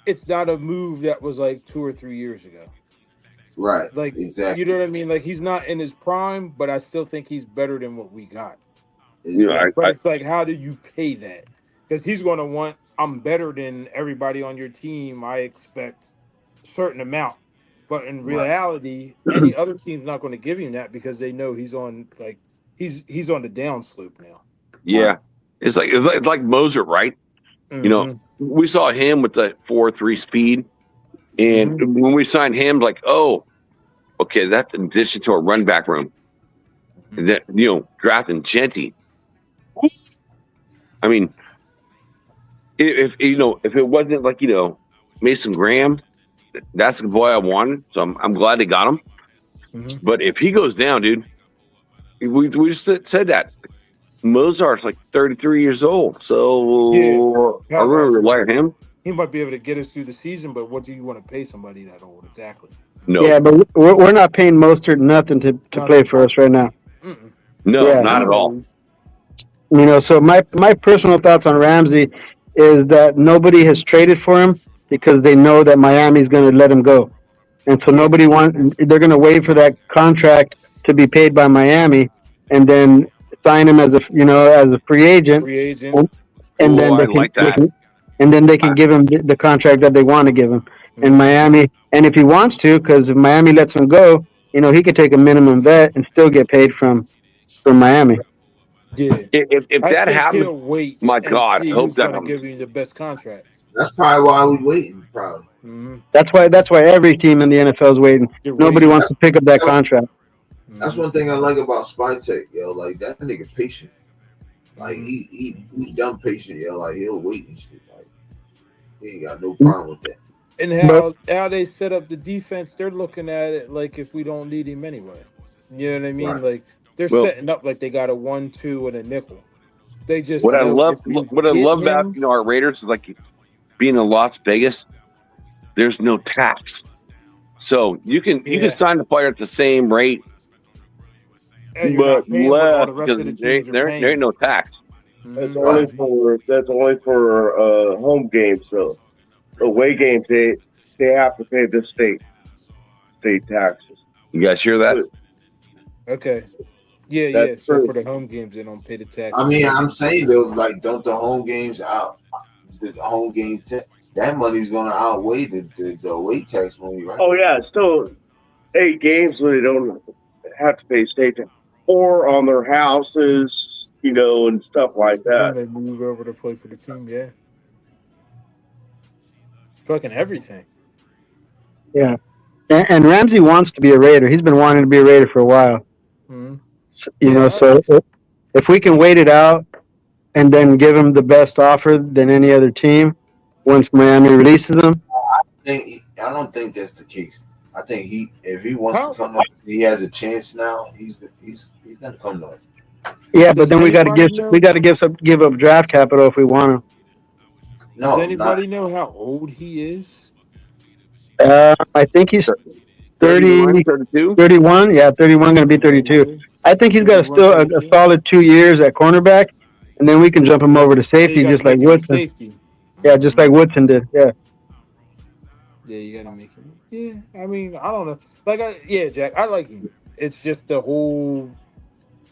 It's not a move that was like 2 or 3 years ago. Right. Like, exactly. You know what I mean? Like, he's not in his prime, but I still think he's better than what we got. Exactly. But it's like, how do you pay that? Because he's going to want, I'm better than everybody on your team. I expect a certain amount. But in reality, any other team's not going to give him that because they know he's on he's on the down slope now. Yeah, it's like Moser, right? Mm-hmm. We saw him with the 4.3 speed, and when we signed him, like, oh, okay, that's in addition to a run back room. And that drafting Genty. I mean, if it wasn't like Mason Graham, that's the boy I wanted. So I'm glad they got him. Mm-hmm. But if he goes down, dude, we just said that Mozart's like 33 years old. So are we going to rely on him? He might be able to get us through the season, but what do you want to pay somebody that old? Exactly. No. Yeah, but we're not paying Mostert nothing to play for us right now. Mm-mm. No, not at all. So my personal thoughts on Ramsey is that nobody has traded for him because they know that Miami's going to let him go. And so they're going to wait for that contract to be paid by Miami and then sign him as a free agent. And then they can give him the contract that they want to give him in Miami. And if he wants to, because if Miami lets him go, he could take a minimum vet and still get paid from Miami. Yeah. If that happens, my God, I hope that going to give you the best contract. That's probably why we're waiting. Probably. Mm-hmm. That's why every team in the NFL is waiting. Nobody wants to pick up that contract. That's one thing I like about Spytek, yo. Like that nigga patient. Like he dumb patient, yo. Like he'll wait and shit. Like he ain't got no problem with that. And how they set up the defense, they're looking at it like if we don't need him anyway. You know what I mean? Right. Like they're setting up like they got a 1-2 and a nickel. They just what I love about our Raiders is like being in Las Vegas. There's no tax, so you can sign the player at the same rate, but less because there ain't no tax. That's only for home games. So away games they have to pay the state taxes. You guys hear that? Okay. Yeah. So for the home games, they don't pay the tax. I mean, I'm saying though, like, don't the home games the home game that money's gonna outweigh the away tax money, right? Oh yeah, still 8 games where they don't have to pay state tax or on their houses, and stuff like that. When they move over to play for the team, yeah. fucking everything. Yeah. And Ramsey wants to be a Raider. He's been wanting to be a Raider for a while. Mm-hmm. You know, so if we can wait it out and then give him the best offer than any other team once Miami releases him. I don't think that's the case. I think if he wants to come to us, he has a chance now. He's gonna come to us. Yeah, but then we got to give up draft capital if we want him. No, does anybody know how old he is? I think he's 30, 31. Yeah, 31, going to be 32. I think he's got still a solid 2 years at cornerback, and then we can jump him over to safety just like Woodson. Yeah, just like Woodson did. Yeah. Yeah, you got to make him. Yeah, I mean, I don't know. Jack, I like him. It's just the whole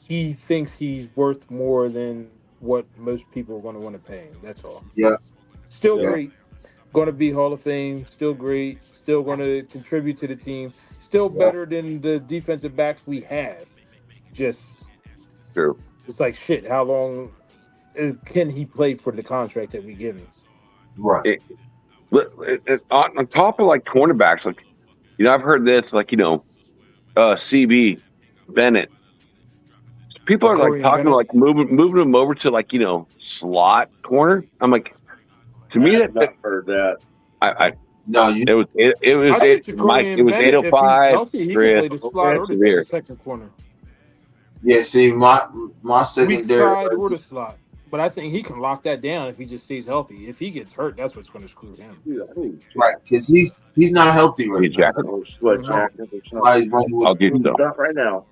he thinks he's worth more than what most people are going to want to pay him. That's all. Yeah. Still great. Going to be Hall of Fame. Still great. Still going to contribute to the team. Still better than the defensive backs we have. Just true. It's like shit. How long can he play for the contract that we give him? Right. On top of like cornerbacks, like I've heard this, like CB Bennett. People are like talking like moving him over to like slot corner. I'm like, to me that heard that. It was 805. He can play the slot or the second corner. Yeah, see, my secondary or the slot. But I think he can lock that down if he just stays healthy. If he gets hurt, that's what's going to screw him. Right, because he's not healthy right now. I'll give you some. Not right now.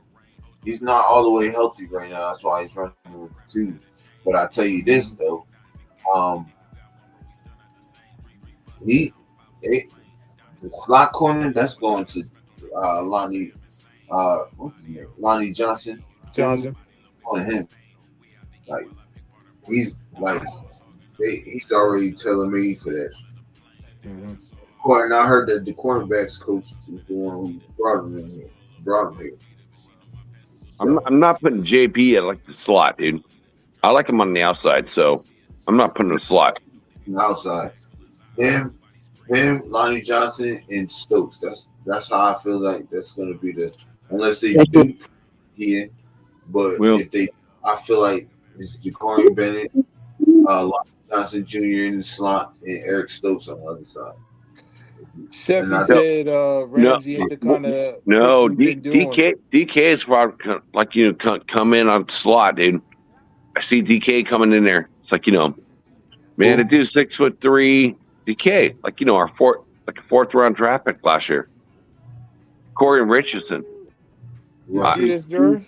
He's not all the way healthy right now. That's why he's running with the twos. But I tell you this though, the slot corner that's going to Lonnie Johnson. On him, like he's already telling me for that. Mm-hmm. And I heard that the cornerbacks coach is the one who brought him here. So, I'm not putting JP at like the slot, dude. I like him on the outside, so I'm not putting him in the slot. Outside, him, Lonnie Johnson, and Stokes. That's how I feel like that's going to be unless they do. Yeah. But if they, I feel like it's Ja'Cory Bennett, Lonnie Johnson Jr. in the slot, and Eric Stokes on the other side. Sheffy said Ramsey is the kind of DK is probably like come in on slot, dude. I see DK coming in there. It's like man, to do 6'3", DK, like our fourth round draft pick last year. Corey Richardson. You see this, Jerz?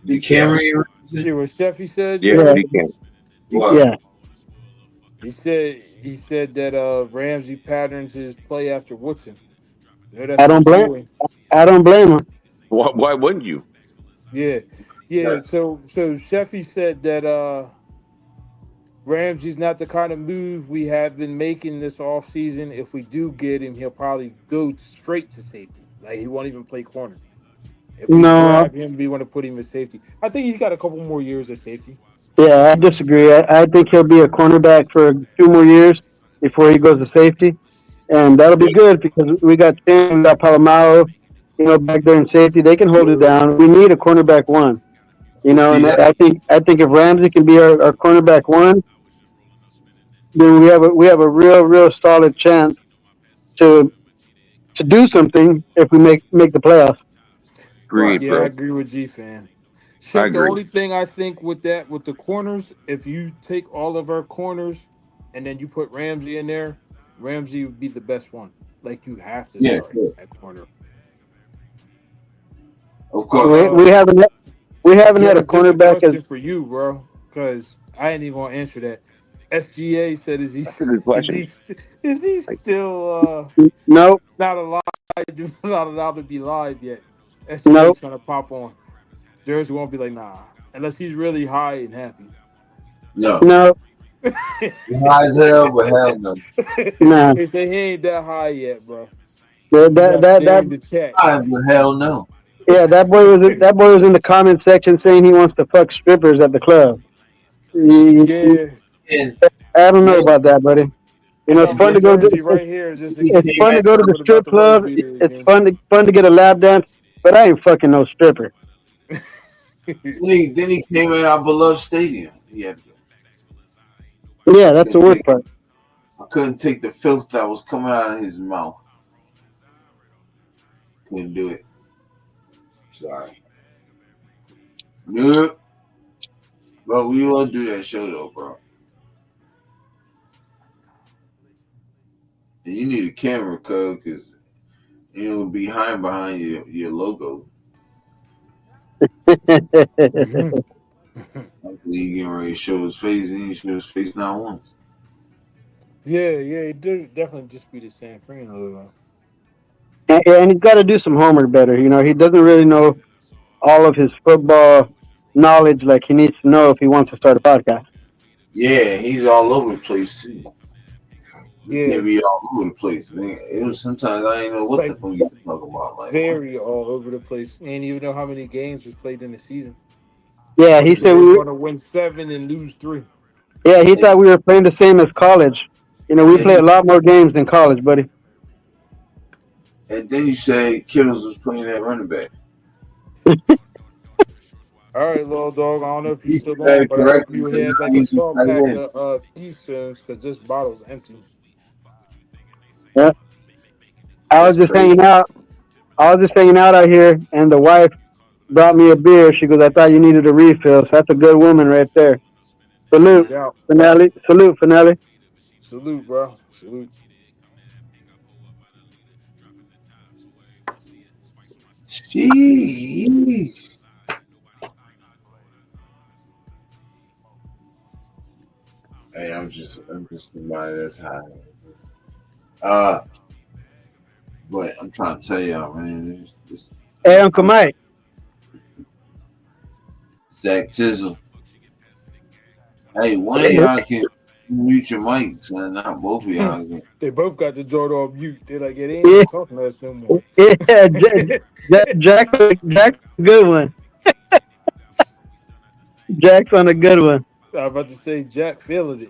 The Camry. See what Sheffy said? Yeah, he can. Yeah. He said that Ramsey patterns his play after Woodson. I don't blame him. Why wouldn't you? Yeah. So Sheffy said that Ramsey's not the kind of move we have been making this offseason. If we do get him, he'll probably go straight to safety. Like he won't even play corner. If we grab him, we want to put him at safety. I think he's got a couple more years at safety. Yeah, I disagree. I think he'll be a cornerback for 2 more years before he goes to safety. And that'll be good because we got Tim, we got Palomaro, back there in safety. They can hold it down. We need a cornerback one. And I think if Ramsey can be our cornerback one, then we have a real solid chance to do something if we make the playoffs. Agreed, bro. I agree with G-Fan. The only thing I think with the corners, if you take all of our corners and then you put Ramsey in there, Ramsey would be the best one. Like you have to start at corner. Of course, we haven't had a cornerback question for you, bro, because I ain't even gonna answer that. SGA said, "Is he still nope, not alive? Not allowed to be live yet?" SGA trying to pop on. Jersey won't be like, nah, unless he's really high and happy. No. High as hell, but hell no. Nah. They say he ain't that high yet, bro. That high, but hell no. Yeah, that boy was in the comment section saying he wants to fuck strippers at the club. Yeah. I don't know about that, buddy. You know, it's got fun my to go. jersey right here, just in It's case fun to go to the what strip about the wife club. beater It's again. fun to get a lap dance. But I ain't fucking no stripper. Then he came at our beloved stadium. Yeah, Yeah, that's the worst part. I couldn't take the filth that was coming out of his mouth. Couldn't do it. Sorry. Nope. Bro, we all do that show though, bro. And you need a camera, cuz, because you know behind your logo. Mhm. You getting ready to show his face, and he show his face not once. Yeah, it did definitely just be the same thing. And he's got to do some homework better. You know, he doesn't really know all of his football knowledge like he needs to know if he wants to start a podcast. Yeah, he's all over the place too. Yeah, He be all over the place, man. It was sometimes I didn't know what the like fuck you talking about. Like, what? very all over the place. Ain't even know how many games was played in the season. Yeah, But he he said said he's we. going to win 7 and lose 3. Yeah, he thought we were playing the same as college. You know, we And, play a lot more games than college, buddy. and then you say Kittles was playing that running back. All right, little dog. I don't know if you're He still said on, but I hope correct you because had now like a he's a 12 tight pack end. of Eastons because this bottle's empty. Yeah, I was That's just hanging crazy. out. I was just hanging out here, and the wife brought me a beer. She goes, "I thought you needed a refill." So that's a good woman right there. No Salute, doubt. Finale. Salute, Finale. Salute, bro. Salute. Jeez. Hey, I'm just somebody that's high. But I'm trying to tell y'all, man, this Hey, Uncle Mike. Zach Tizzle. Hey, one of y'all can mute your mics, and not both of y'all can. They both got the joint on mute. They're like, yeah, they ain't Yeah, even talking to us no more. yeah. Jack's a good one. Jack's on a good one. I was about to say, Jack feeling it.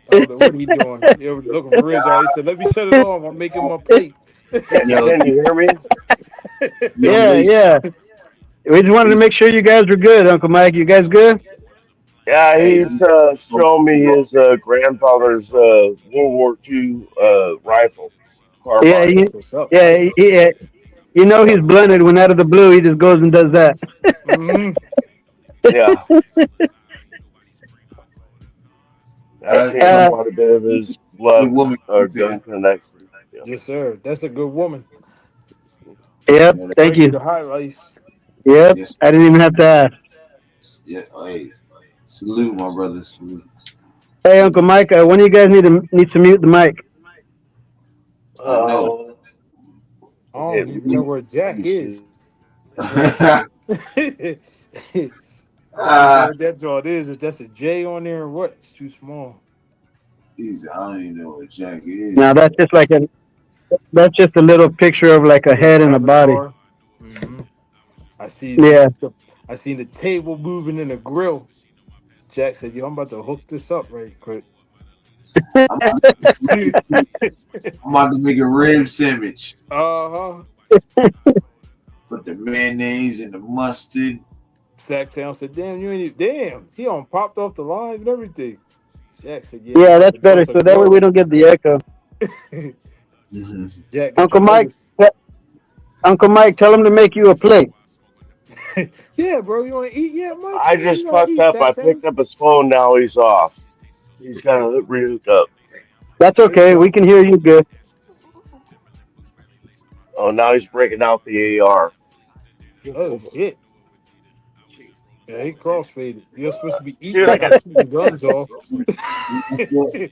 I don't know what he doing. He over looking for his eye. He said, let me shut it off. I'm making my plate. Yo, Can you hear me? yo, Yeah, Lace, yeah. We just wanted to Lace, make sure you guys were good, Uncle Mike. You guys good? Yeah, hey, he's showing me his grandfather's World War II rifle, Yeah, carbine. That's what's up. yeah. You know he's blunted when out of the blue he just goes and does that. Mm-hmm. Yeah, I've seen Uh, quite a bit of his good blood woman, gun connection. Yeah. Yes, sir. That's a good woman. yep, yeah, thank Bring you you. the highlights. Yep, yes, I didn't even have to ask. yeah. Hey, salute, my brother. Salute. Hey, Uncle Mike, when do you guys need to mute the mic? I know. I don't even know where Jack is. Ah, I don't know what that joint is. If that's a J on there or what? It's too small. I don't even know what Jack Now is. that's just a little picture of like a His head and a body. avatar. Mm-hmm. I see. Yeah. I seen the table moving in the grill. Jack said, "Yo, I'm about to hook this up right quick." I'm about to make a rib sandwich. Uh-huh. Put the mayonnaise and the mustard. Sacktown said, "Damn, you ain't even, damn." He on popped off the line and everything. Jack said, "Yeah, Yeah, I'm that's about to better. bust a So that way we grove." don't get the echo. Jack, did Uncle you Mike, notice? Uncle Mike, tell him to make you a plate. Yeah, bro, you want to eat? Yeah, Mike. I Yeah, you just got to fucked eat, up. I Sacktown. picked up his phone. Now he's off. He's got to re-hook up. That's There you okay. We go. can hear you good. Oh, now he's breaking out the AR. Oh shit. Yeah, he crossfaded. You're supposed to be Dude, eating, I got not shooting guns off.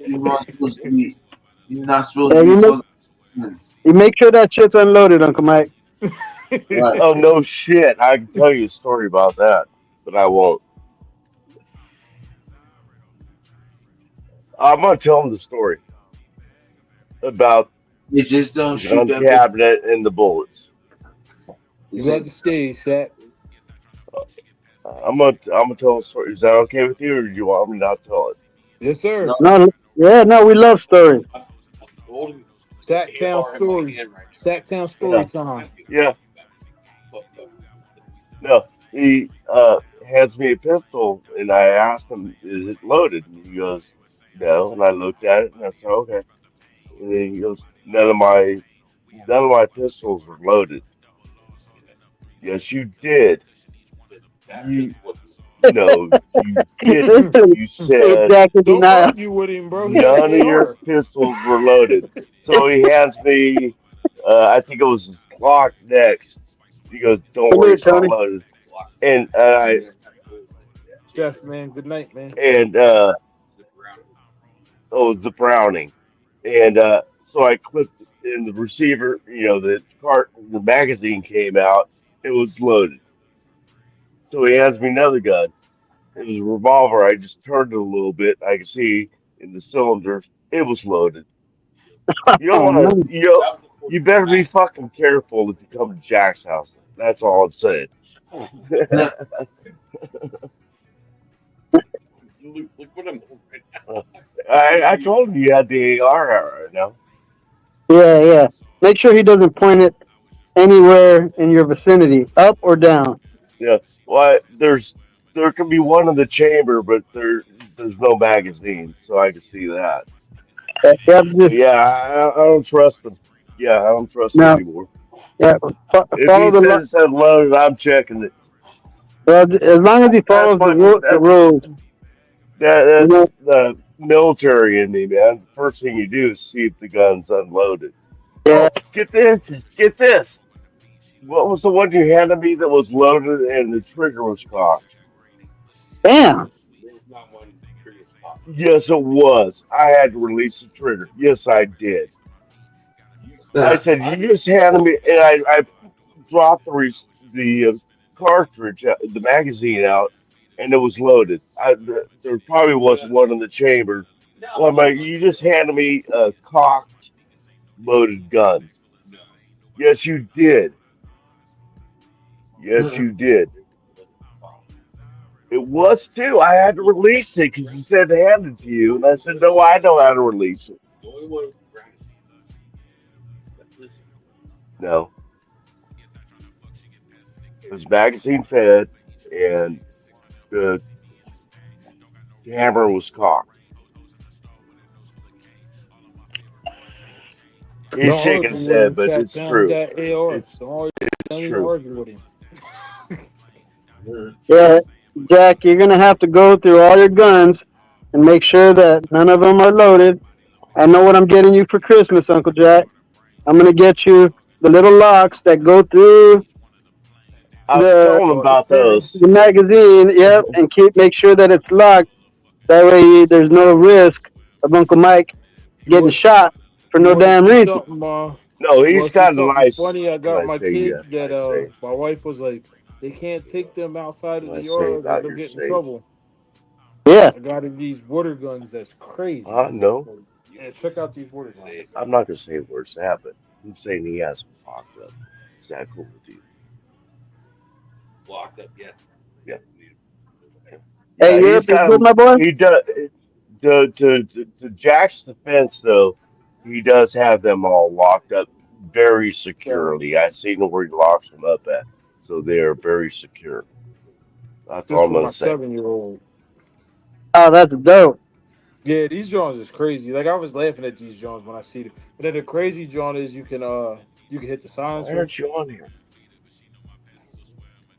You're not supposed to be. You're not supposed Yeah, to be you fucking. make sure that shit's unloaded, Uncle Mike. Right. Oh no shit! I can tell you a story about that, but I won't. I'm gonna tell him the story about You just don't the shoot gun that bitch. cabinet and the bullets. You got to stay, Shaq. I'm gonna tell the story. Is that okay with you, or do you want me not to tell it? Yes, sir. No, No, yeah, no, we love stories. Sacktown stories. Sacktown story time. Yeah. No, he hands me a pistol, and I asked him, "Is it loaded?" And he goes, "No." And I looked at it, and I said, "Okay." And then he goes, none of my pistols were loaded." Yes, you did. You no, you didn't. You said Exactly. Don't Denial. argue with him, bro. He got none an of your AR. pistols were loaded. So he hands me, I think it was his Glock next. He goes, "Don't Come worry, here, it's not Tony. loaded." And Jeff, man. Good night, man. and oh, it's a Browning, and so I clipped it in the receiver. The magazine came out. It was loaded. So he hands me another gun. It was a revolver. I just turned it a little bit. I could see in the cylinders it was loaded. You don't Oh want man. to. You better be fucking careful if you come to Jack's house. That's all I'm saying. Look what I'm doing right now. I told him you had the AR out right now. Yeah. Make sure he doesn't point it anywhere in your vicinity, up or down. Yeah. Well, there can be one in the chamber, but there's no magazine, so I can see that. Yeah, But just yeah, I don't trust him. Yeah, I don't trust him now. anymore. Yeah, If follow he the says it's unloaded, I'm checking it. well, as long as he That's follows what the that's rules. You that's know, the military in me, man. The first thing you do is see if the gun's unloaded. yeah, Oh, get this, get this. What was the one you handed me that was loaded and the trigger was cocked? damn. There's not one trigger pop. Yes, it was. I had to release the trigger. Yes, I did. I said, "You just handed me," and I dropped the cartridge, the magazine out, and it was loaded. There probably wasn't one in the chamber. Well, I'm like, "You just handed me a cocked, loaded gun." Yes, you did. Yes, you did. It was too. I had to release it because you said to hand it to you, and I said, "No, I know how to release it." The only one around listen, No, it was magazine fed, and the hammer was cocked. He's Don't shaking argue his with him, head, but it's Sacktown. He true. got AR. It's Don't even true. argue with him. Yeah, Jack, you're gonna have to go through all your guns and make sure that none of them are loaded. I know what I'm getting you for Christmas, Uncle Jack. I'm gonna get you the little locks that go through I was the telling him about those. the magazine. Yep, and make sure that it's locked. That way, there's no risk of Uncle Mike You getting want shot for you no want to damn see reason. something? No, You he's want to see got a something nice, funny? I got my nice thing. Yeah, kids that nice thing. my wife was like, they can't take them outside of the Nice thing yard or about they'll your get in safe. trouble. Yeah, I got him these water guns. That's crazy. No, Yeah, check out these water guns. I'm not gonna say words that, but I'm saying he has them locked up. Is that cool with you? locked up, yes. Yeah. hey, Yeah, you're he's got good, him. my boy. He does. To Jack's defense, though, he does have them all locked up very So securely. I seen where he locks them up at, so they are very secure. That's this all I'm for gonna my say. 7-year-old. Oh, that's dope. Yeah, these Johns is crazy. Like I was laughing at these Johns when I see them. But then the crazy John is you can hit the Why silencer. aren't you on here?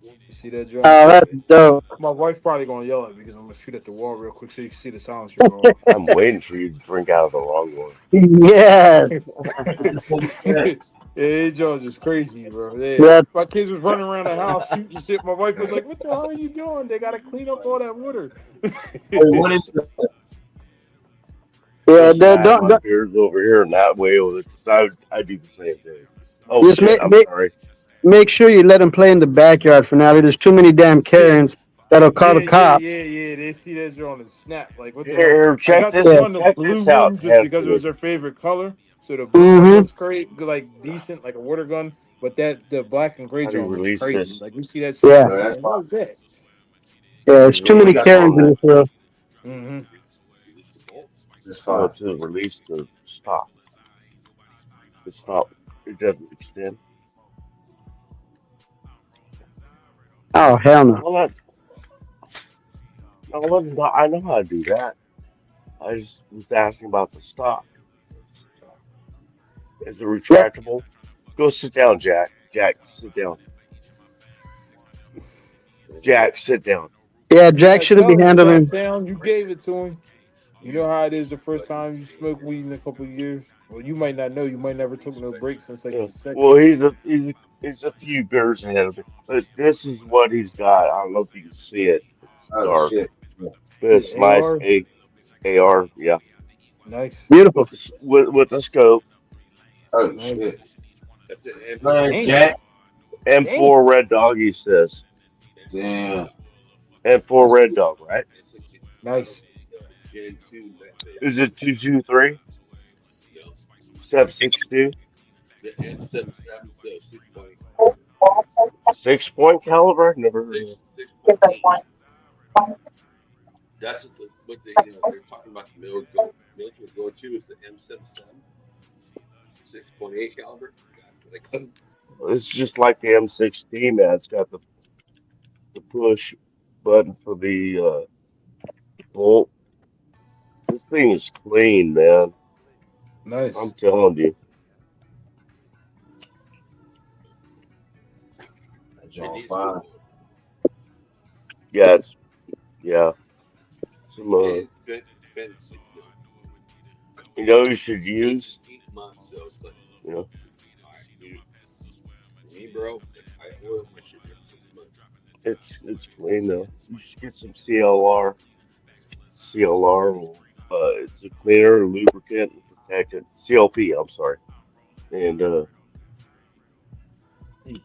You see that John? Oh, that's dope. My wife probably gonna yell at me because I'm gonna shoot at the wall real quick so you can see the silencer go off. I'm waiting for you to drink out of the wrong one. Yes. Yeah, these Johns is crazy, bro. Yeah. Yeah. My kids was running around the house shooting shit. My wife was like, "What the hell are you doing? They gotta clean up all that water." Hey, what is that? Yeah. Listen, I have Don't, my don't beers over here and that way over there. I do the same thing. Oh just shit! I'm sorry. make sure you let them play in the backyard for now. There's too many damn Yeah, Karens that'll call the cops. yeah. They see that John and snap. Like, what the hell? Here, I check got the this. Yeah. one, the Check blue this out. one, just because it was Anthony. their favorite color. So the blue one Mm-hmm. looks great, like decent, like a water gun. But the black and gray How do you John looks release crazy. this? Like we see that shit, Yeah. I'm No, like, that's man, fine. what's that? Yeah. To There's too We many release got Karens in the this world. Mm-hmm. That's no, fine. to release the stop. It's not. It doesn't extend. Oh hell no. Well, I know how to do that. I just was asking about the stock. Is it Yep. retractable? Go sit down, Jack. Jack, sit down. Jack, sit down. Yeah, Yeah, Jack shouldn't be tell him, handling. Sacktown, you gave it to him. You know how it is the first time you smoke weed in a couple of years? Well, you might not know. You might never took no break since like Yeah. the second. Well, he's a few beers ahead of me, but this is what he's got. I don't know if you can see it. It's Oh dark. shit. But Is it's it nice. AR? AR, yeah, Nice. Beautiful. with the scope. Oh Nice. shit. That's it. Man, Damn. Jack. M4 Red Dog, he says. Damn. M4 Red Dog, right? Nice. Is it 223? 762? The N77, so 6.8. 6-point caliber? Never heard of it. 6.8. That's what they're talking about. The military was going to is the M77, 6.8 caliber. It's just like the M16, man. It's got the push button for the bolt. This thing is clean, man. Nice. I'm telling you. John fine. Yeah, yeah. Some you know you should use. 8 months, so it's like, You know, all right, dude. Me, bro, I oil my shit every 6 months. it's clean though. You should get some CLR. CLR will it's a cleaner, lubricant, and protectant. CLP, I'm sorry. And you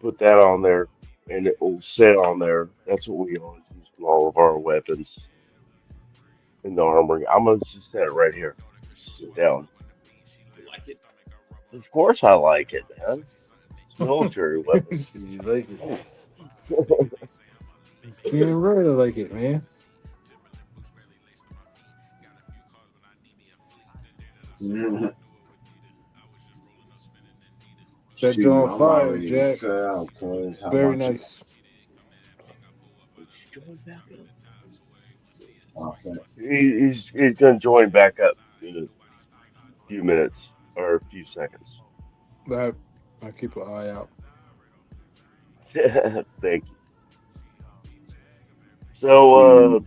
put that on there, and it will sit on there. That's what we always use for all of our weapons in the armory. I'm gonna just set it right here. Sit down. You like it? Of course, I like it, man. It's military weapons. You like it? Damn right, I like it, man. Set Shoot, you on I'm fire, already Jack. cut out, cuz. How Very about you? nice. Oh, thank- He's gonna join back up in a few minutes or a few seconds. I keep an eye out. Thank you. So,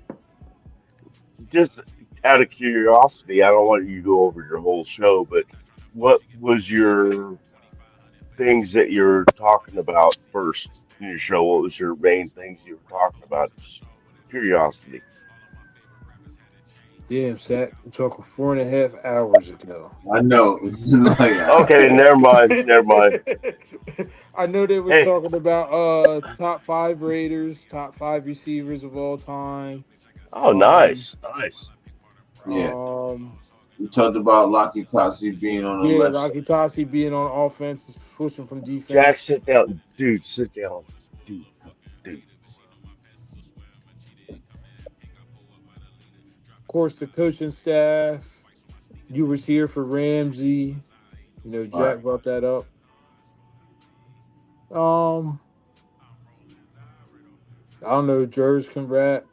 just out of curiosity, I don't want you to go over your whole show, but what was your things that you're talking about first in your show? What was your main things you were talking about? Just curiosity. Damn, Sack. I'm talking 4.5 hours ago. I know. Like, Okay, never mind. Never mind. I know they was Hey, talking about top 5 Raiders, top 5 receivers of all time. oh, Um, nice. yeah. um, We talked about Locky Tossie being on the yeah, left side. Rocky Toski being on offense, switching from Jack, defense. sit down. Dude, sit down. Dude. Of course, the coaching staff. You was here for Ramsey. You know, Jack Right. brought that up. I don't know. Jerz can rap.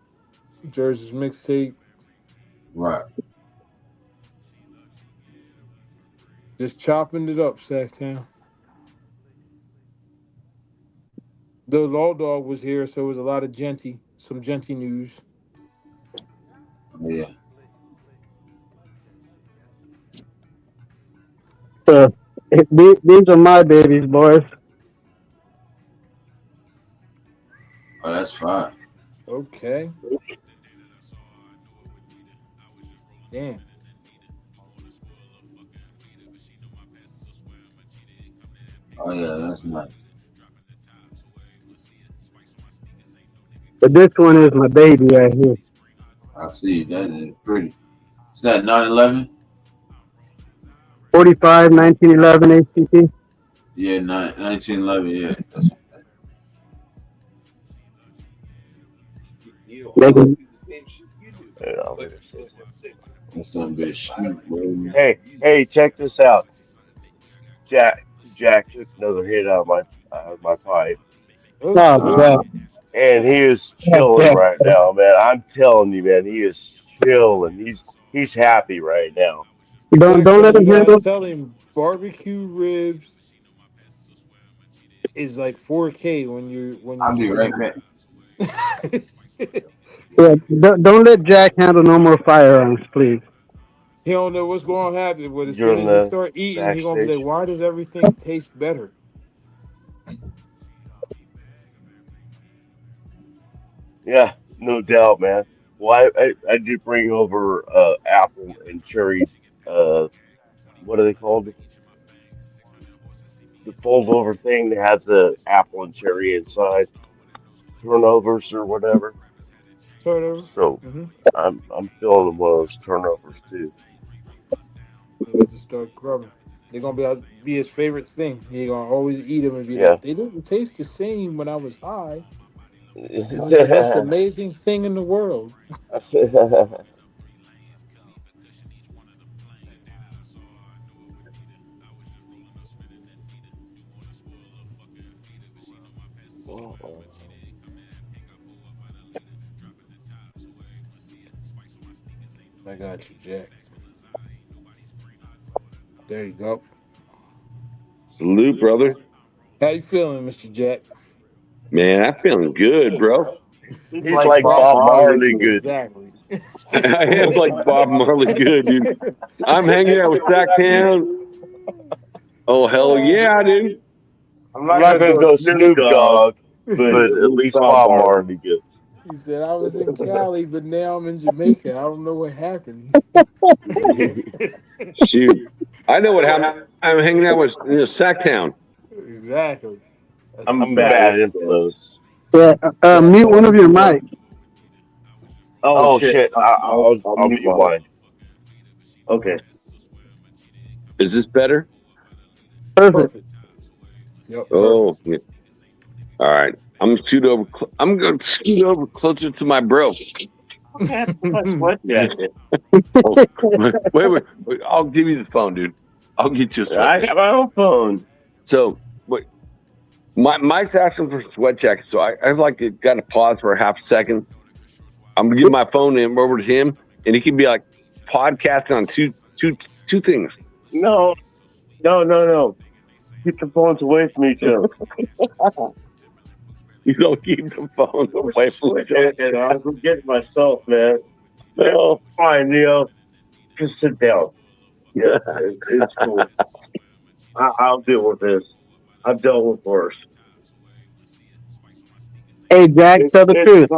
Jerz's mixtape. Right. Just chopping it up, Sacktown. The Law Dog was here, so it was a lot of some genty news. Oh, yeah. So these are my babies, boys. Oh, that's fine. Okay. Damn. Oh, yeah, that's nice. But this one is my baby right here. I see. That is pretty. Is that 911? 45, 1911 HTT. Yeah, 1911. Yeah. That's, You know, They I can- do the same shit you do. Yeah. But it's one six. that's some bitch. Shoot, bro. Hey, check this out. Jack took another hit out of my pipe, Oh, Jack. and he is Oh, chilling Jack. right now, man. I'm telling you, man, he is chilling. He's happy right now. Don't let You him gotta handle. tell him barbecue ribs is like 4K when I'll you be right back. Yeah, don't let Jack handle no more firearms, please. He don't know what's going to happen, but as soon During as he the start eating, he gonna be like, backstage. "Why does everything taste better?" Yeah, no doubt, man. Well, I did bring over apple and cherry. Uh, what are they called? The fold over thing that has the apple and cherry inside, turnovers or whatever. Turnovers. So Mm-hmm. I'm feeling one of those turnovers too. He about to start grubbing. They're gonna be his favorite thing. He gonna always eat them and be Yeah. like, "They didn't taste the same when I was high." It was the most amazing thing in the world. I got you, Jack. There you go. Salute, brother. How you feeling, Mr. Jack? Man, I'm feeling good, bro. He's like Bob Marley good. Exactly. I am like Bob Marley good, dude. I'm hanging out with Sacktown. Oh, hell yeah, dude. I'm I'm not not gonna gonna go go Snoop Snoop Dogg, Dogg, but but at at least least Bob Bob Marley. Marley good. He said, "I was in Cali, but now I'm in Jamaica. I don't know what happened." Shoot. I know what happened. I'm hanging out with Sacktown. Exactly. That's I'm what's I'm a a up. bad bad influence. influence. Yeah, mute one of your mics. Oh Oh shit! shit! I'll I'll mute mute mine. mine. Okay. Is this better? Perfect. Perfect. Yep. Oh, yeah. All right. I'm going to scoot over closer to my bro. Okay, my sweat jacket. Oh, wait. I'll give you the phone, dude. I'll get you a sweat I jacket. have my own phone. So, wait. Mike's asking for a sweat jacket, so I've like got to pause for a half a second. I'm gonna give my phone over to him, and he can be like podcasting on two things. No. Keep the phones away from each other. You don't keep the phone away from each other. I'm forgetting myself, man. No. Fine, just sit down. Yeah, it's cool. I'll deal with this. I've dealt with worse. Hey, Jack, tell the truth.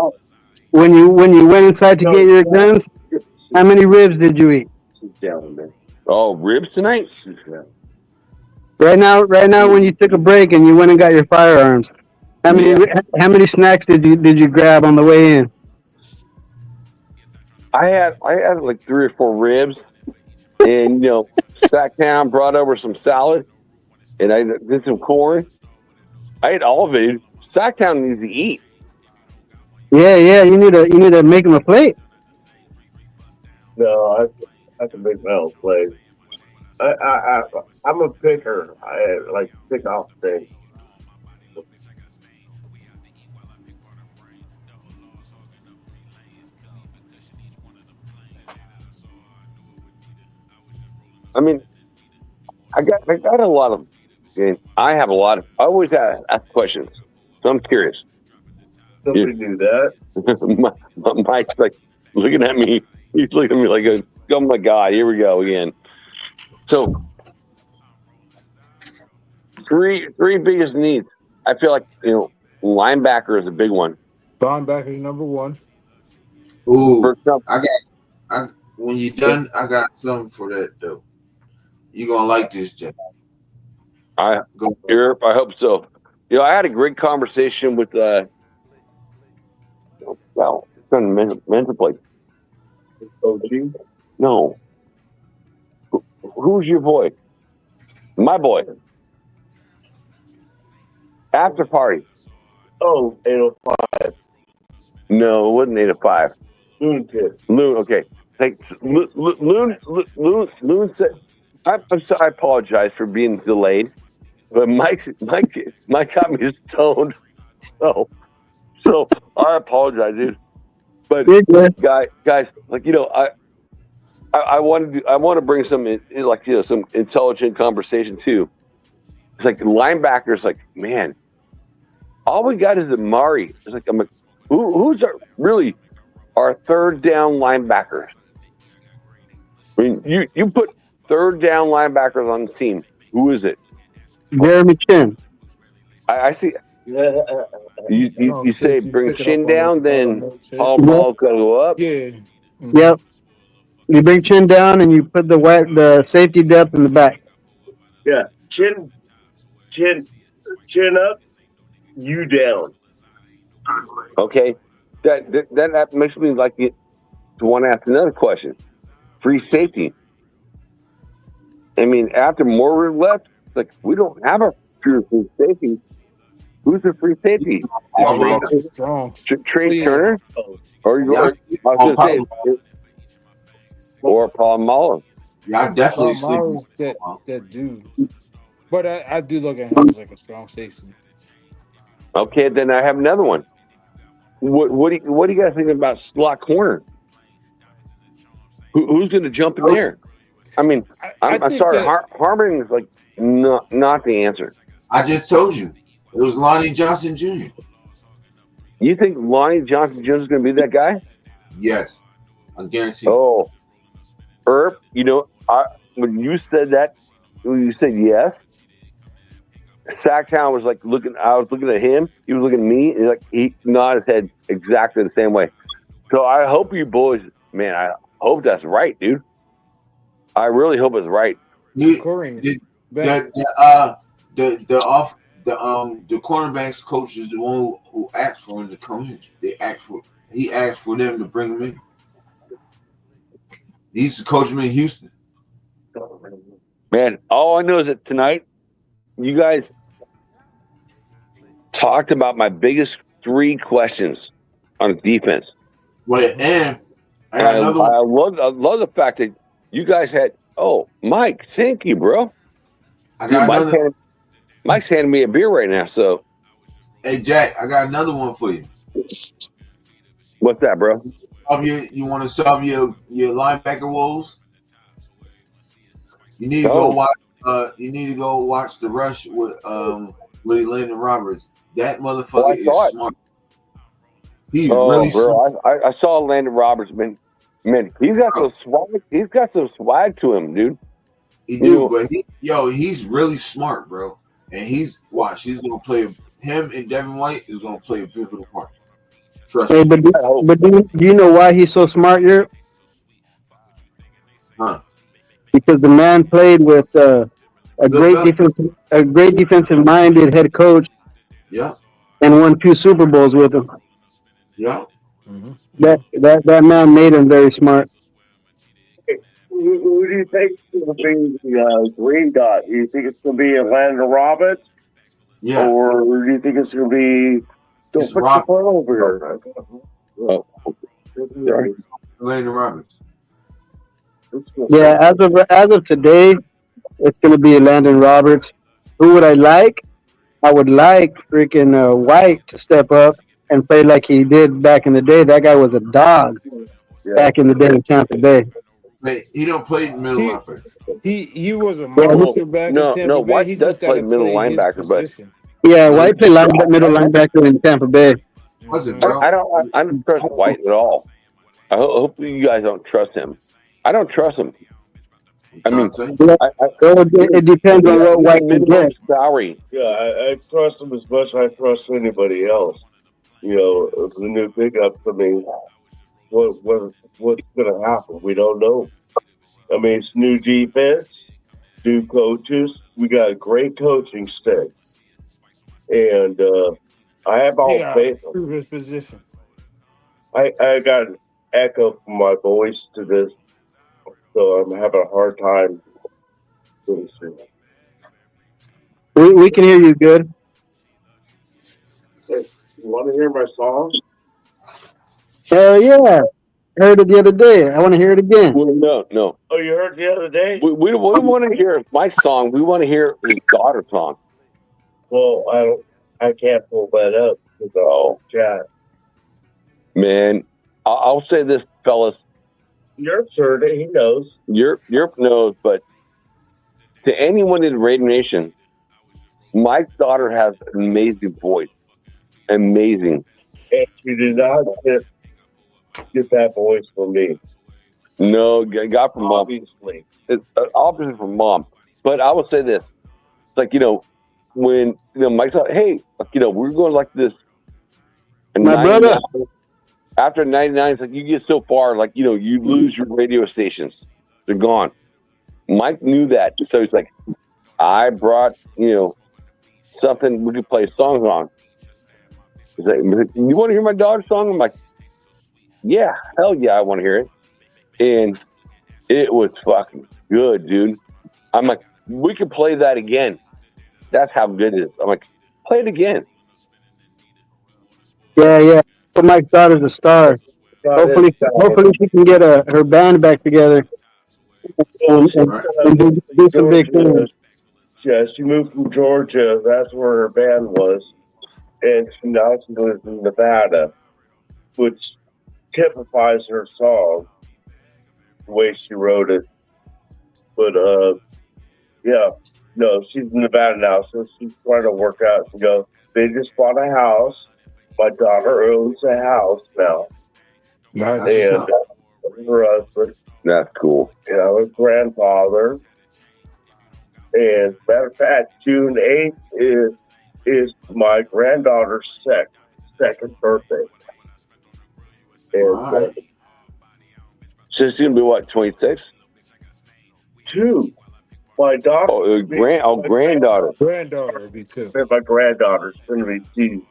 When you went inside to get your guns, how many ribs did you eat? Sit down, man. Oh, ribs tonight? Right now, when you took a break and you went and got your firearms, how many snacks did you grab on the way in? I had like 3 or 4 ribs, and sat down, brought over some salad, and I did some corn. I ate all of it. Sacktown needs to eat. Yeah, you need to make him a plate. No, I can make my own plate. I'm a picker. I like pick off things. I mean, I got a lot of. I have a lot of. I always ask questions, so I'm curious. Somebody do that. Mike's like looking at me. He's looking at me like, "Oh my god, here we go again." So, three biggest needs. I feel like linebacker is a big one. Linebacker is number one. Ooh, when you're done, I got something for that though. You gonna like this, Jack? I hope so. I had a great conversation with mental plate. OG? No. Who's your boy? My boy. After party. Oh, 805. No, it wasn't 805. Loon Kid. Loon, okay. Loon said I apologize for being delayed, but Mike got me stoned. So I apologize, dude. But guys, like I want to bring some some intelligent conversation too. It's like linebackers, like, man, all we got is Amari. It's like, I'm like, who's really our third down linebackers? I mean, you put third down linebackers on the team. Who is it? Jeremy Chin. I see. You say bring Chin down, then Paul Ball go up. Yeah. Mm-hmm. Yep. You bring Chin down and you put the safety depth in the back. Yeah, chin up, you down. Okay, that makes me like to want to ask another question. Free safety. I mean, after Moore left, like we don't have a pure free safety. Who's the free safety? Trey Turner, or Paul Mahler. Yeah, I definitely sleep. That dude. But I do look at him as like a strong safety. Okay, then I have another one. What do you guys think about slot corner? Who's going to jump in there? I mean, I'm sorry, Harmon is like not the answer. I just told you it was Lonnie Johnson Jr. You think Lonnie Johnson Jr. is going to be that guy? Yes, I guarantee. Oh, Herb, when you said that, when you said yes, Sacktown was like looking. I was looking at him. He was looking at me, and he nodded his head exactly the same way. So I hope you boys, man. I hope that's right, dude. I really hope it's right. The cornerbacks coach is the one who asked for him to come in. He asked for them to bring him in. He used to coach him in Houston. Man, all I know is that tonight you guys talked about my biggest 3 questions on defense. Well, and I love the fact that you guys had. Oh, Mike, thank you, bro. Mike's handing me a beer right now. So, hey, Jack, I got another one for you. What's that, bro? You want to solve your linebacker woes? You need to go watch. You need to go watch the rush with Landon Roberts. That motherfucker is smart. He's really smart. I saw Landon Roberts, man. He's got some swag. He's got some swag to him, dude. He do, but he's really smart, bro. And he's gonna play. Him and Devin White is gonna play a pivotal part. Trust me. But do you know why he's so smart, Europe? Huh? Because the man played with a great defensive-minded head coach. Yeah. And won 2 Super Bowls with him. Yeah. Mm-hmm. That man made him very smart. Who do you think is going to be the green dot? Do you think it's going to be Landon Roberts? Yeah. Or do you think it's going to be? Don't put your foot over here. Landon Roberts. Yeah, as of today, it's going to be Landon Roberts. Who would I like? I would like freaking White to step up and play like he did back in the day. That guy was a dog back in the day in Tampa Bay. He don't play middle linebacker. He was a monster back in Tampa Bay. White he does play middle linebacker, but White played middle linebacker in Tampa Bay. Was it, bro? I don't trust White at all. I hope you guys don't trust him. I don't trust him. I mean, it depends on what White can get. Salary. Yeah, I trust him as much as I trust anybody else. The new pickup. I mean, what's going to happen? We don't know. I mean, it's new defense, new coaches. We got a great coaching staff, and I have all faith. Prove his position. I got an echo from my voice to this, so I'm having a hard time. We can hear you good. Hey, you want to hear my song? Hell yeah. heard it the other day. I want to hear it again. Well, no. Oh, you heard the other day? We want to hear Mike's song. We want to hear his daughter's song. Well, I can't pull that up because I'll chat. Man, I'll say this, fellas. Yerp's heard it. He knows. Yerp knows, but to anyone in Raider Nation, Mike's daughter has an amazing voice. Amazing. And she did not get that voice from me. No, got from mom. Obviously. It's obviously from mom. But I will say this. It's like, when Mike's like, hey, we're going like this. And My brother. After 99, it's like you get so far, like, you lose your radio stations. They're gone. Mike knew that. So he's like, I brought, something we could play songs on. He's like, you want to hear my daughter's song? I'm like, yeah, hell yeah, I want to hear it. And it was fucking good, dude. I'm like, we could play that again. That's how good it is. I'm like, play it again. Yeah. But Mike's daughter's a star. Hopefully she can get her band back together and do some big things. Yeah, she moved from Georgia. That's where her band was. And now she lives in Nevada, which typifies her song, the way she wrote it. But, she's in Nevada now, so she's trying to work out. They just bought a house. My daughter owns a house now. Nice. And her husband. That's cool. Her grandfather. And matter of fact, June 8th is my granddaughter's second birthday. And So she's going to be what, 26? 2. My daughter. Granddaughter. Granddaughter would be 2. My granddaughter's going to be 2.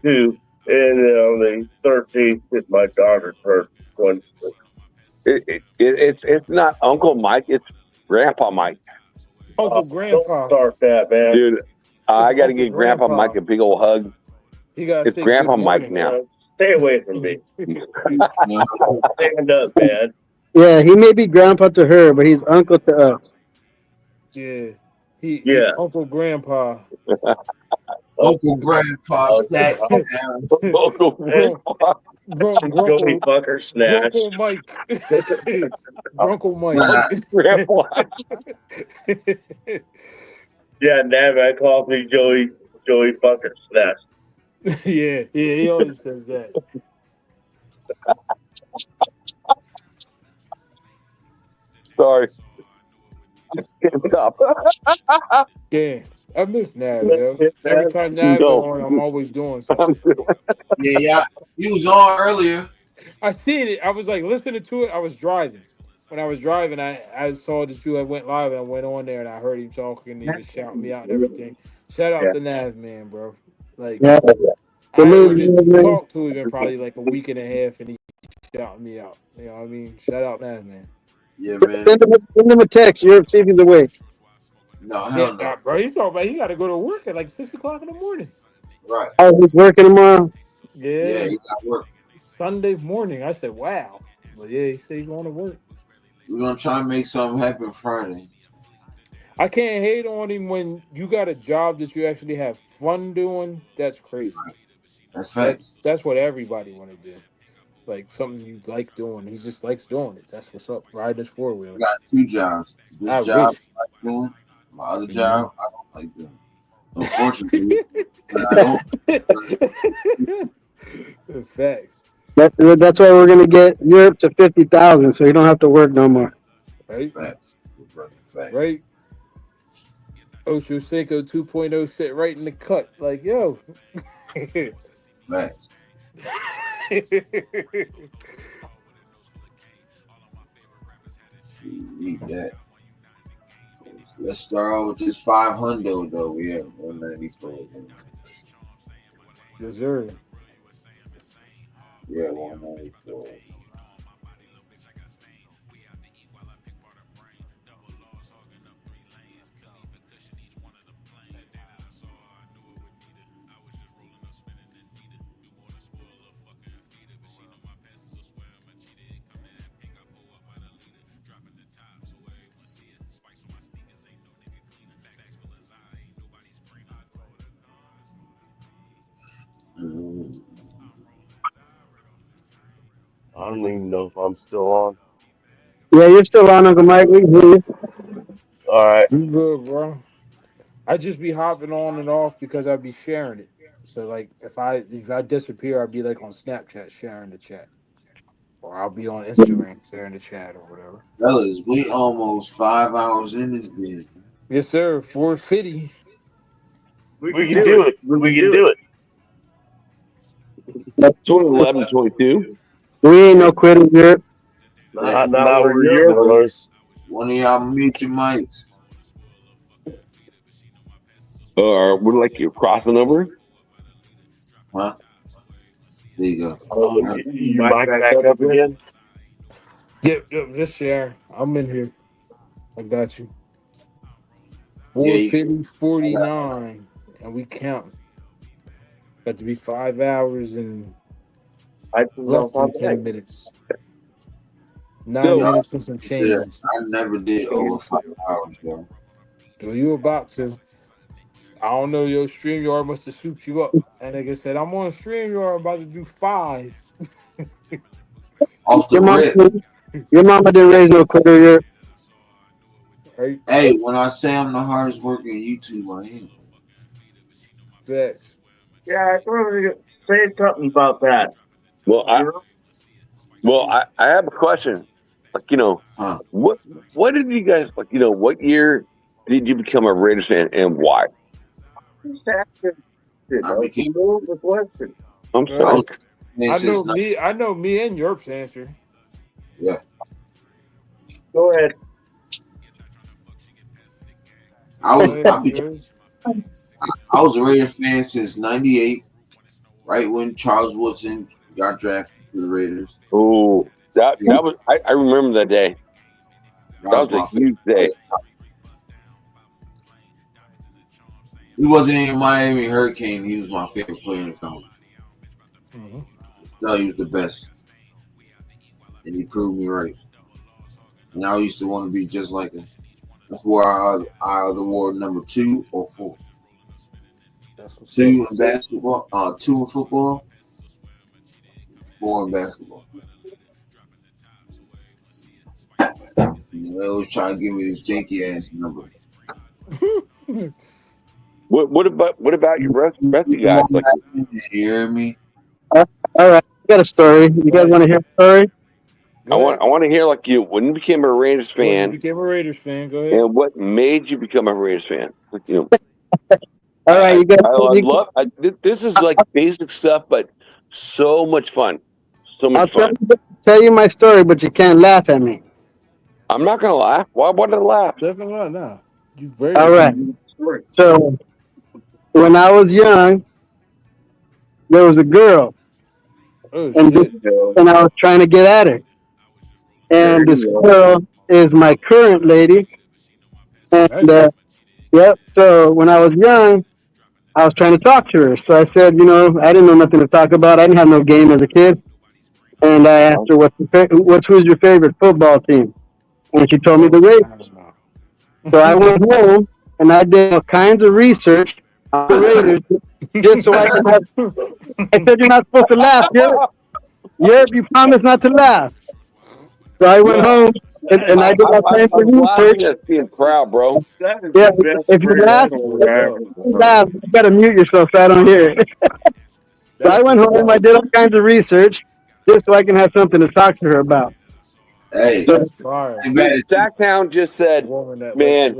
And on the 13th is my daughter's birthday. 26. It's not Uncle Mike, it's Grandpa Mike. Uncle Grandpa. Don't start that, man. Dude, I got to Uncle give Grandpa Grandpa. Mike a big old hug. It's Grandpa Mike now. Stay away from me. Stand up, man. Yeah, he may be grandpa to her, but he's uncle to us. Yeah. He's Uncle Grandpa. Uncle Grandpa Snacks. Uncle Grandpa. Joey Fucker Snatch. Uncle Mike. Uncle Mike. Grandpa. Yeah, Nav calls me Joey Fucker Snatch. yeah, he always says that. Sorry. Can't stop. Yeah, I miss Nav, yo. Every time Nav No. on, I'm always doing something. Yeah. He was on earlier. I seen it. I was like listening to it. I was driving. When I was driving, I saw that you had went live, and I went on there and I heard him talking and he was shouting me out and everything. Shout out to Nav, man, bro. Like, Yeah. I haven't talked to him in probably like a week and a half, and he shouting me out. You know what I mean? Shout out Nav, man. Yeah, man. Send him a text. You're see if he's awake. No, hell no. Bro, he talking about he got to go to work at like 6 o'clock in the morning. Right. Oh, he's working tomorrow. Yeah, he got work. Sunday morning. I said, wow. But yeah, he said he's going to work. We're gonna try and make something happen Friday. I can't hate on him when you got a job that you actually have fun doing. That's crazy. That's facts. That's what everybody want to do. Like something you like doing. He just likes doing it. That's what's up. Riding his 4-wheeler. I got 2 jobs. This job I like doing. My other job I don't like doing. Unfortunately, I don't. Facts. That's why we're gonna get Europe to 50,000, so you don't have to work no more. Right. Facts. Facts. Right. Ocho Cinco 2.0 sit right in the cut. Like, yo. Facts. Need that. Let's start out with this 500 though. We have 194. Yes, sir. Yeah, 194. don't even know if I'm still on. Yeah, you're still on, Uncle Mike. We hear you. All right. You good, bro? I just be hopping on and off because I be sharing it. So like if I disappear, I'll be like on Snapchat sharing the chat, or I'll be on Instagram sharing the chat or whatever. Fellas, we almost 5 hours in this bitch. Yes, sir. 450. We can do it. We can do it. It's only 11:22. We ain't no quitters here. Not where you're close. One of y'all mute your mics. Would like you crossing over? Huh? There you go. Oh, you mic back up again? Yep, just share. I'm in here. I got you. Yeah, 450, 49, and we count. Got to be 5 hours and less than 10 minutes. 9 minutes and some change. Yeah, I never did over 5 hours, bro. Well, you about to. I don't know, your StreamYard must have souped you up. And nigga said, I'm on StreamYard about to do 5. Off the rip. Your mama didn't raise no quitter here. Right? Hey, when I say I'm the hardest worker in YouTube, I am. Facts. Yeah, I thought you say something about that. Well, I have a question. Like, what did you guys like? What year did you become a Raiders fan and why? Just asking. The question. I'm sorry. I know me and Yerp's answer. Yeah. Go ahead. I was a Raiders fan since '98, right when Charles Woodson got drafted to the Raiders. Oh, that was I remember that day. That was a huge day. He wasn't in Miami Hurricane. He was my favorite player in college. Mm-hmm. No, he was the best, and he proved me right. And I used to want to be just like him. That's where I either wore number 2 or 4. 2 in basketball, 2 in football, 4 in basketball. They always try to give me this janky ass number. What about your rest of you guys? Like, you hear me? All right, I got a story. You guys want to hear a story? I want to hear like when you became a Raiders fan. When you became a Raiders fan, go ahead. And what made you become a Raiders fan? Like, All right, you guys. This is like basic stuff, but so much fun. So much fun. Tell you my story, but you can't laugh at me. I'm not gonna laugh. Why would I laugh? Definitely not. No. You very all right. So when I was young, there was a girl, and I was trying to get at her. And this girl is my current lady. And yep. So when I was young, I was trying to talk to her. So I said, I didn't know nothing to talk about. I didn't have no game as a kid. And I asked her, who's your favorite football team? And she told me the Raiders. So I went home and I did all kinds of research on the Raiders just so I could have. I said, you're not supposed to laugh. Yerp, you promised not to laugh. So I went home and I did all kinds of research. Being proud, bro. Yeah, if you laugh, you gotta mute yourself so I don't hear it. So I went home, I did all kinds of research just so I can have something to talk to her about. Hey, Sacktown just said, man,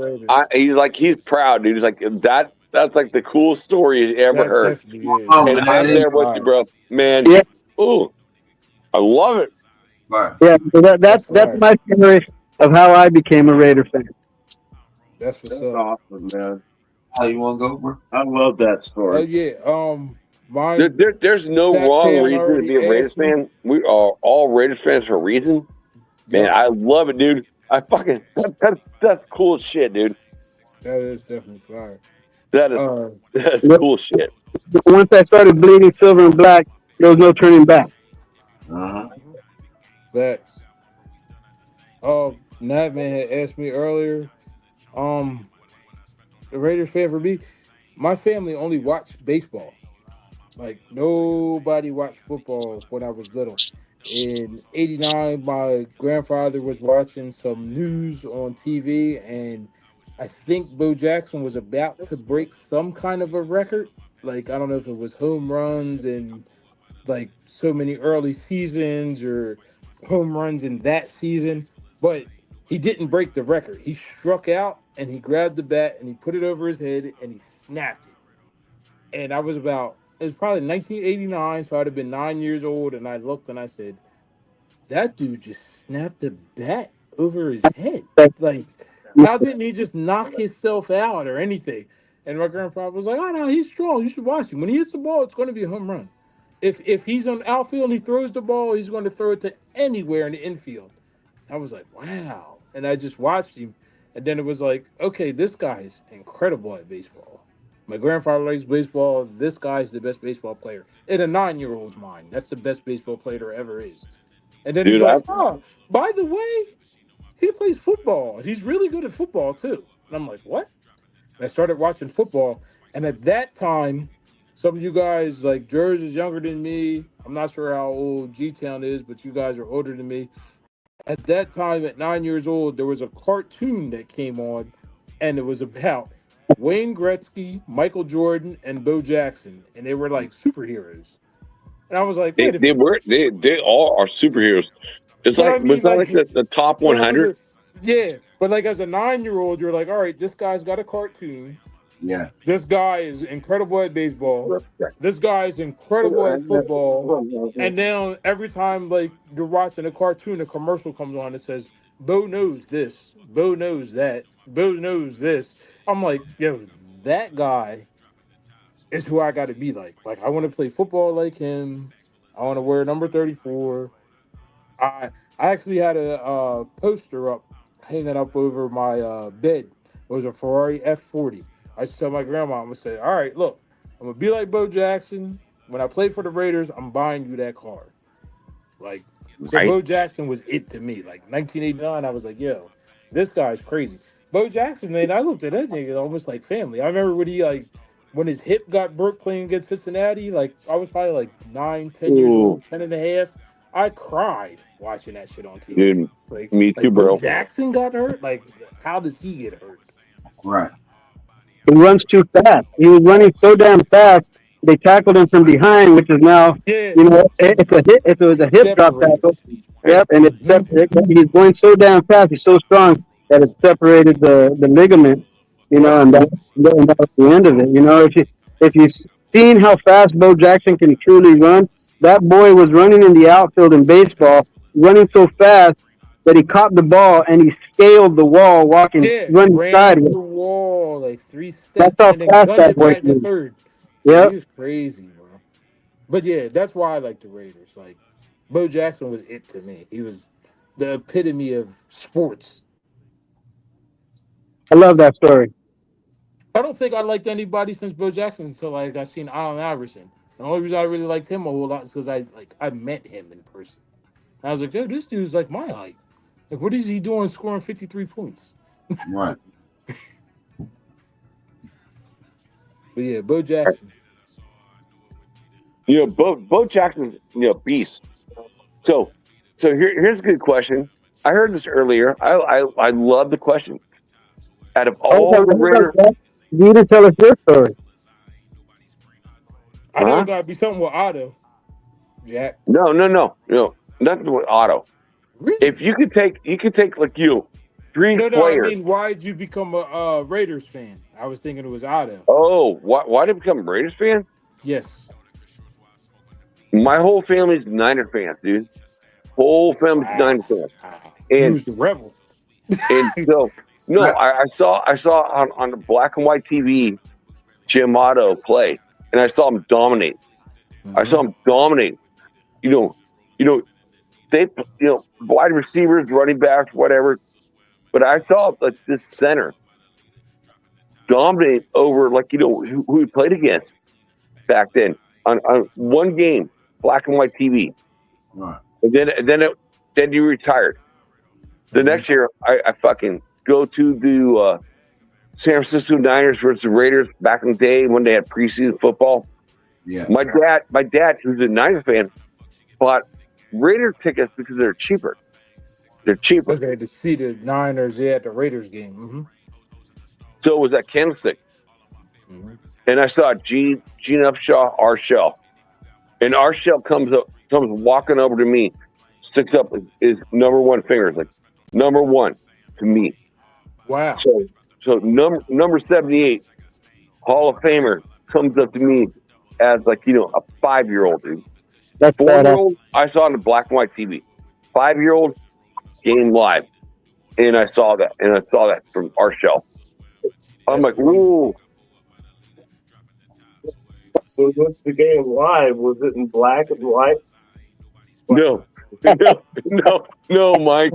he's proud, dude. He's like, that's like the coolest story you ever heard. And I'm there with you, bro. Man, ooh, I love it. Yeah, so that's my story of how I became a Raider fan. That's awesome, man. How you want to go, bro? I love that story. There's no wrong reason to be a Raiders fan. We are all Raiders fans for a reason. Man, I love it, dude. That's cool as shit, dude. That is definitely fire. That's cool shit. Once I started bleeding silver and black, there was no turning back. Facts. Navman had asked me earlier, the Raiders fan for me, my family only watched baseball. Like, nobody watched football when I was little. In '89, my grandfather was watching some news on TV, and I think Bo Jackson was about to break some kind of a record. Like, I don't know if it was home runs in like so many early seasons or home runs in that season, but he didn't break the record. He struck out and he grabbed the bat and he put it over his head and he snapped it. And it was probably 1989, so I'd have been 9 years old. And I looked and I said, that dude just snapped the bat over his head. Like, how didn't he just knock himself out or anything? And my grandpa was like, oh, no, he's strong. You should watch him. When he hits the ball, it's going to be a home run. If he's on the outfield and he throws the ball, he's going to throw it to anywhere in the infield. I was like, wow. And I just watched him. And then it was like, okay, this guy's incredible at baseball. My grandfather likes baseball. This guy's the best baseball player. In a 9-year-old's mind, that's the best baseball player there ever is. And then he's like, oh, by the way, he plays football. He's really good at football, too. And I'm like, what? And I started watching football. And at that time, some of you guys, like Jerz is younger than me. I'm not sure how old G-Town is, but you guys are older than me. At that time, at 9 years old, there was a cartoon that came on, and it was about Wayne Gretzky, Michael Jordan, and Bo Jackson. And they were like superheroes. And I was like, they all are superheroes. It's like, was that like the top 100? Yeah, but like as a 9-year-old, you're like, all right, this guy's got a cartoon. Yeah. This guy is incredible at baseball. This guy is incredible at football. And then every time like you're watching a cartoon, a commercial comes on that says, Bo knows this, Bo knows that, Bo knows this. I'm like, yo, that guy is who I got to be like. Like, I want to play football like him. I want to wear number 34. I actually had a poster up, hanging up over my bed. It was a Ferrari F40. I used to tell my grandma, I'm going to say, all right, look, I'm going to be like Bo Jackson. When I play for the Raiders, I'm buying you that car. Like, so right. Bo Jackson was it to me. Like, 1989, I was like, yo, this guy's crazy. Bo Jackson, man, I looked at that nigga almost like family. I remember when his hip got broke playing against Cincinnati, like, I was probably like 9, 10 years old, 10 and a half. I cried watching that shit on TV. Dude, like, me too, bro. Bo Jackson got hurt? Like, how does he get hurt? Right. He runs too fast. He was running so damn fast. They tackled him from behind, which is now, it's a hit. If it was a hip drop tackle, yep, and he's going so damn fast. He's so strong that it separated the ligament, and that's the end of it. If you've seen how fast Bo Jackson can truly run, that boy was running in the outfield in baseball, running so fast that he caught the ball and he scaled the wall, running sideways. The wall like 3 steps. That's how and fast that boy back to third. Yeah, he was crazy, bro. But yeah, that's why I like the Raiders. Like, Bo Jackson was it to me. He was the epitome of sports. I love that story. I don't think I liked anybody since Bo Jackson until I seen Allen Iverson. The only reason I really liked him a whole lot is because I met him in person. I was like, yo, this dude's like my height. Like, what is he doing scoring 53 points? Right. But yeah, Bo Jackson. Bo Jackson's beast. So here's a good question. I heard this earlier. I love the question. Out of all the Raiders, you need to tell us your story. I know it gotta be something with Otto, Jack. No, nothing with Otto. Really? If you could take like three players. I mean, why did you become a Raiders fan? I was thinking it was Otto. Oh, why did you become a Raiders fan? Yes. My whole family's Niner fans, dude. Whole family's Niner fans. And who's the rebel? And so, no, I saw on the black and white TV Jim Otto play, and I saw him dominate. Mm-hmm. I saw him dominate. They wide receivers, running backs, whatever. But I saw like this center dominate over who he played against back then on one game, black and white TV. Right. And then you retired. The next year, I fucking go to the San Francisco Niners versus the Raiders back in the day when they had preseason football. Yeah. My dad, who's a Niners fan, bought Raider tickets because they're cheaper. They're cheaper. Because they had to see the Niners at the Raiders game. Mm-hmm. So it was at Candlestick. Mm-hmm. And I saw Gene Upshaw, Arshell. And Arshell comes walking over to me, sticks up his number one finger. It's like, number one to me. Wow. So number 78, Hall of Famer, comes up to me as like, a 5-year-old, dude. That's 4-year-old, I saw on the black and white TV. 5-year-old, game live. And I saw that. And I saw that from Arshell. I'm like, ooh. Was the game live? Was it in black and white? No, Mike.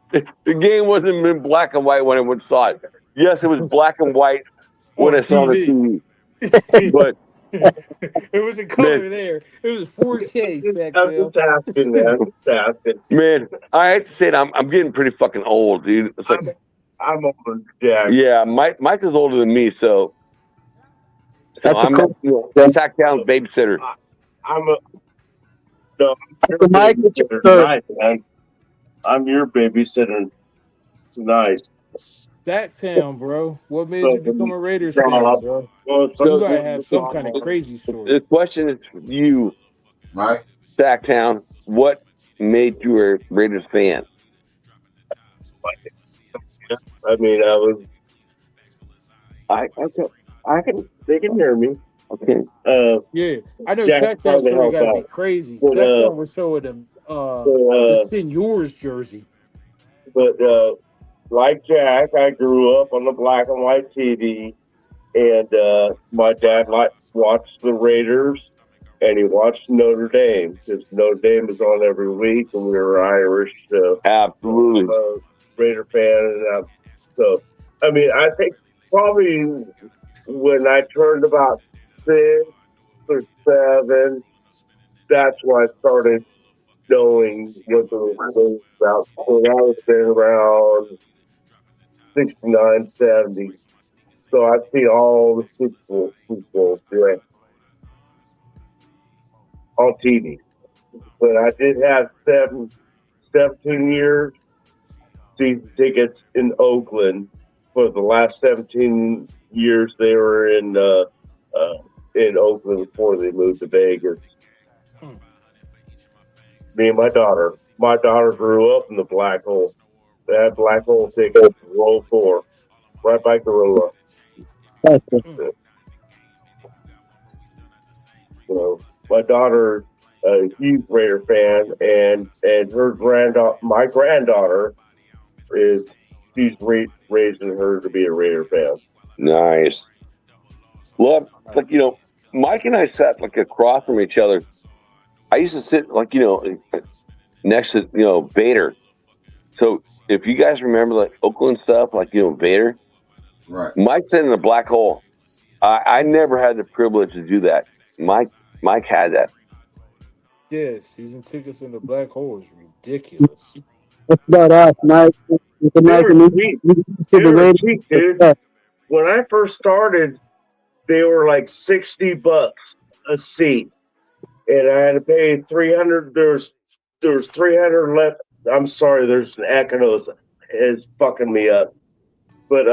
The game wasn't in black and white when I saw it. Yes, it was black and white when I saw the TV. But it was in color there. It was 4K back I'm just asking, man. Just asking. Man, I hate to say it, I'm getting pretty fucking old, dude. It's like I'm older, Jack. Yeah, Mike is older than me, so I'm sack down babysitter. Mike, tonight, man. I'm your babysitter tonight. That town, bro. What made you become a Raiders fan, bro? You gotta have some kind of crazy story. The question is for you, right? Sacktown, what made you a Raiders fan? I mean, they can hear me. Okay. Yeah, I know Jack Sacktown story help gotta be out. crazy. But, Sacktown was showing them the TheYurpJerz jersey. But like Jack, I grew up on the black and white TV, and my dad watched the Raiders, and he watched Notre Dame because Notre Dame was on every week, and we were Irish. Absolutely. Raider fan, and so I mean, I think probably when I turned about 6 or 7, that's when I started knowing what the was about. So that was been around 69, 70. So I've seen all the Super Bowl on TV. But I did have 17 years season tickets in Oakland. For the last 17 years, they were in Oakland before they moved to Vegas. Me and my daughter. My daughter grew up in the Black Hole. They had Black Hole tickets, row 4, right by Gorilla. So my daughter, a huge Raider fan, and her my granddaughter, she's raising her to be a Raider fan. Nice. Love, like, Mike and I sat like across from each other. I used to sit like, next to, Vader. So if you guys remember like Oakland stuff, like, Vader, right? Mike sat in the black hole. I never had the privilege to do that. Mike had that. Yeah, season tickets in the black hole is ridiculous. That's about us, Mike. They were cheap, dude. When I first started, they were like $60 a seat, and I had to pay $300. There's $300 left. I'm sorry, there's an echo. It's fucking me up, but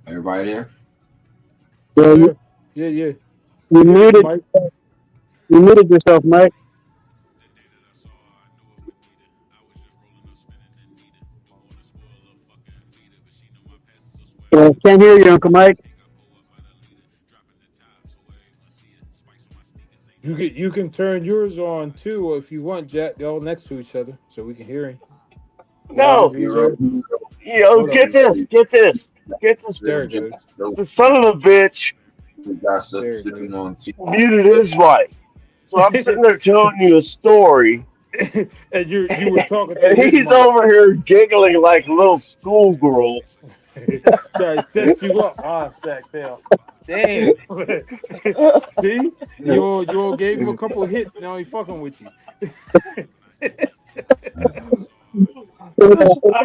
everybody there? Yeah. You muted. Mike. You muted yourself, Mike. Can't hear you, Uncle Mike. You can turn yours on too if you want, Jack. They're all next to each other, so we can hear him. no. Get this. There it goes. The son of a bitch muted his mic. So I'm sitting there telling you a story. And you were talking to And he's over here giggling like a little schoolgirl. So I set you up. Sacktail. Damn. See? You all gave him a couple of hits. Now he's fucking with you. I'm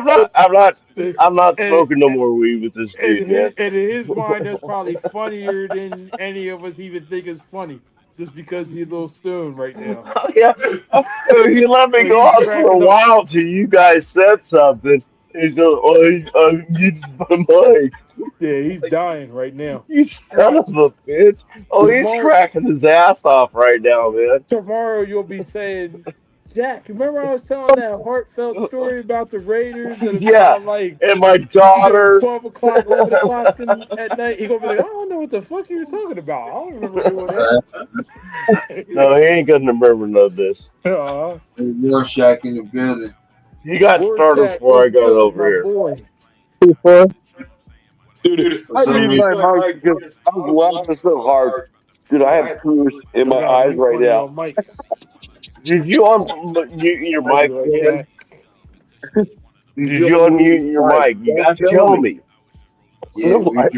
not And, smoking no more weed with this dude, man. and in his mind, that's probably funnier than any of us even think is funny, just because he's a little stoned right now. Oh, yeah. He let me So go he's on for a cracking up. while till you guys said something. He's like, you my mic. Yeah, he's dying right now. You son of a bitch. Oh, he's cracking his ass off right now, man. Tomorrow you'll be saying, Jack, remember I was telling that heartfelt story about the Raiders and Yeah, about like and my daughter. 12 o'clock, 11 o'clock at night? He's going to be like, I don't know what the fuck you were talking about. I don't remember doing that. No, he ain't gonna remember none of this. Rorschach in the building. You got started before I got over here. Before. Dude, I need my mic because I was laughing so hard. Dude, I have tears in my eyes right now. Did you unmute your mic, man? Did you unmute your mic? You gotta tell me. Yeah, No, I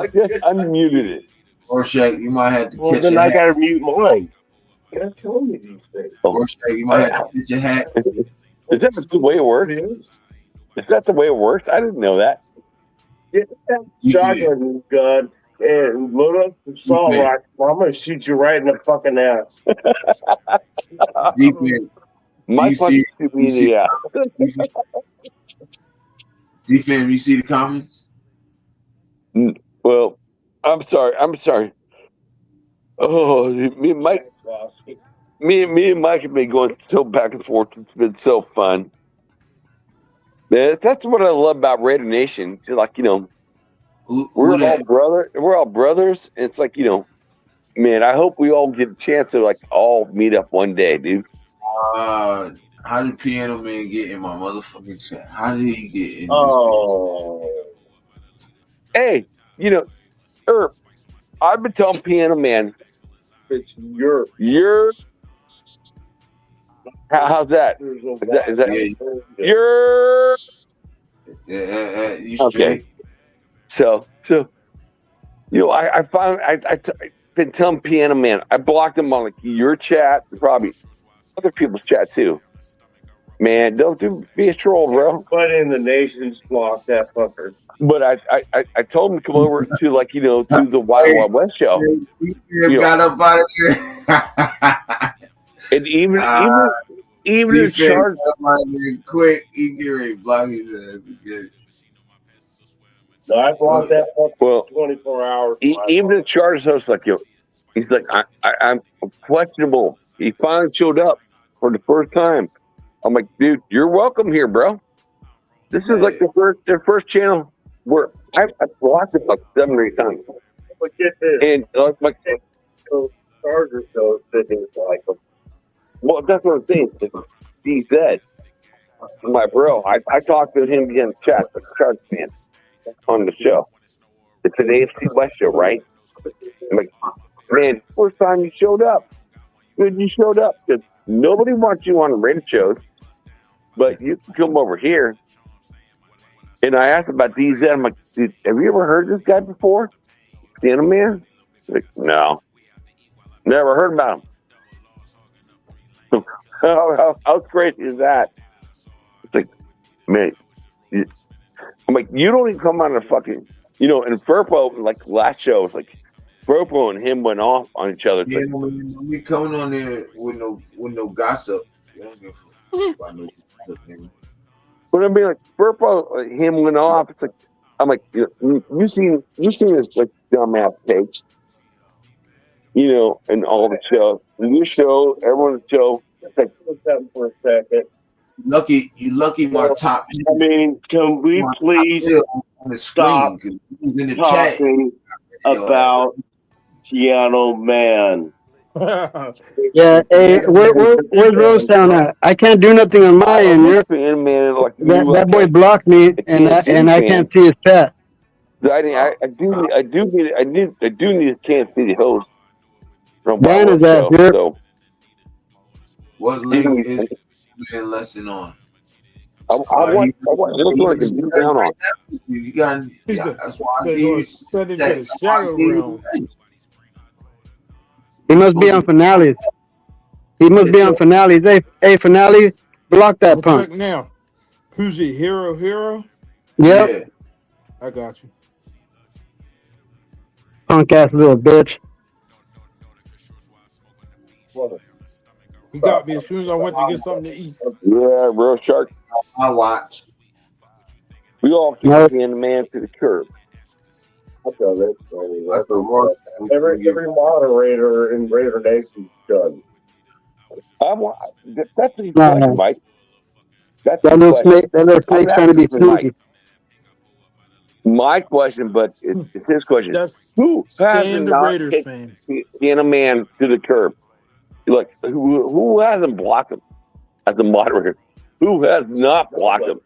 just unmuted it. Rorschach, you might have to Well, catch then your I hat. gotta mute mine. You gotta tell me these things. Rorschach, you might have to catch your hat. Is that the way it works? Is that the way it works? I didn't know that. Get that shotgun gun and load up the saw rock. I'm gonna shoot you right in the fucking ass. Defense. My punch shoot me in the ass. Defense, you see the comments? Well, I'm sorry. Oh, me and Mike have been going so back and forth. It's been so fun. Man, that's what I love about Raider Nation. It's like, we're all brothers. And it's like, man, I hope we all get a chance to like all meet up one day, dude. How did Piano Man get in my motherfucking chat? How did he get in? Hey, I've been telling Piano Man, it's your. How's that? Is that your? You straight? Okay. So I've been telling Piano Man, I blocked him on like your chat, probably other people's chat too. Man, don't be a troll, bro. But in the nation's block that fucker. But I told him to come over to like to the Wild Wild West show. Got up out of here. And even the charge quick, he get ready to block his ass again. No, I blocked that fucker 24 hours. Even the charge host like he's like I'm questionable. He finally showed up for the first time. I'm like, dude, you're welcome here, bro. This is like the first channel where I've blocked it like 7 or 8 times. But get this. And like Chargers though sitting like well, that's what I'm saying. He said, my bro, I talked to him in chat, the Chargers fan, on the show. It's an AFC West show, right? I'm like, man, first time you showed up. Good, you showed up. Because nobody wants you on the Raider shows, but you can come over here. And I asked about DZ. I'm like, dude, have you ever heard this guy before? Piano Man? He's like, no. Never heard about him. How crazy is that? It's like, man, I'm like, you don't even come on the fucking, and Furpo, like last show, was like, Furpo and him went off on each other. Yeah, we coming on there with no gossip. You don't give a fuck about no gossip, man. But I mean, like Furpo, him went off. It's like, I'm like, you seen this like dumbass take, and all the shows. Your show, everyone's show. It's like, for a second. You lucky my top. I mean, can we please stop talking about Piano Man? Yeah, hey, where's Rose Town at? I can't do nothing on my end. That boy blocked me, and I can't see his chat. I do need a chance to see the host. Dan is that here? So. What link is being lesson on? I want to get down on. You got. That's why I gave you. He must be on finales. Hey, finale, block that punk. Now. Who's it? Hero? Yep. Yeah. I got you. Punk ass little bitch. He got me as soon as I went to get something to eat. Yeah, real shark. I watch. We all keep Nope. the man to the curb. I've done it. That's the worst. Every moderator in Raider Nation's done. That's the Nah. question, Mike. That's That the little question. snake, that little snake's trying to be asking for Mike. sneaky. My question, but it's his question. That's Who has Stan the not Raiders taken fan. a man to the curb? Look, who hasn't blocked him as a moderator? Who has not blocked him?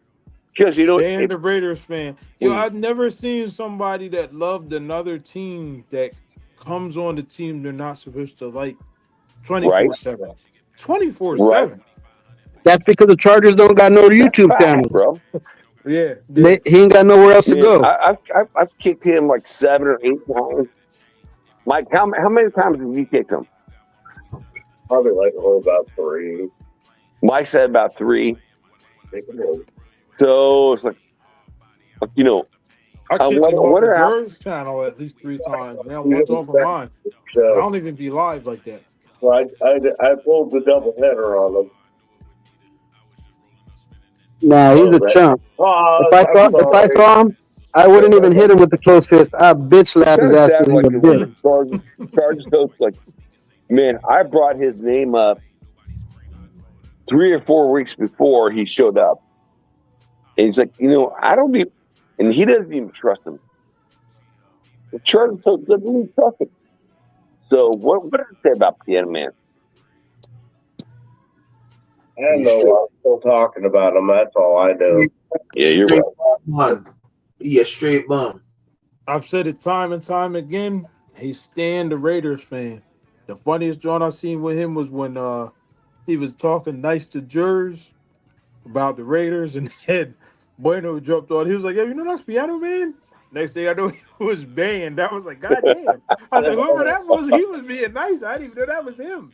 Because Stan the Raiders fan. Yo, I've never seen somebody that loved another team that comes on the team they're not supposed to like 24/7. 24/7. That's because the Chargers don't got no YouTube channel, bro. Yeah. He ain't got nowhere else to go. I've kicked him like 7 or 8 times. Mike, how many times have you kicked him? Probably like about 3. Mike said about 3. So it's like you know. I kicked him off the wonder how. Jerz channel at least 3 times. Now once off of mine. I don't even be live like that. So I pulled the double header on him. Nah, he's a chump. If I saw him, I wouldn't even hit him with the closed fist. I bitch slap his ass because he's a bitch. Chargers coach, like, man, I brought his name up 3 or 4 weeks before he showed up. And he's like, I don't be, and he doesn't even trust him. The Chargers coach doesn't even trust him. So what did I say about Piano Man? I don't know why I'm still talking about him. That's all I know. Yeah, you're right. He a straight bum. I've said it time and time again. He's Stan the Raiders fan. The funniest joint I seen with him was when he was talking nice to Jerz about the Raiders, and then Bueno jumped on. He was like, "Yo, that's Piano Man." Next thing I know, he was banned. I was like, "God damn!" I was like, "Whoever that was, he was being nice. I didn't even know that was him."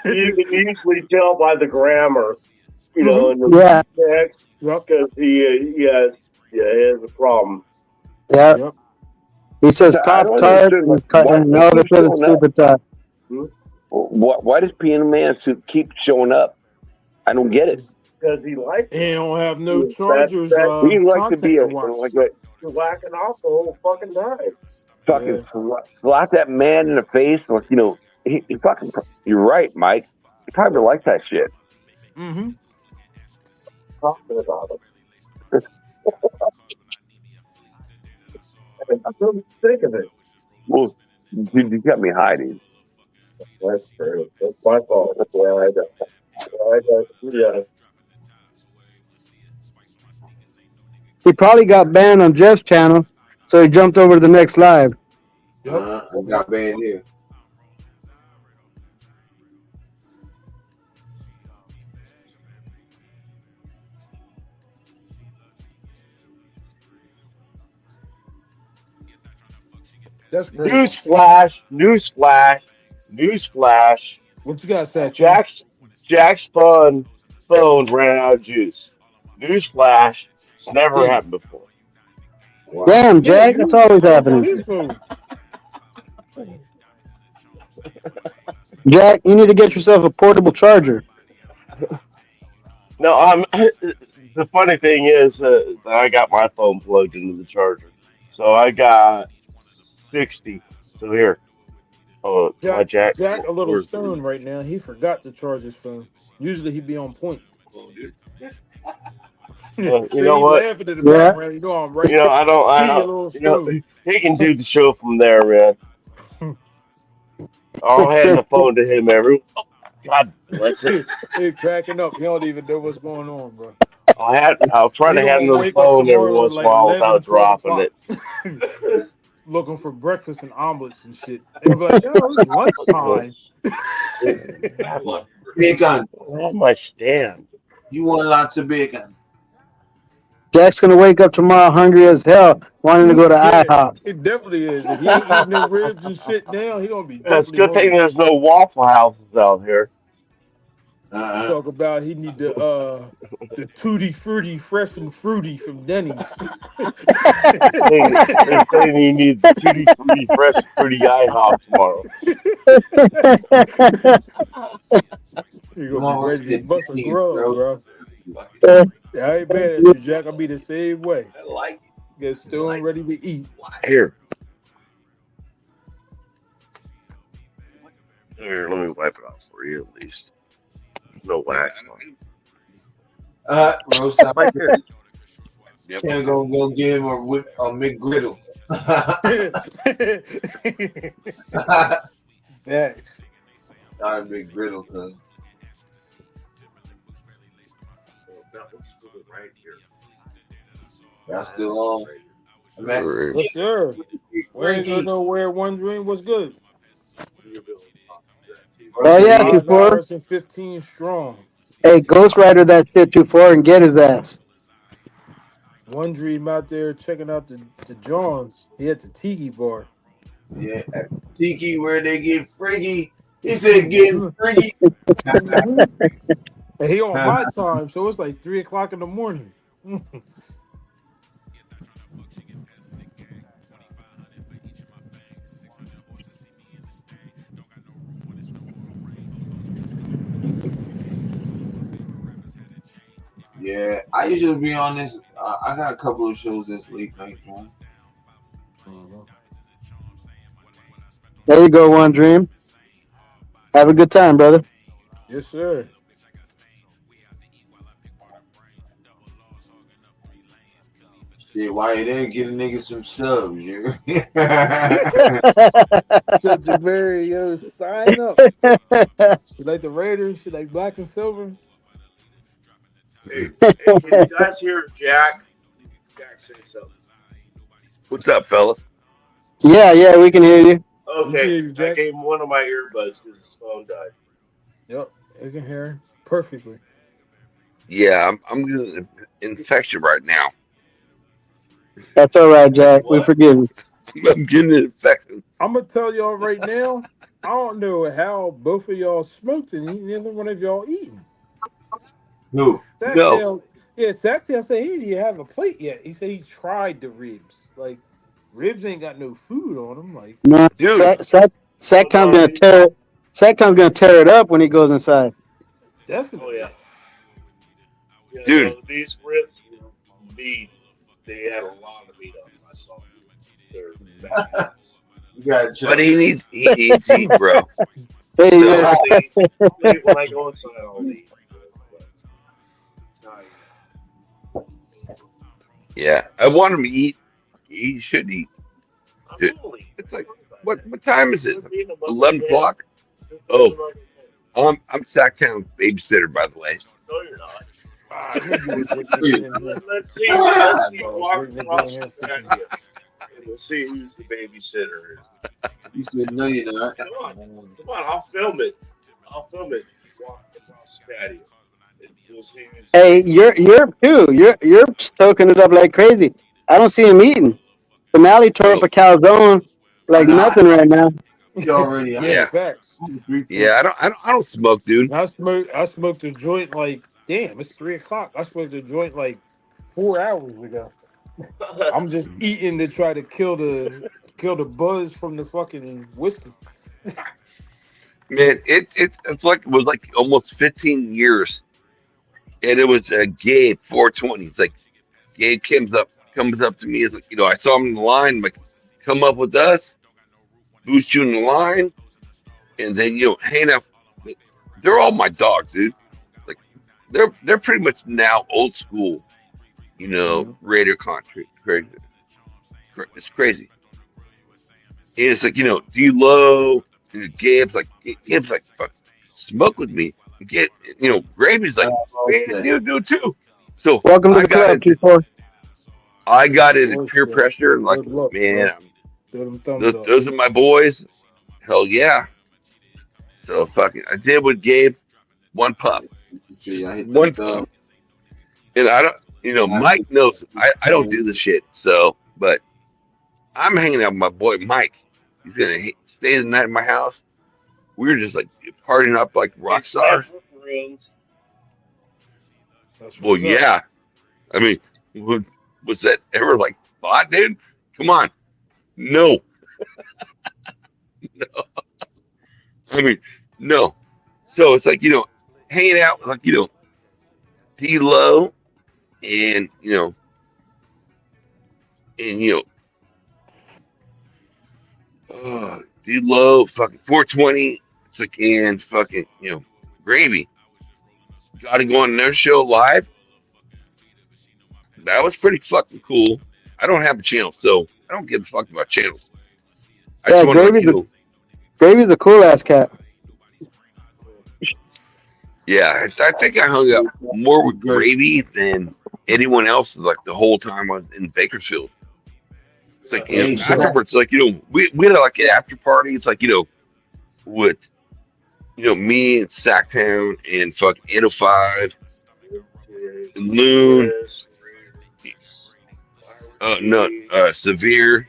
You can usually tell by the grammar, in Yeah. the text, because he has a problem. Yeah. Yep. He says I Pop don't Tart understand, like, and no other further stupid talk. Why does Piano Man keep showing up? I don't get it. Because he likes He don't have no Chargers. He likes to be watch. You're whacking off the whole fucking time. Fucking slap that man in the face. Like, he fucking, you're right, Mike. He probably likes that shit. Mm-hmm. Talking about him. I'm really sick of it. Well, you got me hiding. That's true. That's my fault. Yeah. He probably got banned on Jeff's channel, so he jumped over to the next live. I got banned here. That's great. Newsflash. What you got, Satch? Jack's phone ran out of juice. Newsflash. It's never happened before. Wow. Damn, Jack, that's always happening. Jack, you need to get yourself a portable charger. No, the funny thing is that I got my phone plugged into the charger, so I got 60. So here, Jack a little stone right now. He forgot to charge his phone. Usually he'd be on point. You know what? Laughing in the background. I'm right. I don't. He can do the show from there, man. I'll hand the phone to him God bless it. He's cracking up. He don't even know what's going on, bro. I'll try to hand the phone every once in a while without dropping it. Looking for breakfast and omelets and shit. They'll be like, "Yo, it's lunchtime." Bacon. On my stand. You want lots of bacon. Jack's gonna wake up tomorrow hungry as hell, wanting to go to IHOP. It definitely is. If he ain't eating them ribs and shit now, he gonna be. It's a good thing there's no Waffle Houses out here. Talk about he need the Tutti Frutti Fresh and Fruity from Denny's. They're saying he needs Tutti Frutti Fresh Fruity IHOP tomorrow. You're gonna be ready to bust a grub, bro. Fucking Yeah, I ain't mad at you, Jack. I'll be the same way. I like it. Get stoned, ready to eat. Here, let me wipe it off for you at least. No wax. Roadside. Right here. Yep. Can't go give him a McGriddle. Thanks. Not a McGriddle, cuz. That one's still right here. Y'all still on? Man, Yes, sir. We ain't going nowhere. One Dream was good. Oh yeah, 5 2-4. hours and 15 strong. Hey, Ghost Rider that shit 2-4 and get his ass. One Dream out there checking out the Johns. He at the Tiki bar. Yeah, at Tiki where they get freaky. He said getting freaky. And he on my time, so it's like 3 o'clock in the morning. Yeah, I usually be on this. I got a couple of shows that's late night, man. There you go, One Dream. Have a good time, brother. Yes, sir. Shit, while you there, get a nigga some subs, you. Judge Mary, yo, sign up. She like the Raiders. She like black and silver. Hey, can you guys hear Jack? Jack say something. What's up, fellas? Yeah, we can hear you. Okay, I gave him one of my earbuds because his phone died. Yep, you can hear her perfectly. Yeah, I'm getting an infection right now. That's all right, Jack. We forgive you. I'm getting an infection. I'm gonna tell y'all right now. I don't know how both of y'all smoked and neither one of y'all eating. No. Sacktail, yeah, Sacktail said he didn't have a plate yet. He said he tried the ribs. Like ribs ain't got no food on them. Like No, Dude. Sacktown's gonna tear it up when he goes inside. Definitely. Oh yeah. Dude. No, these ribs were meat. They had a lot of meat on them. I saw them. They're badass. You got But he needs to eat, bro. Hey, So, Only when I go inside, I'll eat. yeah, I want him to eat. He should eat. It's like, what time is it? 11 o'clock? Oh, I'm Sacktown babysitter, by the way. No, you're not. Let's see. Walk across the patio. We'll see who's the babysitter. You said no, you're not. Come on, I'll film it. Walk across the patio. We'll see who's Hey, you're too. You're stoking it up like crazy. I don't see him eating. Finale tore up a calzone like nothing right now. You already Yeah. Facts. Yeah, I don't smoke, dude. I smoked a joint like damn. It's 3 o'clock. I smoked a joint like 4 hours ago. I'm just eating to try to kill the buzz from the fucking whiskey. Man, it's like it was like almost 15 years, and it was Gabe 420. It's like Gabe comes up to me. It's like, I saw him in the line. Like, come up with us, boost you in the line, and then hang out. They're all my dogs, dude. Like, they're pretty much now old school, Raider country. It's crazy. And it's like, D-Lo. Gabe's like, fuck, smoke with me. Get, Gravy's like, man, you do too. So Welcome to the club, Q4. I got into peer pressure and like, man, those are my boys. Hell yeah. So fucking, I did with Gabe, one puff. One puff. And I don't, Mike knows I don't do this shit. So, but I'm hanging out with my boy Mike. He's gonna stay the night at my house. We were just like partying up like rock stars. rooms. That's Well, what's up. yeah. I mean, was that ever like thought, dude? Come on. No. No. I mean, no. So it's like, hanging out with, like, D-Lo and, and, D-Lo, fucking 420, and fucking, Gravy. Got to go on their show live. That was pretty fucking cool. I don't have a channel, so I don't give a fuck about channels. I Yeah, just want to, Gravy's a cool ass cat. yeah, I think I hung out more with Gravy than anyone else, like, the whole time I was in Bakersfield. It's like, Hey, afterwards, like, we had like an after party. It's like, with, me and Sacktown and fucking N05, Loon, Severe,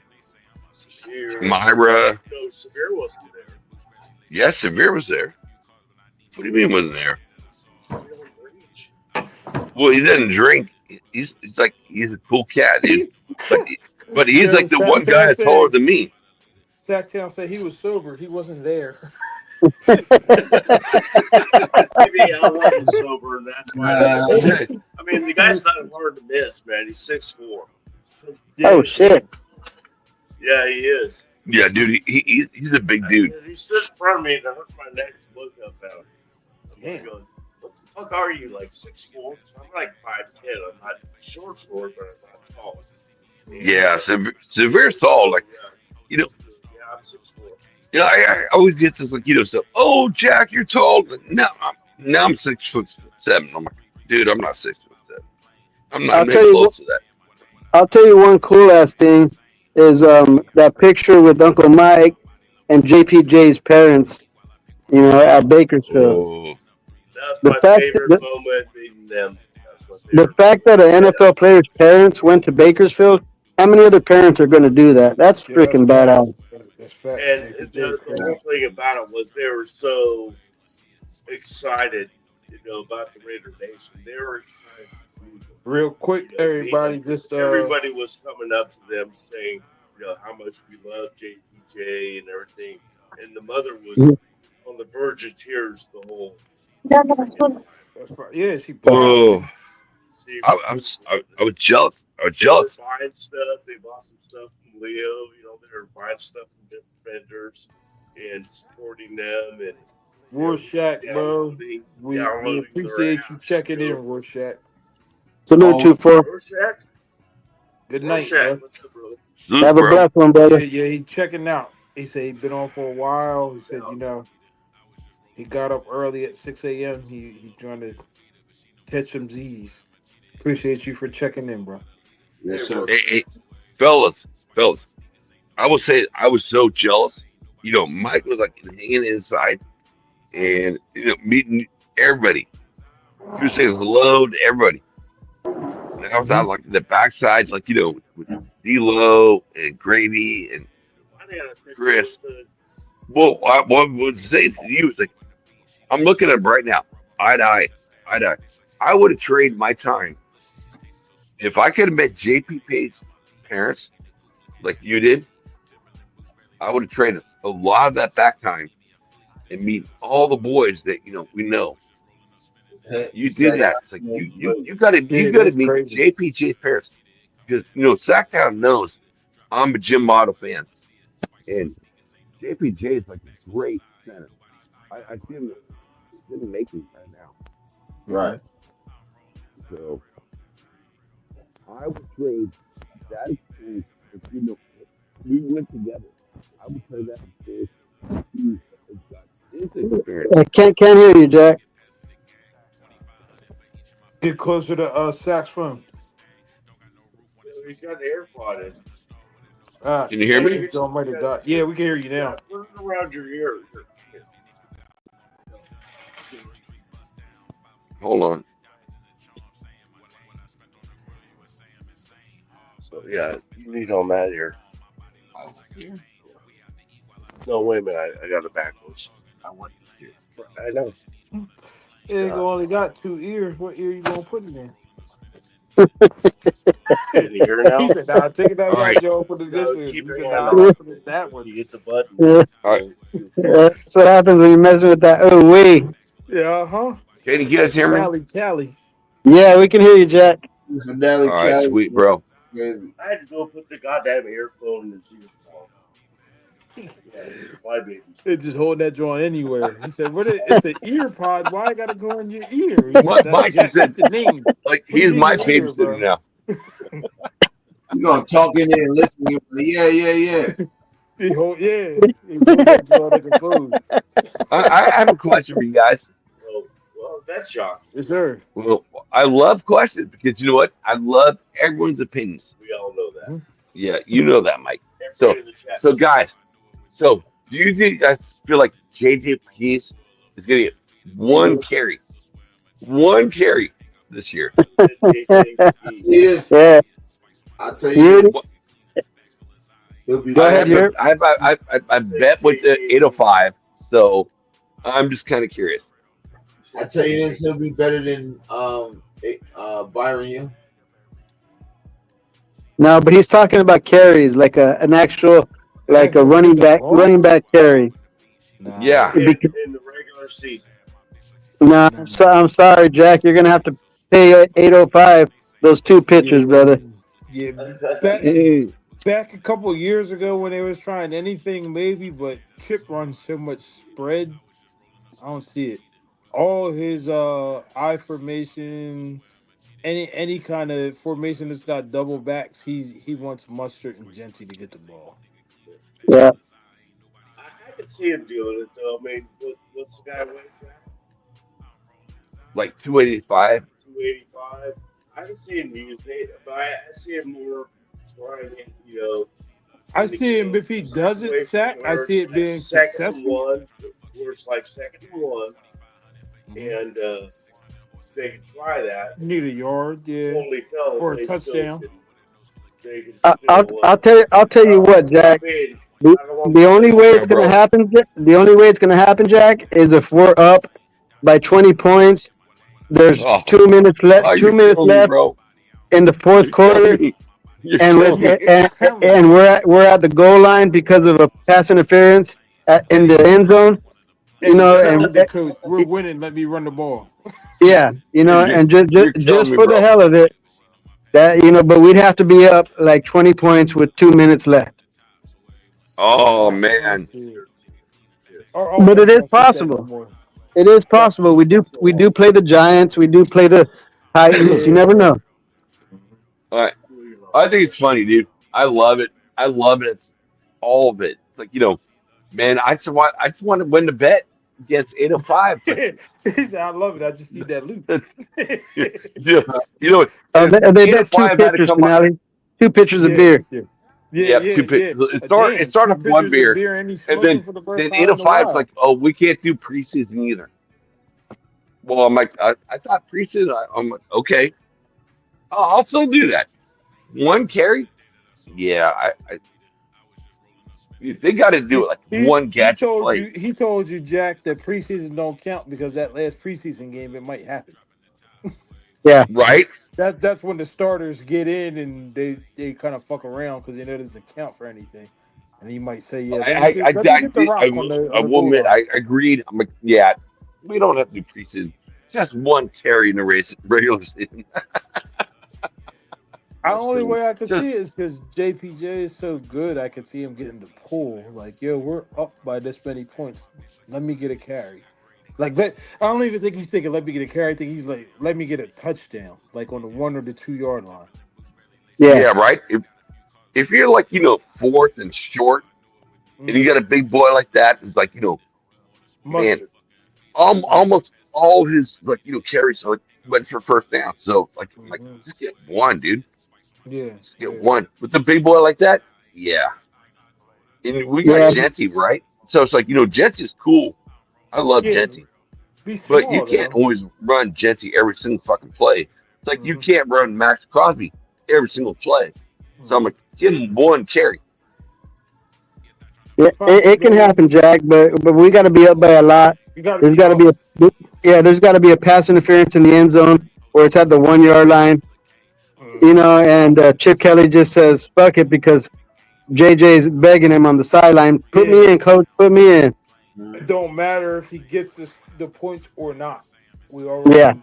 Myra. No, Severe wasn't there. Yeah, Severe was there. What do you mean wasn't there? Well, he doesn't drink. He's a cool cat, dude. But he's like the one guy that's taller than me. Sacktown said he was sober. He wasn't there. Maybe I wasn't sober, and that's why. I mean, the guy's not hard to miss, man. He's 6'4". Oh shit! Yeah, he is. Yeah, dude, he's a big dude. He stood in front of me and I hurt my neck to look up at him. I'm going, what the fuck are you, like 6'4"? I'm like 5'10". I'm not short, but I'm not tall. Yeah, Severe's tall. Like, Yeah, I'm 6'4". I always get this, like, so, oh, Jack, you're tall. Now I'm 6'7". I'm like, dude, I'm not 6'7". I'm not even close to that. I'll tell you one cool ass thing is that picture with Uncle Mike and JPJ's parents, at Bakersfield. Oh. That's my favorite moment meeting them. The fact that an NFL player's parents went to Bakersfield, how many other parents are going to do that? That's freaking badass. That's fact. And the whole thing about it was they were so excited, about the Raider Nation. They were excited. Real quick, everybody, everybody was coming up to them saying, how much we love JPJ and everything. And the mother was on the verge of tears the whole. Yeah, she. Oh, I was jealous. I was jealous. They were buying stuff. They bought some stuff from Leo. They were buying stuff from different vendors and supporting them and. Rorschach, bro. We appreciate you checking in, Rorschach. Salute you for. Rorschach. Good night, Rorschach. bro. Have a blessed one, brother. Yeah, he checking out. He said he'd been on for a while. He said, he got up early at 6 a.m. He trying to catch some Z's. Appreciate you for checking in, bro. Yes, sir. Hey, fellas, I will say I was so jealous. Mike was like hanging inside and meeting everybody. He was saying hello to everybody. And I was out like the backsides, like with D-Lo and Gravy and Chris. Well, what I would say to you is like, I'm looking at him right now, eye to eye. I would have traded my time if I could have met JPJ's parents like you did. I would have traded a lot of that back time and meet all the boys that we know. You did that. It's like you got to meet JPJ's parents because Sacktown knows I'm a Jim Motto fan, and JPJ is like a great center. I see him making right now. Right. So I would trade that experience if we went together. I would trade that experience. I can't hear you, Jack. Get closer to Sack's phone. He's got the AirPod in. Can you hear me? Yeah, we can hear you now. Put it around your ear. Hold on. So yeah, you need on that ear. No, wait a minute. I got it backwards. I want this here. I know. It only got 2 ears. What ear you gonna put it in? Did you hear now? He said, "Nah, take it out, All right. Joe. Put it this No, ear." keep He your said, hand "Nah, on I'll it. put it that one." You hit the button. Yeah. All right. That's what happens when you're messing with that. Oh, wait. Yeah, Can you guys hear me? Cali. Yeah, we can hear you, Jack. For Dallas, All right, Cali, sweet, bro. crazy. I had to go put the goddamn earphone in the seat. Yeah, my baby. They just hold that joint anywhere. He said, "What? It's an ear pod. Why I gotta go in your ear?" He said, Mike that's said, the name. like, Put it he's in my your ear, bro. babysitter now. You gonna talk in there and listen? You're like, yeah. He hold that joint like a food. I have a question for you guys. Well, that's shocking. Yes, sir. Well, I love questions because you know what? I love everyone's opinions. We all know that. Yeah, you know that, Mike. Everybody in the chat. So guys, do you think I feel like JJ Peace is gonna get one carry this year? Yes. Yeah. I'll tell you. He'll be Go ahead, Yurt. I bet with the 805, so I'm just kind of curious. I tell you this, he'll be better than Byron Young. No, but he's talking about carries, like an actual, like a running back carry. Yeah. In the regular season. No, I'm sorry, Jack. You're gonna have to pay 805 those 2 pitchers, brother. Yeah, back a couple of years ago when they was trying anything, maybe, but Chip runs so much spread, I don't see it. All his I formation, any kind of formation that's got double backs, he wants Mustard and Genty to get the ball. Yeah. I could see him doing it though. I mean, what's the guy weigh? Like 285. 285. I can see him using it, but I see him more trying it. I see him if he doesn't sack. I see it being second successful. and 1, where it's like 2nd and 1, and they can try that. Need a yard, yeah, Totally tell or a they touchdown. I'll tell you what, Jack. The only way it's gonna happen, Jack, is if we're up by 20 points. There's 2 minutes left. 2 minutes left in the fourth quarter, and we're at the goal line because of a pass interference in the end zone. And the coach, we're winning. Let me run the ball. Yeah, and just for the hell of it, that but we'd have to be up like 20 points with 2 minutes left. Oh man! But it is possible. It is possible. We do play the Giants. We do play the Titans. You never know. All right. I think it's funny, dude. I love it. It's all of it. It's like, man, I just want to win the bet against 805. He said, "I love it. I just need that loot." They bet 2 pitchers, finale. 2 pitchers of beer. Yeah, 2 pitchers. It started with 1 beer, and then 805's like, oh, we can't do preseason either. Well, I'm like, I thought preseason. I'm like, okay, I'll still do that. 1 carry, yeah. They got to do it like 1 gadget play. He told you, Jack, that preseason don't count because that last preseason game it might happen. Yeah, right. That's when the starters get in and they kind of fuck around because they know it doesn't count for anything. And he might say, "Yeah." I will admit, I agreed. I'm like, yeah, we don't have to do preseason. Just 1 carry in the regular season. The only way I could see it is because JPJ is so good. I could see him getting the pull. Like, yo, we're up by this many points. Let me get a carry. Like that. I don't even think he's thinking, "Let me get a carry." I think he's like, "Let me get a touchdown," like on the 1 or the 2 yard line. Yeah, right. If you're like 4th and short, and you got a big boy like that, it's like man, almost all his carries went for first down. So like just get 1, dude. Yeah, just get 1 with a big boy like that. Yeah, and we got Genty, right? So it's like Genty's cool. I love Genty, but you can't always run Genty every single fucking play. It's like you can't run Max Crosby every single play. So I'm like, give him 1 carry. Yeah, it can happen, Jack, but we got to be up by a lot. There's got to be Yeah, there's got to be a pass interference in the end zone where it's at the 1 yard line. And Chip Kelly just says, fuck it, because JJ's begging him on the sideline, put me in, coach, put me in. It don't matter if he gets the points or not. We already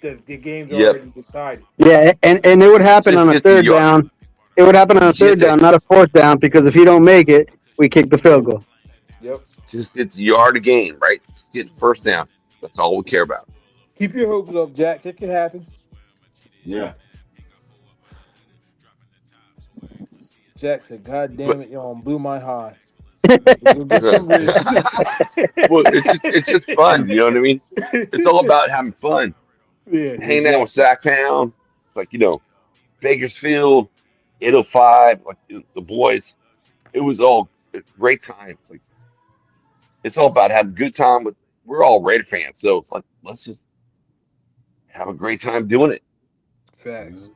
the game's already decided. Yeah, and it would happen on a third down. It would happen on a third down, not a fourth down, because if you don't make it, we kick the field goal. Yep. Just it's a yard a game, right? Just get first down. That's all we care about. Keep your hopes up, Jack. It can happen. Yeah. Jack said, God damn it, y'all blew my high. Well, it's just fun, you know what I mean? It's all about having fun. Yeah, hanging out with Sacktown. It's like, Bakersfield, 805, like the boys. It was all a great time. It's all about having a good time with. We're all Raider fans, so it's like let's just have a great time doing it. Facts.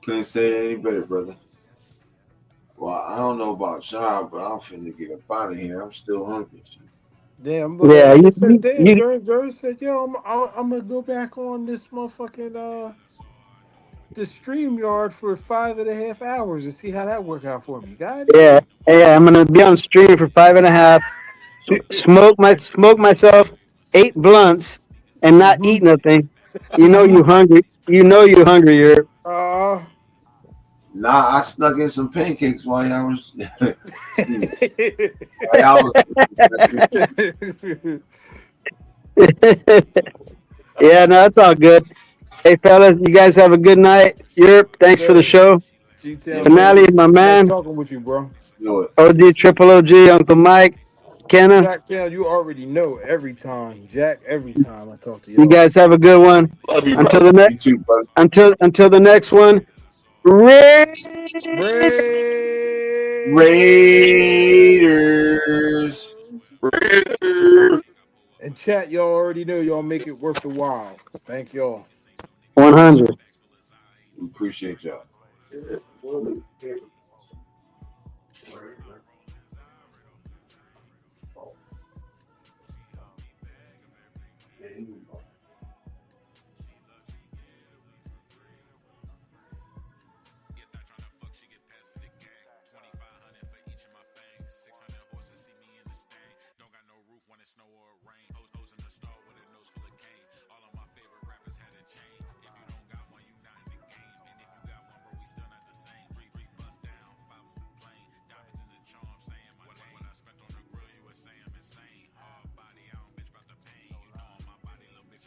Can't say it any better, brother. Well, I don't know about y'all, but I'm finna get up out of here. I'm still hungry. Damn. Yeah, Jerz said, yo, I'm gonna go back on this motherfucking the StreamYard for 5.5 hours and see how that work out for me, guys. Yeah, I'm gonna be on stream for 5.5. Smoke myself 8 blunts and not eat nothing. You know you hungry. You're. Nah, I snuck in some pancakes while y'all was. Yeah, no, it's all good. Hey, fellas, you guys have a good night. Yerp, thanks for the show. Finale, my man. Talking with you, bro. OG, Triple OG, Uncle Mike, Kenna. Jack, you already know every time, Jack. Every time I talk to you. You guys have a good one. Until the next. Until the next one. Raiders. And chat, y'all already know y'all make it worth the while. Thank y'all. 100. We appreciate y'all.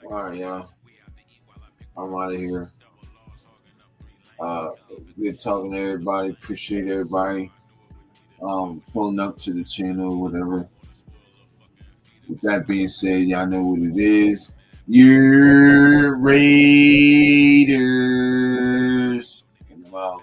All right, y'all. I'm out of here. Good talking to everybody. Appreciate everybody pulling up to the channel, whatever. With that being said, y'all know what it is. Your Raiders. And I'm out.